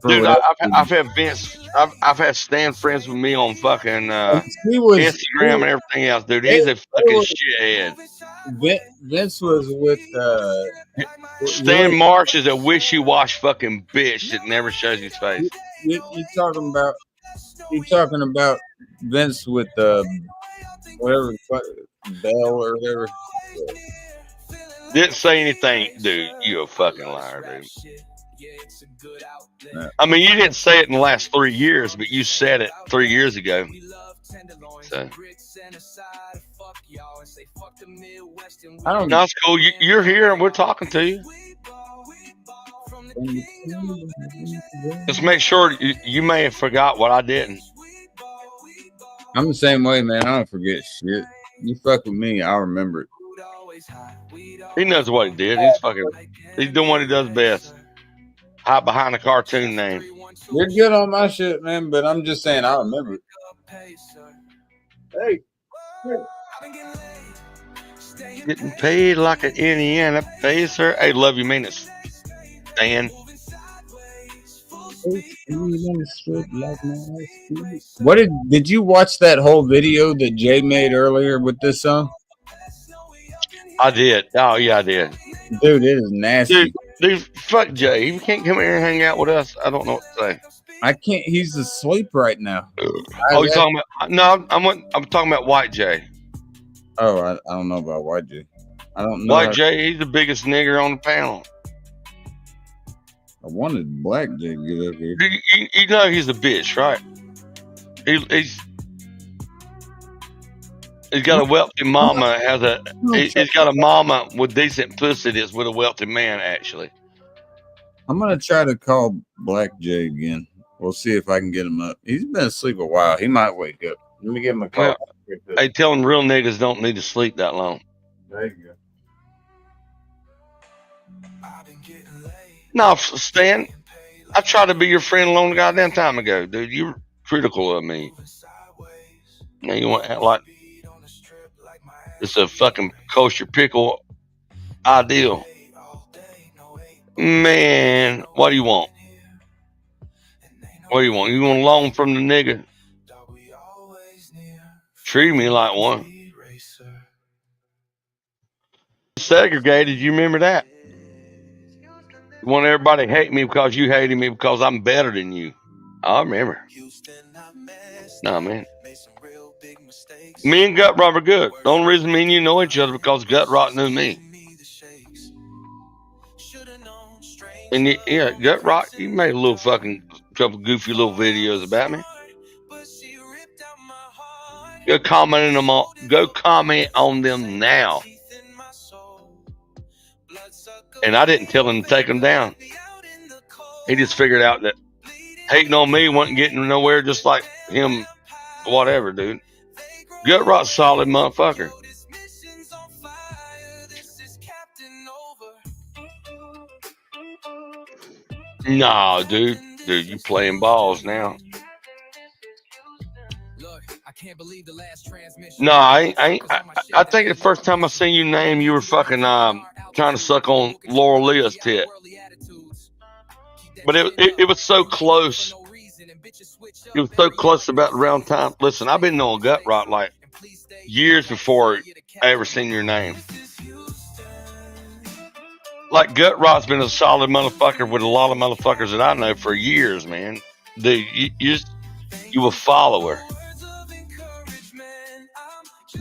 Dude, I've had Vince, I've had Stan friends with me on fucking Instagram and everything else, dude. He's a fucking shithead. Vince was with Stan Marsh is a wishy-wash fucking bitch that never shows his face. You talking about Vince with whatever Bell or whatever. Didn't say anything, dude. You a fucking liar, dude. I mean, you didn't say it in the last 3 years, but you said it 3 years ago. So. I don't know. That's cool. You're here and we're talking to you. Just make sure you may have forgot what I didn't. I'm the same way, man. I don't forget shit. You fuck with me, I'll remember it. He knows what he did. He's doing what he does best. Hide behind a cartoon name. You're good on my shit, man, but I'm just saying I remember it. Hey. Getting paid like an Indiana pacer. Hey, love you, mean it, Stan. What did you watch that whole video that Jay made earlier with this song? I did. Oh yeah, I did. Dude, it is nasty. Dude, fuck Jay. He can't come here and hang out with us. I don't know what to say. I can't. He's asleep right now. Oh, you talking about? No, I'm talking about White Jay. Oh, I don't know about White Jay. I don't know. White Jay, he's the biggest nigger on the panel. I wanted Black Jay to get up here. You know he's a bitch, right? He's got a wealthy mama. He's got a mama with decent pussy that's with a wealthy man, actually. I'm gonna try to call Black Jay again. We'll see if I can get him up. He's been asleep a while. He might wake up. Let me give him a call. Hey, tell him real niggas don't need to sleep that long. There you go. No, Stan, I tried to be your friend a long goddamn time ago, dude. You were critical of me. Now you want to act like it's a fucking kosher pickle ideal. Man, what do you want? What do you want? You want a loan from the nigga? Treat me like one. Segregated, you remember that? You want everybody to hate me because you hated me because I'm better than you. I remember. Nah, man. Me and Gut Rot are good. The only reason me and you know each other because Gut Rot knew me. And yeah, Gut Rot, you made a little fucking couple goofy little videos about me. Go comment on them now. And I didn't tell him to take them down. He just figured out that hating on me wasn't getting nowhere, just like him, whatever, dude. Gut Rot's solid motherfucker. Nah, dude, you playing balls now. No, I think the first time I seen you name, you were fucking trying to suck on Laura Leah's tit. But it was so close It was so close about the round time. Listen, I've been knowing Gut Rot like years before I ever seen your name. Like Gut Rot's been a solid motherfucker with a lot of motherfuckers that I know for years, man. Dude, you a follower.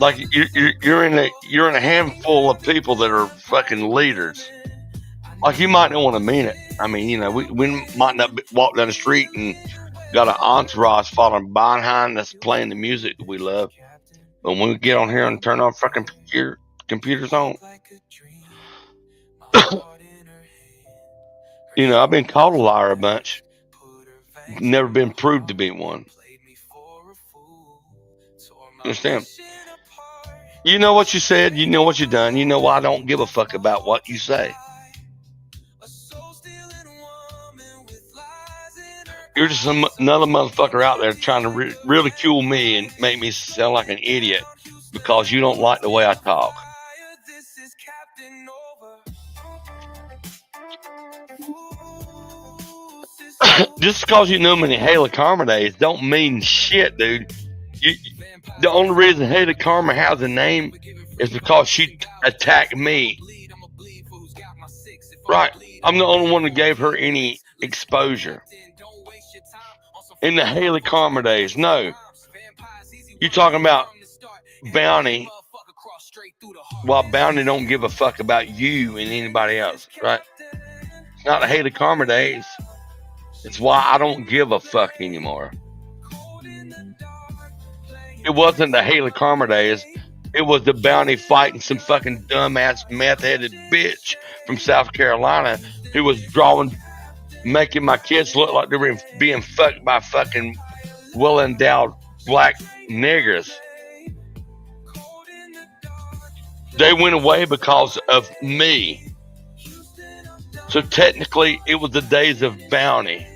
Like you're in a handful of people that are fucking leaders. Like you might not want to mean it. I mean, you know, we might not walk down the street and got an entourage following behind us playing the music that we love. But when we get on here and turn our fucking computers on, you know, I've been called a liar a bunch. Never been proved to be one. Understand? You know what you said. You know what you done. You know why I don't give a fuck about what you say. You're just another motherfucker out there trying to ridicule me and make me sound like an idiot because you don't like the way I talk. Just because you know me in Haley Karma days don't mean shit, dude. The only reason Haley Karma has a name is because she attacked me. Right. I'm the only one who gave her any exposure. In the Haley Karma days, no. You talking about Bounty, while Bounty don't give a fuck about you and anybody else, right? It's not the Haley Karma days. It's why I don't give a fuck anymore. It wasn't the Haley Karma days. It was the Bounty fighting some fucking dumbass meth-headed bitch from South Carolina who was making my kids look like they were being fucked by fucking well-endowed black niggers. They went away because of me. So technically, it was the days of Bounty.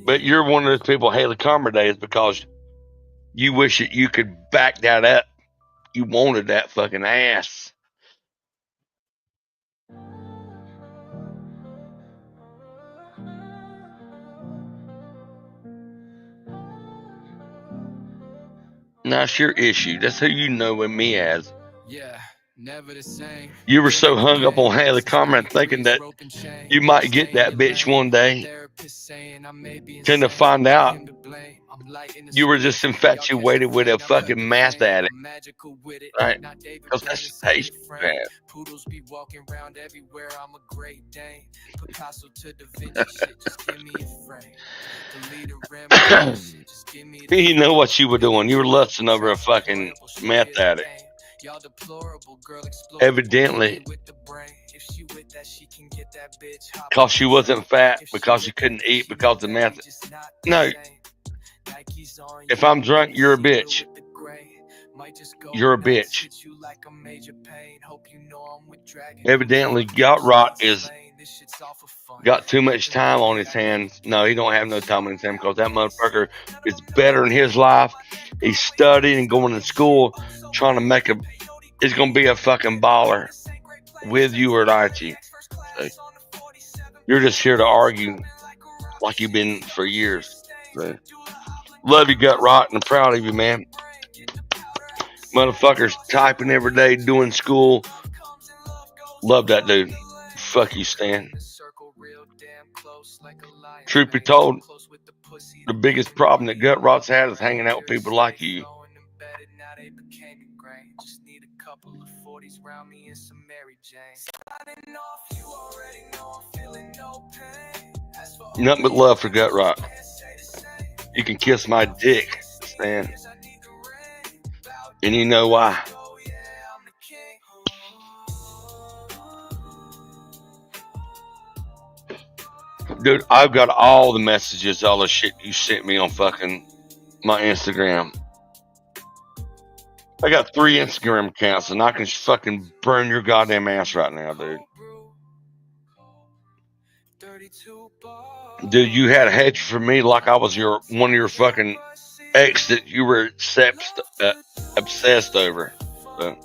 But you're one of those people, Haley Karma days, because you wish that you could back that up. You wanted that fucking ass. Now it's your issue. That's who you know me as. Yeah, never the same. You were so hung up on Haley Karma thinking that you might get that bitch one day. Tend to find out you were just infatuated with a fucking math addict. Right? Because that's the taste you have. Poodles be walking around everywhere. I'm a great Dane. Picasso to Da Vinci shit. Just give me a frame. You know what you were doing. You were lusting over a fucking meth addict. Evidently. Because she wasn't fat, because she couldn't eat, because of meth. No. If I'm drunk, you're a bitch. You're a bitch. Evidently, Gut Rot got too much time on his hands. No, he don't have no time on his hands because that motherfucker is better in his life. He's studying and going to school, trying to make he's going to be a fucking baller with you or without you. So, you're just here to argue like you've been for years. So, love you, Gut Rot, and I'm proud of you, man. Motherfuckers typing every day, doing school. Love that dude. Fuck you, Stan. Truth be told, the biggest problem that Gut Rot's had is hanging out with people like you. Nothing but love for Gut Rot. You can kiss my dick, Stan. And you know why. Dude, I've got all the messages, all the shit you sent me on fucking my Instagram. I got 3 Instagram accounts and I can fucking burn your goddamn ass right now, dude. Dude, you had a hatred for me like I was one of your fucking ex that you were obsessed over. So.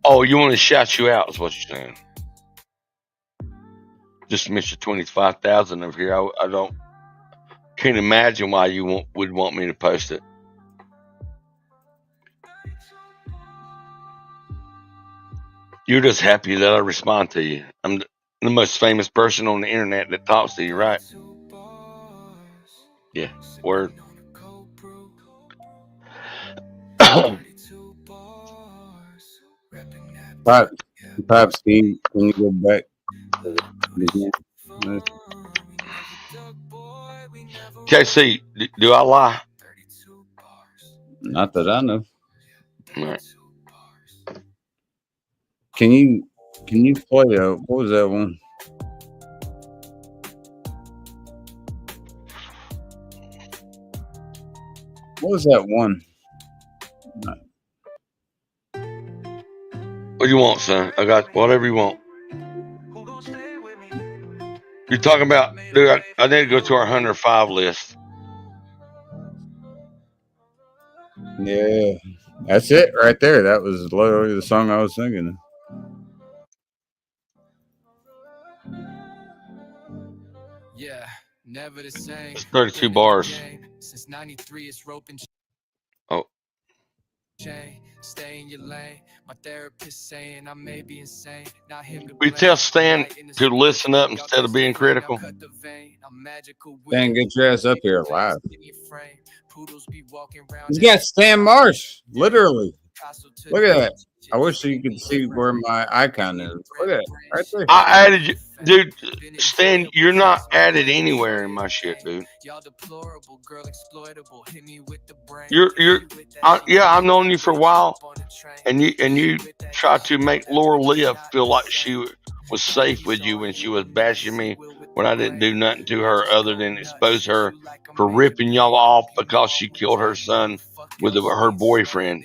Oh, you want to shout you out? Is what you're saying? Just Mr. 25,000 over here. I can't imagine why you would want me to post it. You're just happy that I respond to you. I'm the most famous person on the internet that talks to you, right? Yeah. Word. Pops, can you go back? KC, do I lie? Not that I know. Right. Can you play what was that one? What was that one? What do you want, son? I got whatever you want. You're talking about, dude, I need to go to our 105 list. Yeah, that's it right there. That was literally the song I was thinking. Yeah, never the same. It's 32 bars. Since 93 it's rope and Oh. Stay in your lane. My therapist saying I may be insane. Not him to We tell Stan to listen up instead of being critical. Stan, get your ass up here live. He's got Stan Marsh, literally. Look at that. I wish you could see where my icon is. Look at it, right there. I added you, dude. Stan, you're not added anywhere in my shit, dude. Yeah, I've known you for a while, and you try to make Laura Leah feel like she was safe with you when she was bashing me when I didn't do nothing to her other than expose her for ripping y'all off because she killed her son with her boyfriend.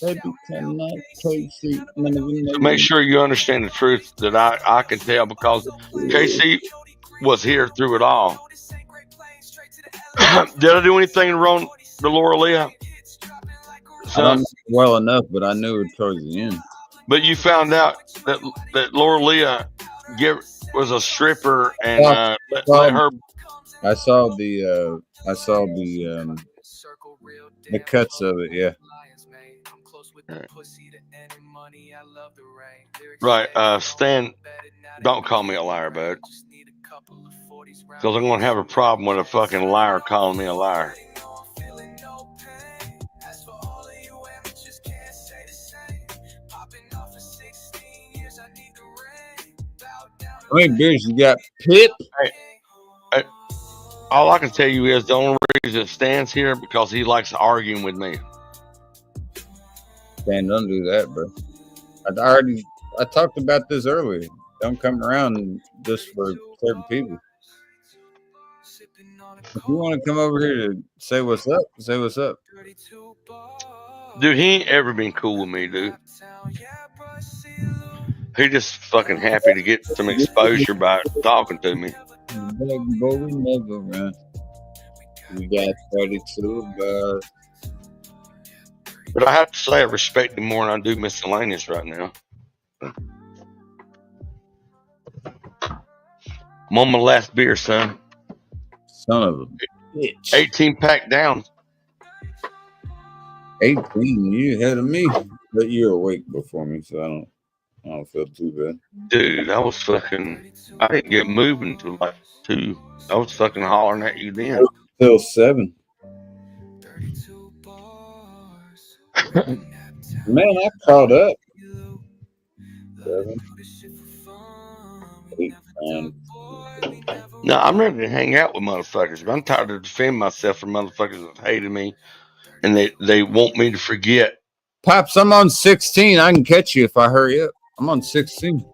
To make sure you understand the truth that I can tell, because KC was here through it all. Did I do anything wrong to Laura Leah? I don't know well enough, but I knew it towards the end. But you found out that Laura Leah was a stripper and let her. I saw the cuts of it. Yeah. Right. Stan, don't call me a liar, bud. Because I'm going to have a problem with a fucking liar calling me a liar. How many beers you got, Pip? Hey, all I can tell you is the only reason Stan's here because he likes arguing with me. Stan, don't do that, bro. I talked about this earlier. Don't come around just for certain people. If you want to come over here to say what's up, say what's up. Dude, he ain't ever been cool with me, dude. He just fucking happy to get some exposure by talking to me. We got 32 bars. But I have to say I respect him more than I do miscellaneous right now. I'm on my last beer, son. Son of a bitch. 18 pack down. 18, you ahead of me. But you're awake before me, so I don't feel too bad. Dude, I didn't get moving until like 2. I was fucking hollering at you then. Till 7. Man, I caught up. 7, 8, 9. No, I'm ready to hang out with motherfuckers, but I'm tired of defending myself from motherfuckers that hated me and they want me to forget. Pops, I'm on 16. I can catch you if I hurry up. I'm on 16.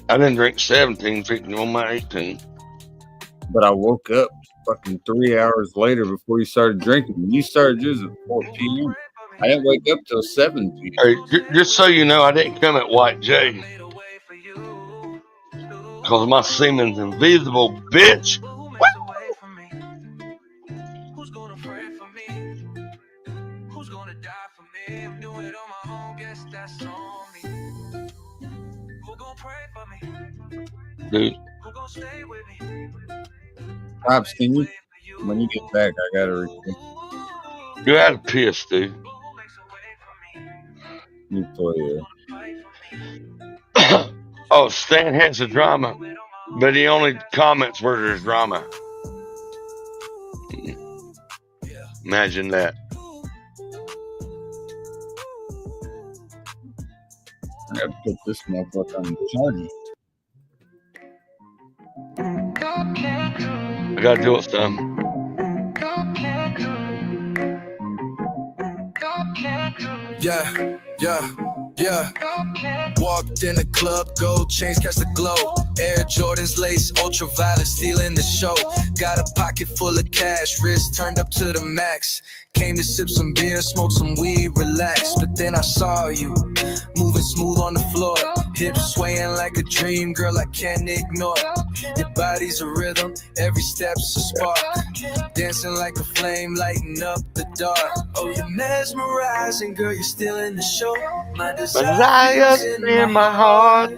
I didn't drink 17, 15 on my 18. But I woke up fucking 3 hours later before you started drinking. You started yours at 4 p.m. I didn't wake up till 7 p.m. Hey, just so you know, I didn't come at White J. Because my semen's invisible, bitch. Dude. Pops, can you, when you get back, I got to record. You had a piss, dude. You play Oh, Stan has a drama, but he only comments where there's drama. Imagine that. I got to put this motherfucker on the charger. I gotta do it, son. Yeah. Walked in the club, gold chains catch the glow. Air Jordans lace, ultraviolet, stealing the show. Got a pocket full of cash, wrist turned up to the max. Came to sip some beer, smoke some weed, relax. But then I saw you, moving smooth on the floor. Hips swaying like a dream, girl, I can't ignore. Your body's a rhythm, every step's a spark. Dancing like a flame, lighting up the dark. Oh, you're mesmerizing, girl, you're still in the show. My desire's in my heart.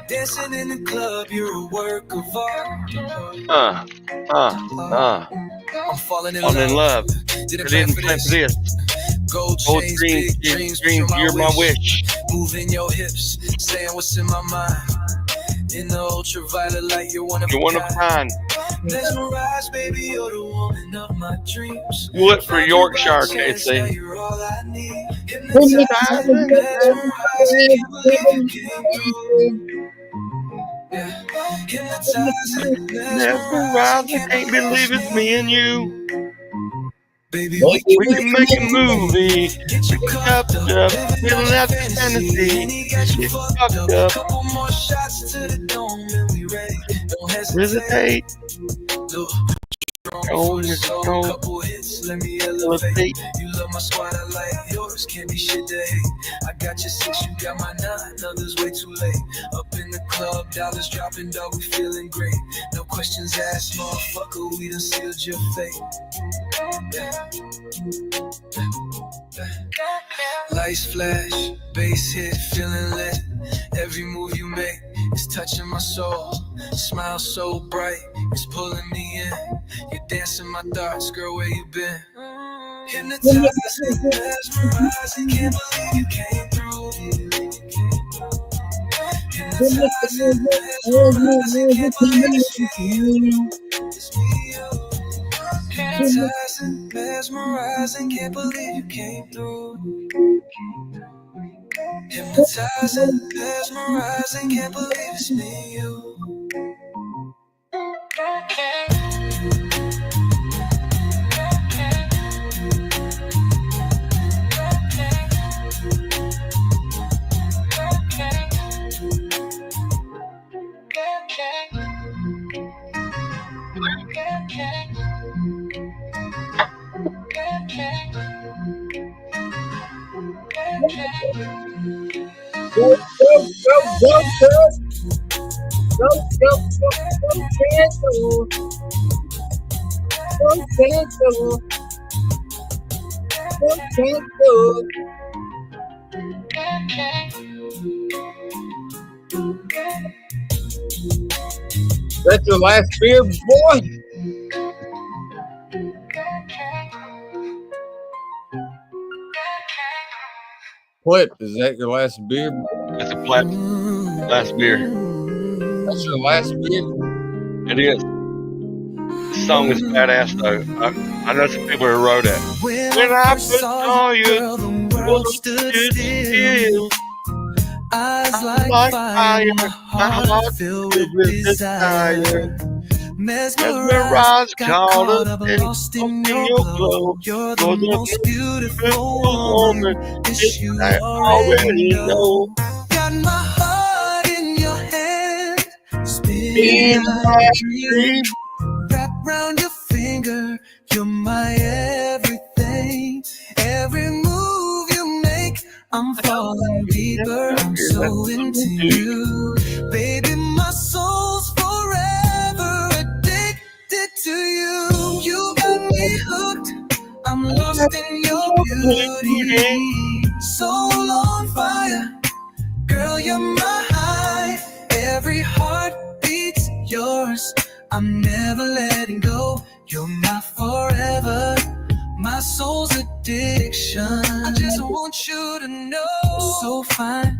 Dancing in the club, you're a work of art. I'm falling in love. Didn't plan for this. Gold dreams, you're my wish. Moving your hips, saying what's in my mind. In the ultraviolet light, you're one of a kind. Mesmerized, baby, you're the woman of my dreams. What for Yorkshire, KC? You're all I need. Mesmerized, I can't believe it's me and you. Baby, we can make a movie. Get fucked up, feeling out the fantasy. Get fucked up. Couple more shots to the dome and we ready. Don't hesitate. Couple hits, let me elevate. You love my squad, I like yours. Can't be shit to hate. I got your 6, you got my 9. Others way too late. Up in the club, dollars dropping, dog, we feeling great. No questions asked, motherfucker, we done sealed your fate. Lights flash, bass hit, feeling lit. Every move you make is touching my soul. Smile so bright, it's pulling me in. You're dancing my thoughts, girl, where you been? Hypnotizing, mesmerizing, can't believe you came through. Hypnotizing, mesmerizing, can't believe it's me. Hypnotizing, mesmerizing, can't believe you came through. Hypnotizing, mesmerizing, can't believe it's me, you. That's your last beer, boy? Flip, is that your last beer? It's a last beer. That's your last beer? It is. This song is badass, though. I know some people who wrote it. When I first saw you, the world stood still. Eyes like fire, my heart filled with desire. Mesmerized, caught up and lost in your glow. You're the most beautiful woman, this you already know. Got my heart in your hand, spinning my dream. Wrap round your finger, you're my everything. Every move you make, I'm falling deeper. I'm so into you, baby. My soul's forever addicted to you. You got me hooked. I'm lost in your beauty. soul on fire. Girl, you're my high. Every heart beats yours. I'm never letting go. You're my forever. My soul's addiction. I just want you to know. So fine,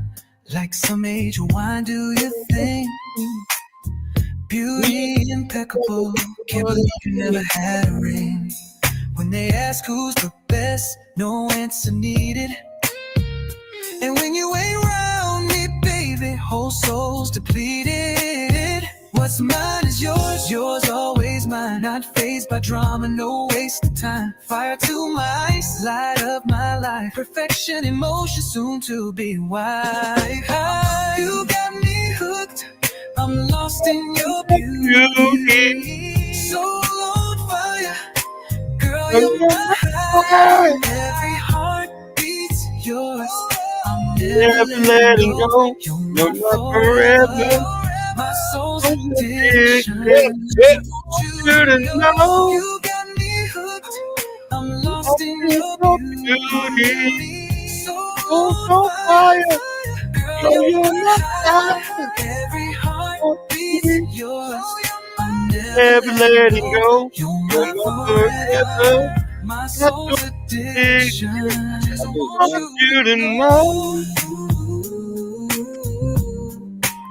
like some age wine, do your thing. Beauty impeccable. Can't believe you never had a ring. When they ask who's the best, no answer needed. And when you ain't around me, baby, whole soul's depleted. What's mine is yours, yours always mine. Not fazed by drama, no waste of time. Fire to my ice, light up my life. Perfection in motion, soon to be white. You got me hooked, I'm lost in your beauty. Soul on fire, girl, you're my high. Every heart beats yours. I'm never letting go. You're my forever. My soul's addiction. You to know. You got me hooked. I'm lost in your beauty. So fire. Girl, you're my high. Every heart beats yours. I'm never letting go. You're my forever. My soul's addiction. Just want you to know.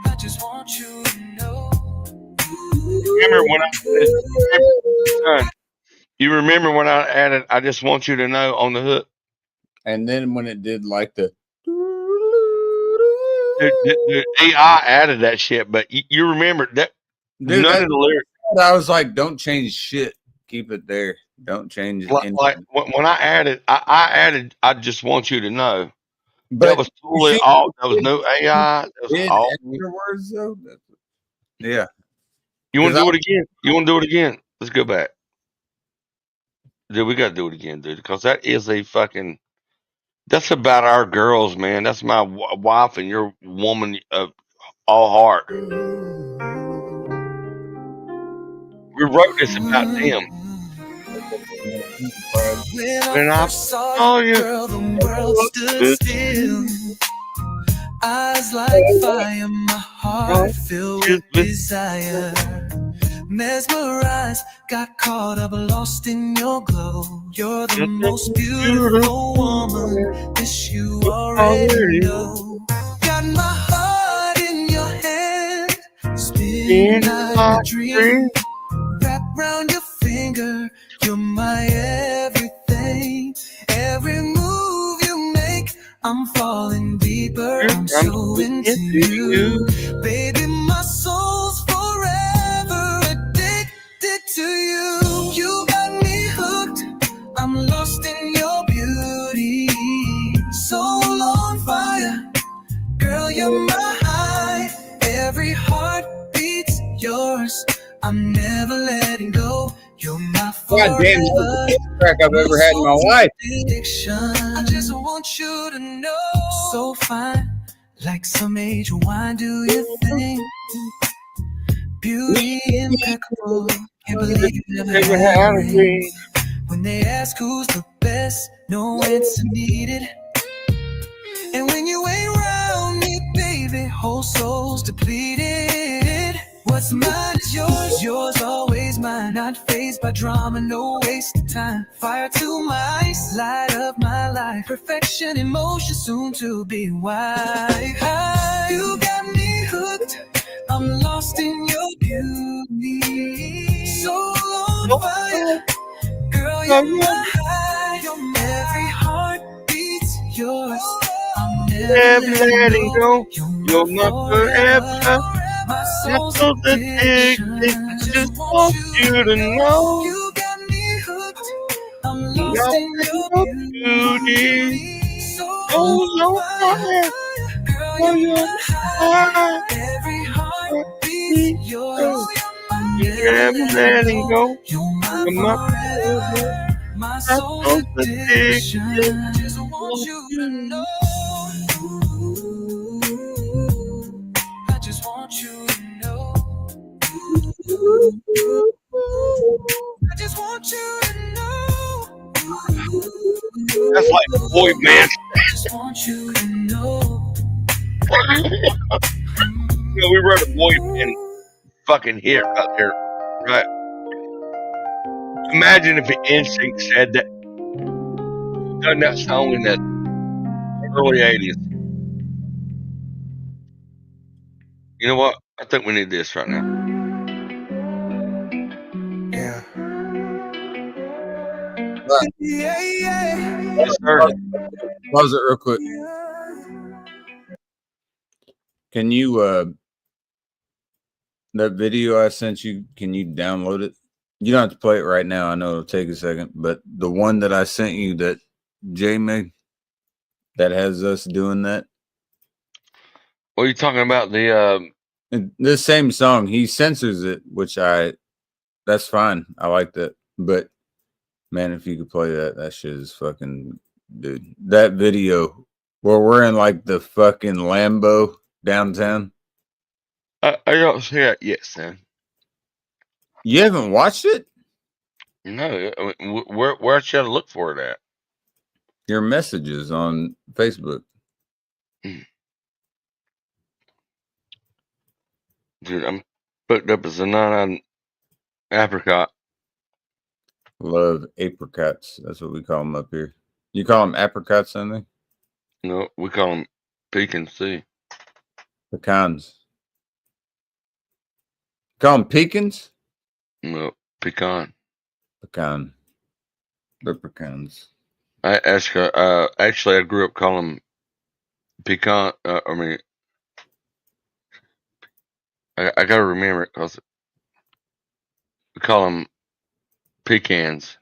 I just want you to know. Remember when you remember when I added I just want you to know on the hook? And then when it did like the Dude, AI added that shit, but you remember that dude, none of the lyrics. I was like, don't change shit. Keep it there. Don't change it. Like when I added, I just want you to know. But that was totally all. There was no AI. That was all words though. Yeah. You want to do it again? You want to do it again? Let's go back. Dude, we got to do it again, dude, because that is a fucking. That's about our girls, man. That's my wife and your woman of all heart. We wrote this about them. When I saw you, girl, the world stood still. Eyes like fire, my heart filled with desire. Mesmerized, got caught up, lost in your glow. You're the most beautiful woman, this you already know. Got my heart in your hand, spinning like a dream. Wrap round your finger, you're my everything. Every move you make, I'm falling deeper. I'm so into you, baby. My soul's forever addicted to you. You got me hooked. I'm lost in your beauty. Soul on fire, girl. You're my high. Every heart beats yours. I'm never letting go. You're my forever. God damn, that's the best track I've ever had in my life. I just want you to know. So fine, like some age wine, do your thing. Beauty impeccable. Can't believe you never had a ring. When they ask who's the best, no answer needed. And when you ain't around me, baby, whole soul's depleted. What's mine is yours, yours always mine. Not fazed by drama, no waste of time. Fire to my ice, light up my life. Perfection in motion, soon to be white. You got me hooked, I'm lost in your beauty. Soul on fire, girl, you're my high. Every heart beats yours. I'm never letting go. You're my forever. My soul's addiction. I just want you to know. You got me hooked. I'm lost in your beauty. Soul on fire, girl, you're my high. Every heart beats yours. I'm never letting go. You're my forever. My soul's addiction. I just want you to know. I just want you to know. I just want you to know. That's like boy, man. Want you to know. We wrote a boy and fucking hit out there, right? Imagine if Instinct said that, done that song in the early '80s. You know what? I think we need this right now. Yeah. Yes, sir. Pause it real quick. Can you that video I sent you, can you download it? You don't have to play it right now. I know it'll take a second, but the one that I sent you that Jay made that has us doing that. What are you talking about? The same song. He censors it, which that's fine. I like that. But man, if you could play that shit is fucking, dude. That video where we're in like the fucking Lambo downtown. I don't see that yet, son. You haven't watched it? No. I mean, where should I look for it at? Your messages on Facebook. Dude, I'm booked up as a 9 apricot. Love apricots. That's what we call them up here. You call them apricots, something? No, we call them pecans too. Pecans. Call them pecans? No, pecan. Pecan. They're pecans. Actually, I grew up calling them pecan. I gotta remember it because we call them pecans.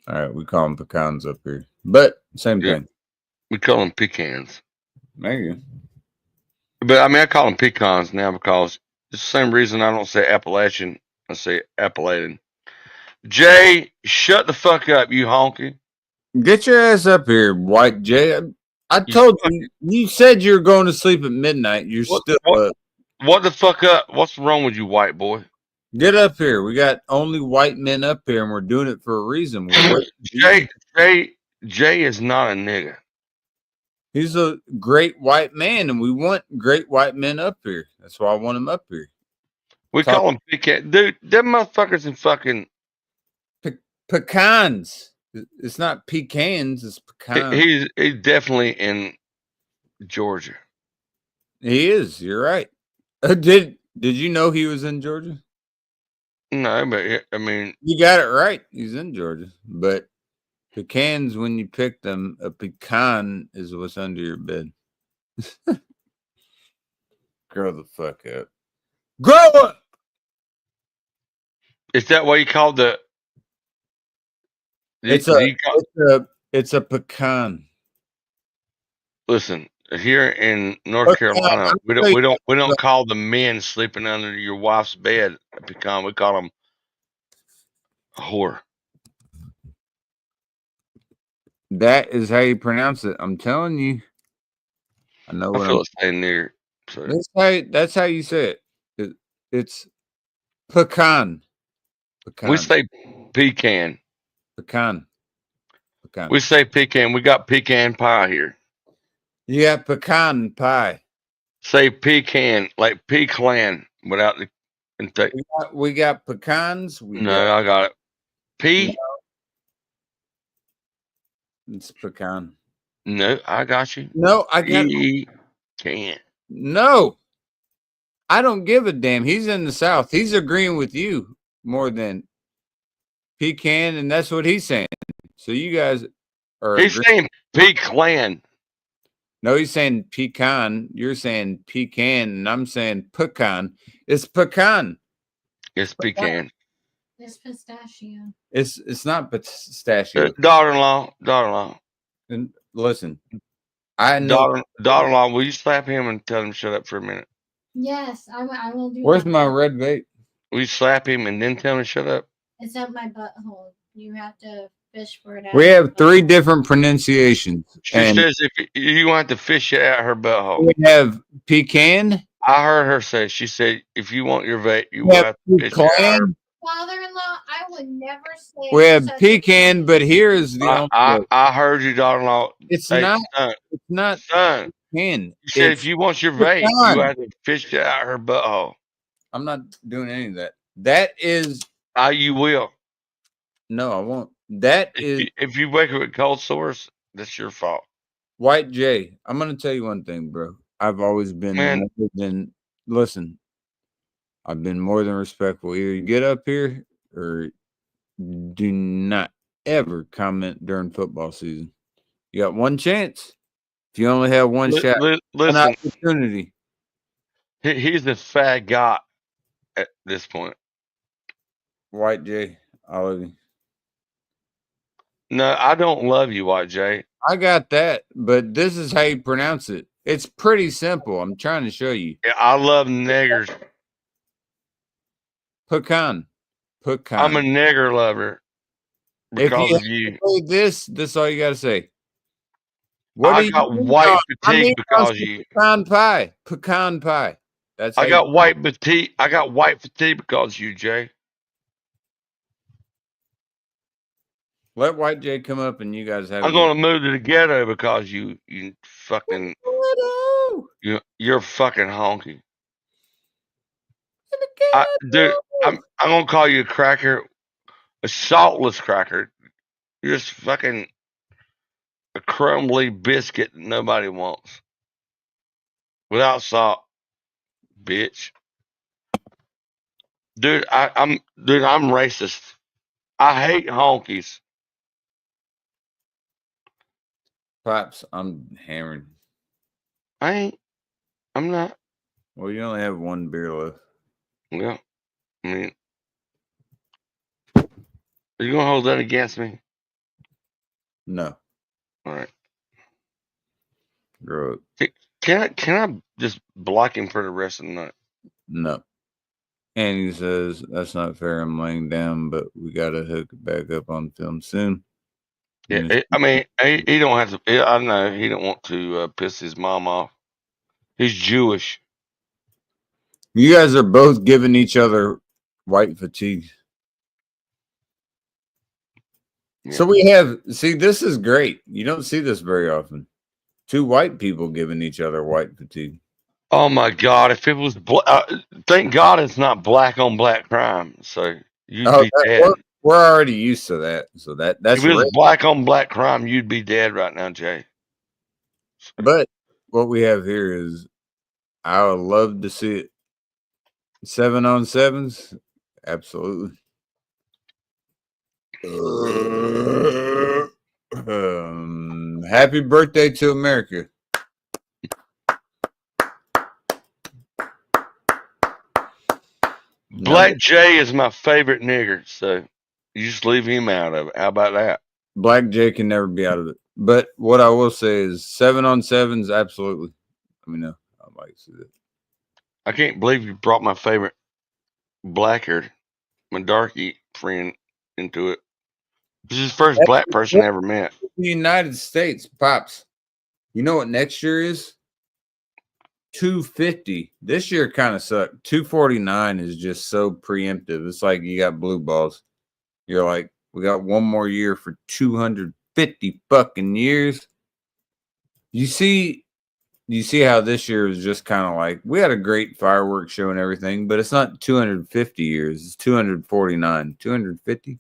All right, we call them pecans up here, but same thing. We call them pecans. Maybe. But I mean, I call them pecans now because it's the same reason I don't say Appalachian. I say Appalachian. Jay, shut the fuck up, you honky. Get your ass up here, White Jay. I told you, you said you were going to sleep at midnight. You're still up. What the fuck up? What's wrong with you, white boy? Get up here. We got only white men up here, and we're doing it for a reason. Jay is not a nigga. He's a great white man, and we want great white men up here. That's why I want him up here. We call him pecan. Dude, them motherfuckers in fucking pecans. It's not pecans, it's pecans. He's definitely in Georgia. He is. You're right. Did you know he was in Georgia? No, but I mean, you got it right. He's in Georgia, but pecans, when you pick them, a pecan is what's under your bed. Grow the fuck up. Grow up. Is that what you call the? It's a pecan. Listen, here in North Carolina, we don't call the men sleeping under your wife's bed a pecan. We call them a whore. That is how you pronounce it. I'm telling you. I know. I feel it's saying near. So. That's how you say it. It's pecan. We say pecan. Pecan. We say pecan. We got pecan pie here. You got pecan pie. Say pecan, like pecan, without the intake. We got pecans. I got it. It's pecan. No, I got you. No, I got pecan. No, I don't give a damn. He's in the South. He's agreeing with you more than pecan, and that's what he's saying. So you guys are. He's saying pecan. No, he's saying pecan. You're saying pecan, and I'm saying pecan. It's pecan. It's pecan. It's pistachio. It's not pistachio. Daughter-in-law. And listen, I know. Daughter-in-law, will you slap him and tell him to shut up for a minute? Yes, I will do. Where's that. my red vape? Will you slap him and then tell him to shut up? It's up my butthole. You have to fish for it out. We have 3 different pronunciations. She says if you want to fish it out her butthole. We have pecan. I heard her say. She said if you want your vape, you have to fish it out her. Father-in-law, I would never say. We have pecan, but here's the. I heard you, daughter-in-law. It's Hey, not. son, It's not. son. Can You said it's if you want your vape, you pecan. have to fish it out her butthole. I'm not doing any of that. That is. You will. No, I won't. That is If you wake up with cold sores, that's your fault. White J. I'm gonna tell you one thing, bro. I've always been Man. more than listen. I've been more than respectful. Either you get up here or do not ever comment during football season. You got one chance. If you only have one shot, an Listen, opportunity. He's the fag god at this point. White J, I love you. No, I don't love you, White J. I got that, but this is how you pronounce it. It's pretty simple. I'm trying to show you. Yeah, I love niggers. Pecan. I'm a nigger lover because of you. This is all you got to say. I got white fatigue because you. Pecan pie. Pecan pie. That's I got white fatigue. I got white fatigue because you, Jay. Let White Jay come up and you guys have. I'm gonna move to the ghetto because you fucking. You're fucking honky. Dude, I'm gonna call you a cracker, a saltless cracker. You're just fucking a crumbly biscuit that nobody wants. Without salt, bitch. Dude, I'm racist. I hate honkies. Pops, I'm hammering. I'm not. Well, you only have one beer left. Yeah. I mean, are you gonna hold that against me? No. All right. Grow up. Can I just block him for the rest of the night? No. And he says, that's not fair. I'm laying down, but we got to hook it back up on film soon. Yeah, I mean, he don't have to. I know he don't want to piss his mom off. He's Jewish. You guys are both giving each other white fatigue. Yeah. So we have, see, this is great. You don't see this very often. Two white people giving each other white fatigue. Oh my God! If it was, thank God it's not black on black crime. So you'd be dead. We're already used to that. So that's if it was black on black crime, you'd be dead right now, Jay. But what we have here is, I would love to see it. 7-on-7s, absolutely. Happy birthday to America. Black Jay is my favorite nigger, so you just leave him out of it. How about that? Black Jay can never be out of it. But what I will say is 7-on-7s, absolutely. I mean, no, I'd like to see that. I can't believe you brought my favorite blacker, my darky friend into it. This is the first black person I ever met. The United States, Pops. You know what next year is? 250. This year kind of sucked. 249 is just so preemptive. It's like you got blue balls. You're like, we got one more year for 250 fucking years. You see how this year is just kind of like, we had a great fireworks show and everything, but it's not 250 years. It's 249. 250.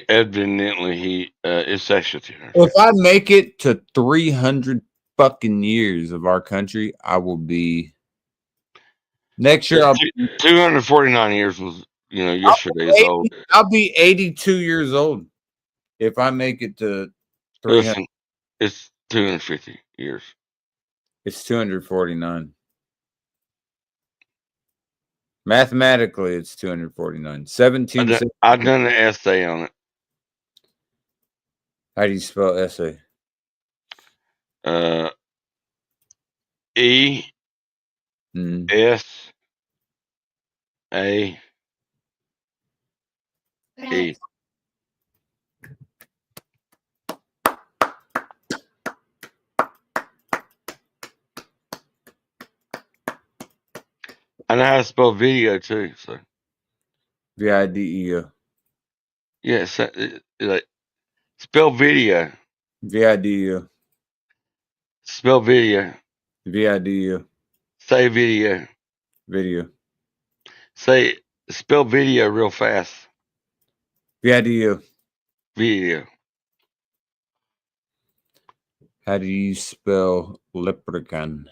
Evidently, he is actually 200. If I make it to 300 fucking years of our country, I will be. Next year, 249 years was, yesterday's old. I'll be 82 years old if I make it to 300. Listen, it's 250 years. It's 249. Mathematically, it's 249. 17. I've done an essay on it. How do you spell essay? E S A E. I know how to spell video too. So VIDEO. Yes, like spell video. VIDU. Spell video. VIDU. Say video. Video. Say spell video real fast. VIDU. Video. How do you spell leprechaun?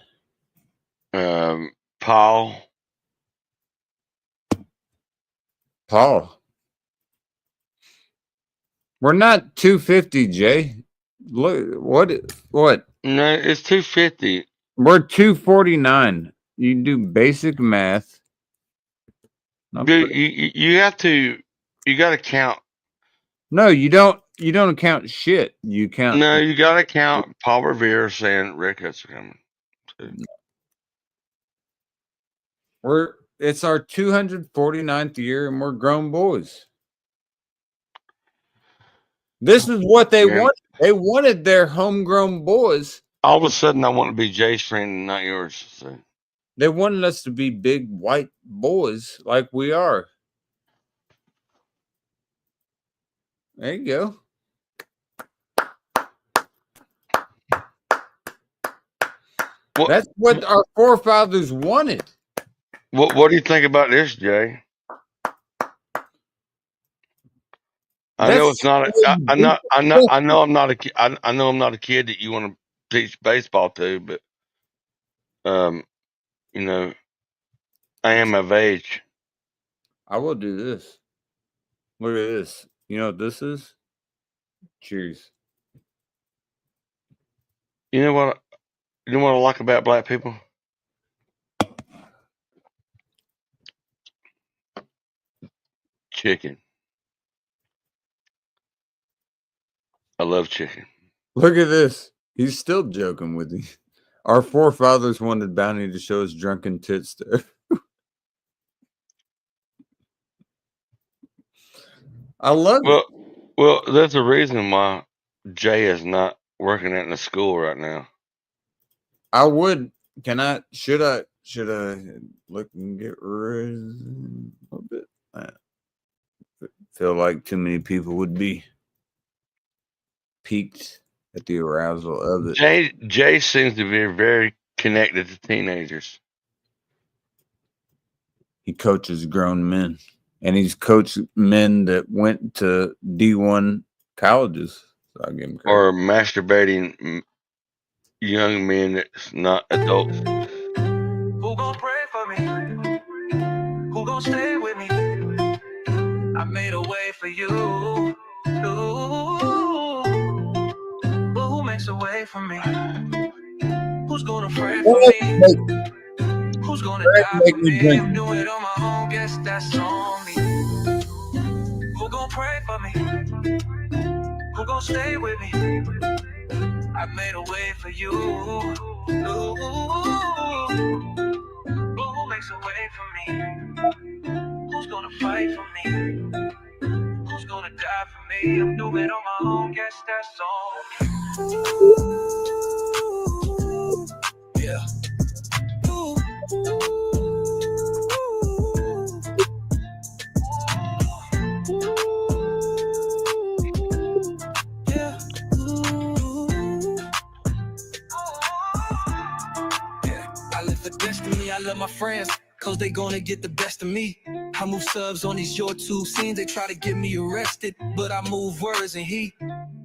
Paul. Paul. We're not 250, Jay. Look, what? No, it's 250. We're 249. You can do basic math. Dude, you got to count. No, you don't. You don't count shit. You count. No, you got to count Paul Revere saying Rick Hudson coming. It's our 249th year, and we're grown boys. This is what they wanted. They wanted their homegrown boys. All of a sudden, I want to be Jay's friend and not yours. So. They wanted us to be big white boys like we are. There you go. That's what our forefathers wanted. What do you think about this, Jay? I know it's not. I know I'm not a kid. I know I'm not a kid that you want to teach baseball to, but you know, I am of age. I will do this. Look at this. You know what this is? Cheers. You know what? You know what I like about black people? Chicken. I love chicken. Look at this. He's still joking with me. Our forefathers wanted Bounty to show his drunken tits there. I love it. Well, there's a reason why Jay is not working at the school right now. I would. Should I look and get rid of a little bit? I feel like too many people would be piqued at the arousal of it. Jay seems to be very connected to teenagers. He coaches grown men, and he's coached men that went to D1 colleges. So I give him credit. Or masturbating young men that's not adults. Who gon' pray for me? Who gon' stay with me? I made a way for you. But who makes a way for me? Who's gonna pray for me? Who's gonna die for me? I'm doing it on my own, guess that's on me. Who gon' pray for me? Who gon' stay with me? I made a way for you. Who makes a way for me? Who's gonna fight for me? Who's gonna die for me? I'm doing it on my own, guess that's on me. Yeah. I live for destiny, I love my friends, cause they gonna get the best of me. I move subs on these YouTube scenes, they try to get me arrested, but I move words and heat.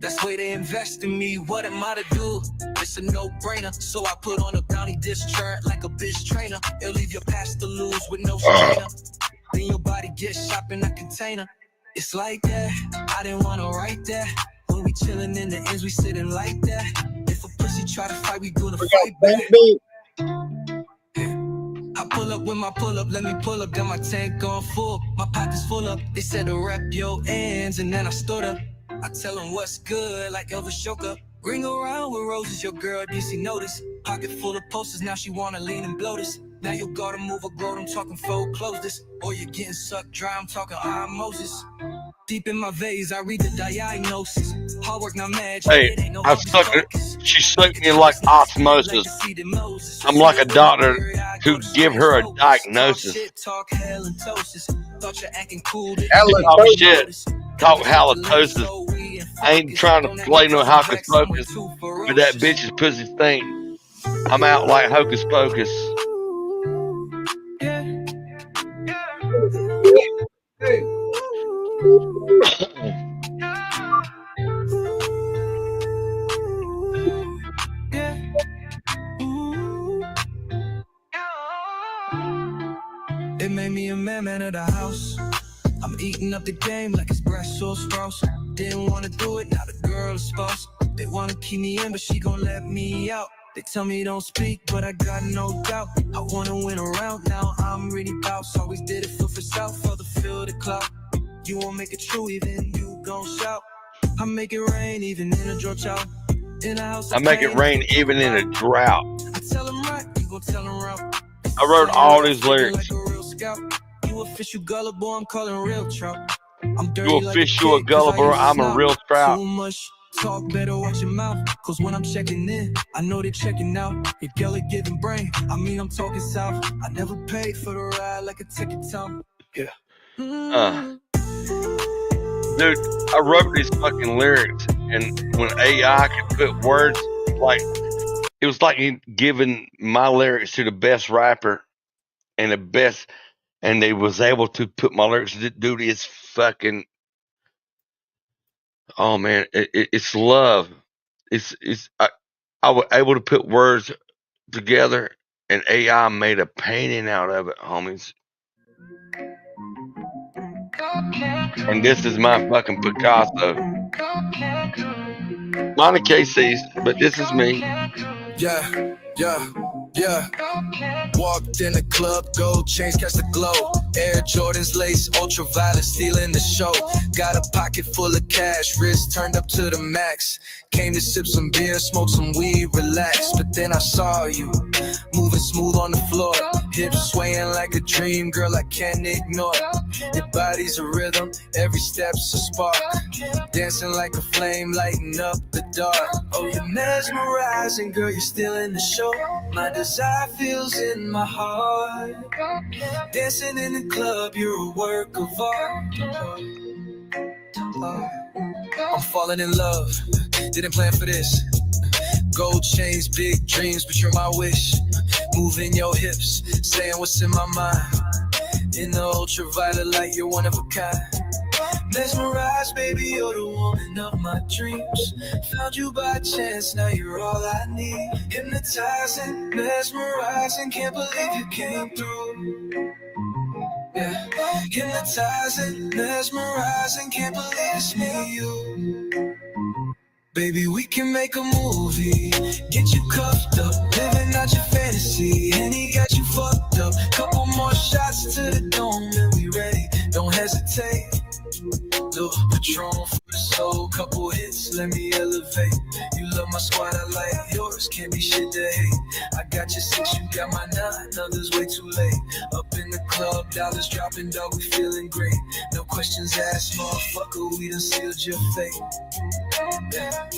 That's why they invest in me. What am I to do? It's a no-brainer. So I put on a bounty discharge like a bitch trainer. It'll leave your past to lose with no strainer. Then your body gets shot in a container. It's like that. I didn't want to write that. When we chilling in the ends, we sitting like that. If a pussy try to fight, we gonna fight back. I pull up with my pull up, let me pull up, got my tank on full. My pockets full up, they said to rep your ends, and then I stood up. I tell them what's good, like Elvis Shoka. Ring around with roses, your girl DC notice. Pocket full of posters, now she wanna lean and blow this. Now you gotta move a goat, I'm talking fold, close this. Or you're getting sucked dry, I'm talking I'm Moses. Deep in my veins, I read the diagnosis. Hard work, not magic. Hey, she sucked me like osmosis. I'm like a doctor who give her a diagnosis. Talk shit, talk halitosis. I ain't trying to play no hocus pocus, but that bitch's pussy stink. I'm out like hocus pocus. It made me a man of the house. I'm eating up the game like it's Brussels sprouts. Didn't want to do it, now the girl is spouse. They want to keep me in, but she gon' let me out. They tell me don't speak, but I got no doubt. I wanna win around, now I'm really bounce. Always did it for South, for the feel the clout. You won't make it true, even you gon' shout. I make it rain, even in a drought. In a house I make it rain even in a drought. I tell them right, you gon' tell them right. I wrote all these lyrics. You a fish, you gullible, I'm calling real trout. I'm dirty You a fish, you a gullible, I'm a real trout. Too much talk, better watch your mouth. Cause when I'm checking in, I know they're checking out. Your girl a giving brain, I mean I'm talking south. I never paid for the ride like a ticket town. Yeah. Dude, I wrote these fucking lyrics, and when AI could put words, like, it was like giving my lyrics to the best rapper and the best, and they was able to put my lyrics. Dude, it's fucking, oh man, it's love. I was able to put words together, and AI made a painting out of it, homies. And this is my fucking Picasso. Mine are KC's, but this is me. Yeah. Walked in the club, gold chains catch the glow. Air Jordans lace, ultraviolet, stealing the show. Got a pocket full of cash, wrist turned up to the max. Came to sip some beer, smoke some weed, relax. But then I saw you, moving smooth on the floor. Hips swaying like a dream, girl, I can't ignore. Your body's a rhythm, every step's a spark. Dancing like a flame, lighting up the dark. Oh, you're mesmerizing, girl, you're still in the show. My desire feels in my heart. Dancing in the club, you're a work of art. I'm falling in love, didn't plan for this. Gold chains, big dreams, but you're my wish. Moving your hips, saying what's in my mind. In the ultraviolet light, you're one of a kind. Mesmerized, baby, you're the woman of my dreams. Found you by chance, now you're all I need. Hypnotizing, mesmerizing, can't believe you came through. Yeah, hypnotizing, mesmerizing, can't believe it's me, you. Baby, we can make a movie, get you cuffed up, living out your fantasy, and he got you fucked up. Couple more shots to the dome and we ready, don't hesitate. Little Patron for the soul, couple hits, let me elevate. You love my squad, I like yours, can't be shit to hate. I got your 6, you got my 9, others way too late. Up in the club, dollars dropping, dog, we feeling great. No questions asked, motherfucker, we done sealed your fate. Yeah.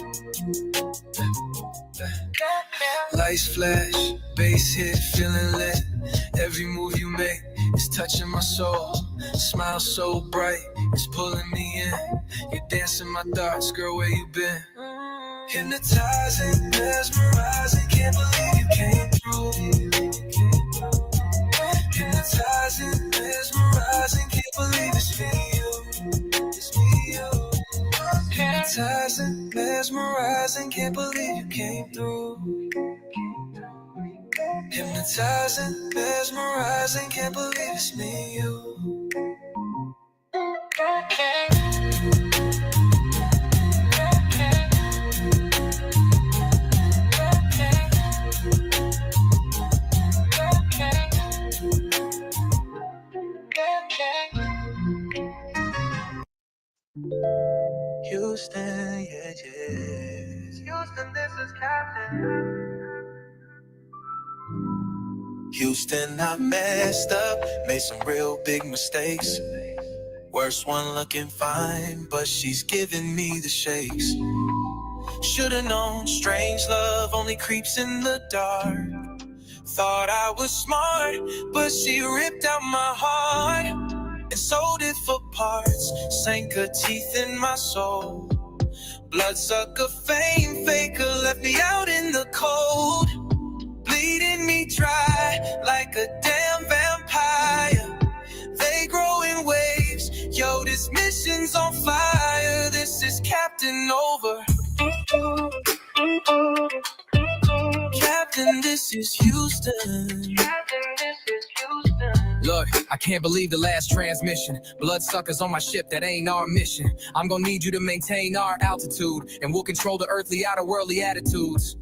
Lights flash, bass hit, feeling lit. Every move you make is touching my soul. Smile so bright, it's pulling me in. You're dancing my thoughts, girl, where you been? Hypnotizing, mesmerizing, can't believe you came through. Hypnotizing, mesmerizing, can't believe it's me, you. It's me, you. Hypnotizing, mesmerizing, can't believe you came through. Hypnotizing, mesmerizing, can't believe it's me, you. Houston, yeah. Houston, this is Captain. Houston, I messed up, made some real big mistakes. Worst one looking fine, but she's giving me the shakes. Should've known strange love only creeps in the dark. Thought I was smart, but she ripped out my heart and sold it for parts. Sank her teeth in my soul. Bloodsucker, fame faker, left me out in the cold, bleeding me dry like a damn vampire. They grow in waves, yo, this mission's on fire. This is Captain Over. Captain, this is Houston. Look, I can't believe the last transmission. Bloodsuckers on my ship, that ain't our mission. I'm gonna need you to maintain our altitude, and we'll control the earthly outer worldly attitudes.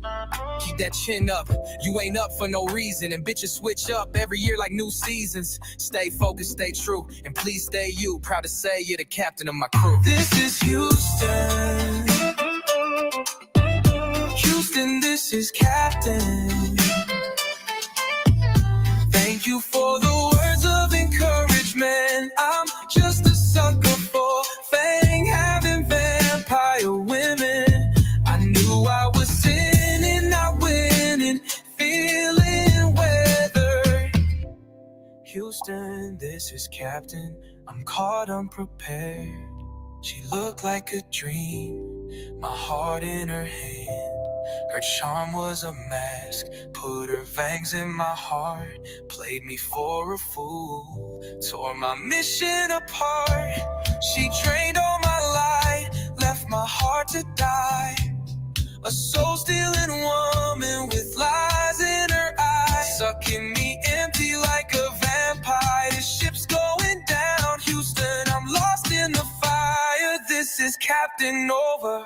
Keep that chin up, you ain't up for no reason, and bitches switch up every year like new seasons. Stay focused, stay true, and please stay you. Proud to say you're the captain of my crew. This is Houston. Houston, this is Captain. Thank you for the words of encouragement. I'm just a sucker for fang having vampire women. I knew I was sinning, not winning, feeling weathered. Houston, this is Captain. I'm caught unprepared. She looked like a dream, my heart in her hand. Her charm was a mask, put her fangs in my heart, played me for a fool, tore my mission apart. She drained all my light, left my heart to die. A soul-stealing woman with lies in her eyes, sucking me empty like a vampire. The ship's going down, Houston, I'm lost in the fire. This is Captain Over.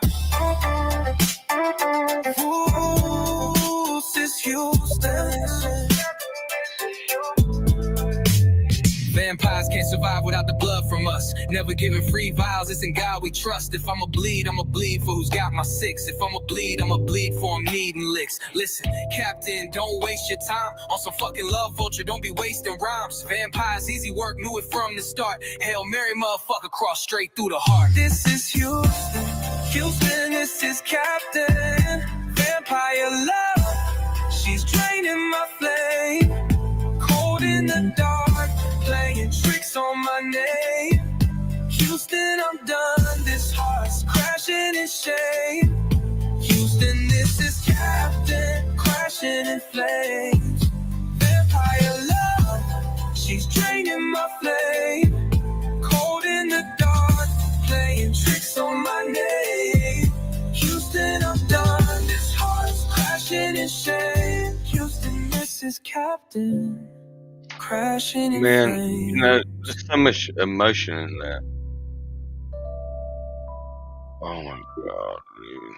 Ooh, this is Houston. Vampires can't survive without the blood from us. Never giving free vows, it's in God we trust. If I'ma bleed for who's got my six. If I'ma bleed for I'm needing licks. Listen, Captain, don't waste your time on some fucking love vulture, don't be wasting rhymes. Vampires, easy work, knew it from the start. Hail Mary, motherfucker, cross straight through the heart. This is Houston, Houston, this is Captain. Vampire love, she's draining my flame. Cold in the dark, playing tricks on my name. Houston, I'm done, this heart's crashing in shame. Houston, this is Captain, crashing in flames. Vampire love, she's draining my flame. Cold in the dark, playing tricks on my name. Houston, I'm done, this heart's crashing in shame. Houston, this is Captain, crashing in Man, flames. you know, there's so much emotion in that. Oh my God, dude.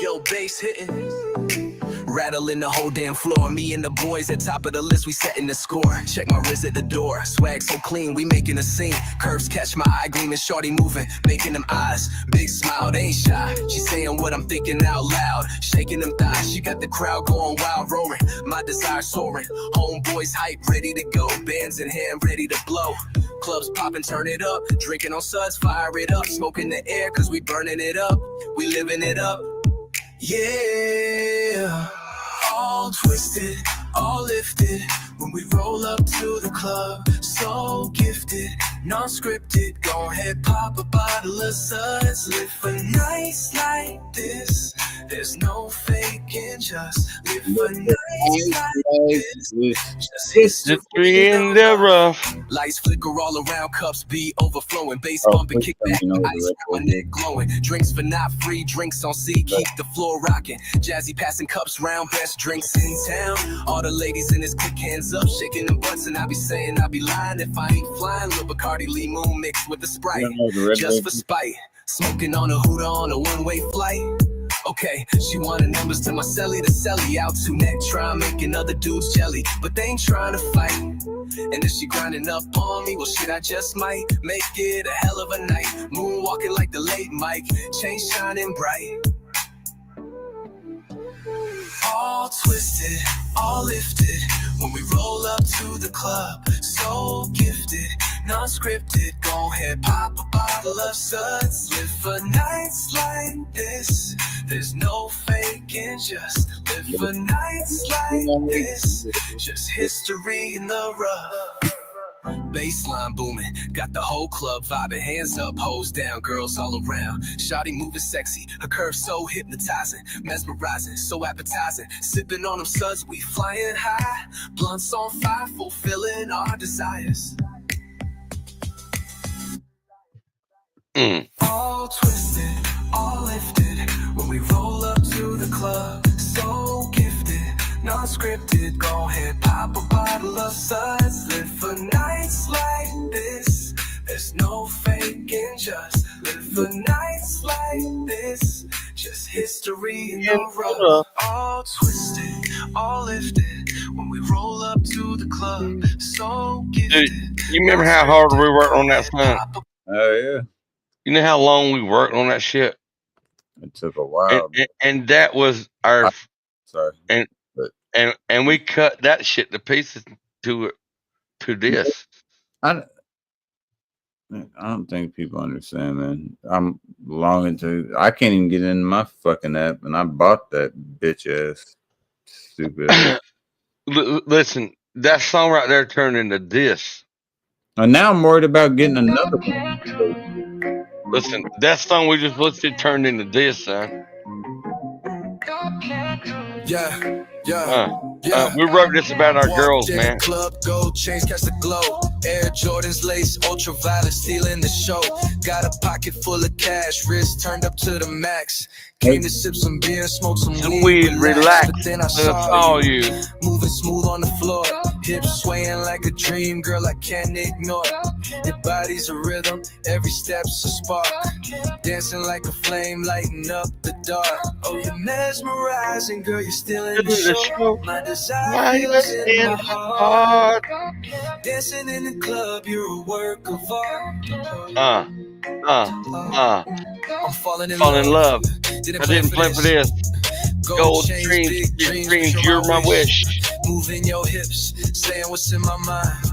Yo, bass hitting, rattling the whole damn floor. Me and the boys at top of the list, we setting the score. Check my wrist at the door, swag so clean, we making a scene. Curves catch my eye, gleaming, shorty moving, making them eyes. Big smile, they ain't shy. She saying what I'm thinking out loud, shaking them thighs. She got the crowd going wild, roaring. My desire soaring. Homeboys hype, ready to go. Bands in hand, ready to blow. Clubs popping, turn it up. Drinking on suds, fire it up. Smoke in the air, cause we burning it up. We living it up. Yeah. All twisted, all lifted, when we roll up to the club. So gifted, non-scripted, go ahead, pop a bottle of suds. Live for nights like this, there's no faking, just live for nights like this. Just history in the rough. Lights flicker all around, cups be overflowing, bass bumping, kick back, ice around my neck glowing. Drinks for not free, drinks on C, keep the floor rocking. Jazzy passing cups round, best drinks in town. All the ladies in this click hands up, shaking them butts, and I be saying I be lying if I ain't flying. Lil Bacardi Lee Moon mixed with the Sprite, just for spite. Smoking on a hooter on a one-way flight. Okay, she wanted numbers to my celly, the celly out to neck, try making other dudes jelly, but they ain't trying to fight. And if she grinding up on me, well shit, I just might make it a hell of a night. Moonwalking like the late Mike, chain shining bright. All twisted, all lifted, when we roll up to the club. So gifted, non-scripted, go ahead, pop a bottle of suds. Live for nights like this, there's no just live for nights like this. Just history in the rough. Baseline booming, got the whole club vibing. Hands up, hoes down, girls all around. Shawty moving sexy, her curves so hypnotizing, mesmerizing, so appetizing. Sipping on them suds, we flying high. Blunts on fire, fulfilling our desires. All twisted, all lifted, when we roll up to the club. So gifted, non-scripted, go ahead, pop a bottle of suds. Live for nights like this, there's no faking, just live for nights like this. Just history in the rough. All twisted, all lifted, when we roll up to the club. So gifted. Dude, you remember how hard we worked on that song? Oh yeah. You know how long we worked on that shit? It took a while. And that was our sorry. And we cut that shit to pieces to this. I don't think people understand, man. I'm longing to. I can't even get into my fucking app, and I bought that bitch ass stupid. Listen, that song right there turned into this. And now I'm worried about getting another one. Listen, that song we just listened to turned into this, son. We wrote this about our girls, man. Club, gold chains, catch the glow. Air Jordans, lace, ultraviolet, stealing the show. Got a pocket full of cash, wrist turned up to the max. Came to sip some beer, smoke some weed, relax. But then I saw you moving smooth on the floor, hips swaying like a dream, girl I can't ignore. Your body's a rhythm, every step's a spark, dancing like a flame, lighting up the dark. Oh, you're mesmerizing, girl, you're still in the show. My desire is in my heart. Dancing in the club, you're a work of art. I'm falling in love. I didn't plan for this. Gold dreams, big dreams, you're my wish. Moving your hips, saying what's in my mind.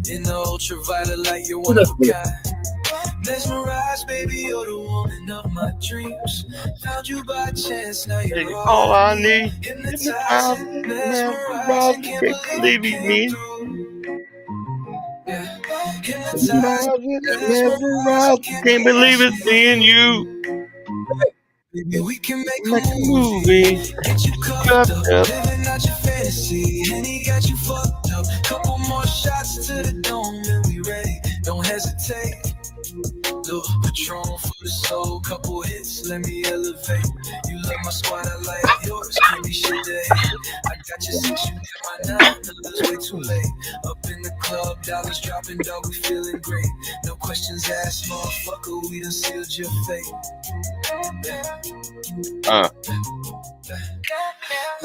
In the ultraviolet light, you're one of a kind. Mesmerized, baby, you're the woman of my dreams. Found you by chance, now you're all I need. Hypnotized, mesmerized, can't believe you mean. Mesmerized, can't believe it's me and you. Baby, we can make a movie. Get you cuffed up, living out your fantasy. And he got you fucked up. Couple more shots to the dome and we ready. Don't hesitate. Little Patron for the soul. Couple hits, let me elevate. You love my squad, I like yours. Give me shit to hate. I got your 6, you get my 9. It's way too late. Up in the club, dollars dropping, dog, we feeling great. No questions asked, motherfucker, we done sealed your fate.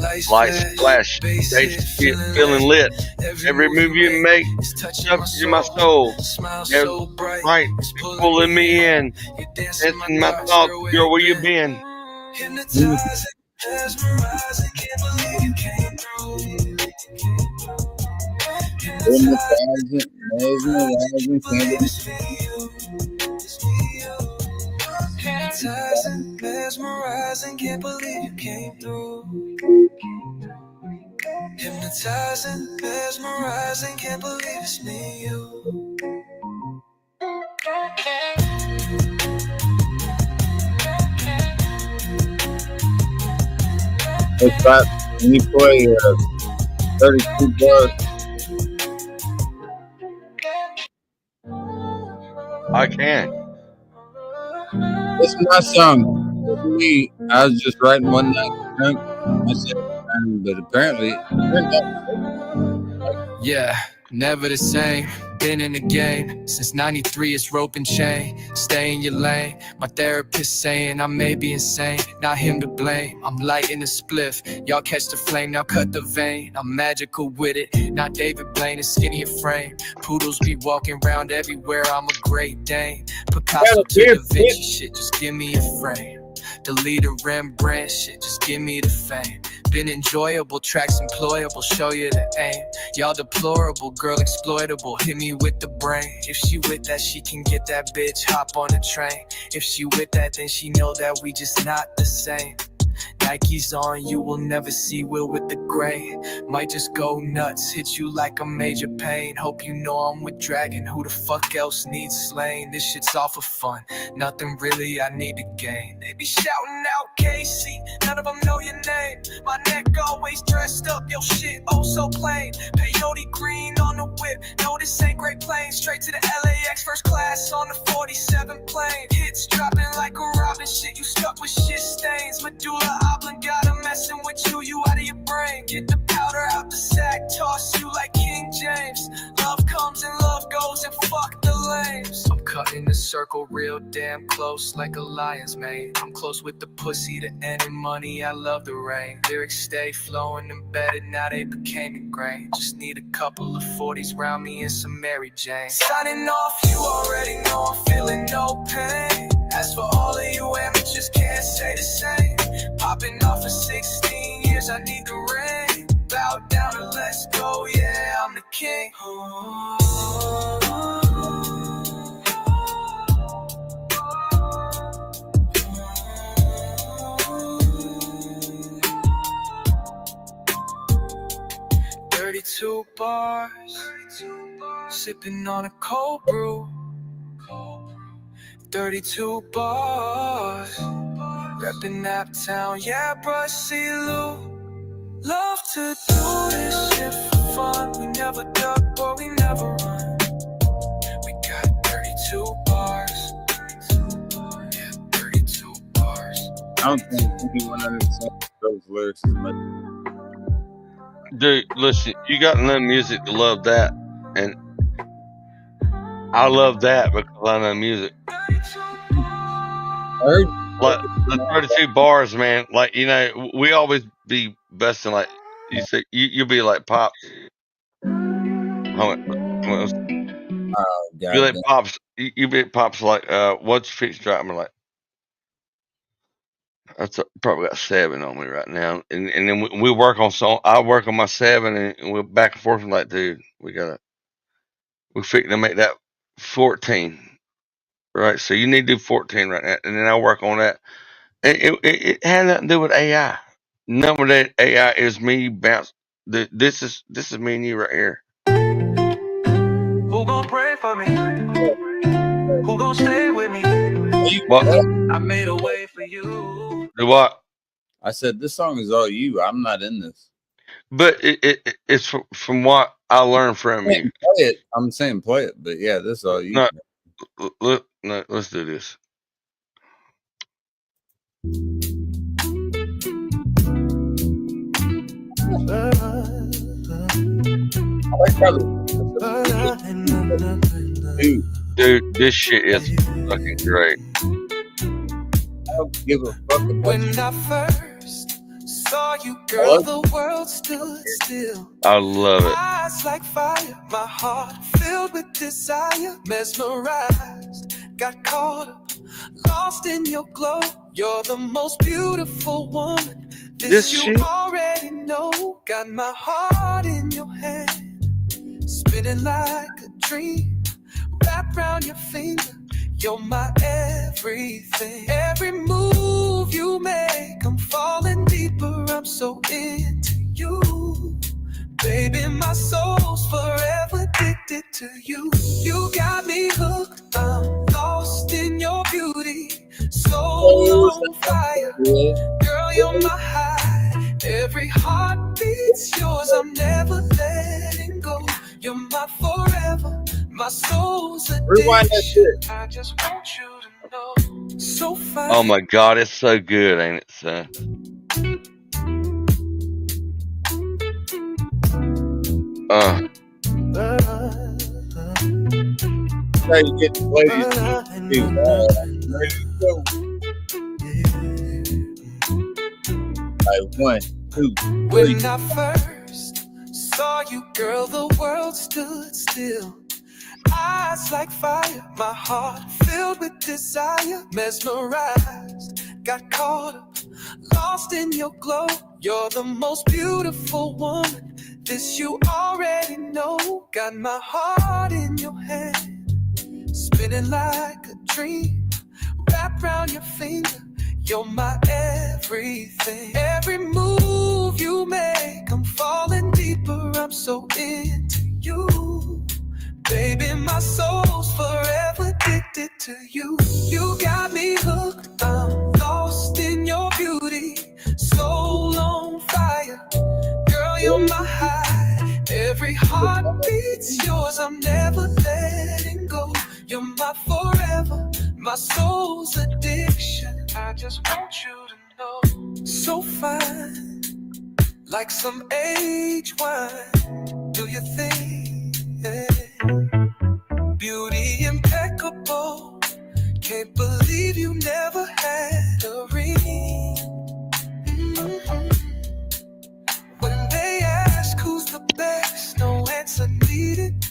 Lights flash, feeling lit. Every move you make touches in my soul. Right, pulling me in. Dancing my thoughts, girl, where you been? Hypnotizing, mesmerizing, can't believe you came through. Hypnotizing, mesmerizing, Hypnotizing, mesmerizing, can't believe you came through. Hypnotizing, mesmerizing, can't believe it's me, you. It's about when you play 32 bars. I can. It's my song. For me, I was just writing one night drunk. I said, but apparently, yeah, never the same. Been in the game since 93, it's rope and chain. Stay in your lane. My therapist saying I may be insane. Not him to blame. I'm lighting a spliff. Y'all catch the flame, now cut the vein. I'm magical with it. Not David Blaine, it's skinnier frame. Poodles be walking around everywhere. I'm a Great Dane. Picasso to Da Vinci shit, just give me a frame. Delete a Rembrandt shit, just give me the fame. Been enjoyable, tracks employable, show you the aim. Y'all deplorable, girl exploitable, hit me with the brain. If she with that, she can get that bitch, hop on the train. If she with that, then she know that we just not the same. Nike's on, you will never see Will with the gray. Might just go nuts, hit you like a major pain. Hope you know I'm with Dragon, who the fuck else needs slain? This shit's all for fun, nothing really I need to gain. They be shouting out KC, none of them know your name. My neck always dressed up, your shit oh so plain. Peyote green on the whip, no this ain't Great Plains. Straight to the LAX, first class on the 47 plane. Hits dropping like a robin, shit you stuck with shit stains. Medulla oblongata messing with you out of your brain. Get the powder out the sack, toss you like King James. Love comes and love goes and fuck the lames. I'm cutting the circle real damn close like a lion's mane. I'm close with the pussy, the end of money, I love the rain. Lyrics stay flowing embedded, now they became ingrained. Just need a couple of 40s round me and some Mary Jane. Signing off, you already know I'm feeling no pain. As for all of you amateurs, can't say the same. Popping off for 16 years, I need the rain. Bow down and let's go, yeah, I'm the king. 32 bars, sipping on a cold brew. 32 bars, reppin' Naptown, yeah, brush CeeLo. Love to do this shit for fun. We never duck, but we never run. We got 32 bars, yeah, 32 bars. I don't think anyone understands those lyrics as much. Dude, listen, you got enough music to love that, and I love that because I know music. Like the 32 bars, man. Like, you know, we always be busting like you say. You'll be like Pops. God, You like Pops. You be Pops like what's your fixed driving like? That's probably got 7 on me right now, and then we work on song. I work on my 7, and we're back and forth. Like, dude, we're fixing to make that 14, right? So you need to do 14 right now, and then I work on that. It had nothing to do with AI. None of that AI is me bounce. This is me and you right here. Who gon' pray for me? Who gon' stay with me? What? I made a way for you. Do what? I said this song is all you. I'm not in this. But it's from what I learned from you. Play it. I'm saying play it, but yeah, this is all you. No, let's do this. Dude, this shit is fucking great. I don't give a fuck about when I first saw you, girl, the world stood still. I love it. Eyes like fire, my heart filled with desire, mesmerized, got caught up, lost in your glow. You're the most beautiful woman. This you shit already know. Got my heart in your hand, spinning like a dream, wrapped around your finger. You're my everything. Every move you make, I'm falling deeper. I'm so into you, baby. My soul's forever addicted to you. You got me hooked. I'm lost in your beauty. Soul on fire, girl. You're my high. Every heartbeat's yours. I'm never letting go. You're my forever. My soul's addiction. I just want you to know. So fine. Oh my God, it's so good, ain't it, son? How you get the ladies? Ready to go. Like 1, 2, 3. When I first saw you, girl, the world stood still. Eyes like fire, my heart filled with desire, mesmerized, got caught up, lost in your glow. You're the most beautiful woman. This you already know. Got my heart in your hand, spinning like a dream, wrapped around your finger. You're my everything. everything. Every move you make, I'm falling deeper. I'm so into you. Baby, my soul's forever addicted to you. You got me hooked, I'm lost in your beauty. Soul on fire, girl, you're my high. Every heartbeat's yours, I'm never letting go. You're my forever, my soul's addiction. I just want you to know. So fine, like some aged wine. Do you think? Yeah. Beauty impeccable. Can't believe you never had a ring. When they ask who's the best, no answer needed.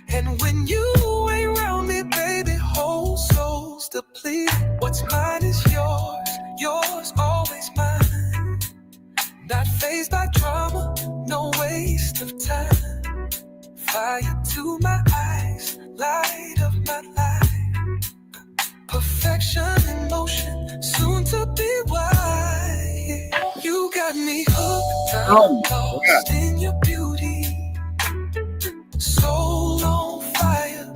And when you ain't around me, baby, whole soul's depleted. What's mine is yours, yours always mine. Not fazed by drama, no waste of time. Fire to my eyes, light of my life. Perfection in motion, soon to be wide. You got me hooked, I'm lost in your beauty. Soul on fire,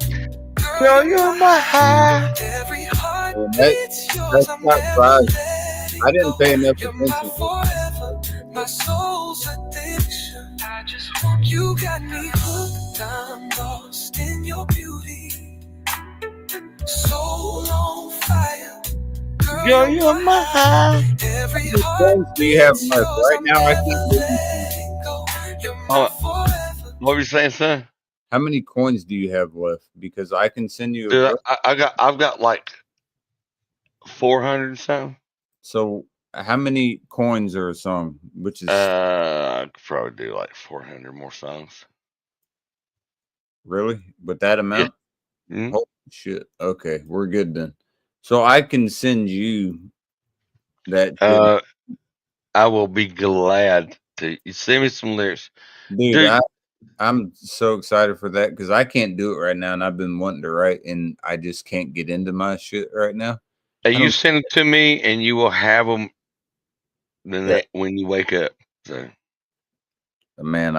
girl, you're my high. Every heartbeat's yours, I'm never letting I didn't pay enough go. You're my forever, my soul's addiction. I just want you. Got me hooked, I'm lost in your beauty. Soul on fire, girl, you're my high. Every coins do you have left? Right now, I can't do What were you saying, son? How many coins do you have left? Because I can send you. Dude, I've got like 400 something. So how many coins are a song? Which is I could probably do like 400 more songs. Really? With that amount? Yeah. Mm-hmm. Holy shit. Okay, we're good then. So I can send you that. I will be glad to. You send me some lyrics. Dude. I'm so excited for that because I can't do it right now, and I've been wanting to write, and I just can't get into my shit right now. You send it to me, and you will have them when you wake up. So, man,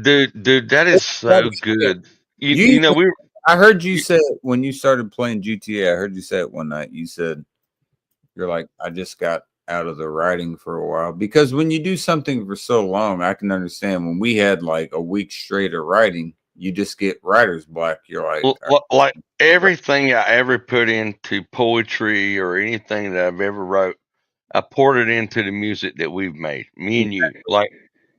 dude, that is so good. You know, I heard you say it when you started playing GTA. I heard you say it one night. You said you're like, I just got out of the writing for a while, because when you do something for so long, I can understand when we had like a week straight of writing, you just get writer's block. You're like, like everything I ever put into poetry or anything that I've ever wrote, I poured it into the music that we've made, me and you, like,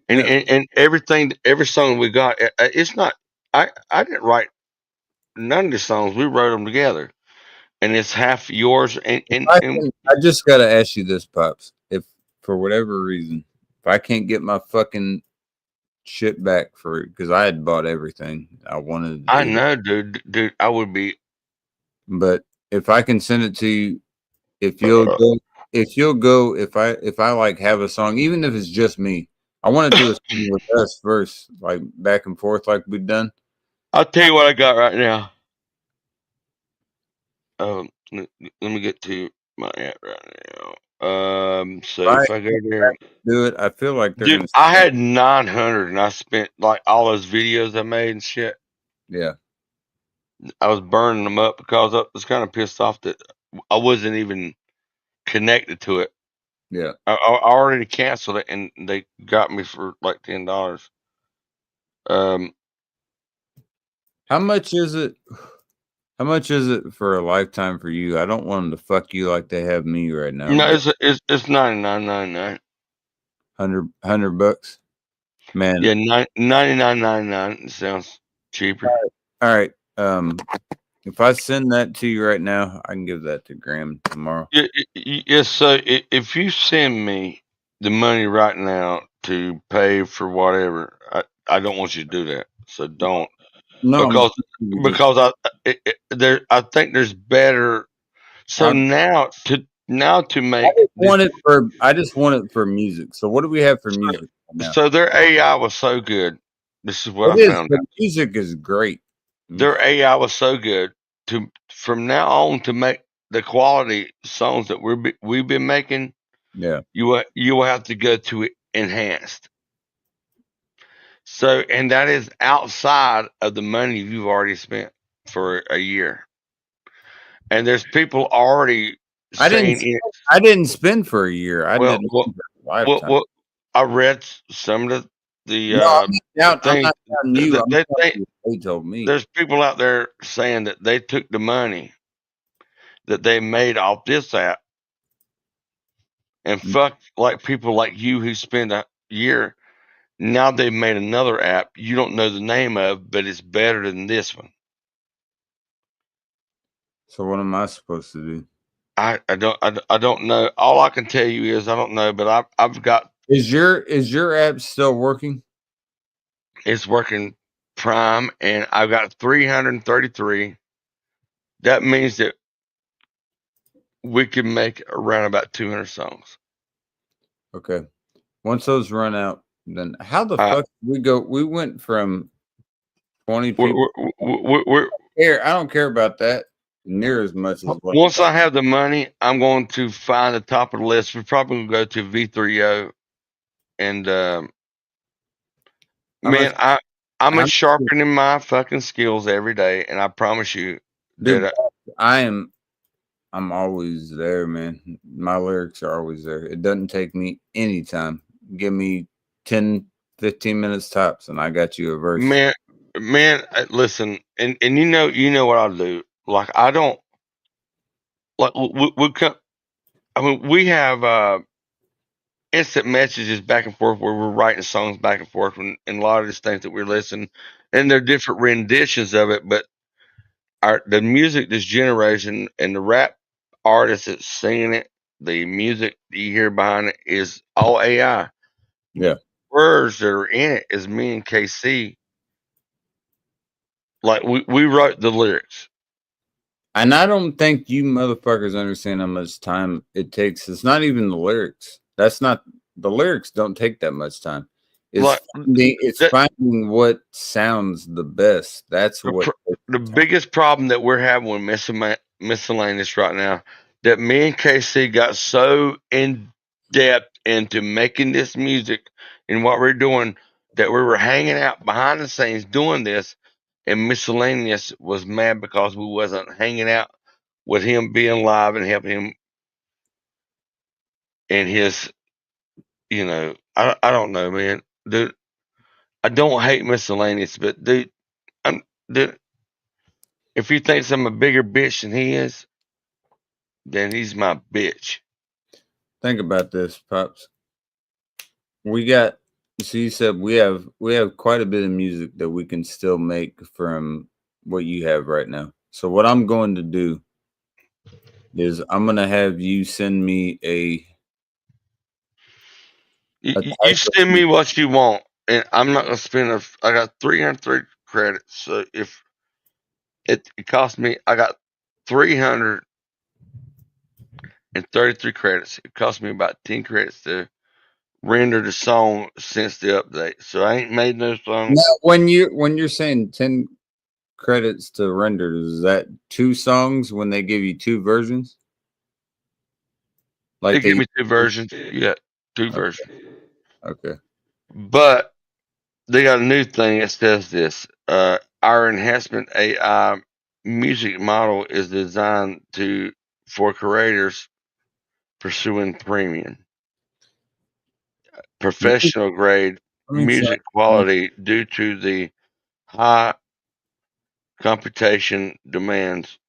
and everything, every song we got. It's not, I didn't write none of the songs. We wrote them together. And it's half yours. And I just got to ask you this, Pops. If for whatever reason, if I can't get my fucking shit back for it, because I had bought everything I wanted to do. I know, dude, I would be. But if I can send it to you, if you'll go, if I like have a song, even if it's just me, I want to do a song with us first, like back and forth, like we've done. I'll tell you what I got right now. Let me get to my app right now. So if I go there, do it. I feel like they're dude, I had 900, and I spent like all those videos I made and shit. Yeah, I was burning them up because I was kind of pissed off that I wasn't even connected to it. Yeah, I already canceled it, and they got me for like $10. How much is it? How much is it for a lifetime for you? I don't want them to fuck you like they have me right now. No, it's $99.99. $100, man. Yeah, $99.99 sounds cheaper. All right. If I send that to you right now, I can give that to Graham tomorrow. Yes. So if you send me the money right now to pay for whatever, I don't want you to do that. So don't. No, because I think there's better. So now to make I just want it for music. So what do we have for music now? So their AI was so good. This is what I found out. Music is great. Their AI was so good from now on to make the quality songs that we've been making, yeah, you will have to go to enhanced. So, and that is outside of the money you've already spent for a year. And there's people already saying I didn't spend for a year. I well, did well, a lifetime. well, I read some of the No, I'm not things telling you. I'm that telling you what they told me. there's people out there saying that they took the money that they made off this app and fuck like people like you who spend a year. Now they've made another app you don't know the name of, but it's better than this one. So what am I supposed to do? I don't know. All I can tell you is I don't know, but I've got. Is your app still working? It's working prime, and I've got 333. That means that we can make around about 200 songs. Okay. Once those run out, then how the fuck did we go? We went from 20 people. I don't care about that near as much as what. Once I have the money, I'm going to find the top of the list. We're probably going to go to V3O, and man, I'm sharpening my fucking skills every day, and I promise you that dude, I'm always there, man. My lyrics are always there. It doesn't take me any time. Give me 10, 15 minutes tops, and I got you a verse. Man, listen, and you know what I'll do. Like I don't like we have instant messages back and forth where we're writing songs back and forth, and a lot of these things that we're listening, and they're different renditions of it, but the music this generation and the rap artists that's singing it, the music you hear behind it is all AI. Yeah. Words that are in it is me and KC. Like we wrote the lyrics. And I don't think you motherfuckers understand how much time it takes. It's not even the lyrics. The lyrics don't take that much time. It's finding what sounds the best. That's what the biggest problem that we're having with miscellaneous right now. That me and KC got so in depth into making this music and what we're doing that we were hanging out behind the scenes doing this, and miscellaneous was mad because we wasn't hanging out with him being live and helping him in his, I don't know, man. Dude, I don't hate miscellaneous, but dude, if he thinks I'm a bigger bitch than he is, then he's my bitch. Think about this, Pops. So you said we have quite a bit of music that we can still make from what you have right now. So what I'm going to do is I'm going to have you send me you send me what you want, and I'm not going to spend I got 303 credits. So if it cost me, I got 333 credits. It cost me about 10 credits to render the song since the update. So I ain't made no songs. Now, when you're saying 10 credits to render, is that 2 songs when they give you 2 versions? Like they give me 2 versions. Yeah, 2 versions. Okay. But they got a new thing that says this. Our enhancement AI music model is designed for creators pursuing premium, professional grade music quality due to the high computation demands.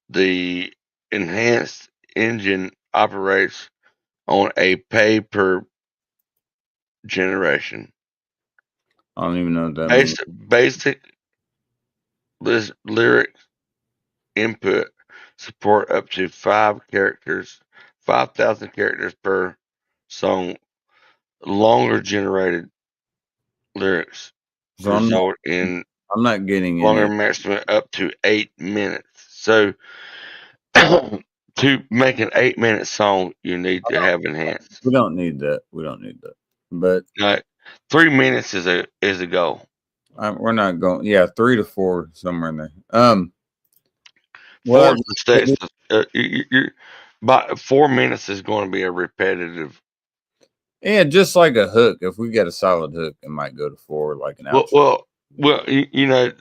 The enhanced engine operates on a pay per generation. I don't even know what that means. Basic lyric input support up to 5,000 characters per song. Longer generated lyrics result in I'm not getting longer maximum up to 8 minutes. So to make an 8-minute song, you need to have enhanced. We don't need that. But 3 minutes is a goal. We're not going. Yeah, 3 to 4 somewhere in there. 4 mistakes. By 4 minutes is going to be a repetitive. Yeah, just like a hook. If we get a solid hook, it might go to 4, like an outro. Well, you know,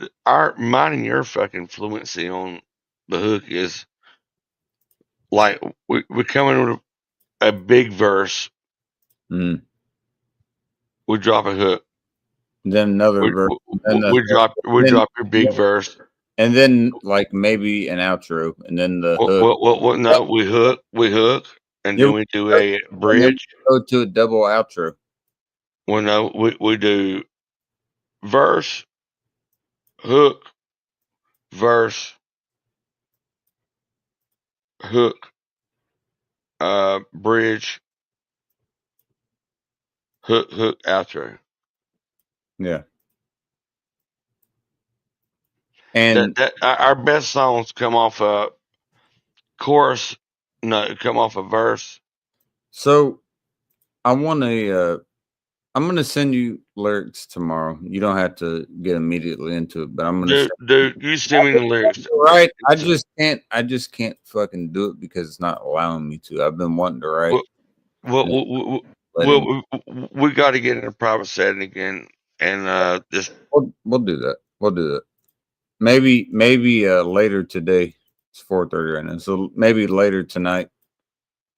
mine and your fucking fluency on the hook is like we're coming with a big verse. Mm. We drop a hook. Then another verse. We drop your big verse. And then like maybe an outro, and then the hook. Well, no, we hook, and then we do a bridge. Go to a double outro. Well, no, we do verse, hook, verse, hook, bridge, hook, outro. Yeah. And our best songs come off a chorus, come off a verse. So I'm gonna send you lyrics tomorrow. You don't have to get immediately into it, but I'm gonna dude, you send me the lyrics. Right. I just can't fucking do it because it's not allowing me to. I've been wanting to write. We got to get in a private setting again, and just we'll do that. We'll do that. Maybe later today. It's 4:30 right now, so maybe later tonight.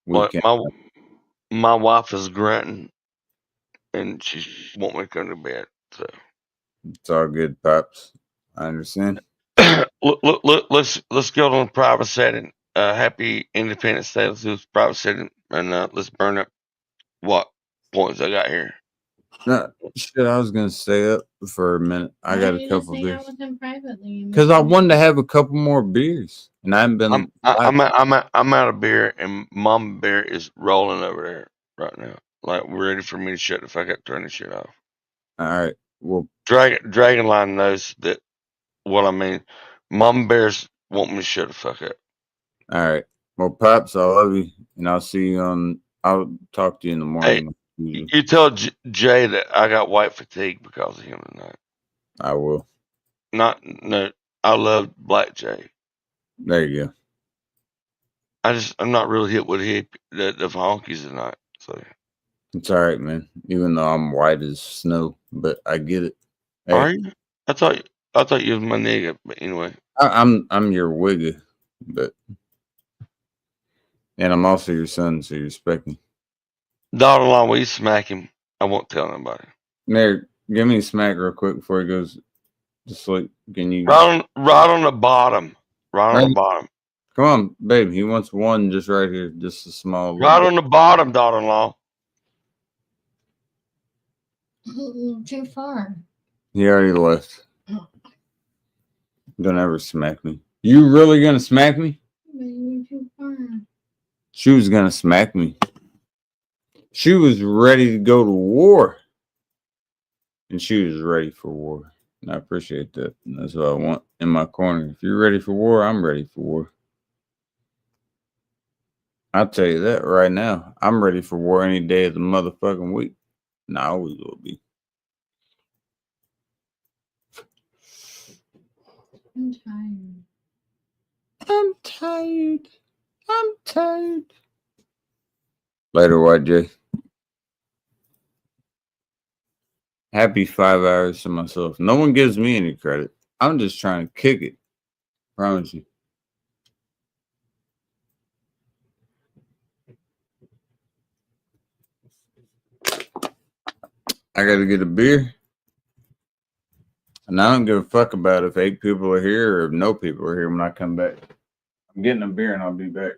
My wife is grunting, and she won't me to come to bed. So it's all good, pops. I understand. Let's go to a private setting. Happy Independence Day. Let's do a private setting, and let's burn up what points I got here. No, shit, I was gonna stay up for a minute. I got a couple beers because I wanted to have a couple more beers, and I haven't been. I'm out of beer, and Mama Bear is rolling over there right now, like we're ready for me to shut the fuck up, turn this shit off. All right, well, Dragonline knows that what I mean. Mama Bears want me to shut the fuck up. All right, well, pops, I love you, and I'll see you on. I'll talk to you in the morning. Hey, you tell Jay that I got white fatigue because of him tonight. I will. No, I love Black Jay. There you go. I'm not really hit with the honkies tonight. So it's all right, man. Even though I'm white as snow, but I get it. Hey. Are you? I thought you was my nigga, but anyway. I'm your wigga, but and I'm also your son, so you respect me. Daughter-in-law, will you smack him? I won't tell nobody. Mayor, give me a smack real quick before he goes to sleep. Can you right on the bottom? Right on the bottom. Come on, babe. He wants one just right here, just a small. Right on the bottom, daughter-in-law. Too far. He already left. Don't ever smack me. You really gonna smack me? You're too far. She was gonna smack me. She was ready to go to war. And she was ready for war. And I appreciate that. And that's what I want in my corner. If you're ready for war, I'm ready for war. I'll tell you that right now. I'm ready for war any day of the motherfucking week. And I always will be. I'm tired. I'm tired. I'm tired. Later, YJ. Happy 5 hours to myself. No one gives me any credit. I'm just trying to kick it. Promise you. I gotta get a beer. And I don't give a fuck about if 8 people are here or if no people are here when I come back. I'm getting a beer and I'll be back.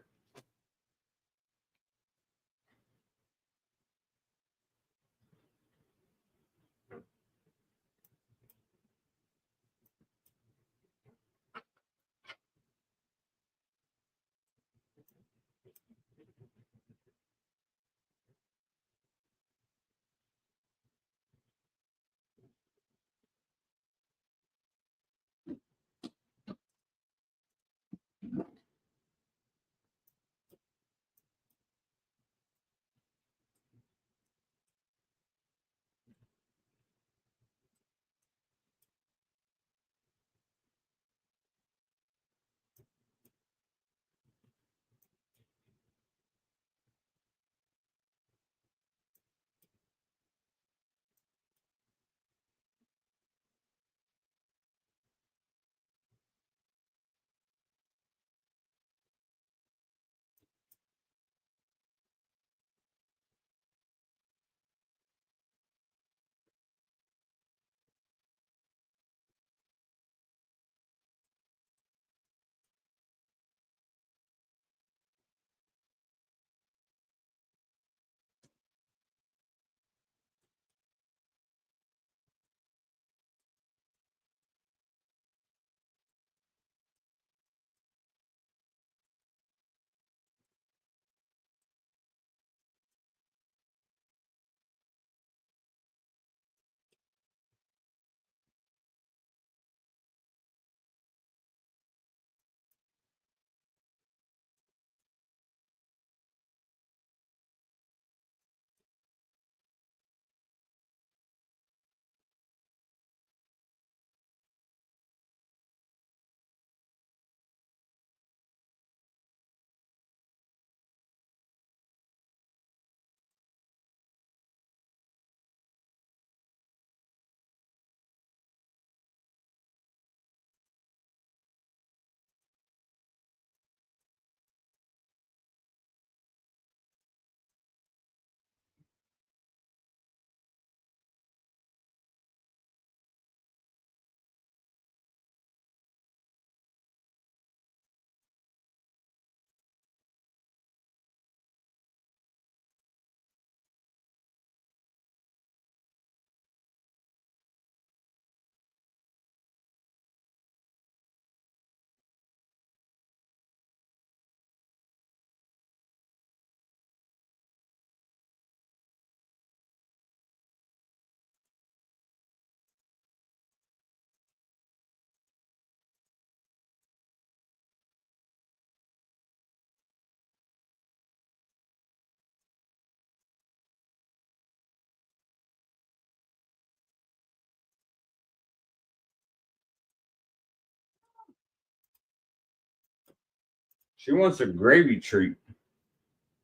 She wants a gravy treat.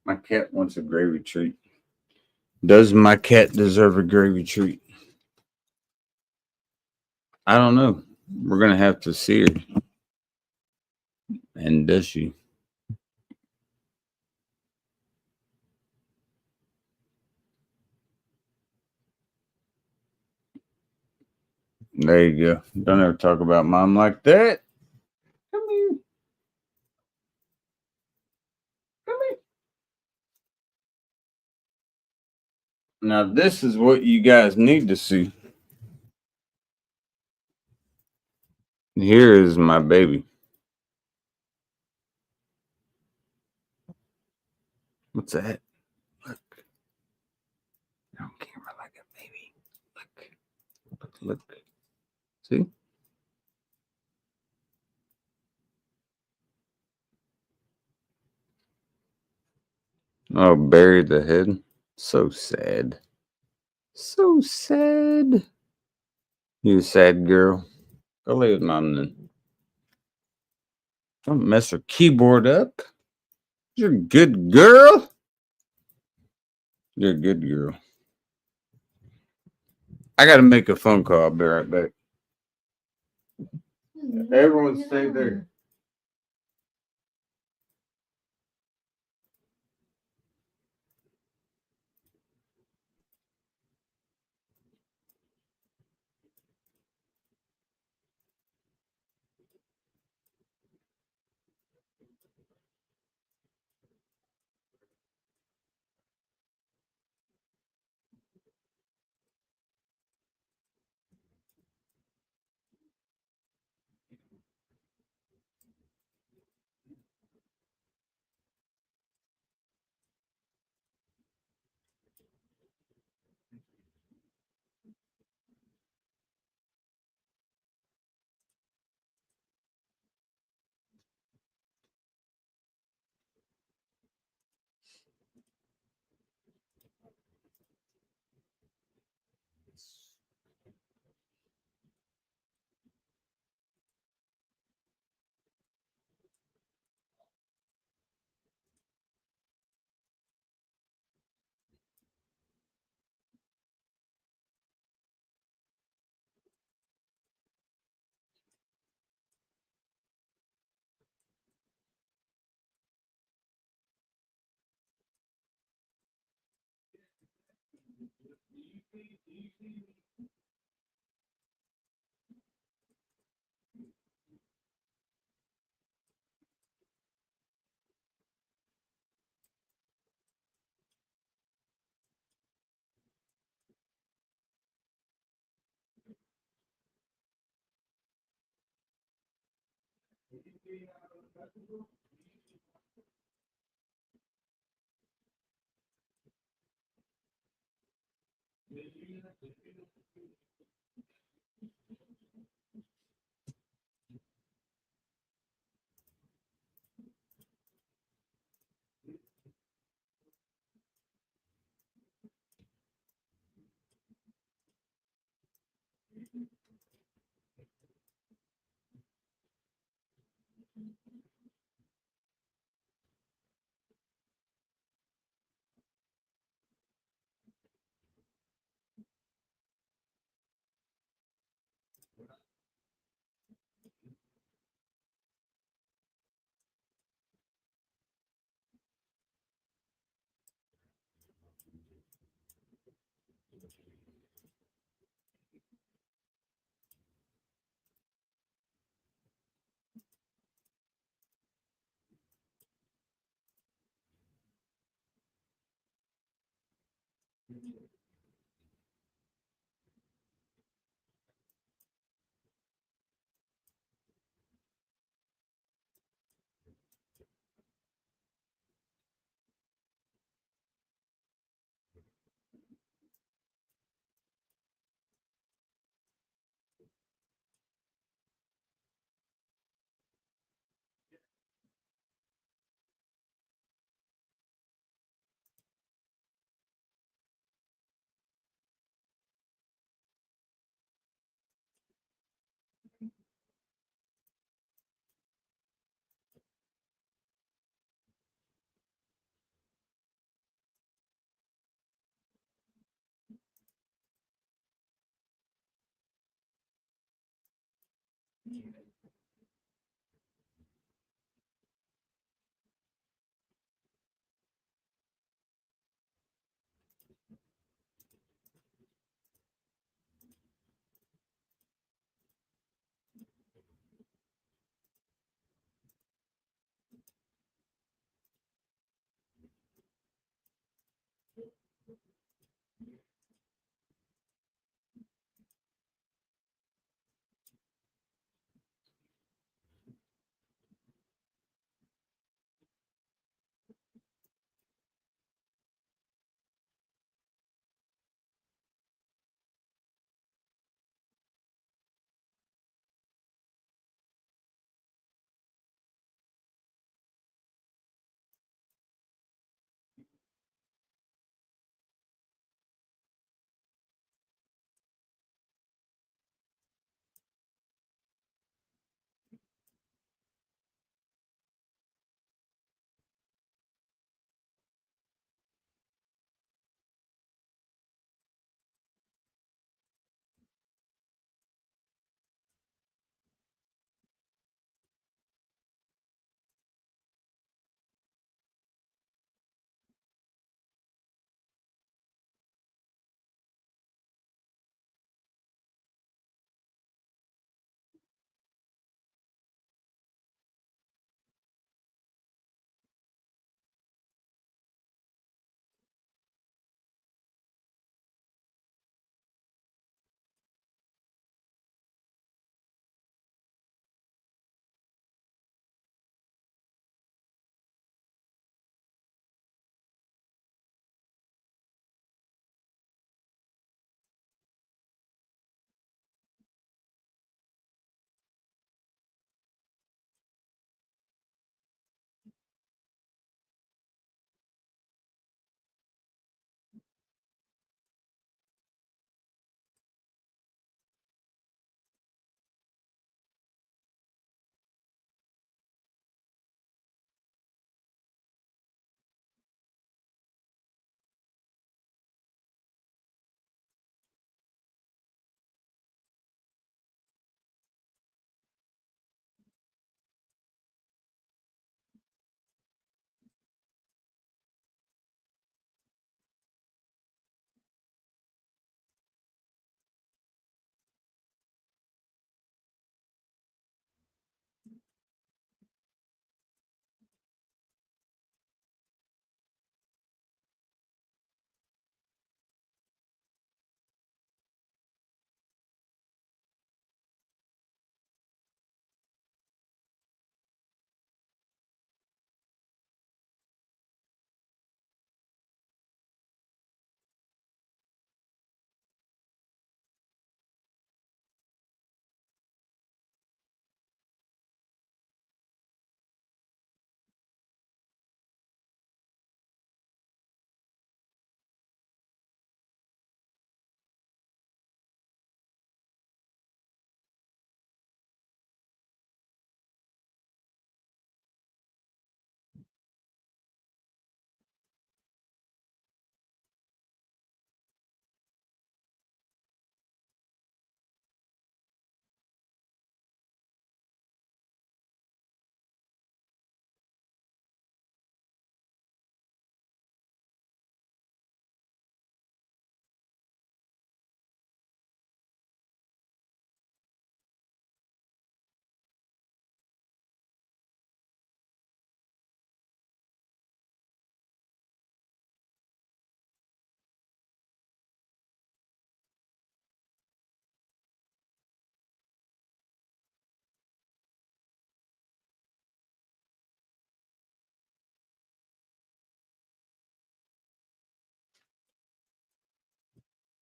My cat wants a gravy treat. Does my cat deserve a gravy treat? I don't know. We're going to have to see her. And does she? There you go. Don't ever talk about mom like that. Come here. Come here. Now, this is what you guys need to see. Here is my baby. What's that? Look. On camera like a baby. Look. See? Oh, buried the head. So sad. So sad. You sad girl. Go lay with mom then. Don't mess her keyboard up. You're a good girl. You're a good girl. I gotta make a phone call. I'll be right back. Everyone stay there.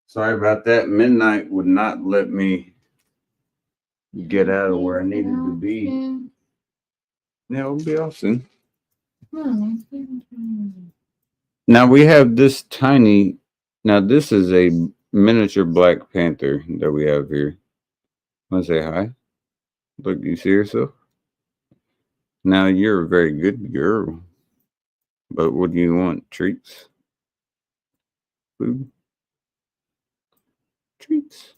Sorry about that. Midnight would not let me get out of where I needed to be. Yeah, we'll be off soon. Now we have this tiny. Now this is a miniature Black Panther that we have here. Want to say hi? Look, you see yourself? Now you're a very good girl. But what do you want? Treats? Food? Treats?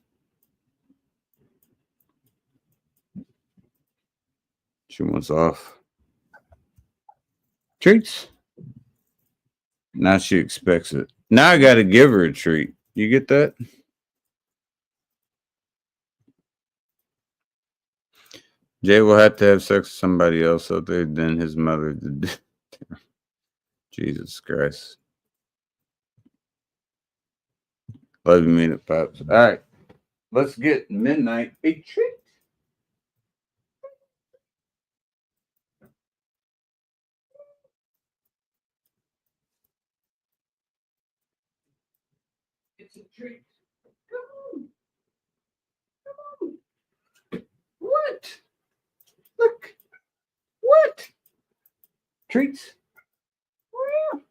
She wants off. Treats. Now she expects it. Now I got to give her a treat. You get that? Jay will have to have sex with somebody else other than his mother. Jesus Christ. Love you, mean it, Pops. All right. Let's get Midnight a treat. It's a treat. Come on. Come on. What? Look. What? Treats. Wow.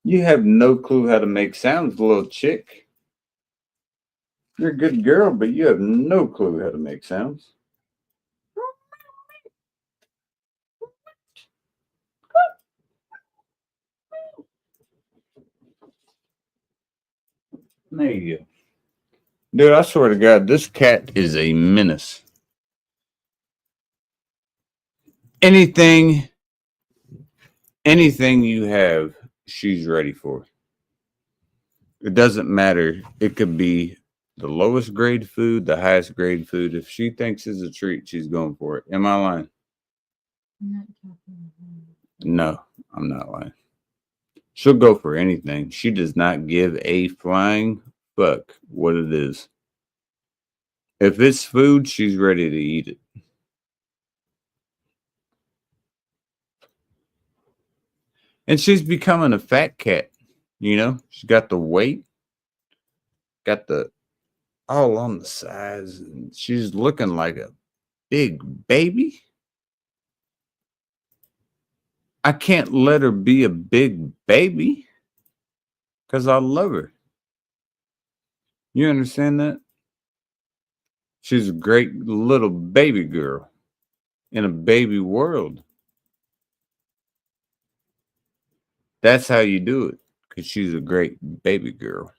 You have no clue how to make sounds, little chick. You're a good girl, but you have no clue how to make sounds. There you go. Dude, I swear to God, this cat is a menace. Anything you have, she's ready for. It doesn't matter. It could be the lowest grade food, the highest grade food. If she thinks it's a treat, she's going for it. Am I lying? No, I'm not lying. She'll go for anything. She does not give a flying fuck what it is. If it's food, she's ready to eat it. And she's becoming a fat cat. You know, she's got the weight, got the all on the sides, and she's looking like a big baby. I can't let her be a big baby because I love her. You understand that? She's a great little baby girl in a baby world. That's how you do it, because she's a great baby girl.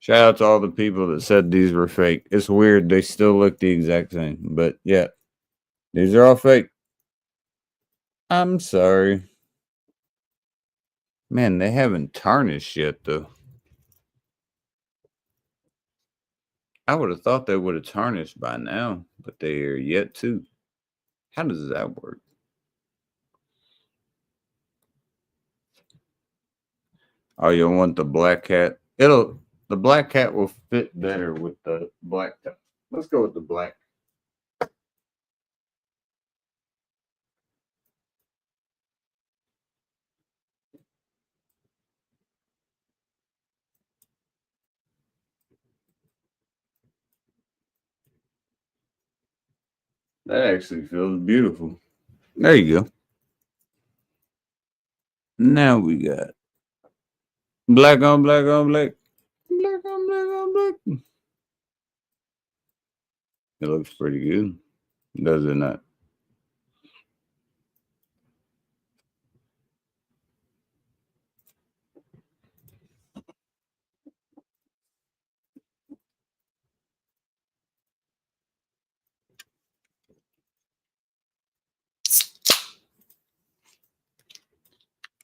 Shout out to all the people that said these were fake. It's weird. They still look the exact same. But yeah, these are all fake. I'm sorry. Man, they haven't tarnished yet, though. I would have thought they would have tarnished by now, but they are yet to. How does that work? Oh, you want the black cat? The black cat will fit better with the black top. Let's go with the black. That actually feels beautiful. There you go. Now we got black on black on black. Black on black on black. It looks pretty good. Does it not?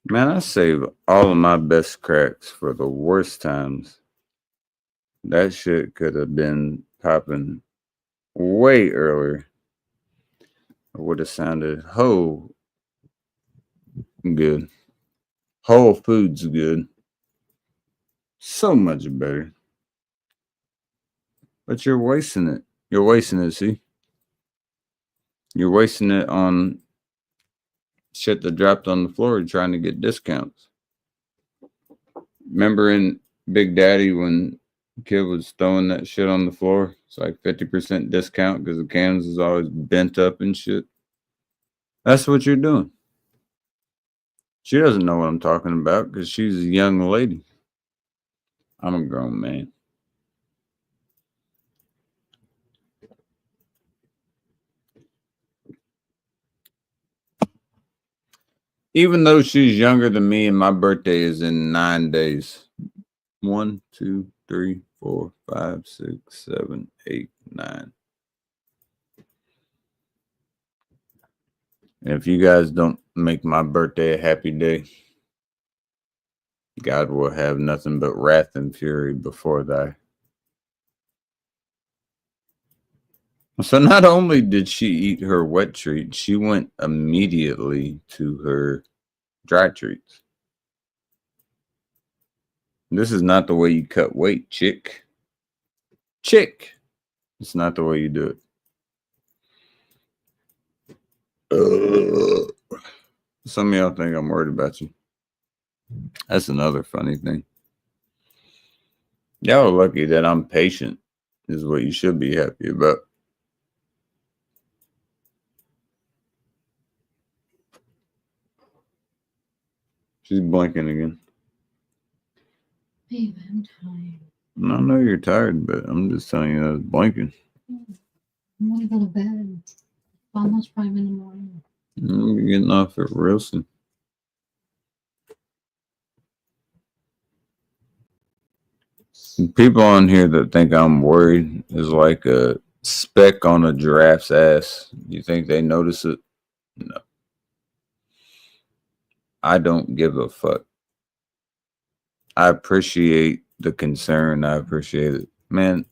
Man, I save all of my best cracks for the worst times. That shit could have been popping way earlier. It would have sounded good. Whole Foods good. So much better. But you're wasting it. You're wasting it, see? You're wasting it on shit that dropped on the floor trying to get discounts. Remember in Big Daddy when kid was throwing that shit on the floor? It's like 50% discount because the cans is always bent up and shit. That's what you're doing. She doesn't know what I'm talking about because she's a young lady. I'm a grown man. Even though she's younger than me and my birthday is in 9 days. 1, 2, 3, 4, 5, 6, 7, 8, 9. And if you guys don't make my birthday a happy day, God will have nothing but wrath and fury before thy. So not only did she eat her wet treat, she went immediately to her dry treats. This is not the way you cut weight, chick. Chick. It's not the way you do it. Some of y'all think I'm worried about you. That's another funny thing. Y'all are lucky that I'm patient, is what you should be happy about. She's blinking again. Babe, I'm tired. I know you're tired, but I'm just telling you I was blinking. I want to go to bed. It's almost 5 in the morning. You're getting off it real soon. People on here that think I'm worried is like a speck on a giraffe's ass. You think they notice it? No. I don't give a fuck. I appreciate the concern. I appreciate it. Man,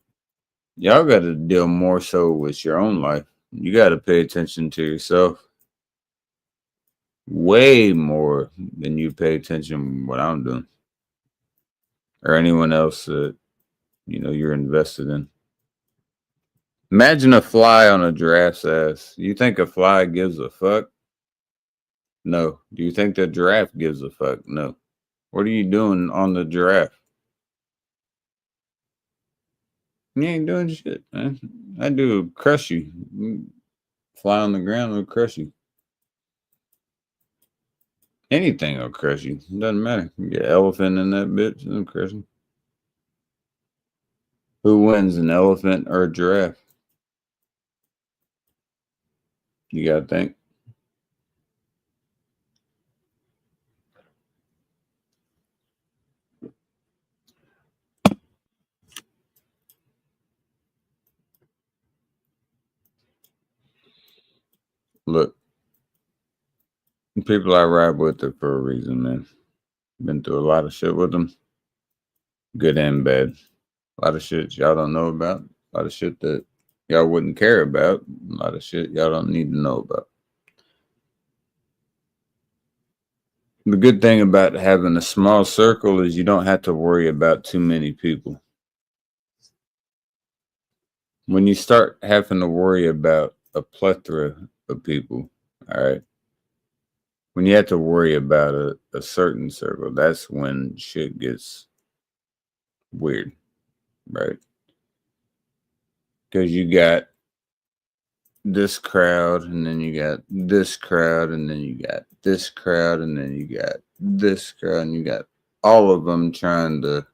y'all got to deal more so with your own life. You got to pay attention to yourself way more than you pay attention to what I'm doing or anyone else that, you know, you're invested in. Imagine a fly on a giraffe's ass. You think a fly gives a fuck? No. Do you think the giraffe gives a fuck? No. What are you doing on the giraffe? You ain't doing shit, man. I do crush you. Fly on the ground will crush you. Anything will crush you. It doesn't matter. You get an elephant in that bitch, it'll crush you. Who wins, an elephant or a giraffe? You gotta think. Look, people I ride with are for a reason, man. Been through a lot of shit with them, good and bad. A lot of shit y'all don't know about. A lot of shit that y'all wouldn't care about. A lot of shit y'all don't need to know about. The good thing about having a small circle is you don't have to worry about too many people. When you start having to worry about a plethora of people, all right, when you have to worry about a certain circle, that's when shit gets weird, right? Because you got this crowd, and then you got this crowd, and then you got this crowd, and then you got this crowd, and you got all of them trying to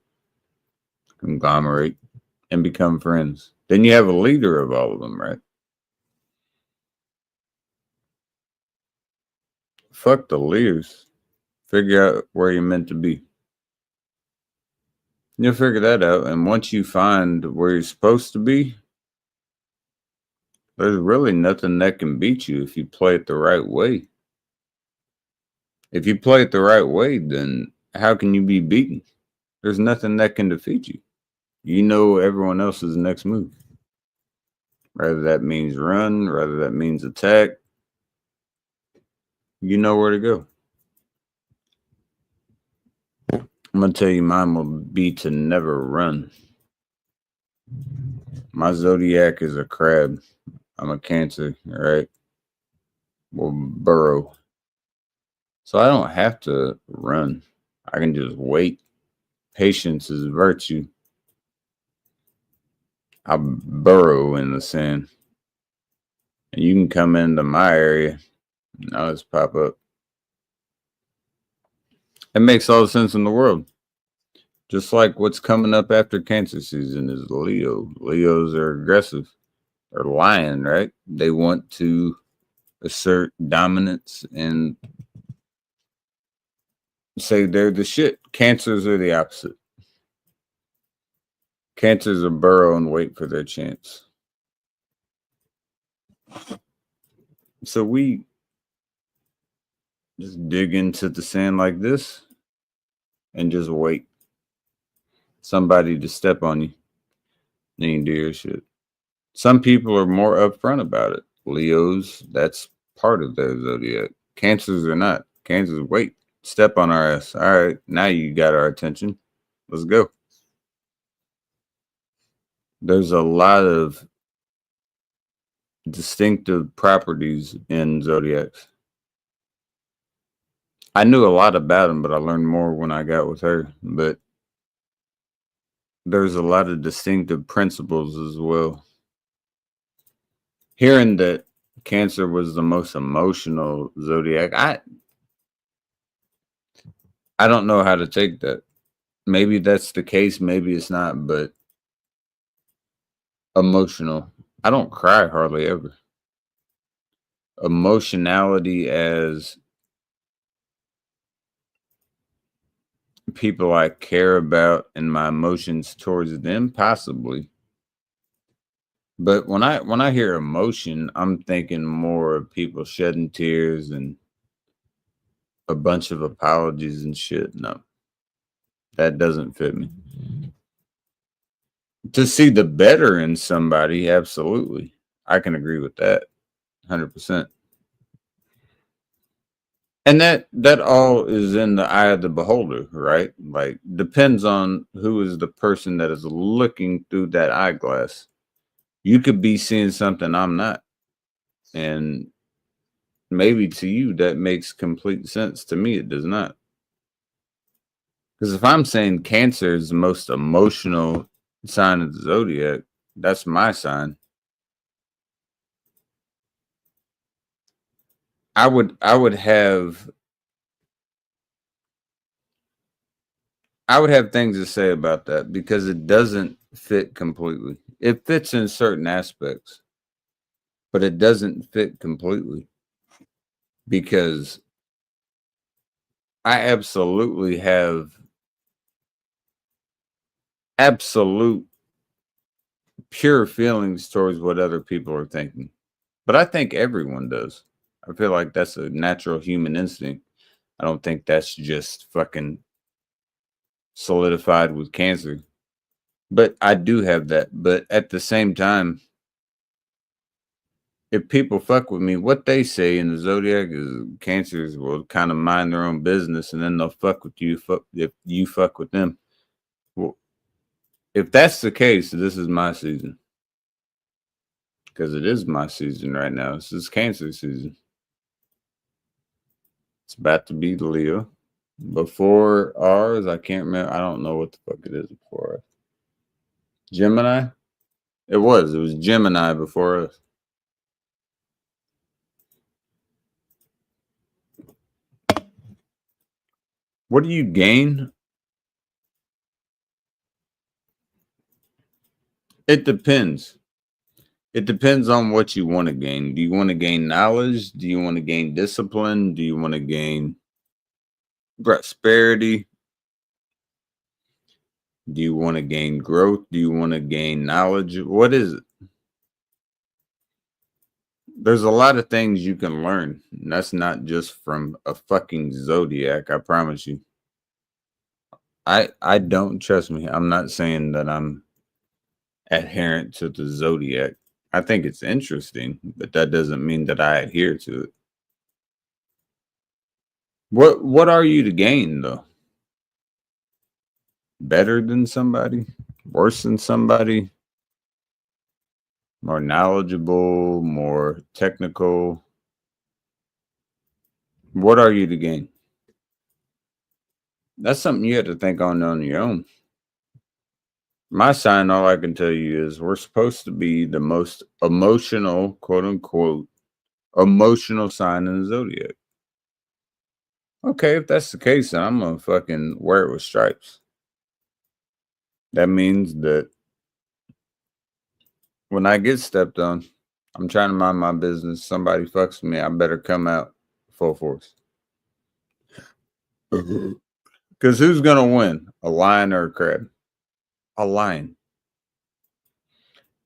conglomerate and become friends. Then you have a leader of all of them, right? Fuck the leaders. Figure out where you're meant to be. You'll figure that out. And once you find where you're supposed to be, there's really nothing that can beat you if you play it the right way. If you play it the right way, then how can you be beaten? There's nothing that can defeat you. You know everyone else's next move. Whether that means run, whether that means attack, you know where to go. I'm going to tell you mine will be to never run. My zodiac is a crab. I'm a Cancer, all right? Will burrow. So I don't have to run. I can just wait. Patience is virtue. I burrow in the sand. And you can come into my area. Now let's pop up. It makes all the sense in the world. Just like what's coming up after Cancer season is Leo. Leos are aggressive. They're lying, right? They want to assert dominance and say they're the shit. Cancers are the opposite. Cancers will burrow and wait for their chance. So we just dig into the sand like this and just wait. Somebody to step on you. Then you do your shit. Some people are more upfront about it. Leos, that's part of their zodiac. Cancers are not. Cancers, wait, step on our ass. All right, now you got our attention. Let's go. There's a lot of distinctive properties in zodiacs. I knew a lot about them, but I learned more when I got with her. But there's a lot of distinctive principles as well. Hearing that Cancer was the most emotional zodiac, I don't know how to take that. Maybe that's the case, maybe it's not, but emotional. I don't cry hardly ever. Emotionality as people I care about and my emotions towards them, possibly. But when I hear emotion, I'm thinking more of people shedding tears and a bunch of apologies and shit. No, that doesn't fit me. To see the better in somebody, absolutely. I can agree with that 100%. And that all is in the eye of the beholder, right? Like, depends on who is the person that is looking through that eyeglass. You could be seeing something I'm not. And maybe to you that makes complete sense. To me, it does not. Because if I'm saying Cancer is the most emotional sign of the zodiac, that's my sign. I would have things to say about that because it doesn't fit completely. It fits in certain aspects, but it doesn't fit completely because I absolutely have absolute pure feelings towards what other people are thinking. But I think everyone does. I feel like that's a natural human instinct. I don't think that's just fucking solidified with Cancer. But I do have that. But at the same time, if people fuck with me, what they say in the zodiac is Cancers will kind of mind their own business and then they'll fuck with you if you fuck with them. Well, if that's the case, this is my season. Because it is my season right now. This is Cancer season. It's about to be Leo. Before ours, I can't remember. I don't know what the fuck it is before us. Gemini? It was Gemini before us. What do you gain? It depends. It depends on what you want to gain. Do you want to gain knowledge? Do you want to gain discipline? Do you want to gain prosperity? Do you want to gain growth? Do you want to gain knowledge? What is it? There's a lot of things you can learn. And that's not just from a fucking zodiac, I promise you. I don't, trust me. I'm not saying that I'm adherent to the zodiac. I think it's interesting, but that doesn't mean that I adhere to it. What are you to gain though? Better than somebody? Worse than somebody? More knowledgeable, more technical? What are you to gain? That's something you have to think on your own. My sign, all I can tell you is we're supposed to be the most emotional, quote unquote, emotional sign in the zodiac. Okay, if that's the case, then I'm gonna fucking wear it with stripes. That means that when I get stepped on, I'm trying to mind my business. Somebody fucks with me, I better come out full force. Because who's gonna win? A lion or a crab? A lion.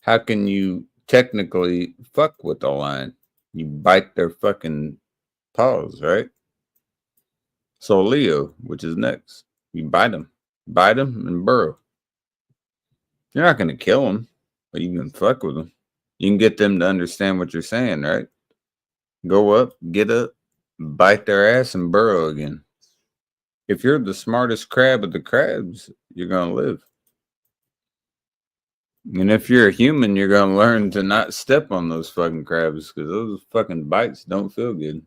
how can you technically fuck with a lion? You bite their fucking paws, right? So Leo, which is next, you bite them and burrow. You're not gonna kill them, but you can fuck with them. You can get them to understand what you're saying, right? Go up, get up, bite their ass, and burrow again. If you're the smartest crab of the crabs, you're gonna live. And if you're a human, you're gonna learn to not step on those fucking crabs because those fucking bites don't feel good.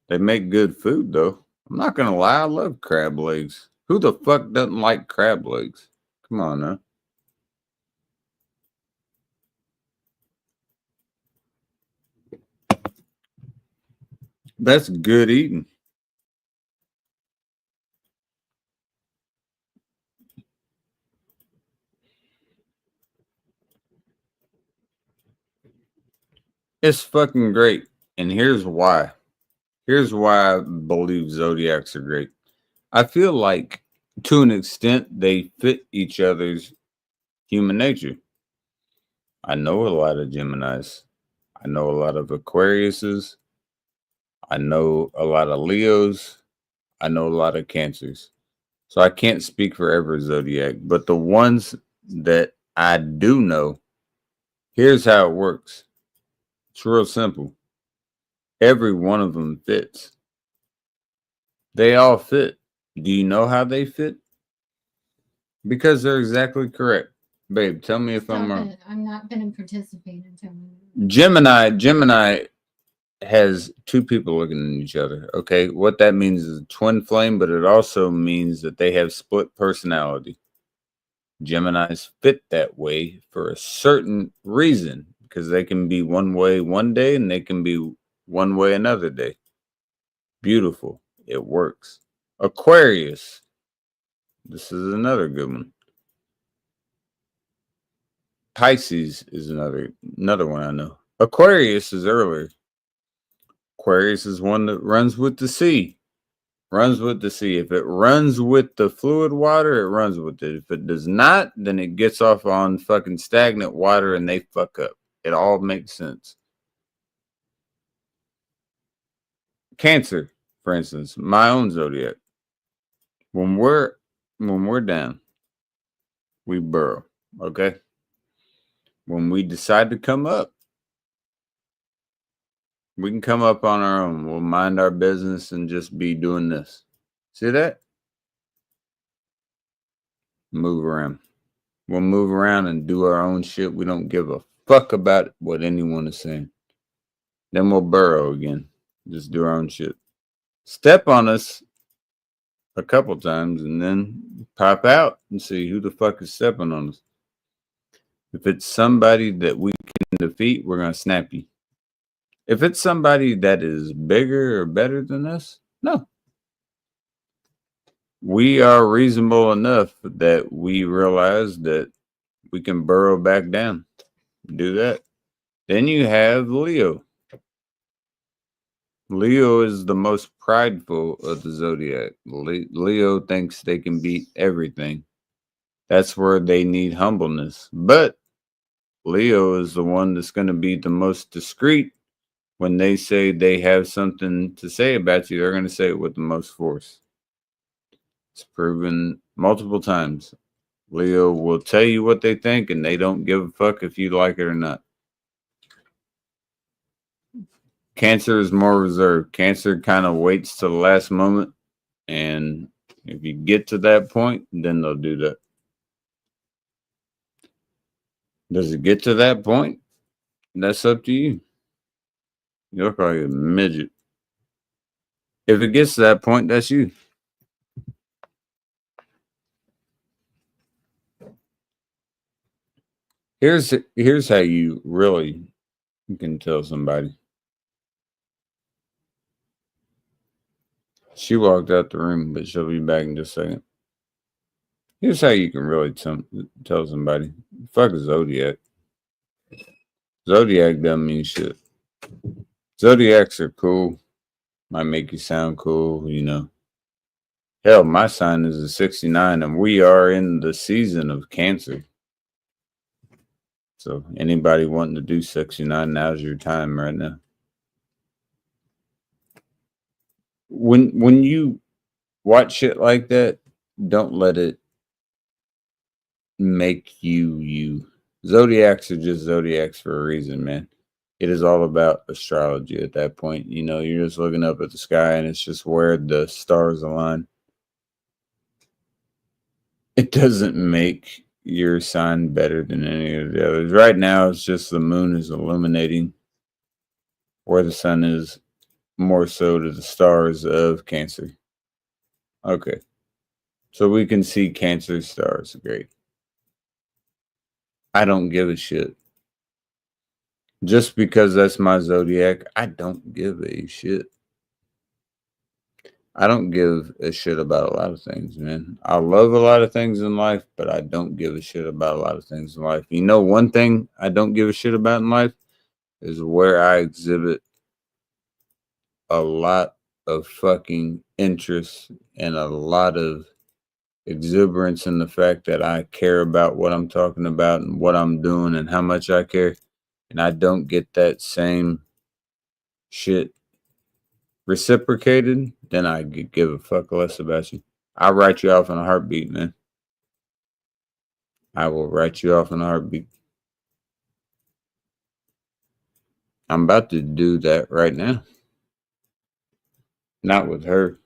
They make good food though. I'm not gonna lie, I love crab legs. Who the fuck doesn't like crab legs? Come on now. That's good eating. It's fucking great. And here's why. Here's why I believe zodiacs are great. I feel like to an extent they fit each other's human nature. I know a lot of Geminis. I know a lot of Aquariuses. I know a lot of Leos. I know a lot of Cancers. So I can't speak for every zodiac, but the ones that I do know, here's how it works. It's real simple. Every one of them fits. They all fit. Do you know how they fit? Because they're exactly correct. Babe, tell me if I'm wrong. I'm not going to participate until Gemini has two people looking at each other. Okay, what that means is a twin flame, but it also means that they have split personality. Geminis fit that way for a certain reason because they can be one way one day and they can be one way another day. Beautiful. It works. Aquarius. This is another good one. Pisces is another one I know. Aquarius is earlier. Aquarius is one that runs with the sea. Runs with the sea. If it runs with the fluid water, it runs with it. If it does not, then it gets off on fucking stagnant water and they fuck up. It all makes sense. Cancer, for instance, my own zodiac. When we're down, we burrow. Okay. When we decide to come up, we can come up on our own. We'll mind our business and just be doing this. See that? Move around. We'll move around and do our own shit. We don't give a fuck about what anyone is saying. Then we'll burrow again. Just do our own shit. Step on us a couple times and then pop out and see who the fuck is stepping on us. If it's somebody that we can defeat, we're going to snap you. If it's somebody that is bigger or better than us, no. We are reasonable enough that we realize that we can burrow back down. Do that. Then you have Leo. Leo is the most prideful of the zodiac. Leo thinks they can beat everything. That's where they need humbleness. But Leo is the one that's going to be the most discreet. When they say they have something to say about you, they're going to say it with the most force. It's proven multiple times. Leo will tell you what they think, and they don't give a fuck if you like it or not. Cancer is more reserved. Cancer kind of waits to the last moment, and if you get to that point, then they'll do that. Does it get to that point? That's up to you. You look like a midget. If it gets to that point, that's you. Here's how you really can tell somebody. She walked out the room, but she'll be back in just a second. Here's how you can really tell somebody. Fuck a zodiac. Zodiac doesn't mean shit. Zodiacs are cool. Might make you sound cool, you know. Hell, my sign is a 69, and we are in the season of Cancer. So anybody wanting to do 69, now's your time right now. When you watch shit like that, don't let it make you. Zodiacs are just zodiacs for a reason, man. It is all about astrology at that point. You know, you're just looking up at the sky and it's just where the stars align. It doesn't make your sign better than any of the others. Right now, it's just the moon is illuminating where the sun is, more so to the stars of Cancer. Okay. So we can see Cancer stars. Great. I don't give a shit. Just because that's my zodiac, I don't give a shit. I don't give a shit about a lot of things, man. I love a lot of things in life, but I don't give a shit about a lot of things in life. You know, one thing I don't give a shit about in life is where I exhibit a lot of fucking interest and a lot of exuberance in the fact that I care about what I'm talking about and what I'm doing and how much I care. And I don't get that same shit reciprocated, then I could give a fuck less about you. I'll write you off in a heartbeat, man. I will write you off in a heartbeat. I'm about to do that right now. Not with her,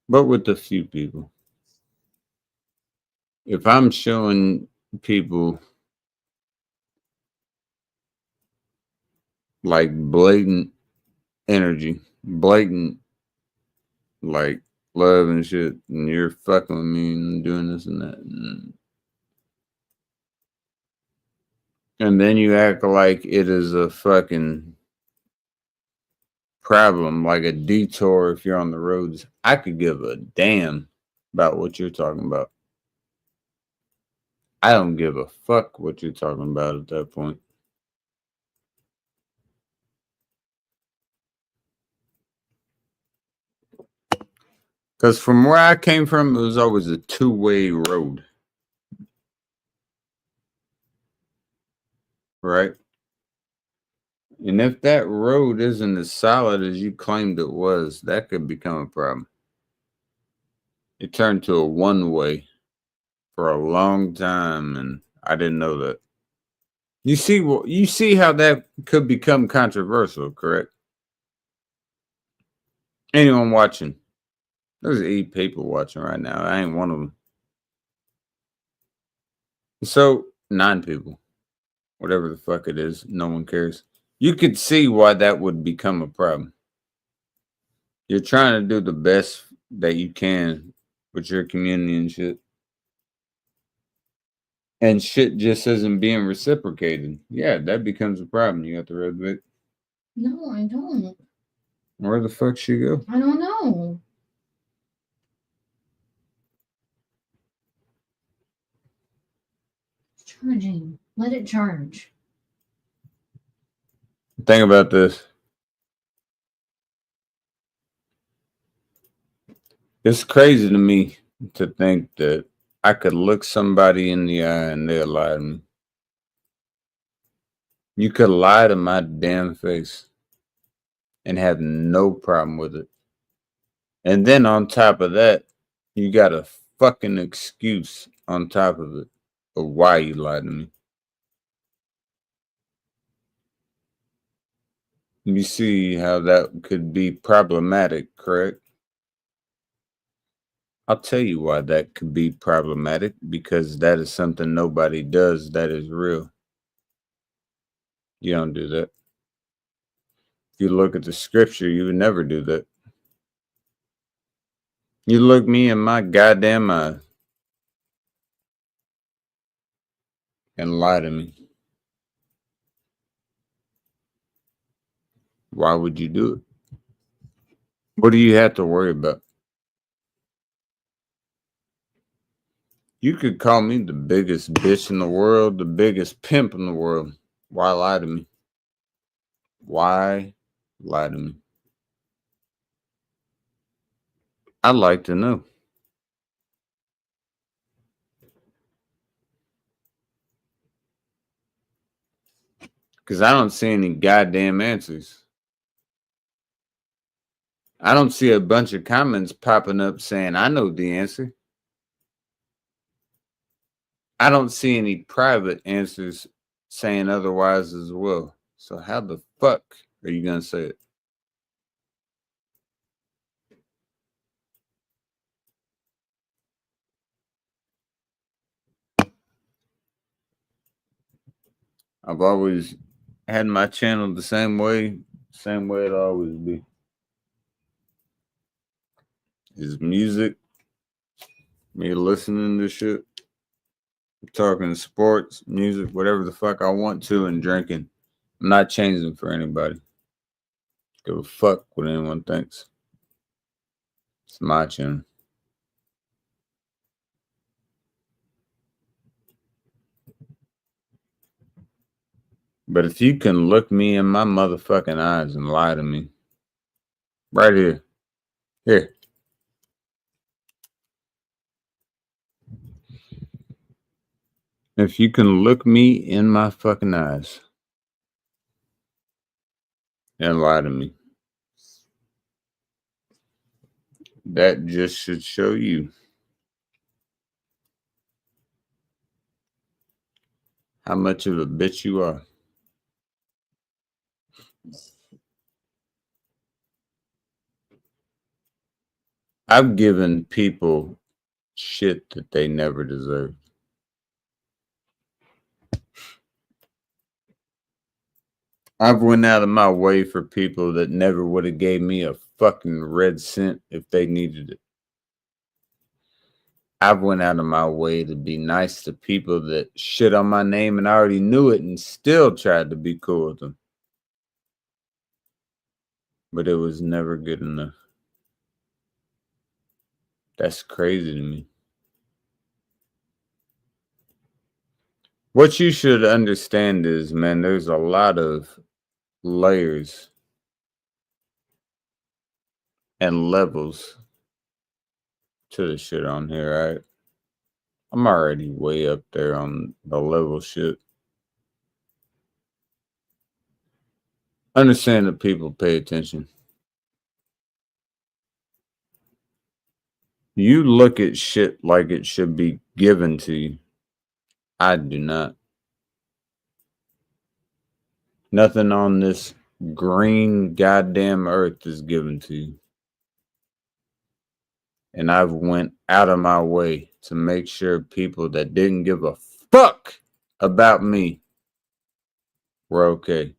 but with a few people. If I'm showing people like blatant energy, blatant like love and shit, and you're fucking with me and doing this and that, and then you act like it is a fucking problem, like a detour if you're on the roads. I could give a damn about what you're talking about. I don't give a fuck what you're talking about at that point. Because from where I came from, it was always a two-way road. Right? And if that road isn't as solid as you claimed it was, that could become a problem. It turned to a one-way for a long time, and I didn't know that. You see how that could become controversial, correct? Anyone watching? There's 8 people watching right now. I ain't one of them. So 9 people, whatever the fuck it is, no one cares. You could see why that would become a problem. You're trying to do the best that you can with your community and shit. And shit just isn't being reciprocated. Yeah, that becomes a problem. You got the red bit. No, I don't. Where the fuck she go? I don't know. It's charging. Let it charge. Think about this. It's crazy to me to think that I could look somebody in the eye and they'll lie to me. You could lie to my damn face and have no problem with it. And then on top of that, you got a fucking excuse on top of it of why you lied to me. You see how that could be problematic, correct? I'll tell you why that could be problematic, because that is something nobody does that is real. You don't do that. If you look at the scripture, you would never do that. You look me in my goddamn eye and lie to me. Why would you do it? What do you have to worry about? You could call me the biggest bitch in the world, the biggest pimp in the world. Why lie to me? Why lie to me? I'd like to know. Because I don't see any goddamn answers. I don't see a bunch of comments popping up saying, I know the answer. I don't see any private answers saying otherwise as well. So how the fuck are you going to say it? I've always had my channel the same way it'll always be. Is music, me listening to shit, talking sports, music, whatever the fuck I want to, and drinking. I'm not changing for anybody. Give a fuck what anyone thinks. It's my channel. But if you can look me in my motherfucking eyes and lie to me, right here, here. If you can look me in my fucking eyes and lie to me, that just should show you how much of a bitch you are. I've given people shit that they never deserved. I've went out of my way for people that never would have gave me a fucking red cent if they needed it. I've went out of my way to be nice to people that shit on my name and I already knew it and still tried to be cool with them. But it was never good enough. That's crazy to me. What you should understand is, man, there's a lot of layers and levels to the shit on here, right? I'm already way up there on the level shit. Understand that people pay attention. You look at shit like it should be given to you. I do not. Nothing on this green goddamn earth is given to you. And I've went out of my way to make sure people that didn't give a fuck about me were okay.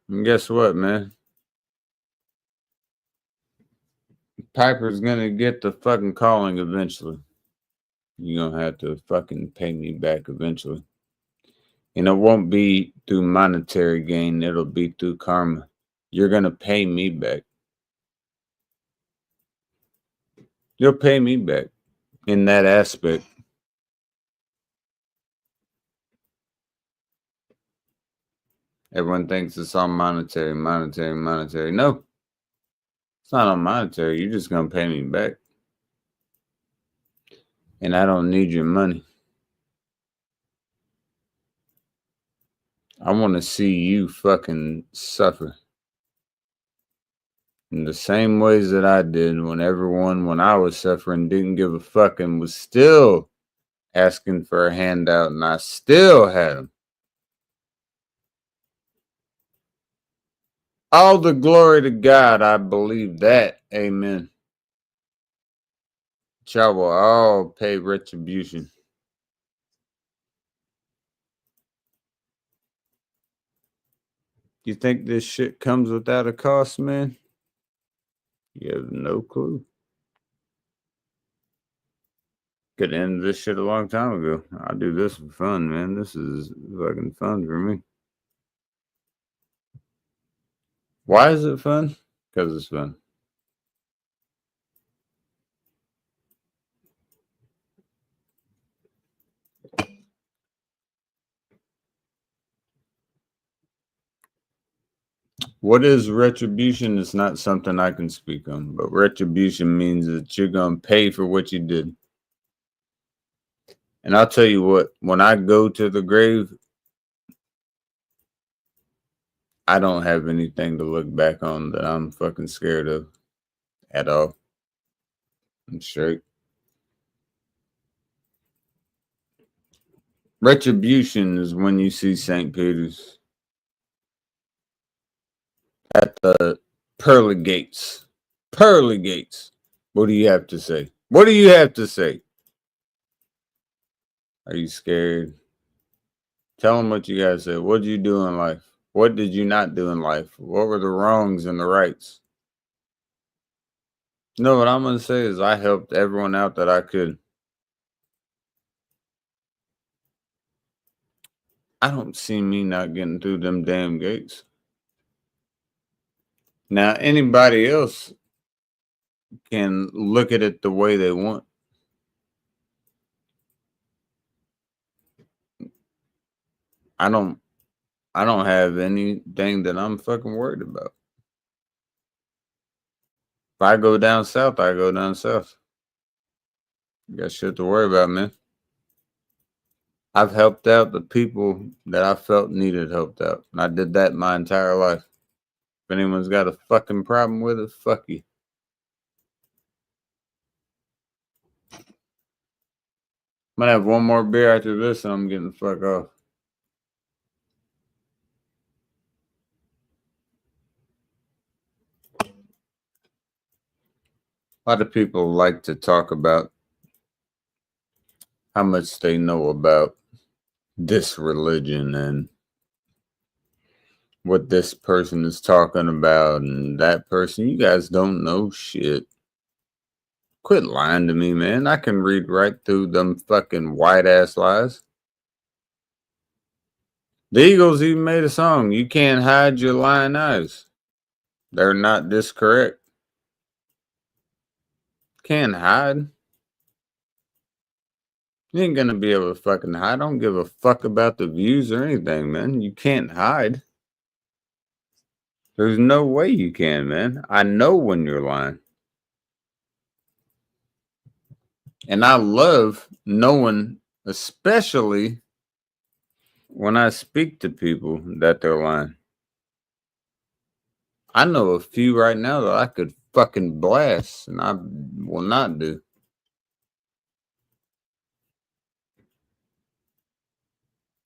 And guess what, man? Piper's gonna get the fucking calling eventually. You're gonna have to fucking pay me back eventually. And it won't be through monetary gain, it'll be through karma. You're gonna pay me back. You'll pay me back in that aspect. Everyone thinks it's all monetary. No, it's not on monetary. You're just gonna pay me back. And I don't need your money. I want to see you fucking suffer. In the same ways that I did when I was suffering, didn't give a fuck and was still asking for a handout, and I still had them. All the glory to God, I believe that. Amen. Y'all will all pay retribution. You think this shit comes without a cost, man? You have no clue. Could end this shit a long time ago. I do this for fun, man. This is fucking fun for me. Why is it fun? Because it's fun. What is retribution is not something I can speak on, but retribution means that you're going to pay for what you did. And I'll tell you what, when I go to the grave, I don't have anything to look back on that I'm fucking scared of at all. I'm straight. Retribution is when you see St. Peter's at the pearly gates. Pearly gates. What do you have to say? What do you have to say? Are you scared? Tell them what you gotta say. What did you do in life? What did you not do in life? What were the wrongs and the rights? No, what I'm gonna say is I helped everyone out that I could. I don't see me not getting through them damn gates. Now, anybody else can look at it the way they want. I don't have anything that I'm fucking worried about. If I go down south, I go down south. You got shit to worry about, man. I've helped out the people that I felt needed helped out. And I did that my entire life. If anyone's got a fucking problem with it, fuck you. I'm gonna have one more beer after this and I'm getting the fuck off. A lot of people like to talk about how much they know about this religion and what this person is talking about and that person. You guys don't know shit. Quit lying to me, man. I can read right through them fucking white ass lies. The Eagles even made a song. You can't hide your lying eyes. They're not this correct. Can't hide. You ain't gonna be able to fucking hide. I don't give a fuck about the views or anything, man. You can't hide. There's no way you can, man. I know when you're lying. And I love knowing, especially when I speak to people, that they're lying. I know a few right now that I could fucking blast, and I will not do.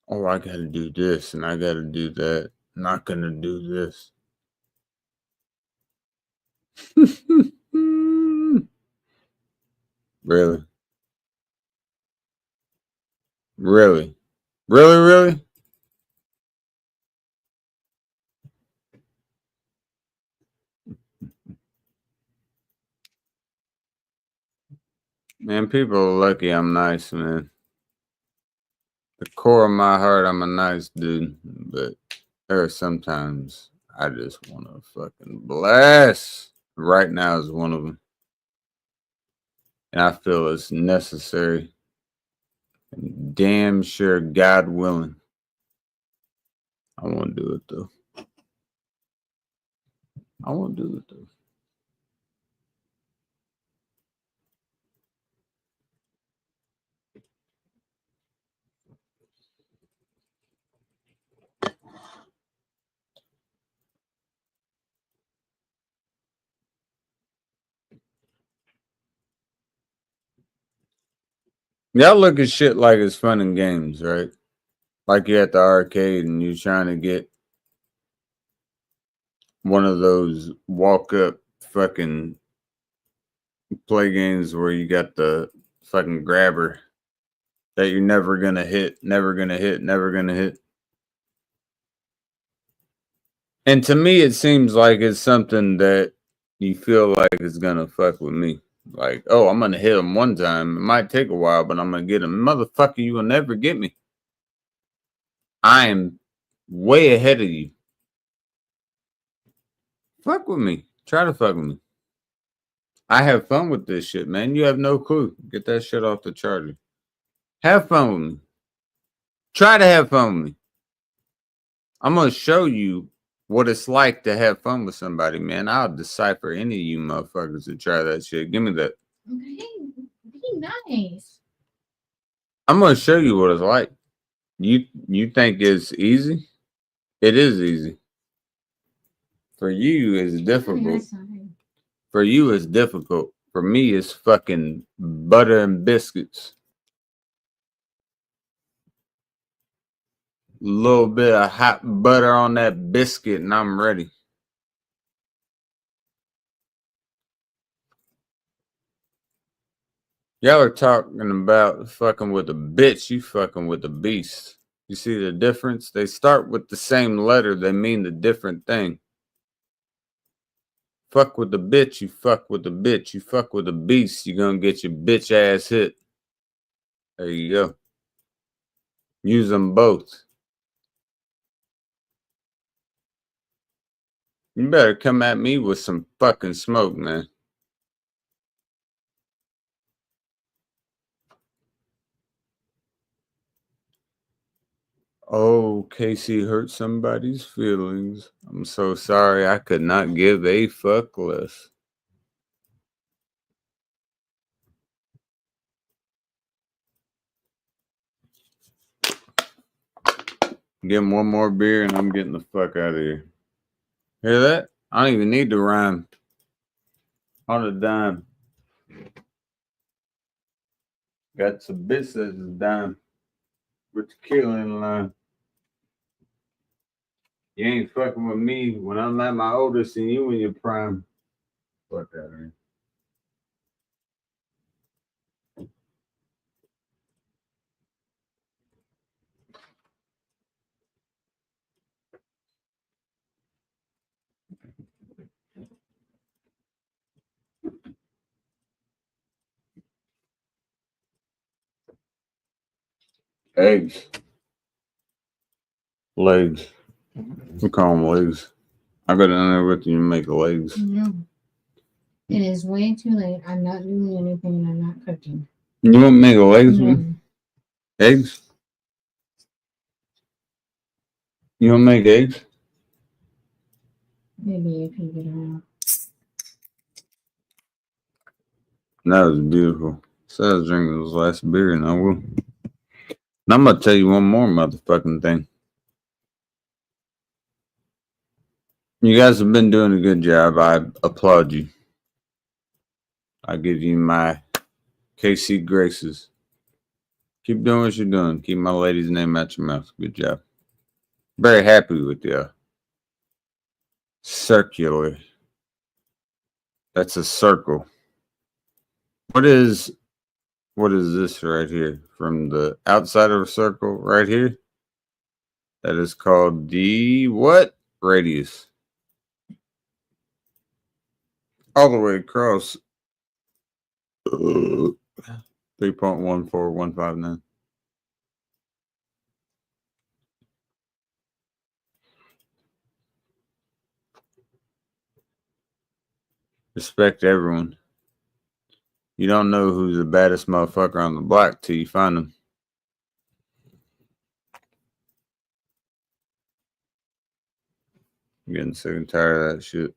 Oh, I gotta do this, and I gotta do that. Not gonna do this. Really? Really? Really, really? Man, people are lucky I'm nice, man. The core of my heart, I'm a nice dude, but there are sometimes I just want to fucking blast. Right now is one of them. And I feel it's necessary. And damn sure, God willing, I won't do it though. I won't do it though. Y'all look at shit like it's fun and games, right? Like you're at the arcade and you're trying to get one of those walk up fucking play games where you got the fucking grabber that you're never gonna hit, never gonna hit, never gonna hit. And to me, it seems like it's something that you feel like is gonna fuck with me. Like, oh, I'm gonna hit him one time. It might take a while, but I'm gonna get him. Motherfucker, you will never get me. I am way ahead of you. Fuck with me. Try to fuck with me. I have fun with this shit, man. You have no clue. Get that shit off the charger. Have fun with me. Try to have fun with me. I'm gonna show you what it's like to have fun with somebody, man. I'll decipher any of you motherfuckers to try that shit. Give me that. Okay, be nice. I'm gonna show you what it's like. You think it's easy? It is easy. For you, it's difficult. For you, it's difficult. For me, it's fucking butter and biscuits. A little bit of hot butter on that biscuit, and I'm ready. Y'all are talking about fucking with a bitch. You fucking with a beast. You see the difference? They start with the same letter. They mean the different thing. Fuck with the bitch. You fuck with the bitch. You fuck with the beast. You're going to get your bitch ass hit. There you go. Use them both. You better come at me with some fucking smoke, man. Oh, Casey hurt somebody's feelings. I'm so sorry. I could not give a fuck less. Get him one more beer and I'm getting the fuck out of here. Hear that? I don't even need to rhyme. On a dime. Got some bits that's a dime. With the kill in line. You ain't fucking with me when I'm at my oldest and you in your prime. Fuck out of here. Eggs. Legs. We call them legs. I go down there with you and make legs. No. It is way too late. I'm not doing anything and I'm not cooking. You want to make legs? No. Eggs? You want to make eggs? Maybe if you get around. That was beautiful. So I was drinking this last beer and I will. And I'm going to tell you one more motherfucking thing. You guys have been doing a good job. I applaud you. I give you my KC graces. Keep doing what you're doing. Keep my lady's name out your mouth. Good job. Very happy with you. Circular. That's a circle. What is this right here? From the outside of a circle right here? That is called the what? Radius. All the way across 3.14159. Respect everyone. You don't know who's the baddest motherfucker on the block till you find them. I'm getting sick and tired of that shit.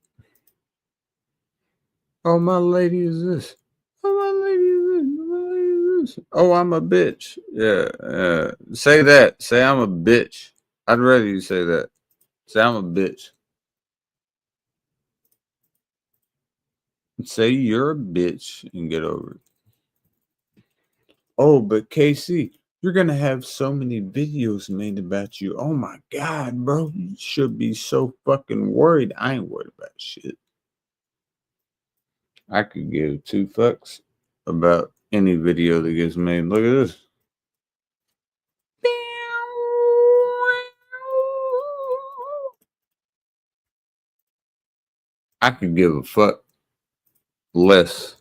Oh, my lady is this. Oh, my lady is this. My lady is this. Oh, I'm a bitch. Yeah. Say that. Say I'm a bitch. I'd rather you say that. Say I'm a bitch. Say you're a bitch and get over it. Oh, but KC, you're going to have so many videos made about you. Oh, my God, bro. You should be so fucking worried. I ain't worried about shit. I could give two fucks about any video that gets made. Look at this. I could give a fuck less.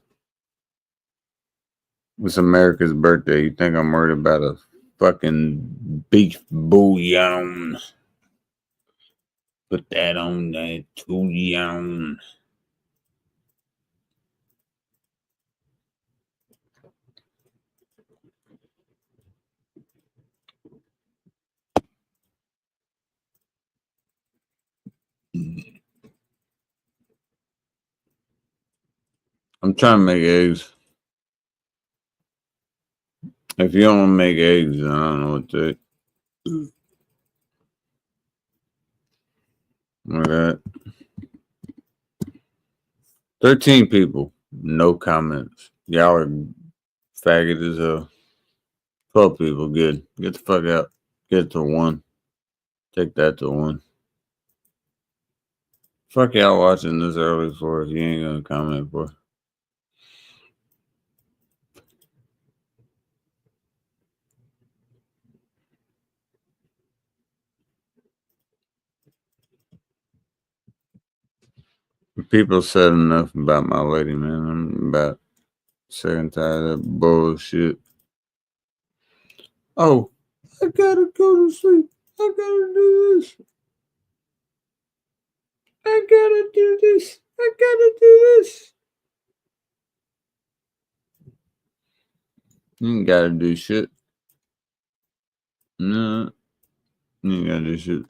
It's America's birthday. You think I'm worried about a fucking beef bouillon? Put that on that bouillon. I'm trying to make eggs. If If you don't want to make eggs, then I don't know what to do. Look at that. 13 people. No comments. Y'all are faggot as hell. 12 people. Good. Get the fuck out. Get to 1. Take that to 1. Fuck y'all watching this early for if you ain't gonna comment for. People said enough about my lady, man. I'm about sick and tired of that bullshit. Oh, I gotta go to sleep. I gotta do this. I gotta do this. I gotta do this. You ain't gotta do shit. No, you ain't gotta do shit.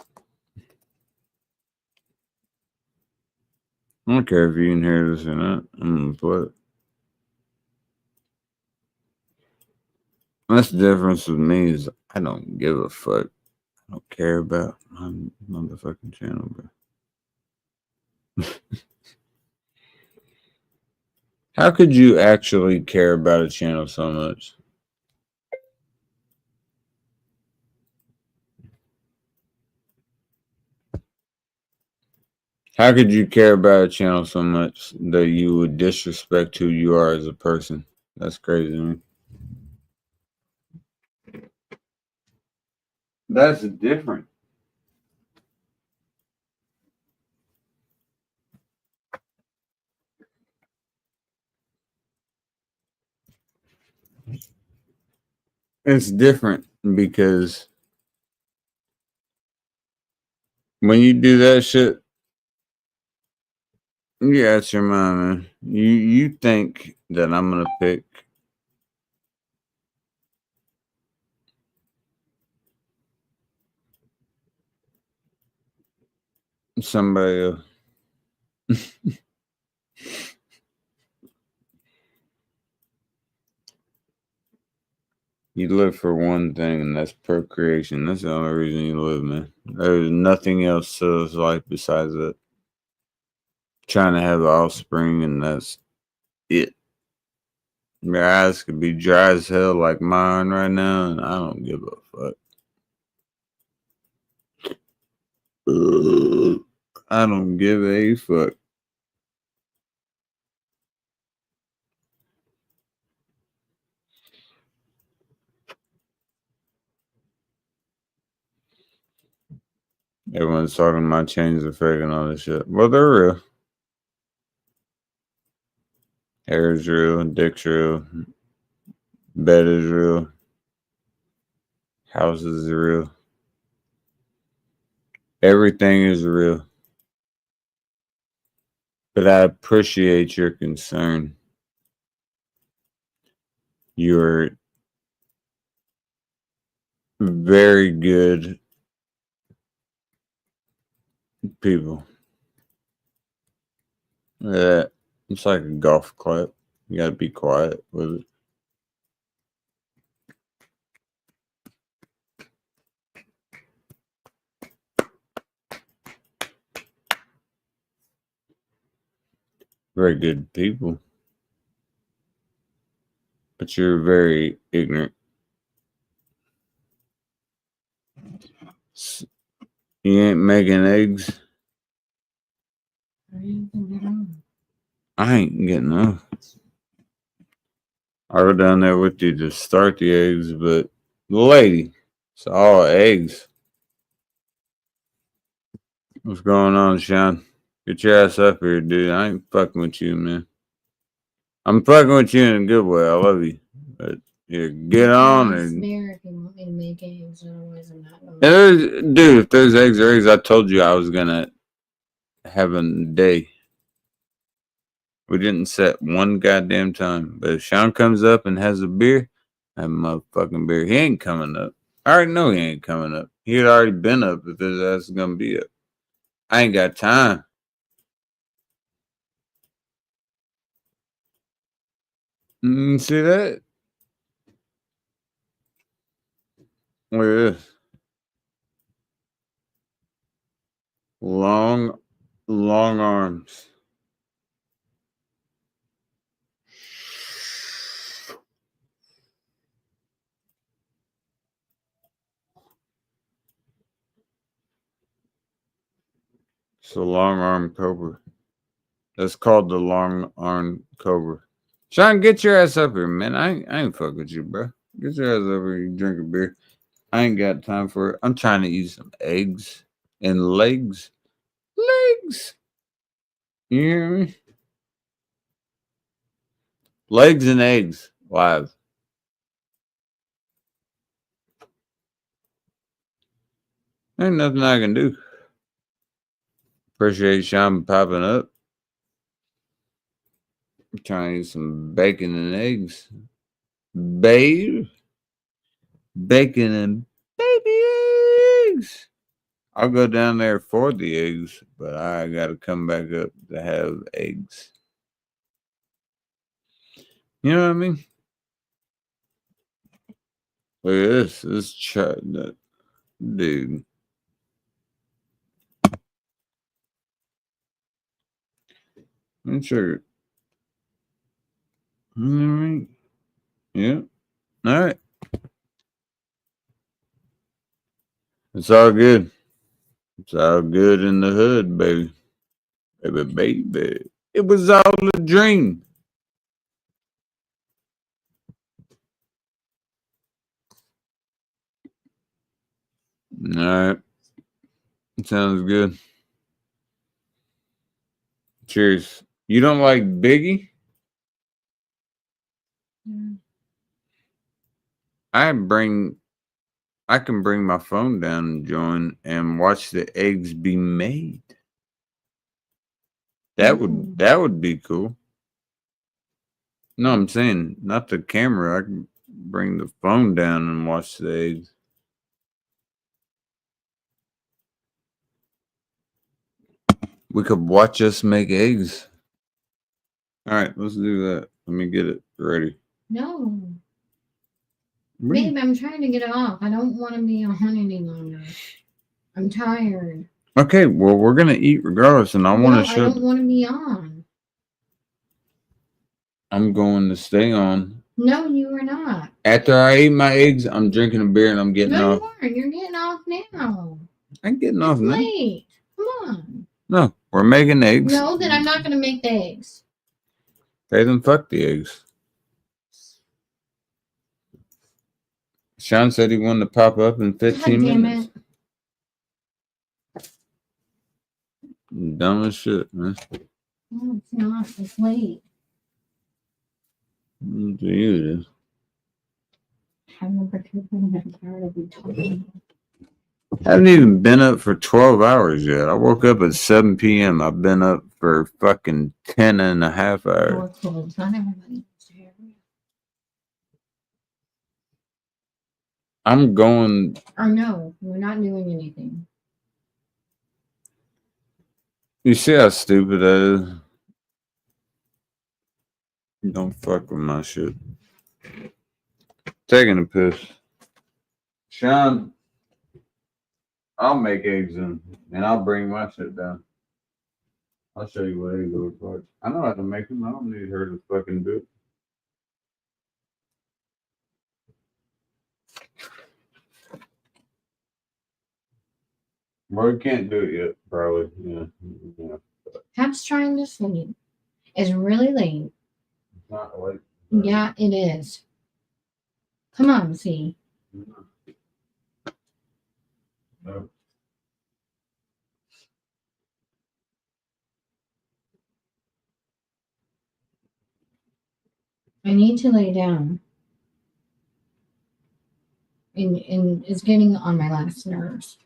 I don't care if you can hear this or not. I'm gonna play it. That's the difference with me is I don't give a fuck. I don't care about my motherfucking channel, bro. How could you actually care about a channel so much? How could you care about a channel so much that you would disrespect who you are as a person? That's crazy, man. That's different. It's different because when you do that shit, yeah, it's your mind, man. You think that I'm gonna pick somebody else. You live for one thing, and that's procreation. That's the only reason you live, man. There's nothing else to this life besides that. Trying to have offspring, and that's it. Your eyes could be dry as hell like mine right now, and I don't give a fuck. I don't give a fuck. Everyone's talking about change the fake and all this shit. Well, they're real. Hair is real, dick's real, bed is real, houses is real. Everything is real. But I appreciate your concern. You're very good people. It's like a golf clap. You gotta be quiet with it. Very good people. But you're very ignorant. You ain't making eggs. I ain't getting up. I'll go down there with you to start the eggs, but lady, it's all eggs. What's going on, Sean? Get your ass up here, dude. I ain't fucking with you, man. I'm fucking with you in a good way. I love you. But here, get on and want me to make eggs, otherwise I'm not going dude, if there's eggs or eggs, I told you I was gonna have a day. We didn't set one goddamn time. But if Sean comes up and has a beer, I have a motherfucking beer. He ain't coming up. I already know he ain't coming up. He had already been up if his ass is gonna be up. I ain't got time. See that? Look at this. Long arms. It's a long arm cobra. That's called the long arm cobra. Sean, get your ass up here, man. I ain't fuck with you, bro. Get your ass over here. You drink a beer. I ain't got time for it. I'm trying to eat some eggs and legs. Legs. You hear me? Legs and eggs live. Ain't nothing I can do. Appreciate Sean popping up. I'm trying to eat some bacon and eggs. Babe. Bacon and baby eggs. I'll go down there for the eggs, but I got to come back up to have eggs. You know what I mean? Look at this. This chug, dude. I'm sure. All right. Yeah. All right. It's all good. It's all good in the hood, baby. Baby. It was all a dream. All right. Sounds good. Cheers. You don't like Biggie? I can bring my phone down and join and watch the eggs be made. That would be cool. No, I'm saying not the camera. I can bring the phone down and watch the eggs. We could watch us make eggs. All right, let's do that. Let me get it ready. No. Babe, I'm trying to get it off. I don't want to be on any longer. I'm tired. Okay, well, we're going to eat regardless, and I want to show... I don't want to be on. I'm going to stay on. No, you are not. After I eat my eggs, I'm drinking a beer and I'm getting off. No, you aren't. You're getting off now. I'm getting off now. It's late. Come on. No, we're making eggs. No, then I'm not going to make the eggs. Okay, then fuck the eggs. Sean said he wanted to pop up in 15 minutes. Dumb as shit, man. No, it's not. It's late. To you, it is. I'm tired of you talking. I haven't even been up for 12 hours yet. I woke up at 7 p.m. I've been up for fucking 10 and a half hours. It's not everybody. I'm going. Or no, we're not doing anything. You see how stupid that is? Don't fuck with my shit. Taking a piss. Sean, I'll make eggs and I'll bring my shit down. I'll show you what eggs look like. I know how to make them. I don't need her to fucking do it. Well, we can't do it yet, probably. Yeah. Hap's trying to sleep. It's really late. It's not late. Yeah, it is. Come on, see. No. I need to lay down. And it's getting on my last nerves.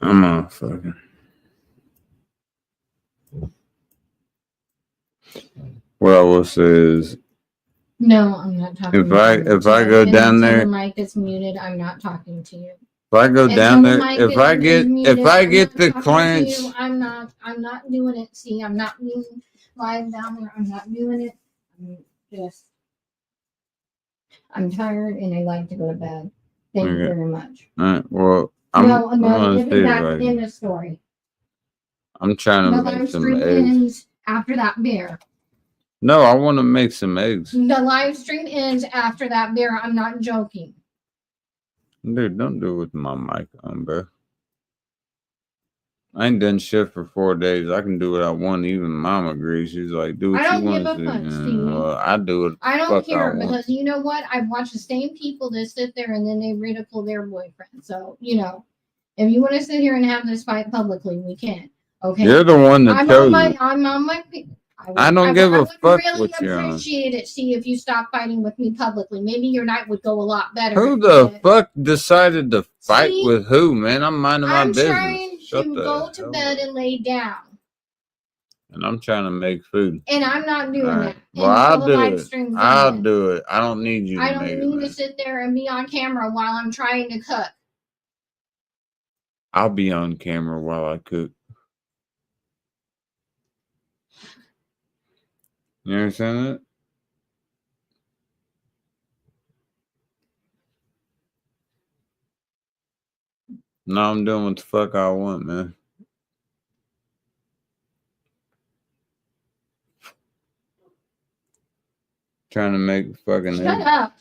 I'm on fucking. What I will say is, No, I'm not talking. If I go down there, the mic is muted. I'm not talking to you. If I go down there, if I get the clearance, I'm not doing it. See, I'm not being live down there. I'm not doing it. I'm tired and I like to go to bed. Thank you very much. All right. Well, No, that's in the story. I'm trying to make some eggs after that beer. No, I want to make some eggs. The live stream ends after that beer. I'm not joking. Dude, don't do it with my mic on, bro. I ain't done shit for 4 days. I can do what I want. Even Mom agrees. She's like, do what you want to do. Well, I do it. I don't care because you know what? I've watched the same people that sit there and then they ridicule their boyfriend. So, you know, if you want to sit here and have this fight publicly, we can. Okay. You're the one that chose it. I'm on my. I don't give a fuck really what you're on. Appreciate it. See if you stop fighting with me publicly. Maybe your night would go a lot better. Who the fuck decided to fight with who, man? I'm minding my business. I'm trying to go to bed and lay down. And I'm trying to make food. And I'm not doing that. Well, I'll do it. I'll do it. I don't need you to I don't make it. need to sit there and be on camera while I'm trying to cook. I'll be on camera while I cook. You understand that? No, I'm doing what the fuck I want, man. Trying to make fucking Shut eggs. up.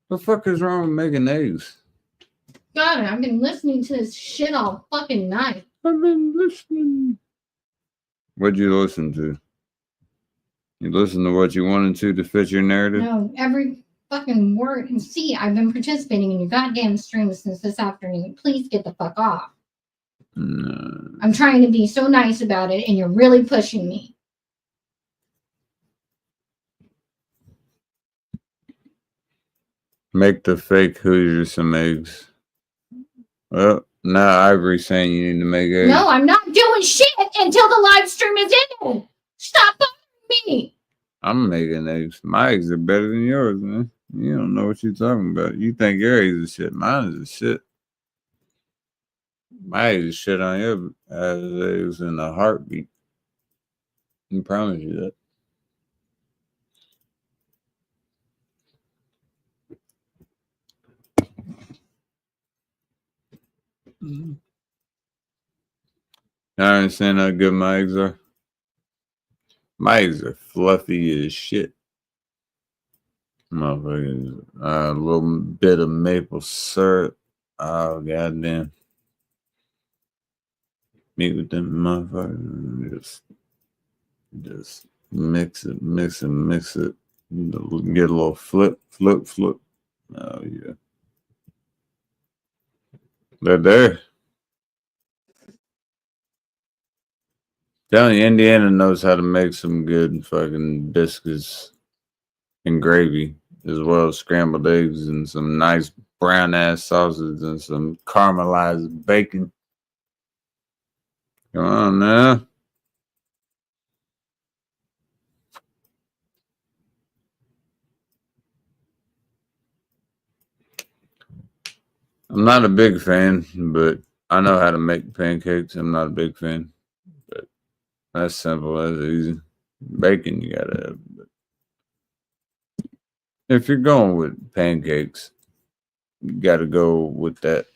What the fuck is wrong with making eggs? God, I've been listening to this shit all fucking night. I've been listening. What'd you listen to? You listen to what you wanted to fit your narrative? No, every fucking word. And see, I've been participating in your goddamn stream since this afternoon. Please get the fuck off. No. I'm trying to be so nice about it, and you're really pushing me. Make the fake Hoosier some eggs. Well, now Ivory's saying you need to make eggs. No, I'm not doing shit until the live stream is ended. Stop bothering me. I'm making eggs. My eggs are better than yours, man. You don't know what you're talking about. You think your eggs are shit. Mine is a shit. My eggs is shit on your eggs in a heartbeat. I promise you that. I understand how good my eggs are. My eggs are fluffy as shit. Motherfuckers, a little bit of maple syrup. Oh, goddamn. Meet with them motherfuckers. Just mix it. Get a little flip. Oh, yeah. They're there. Down in Indiana knows how to make some good fucking biscuits and gravy, as well as scrambled eggs and some nice brown ass sausage and some caramelized bacon. Come on now. I'm not a big fan, but I know how to make pancakes. I'm not a big fan, but that's simple. That's easy. Bacon you gotta have. But if you're going with pancakes, you gotta go with that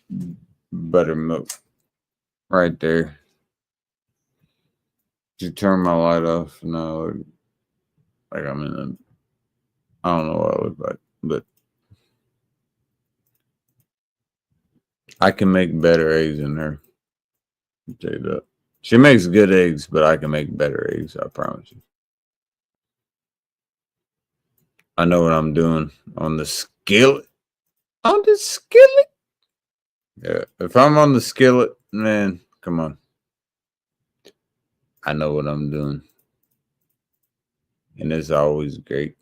buttermilk right there. Did you turn my light off? No, like I'm in a, I don't know what I look like, but I can make better eggs than her. I'll tell you that. She makes good eggs, but I can make better eggs, I promise you. I know what I'm doing on the skillet. On the skillet? Yeah, if I'm on the skillet, man, come on. I know what I'm doing. And it's always great.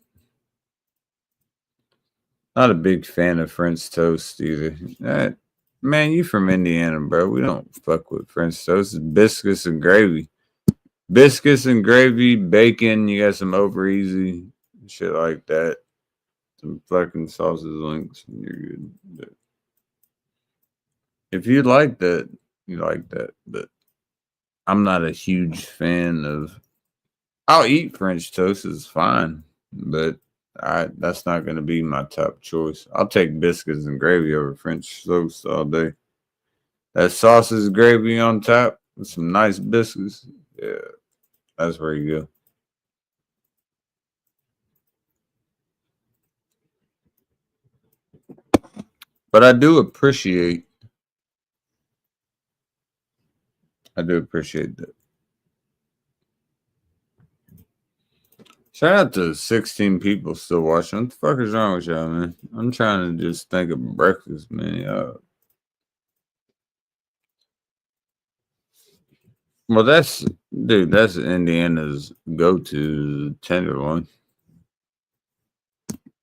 Not a big fan of French toast either. Man, you from Indiana, bro. We don't fuck with French toast. It's biscuits and gravy. Biscuits and gravy, bacon. You got some over easy shit like that. Some fucking sausage links, and you're good. But if you like that, you like that. But I'm not a huge fan of. I'll eat French toast. It's fine, but that's not going to be my top choice. I'll take biscuits and gravy over French toast all day. That sausage gravy on top with some nice biscuits. Yeah, that's where you go. But I do appreciate that. Shout out to 16 people still watching. What the fuck is wrong with y'all, man? I'm trying to just think of breakfast, man. Well, that's Indiana's go-to tenderloin.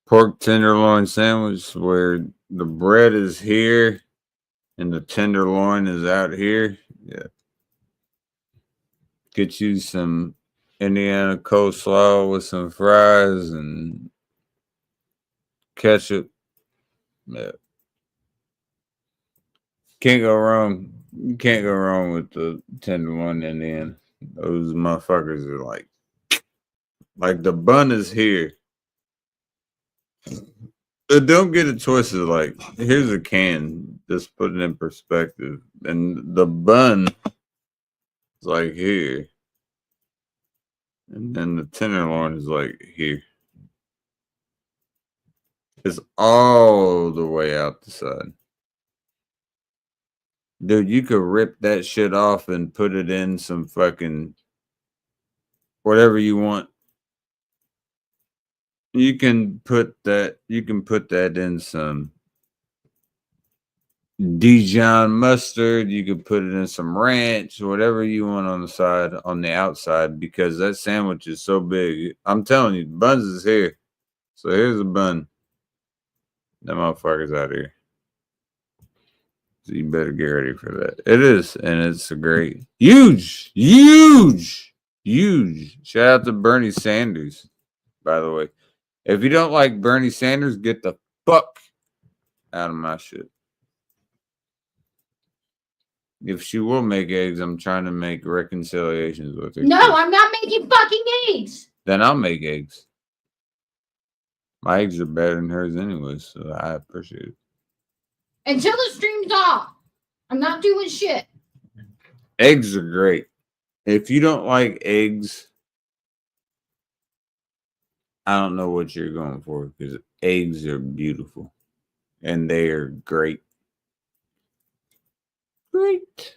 Pork tenderloin sandwich where the bread is here and the tenderloin is out here. Yeah. Get you some Indiana coleslaw with some fries and ketchup. Yeah. Can't go wrong. You can't go wrong with the tenderloin Indiana. Those motherfuckers are like the bun is here. Don't get it twisted. Like, here's a can. Just put it in perspective. And the bun is like here. And then the tenderloin is like here. It's all the way out the side. Dude, you could rip that shit off and put it in some fucking whatever you want. You can put that in some Dijon mustard. You could put it in some ranch, whatever you want on the outside, because that sandwich is so big. I'm telling you, buns is here. So here's a bun. That motherfucker's out here. So you better get ready for that. It is, and it's a great, huge. Shout out to Bernie Sanders, by the way. If you don't like Bernie Sanders, get the fuck out of my shit. If she will make eggs, I'm trying to make reconciliations with her. No, I'm not making fucking eggs. Then I'll make eggs. My eggs are better than hers anyway, so I appreciate it. Until the stream's off, I'm not doing shit. Eggs are great. If you don't like eggs, I don't know what you're going for, because eggs are beautiful and they are great. Great.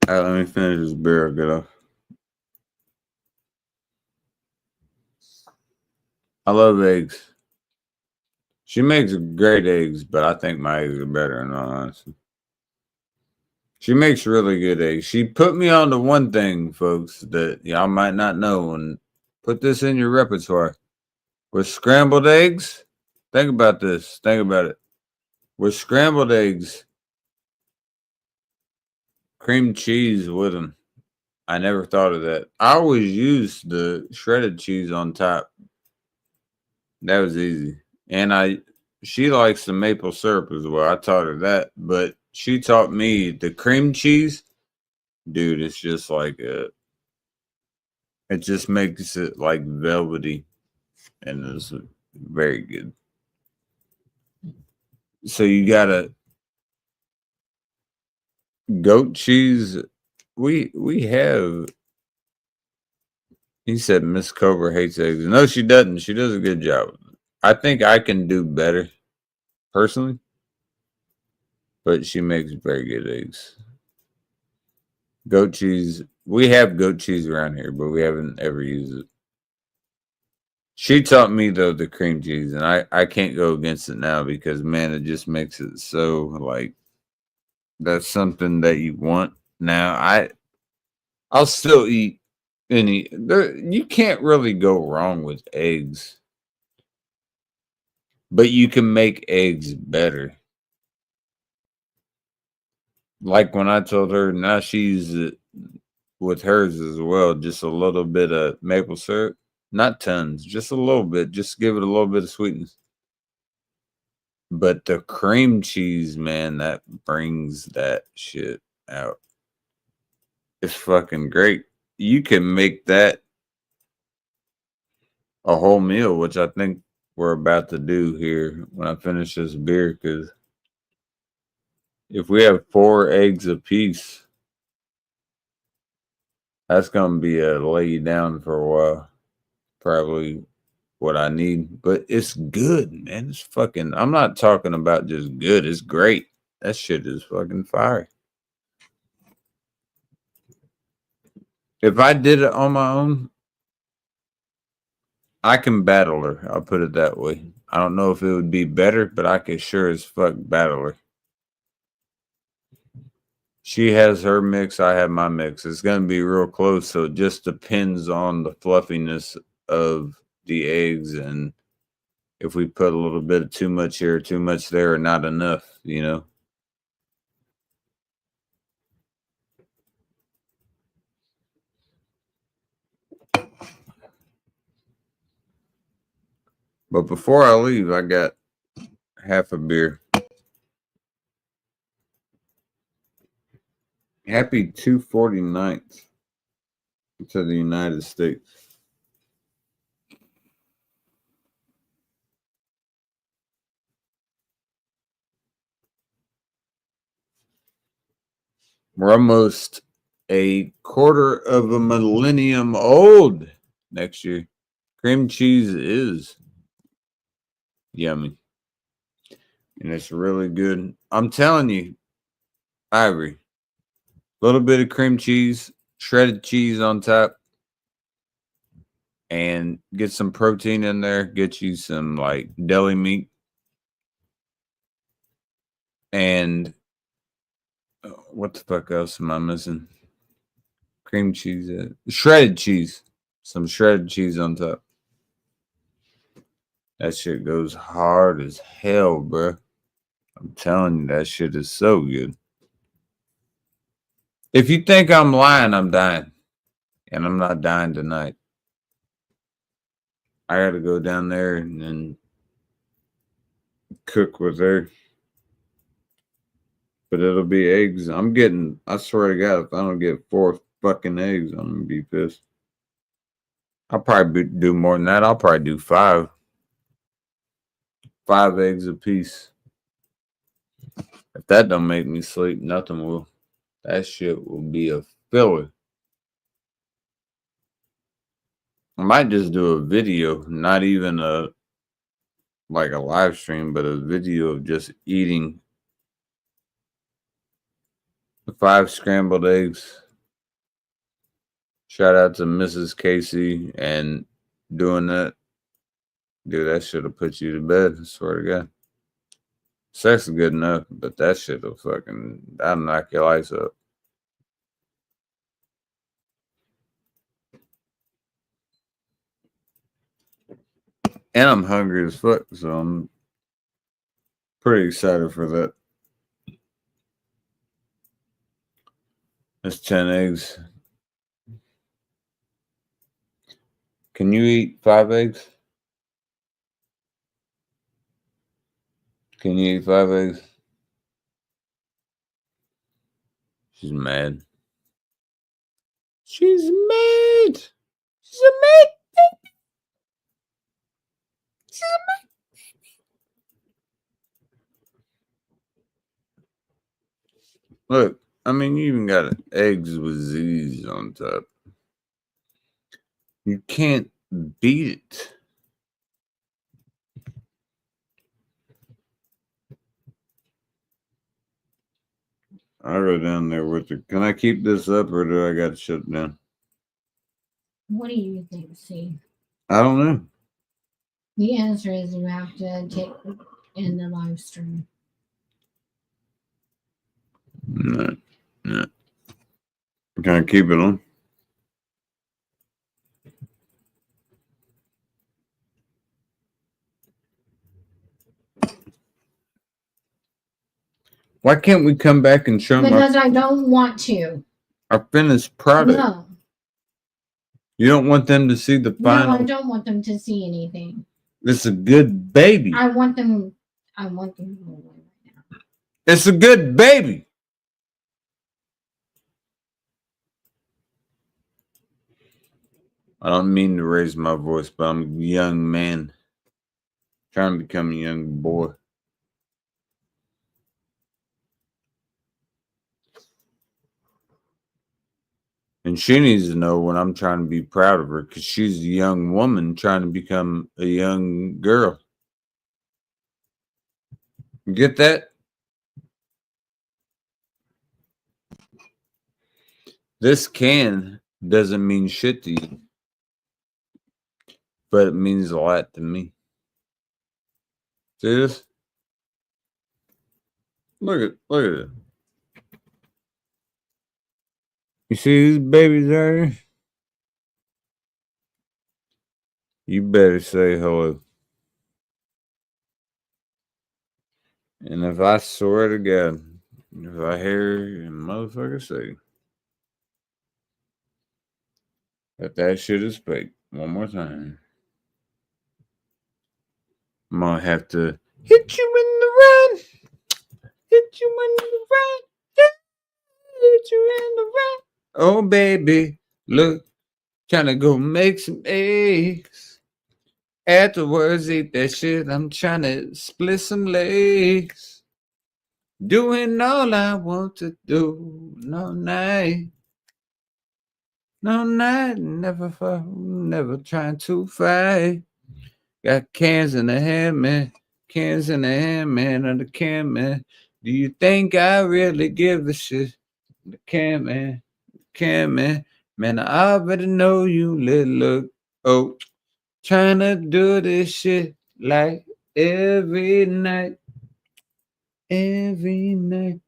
All right, let me finish this beer. I'll get off. I love eggs. She makes great eggs, but I think my eggs are better, in all honesty. She makes really good eggs. She put me on to one thing, folks, that y'all might not know, and put this in your repertoire. With scrambled eggs, think about this. Think about it. With scrambled eggs, cream cheese with them. I never thought of that. I always used the shredded cheese on top. That was easy. And she likes the maple syrup as well. I taught her that, but she taught me the cream cheese. Dude, it's just like it just makes it like velvety, and it's very good. So you gotta goat cheese. We have. He said Miss Cobra hates eggs. No, she doesn't. She does a good job. I think I can do better, personally, but she makes very good eggs. Goat cheese. We have goat cheese around here, but we haven't ever used it. She taught me, though, the cream cheese, and I can't go against it now because, man, it just makes it so, like, that's something that you want. Now, I'll still eat You can't really go wrong with eggs. But you can make eggs better. Like when I told her, now she's with hers as well, just a little bit of maple syrup. Not tons, just a little bit. Just give it a little bit of sweetness. But the cream cheese, man, that brings that shit out. It's fucking great. You can make that a whole meal, which I think we're about to do here when I finish this beer, because if we have 4 eggs apiece, that's gonna be a lay down for a while. Probably what I need, but it's good, man. It's fucking. I'm not talking about just good. It's great. That shit is fucking fire. If I did it on my own, I can battle her. I'll put it that way. I don't know if it would be better, but I could sure as fuck battle her. She has her mix, I have my mix. It's going to be real close, so it just depends on the fluffiness of the eggs and if we put a little bit of too much here, too much there, or not enough, you know. But before I leave, I got half a beer. Happy 249th to the United States. We're almost a quarter of a millennium old next year. Cream cheese is yummy. And it's really good. I'm telling you, Ivory, a little bit of cream cheese, shredded cheese on top, and get some protein in there. Get you some like deli meat. And what the fuck else am I missing? Cream cheese. Shredded cheese. Some shredded cheese on top. That shit goes hard as hell, bro. I'm telling you, that shit is so good. If you think I'm lying, I'm dying. And I'm not dying tonight. I got to go down there and then cook with her. But it'll be eggs. I swear to God, if I don't get 4 fucking eggs, I'm going to be pissed. I'll probably do more than that. I'll probably do 5. 5 eggs a piece. If that don't make me sleep, nothing will. That shit will be a filler. I might just do a video, not even a live stream, but a video of just eating the 5 scrambled eggs. Shout out to Mrs. Casey and doing that. Dude, that shit will put you to bed, I swear to God. Sex is good enough, but that shit will that'll knock your lights up. And I'm hungry as fuck, so I'm pretty excited for that. That's 10 eggs. Can you eat 5 eggs? Can you eat 5 eggs? She's mad. She's mad. She's a mad baby. She's a mad. Look, I mean, you even got eggs with Z's on top. You can't beat it. I'll go down there with her. Can I keep this up or do I got to shut it down? What do you think, Steve? I don't know. The answer is you have to take in the live stream. No. Can I keep it on? Why can't we come back and show them Because I don't want to. our finished product? No. You don't want them to see the final? No, I don't want them to see anything. It's a good baby. I want them to go away right now. It's a good baby. I don't mean to raise my voice, but I'm a young man trying to become a young boy. And she needs to know when I'm trying to be proud of her, because she's a young woman trying to become a young girl. You get that? This can doesn't mean shit to you, but it means a lot to me. See this? Look at it. You see these babies right here? You better say hello. And if I swear to God, if I hear a motherfucker say that shit is fake one more time, I'm gonna have to hit you in the run. Hit you in the run. Hit you in the run. Oh, baby, look, trying to go make some eggs. Afterwards, eat that shit. I'm trying to split some legs. Doing all I want to do. No night. No night. Never fall. Never trying to fight. Got cans in the hand, man. Cans in the hand, man. On the can, man. Do you think I really give a shit? The can, man. Can, man. Man, I already know you look. Oh, trying to do this shit like every night. Every night.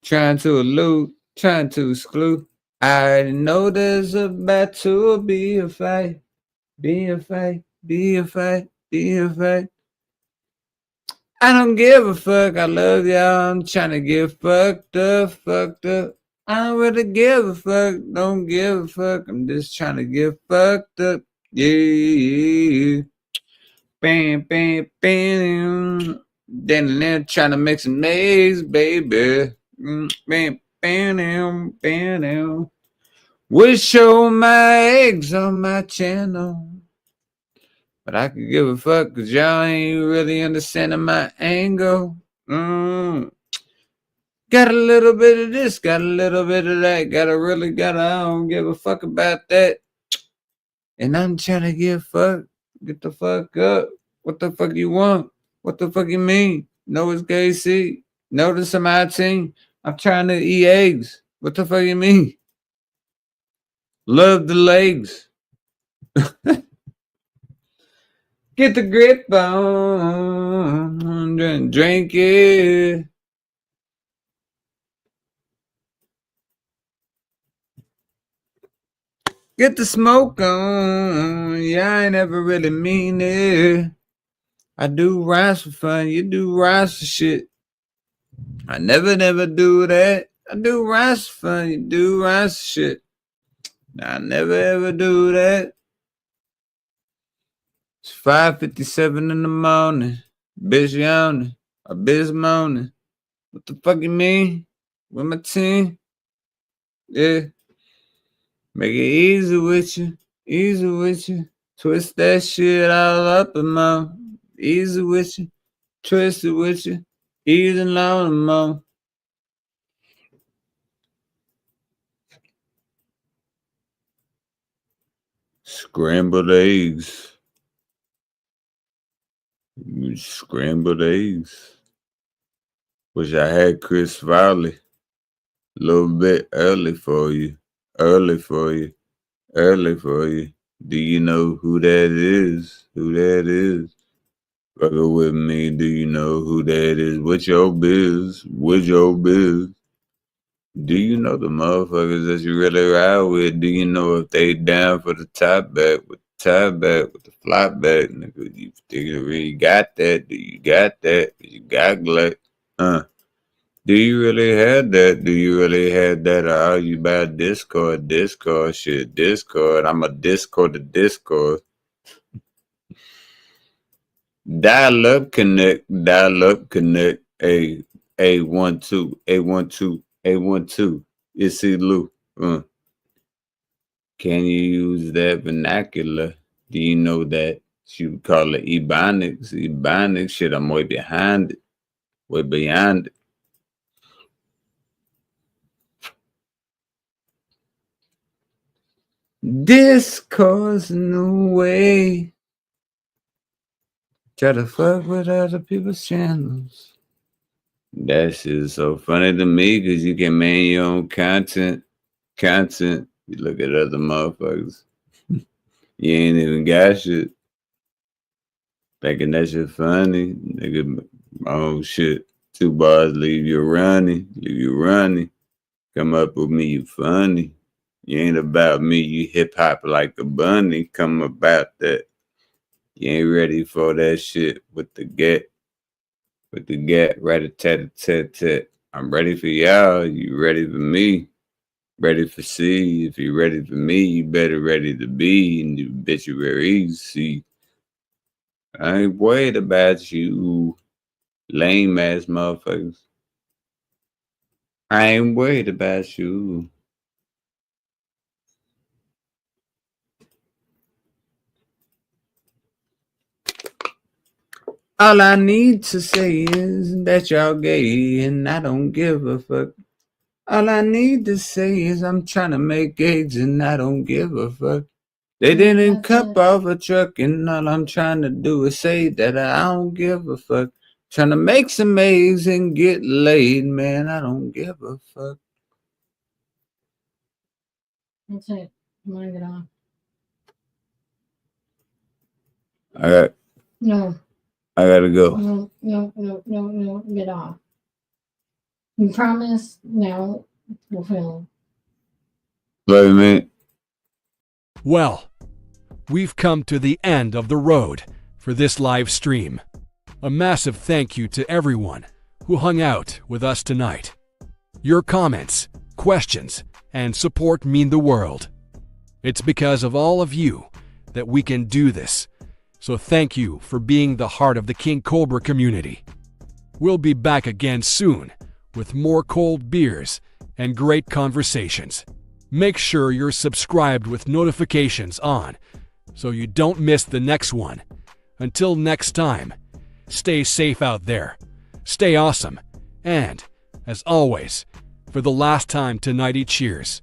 Trying to elude. Trying to exclude. I know there's about to be a fight. Be a fight. Be a fight. Be a fight. I don't give a fuck. I love y'all. I'm trying to get fucked up. I don't really give a fuck. Don't give a fuck. I'm just trying to get fucked up. Yeah. Bam, bam, bam. Then they're trying to make some eggs, baby. Bam, bam, bam. We'll show my eggs on my channel. But I could give a fuck because y'all ain't really understanding my angle. Got a little bit of this, got a little bit of that, I don't give a fuck about that. And I'm trying to get fucked. Get the fuck up. What the fuck you want? What the fuck you mean? No, it's KC. Notice I'm 18. I'm trying to eat eggs. What the fuck you mean? Love the legs. Get the grip on, drink it. Get the smoke on. Yeah, I never really mean it. I do rhymes for fun. You do rhymes for shit. I never do that. I do rhymes for fun. You do rhymes for shit. I never ever do that. It's 5:57 in the morning. Bitch yawning. A bitch moaning. What the fuck you mean? With my team? Yeah. Make it easy with you. Easy with you. Twist that shit all up and more. Easy with you. Twist it with you. Easy long and more. Scrambled eggs. Scrambled eggs. Wish I had Chris Farley. A little bit early for you. Early for you. Early for you. Do you know who that is? Who that is? Fuckin' with me. Do you know who that is? What's your biz? What's your biz? Do you know the motherfuckers that you really ride with? Do you know if they down for the top back with the tie back with the flop back? Nigga, you really got that? Do you got that? You got Glut? Do you really have that? Do you really have that? Or are you bad Discord? Discord shit. Discord. I'm a Discord to Discord. Dial up connect. Dial up connect. A12. A12. A12. It's Lou. Can you use that vernacular? Do you know that? You call it Ebonics. Ebonics shit. I'm way behind it. Way beyond it. Discourse new way. Try to fuck with other people's channels. That shit is so funny to me because you can man your own content. You look at other motherfuckers. You ain't even got shit. Thinking that shit funny. Nigga, oh shit. 2 bars, leave you running. Come up with me, you funny. You ain't about me, you hip hop like a bunny. Come about that. You ain't ready for that shit with the get. Rat-a-tat-a-tat-tat. I'm ready for y'all. You ready for me? Ready for C. If you ready for me, you better ready to be. And you bet you very easy. I ain't worried about you, lame ass motherfuckers. I ain't worried about you. All I need to say is that y'all gay and I don't give a fuck. All I need to say is I'm trying to make eggs and I don't give a fuck. They didn't cup off a truck and all I'm trying to do is say that I don't give a fuck. Trying to make some eggs and get laid, man, I don't give a fuck. That's it. I'm gonna get off. I gotta go. No, get off. You promise? No, we'll film. Love you, man. Well, we've come to the end of the road for this live stream. A massive thank you to everyone who hung out with us tonight. Your comments, questions, and support mean the world. It's because of all of you that we can do this. So thank you for being the heart of the King Cobra community. We'll be back again soon with more cold beers and great conversations. Make sure you're subscribed with notifications on so you don't miss the next one. Until next time, stay safe out there, stay awesome, and, as always, for the last time tonighty cheers.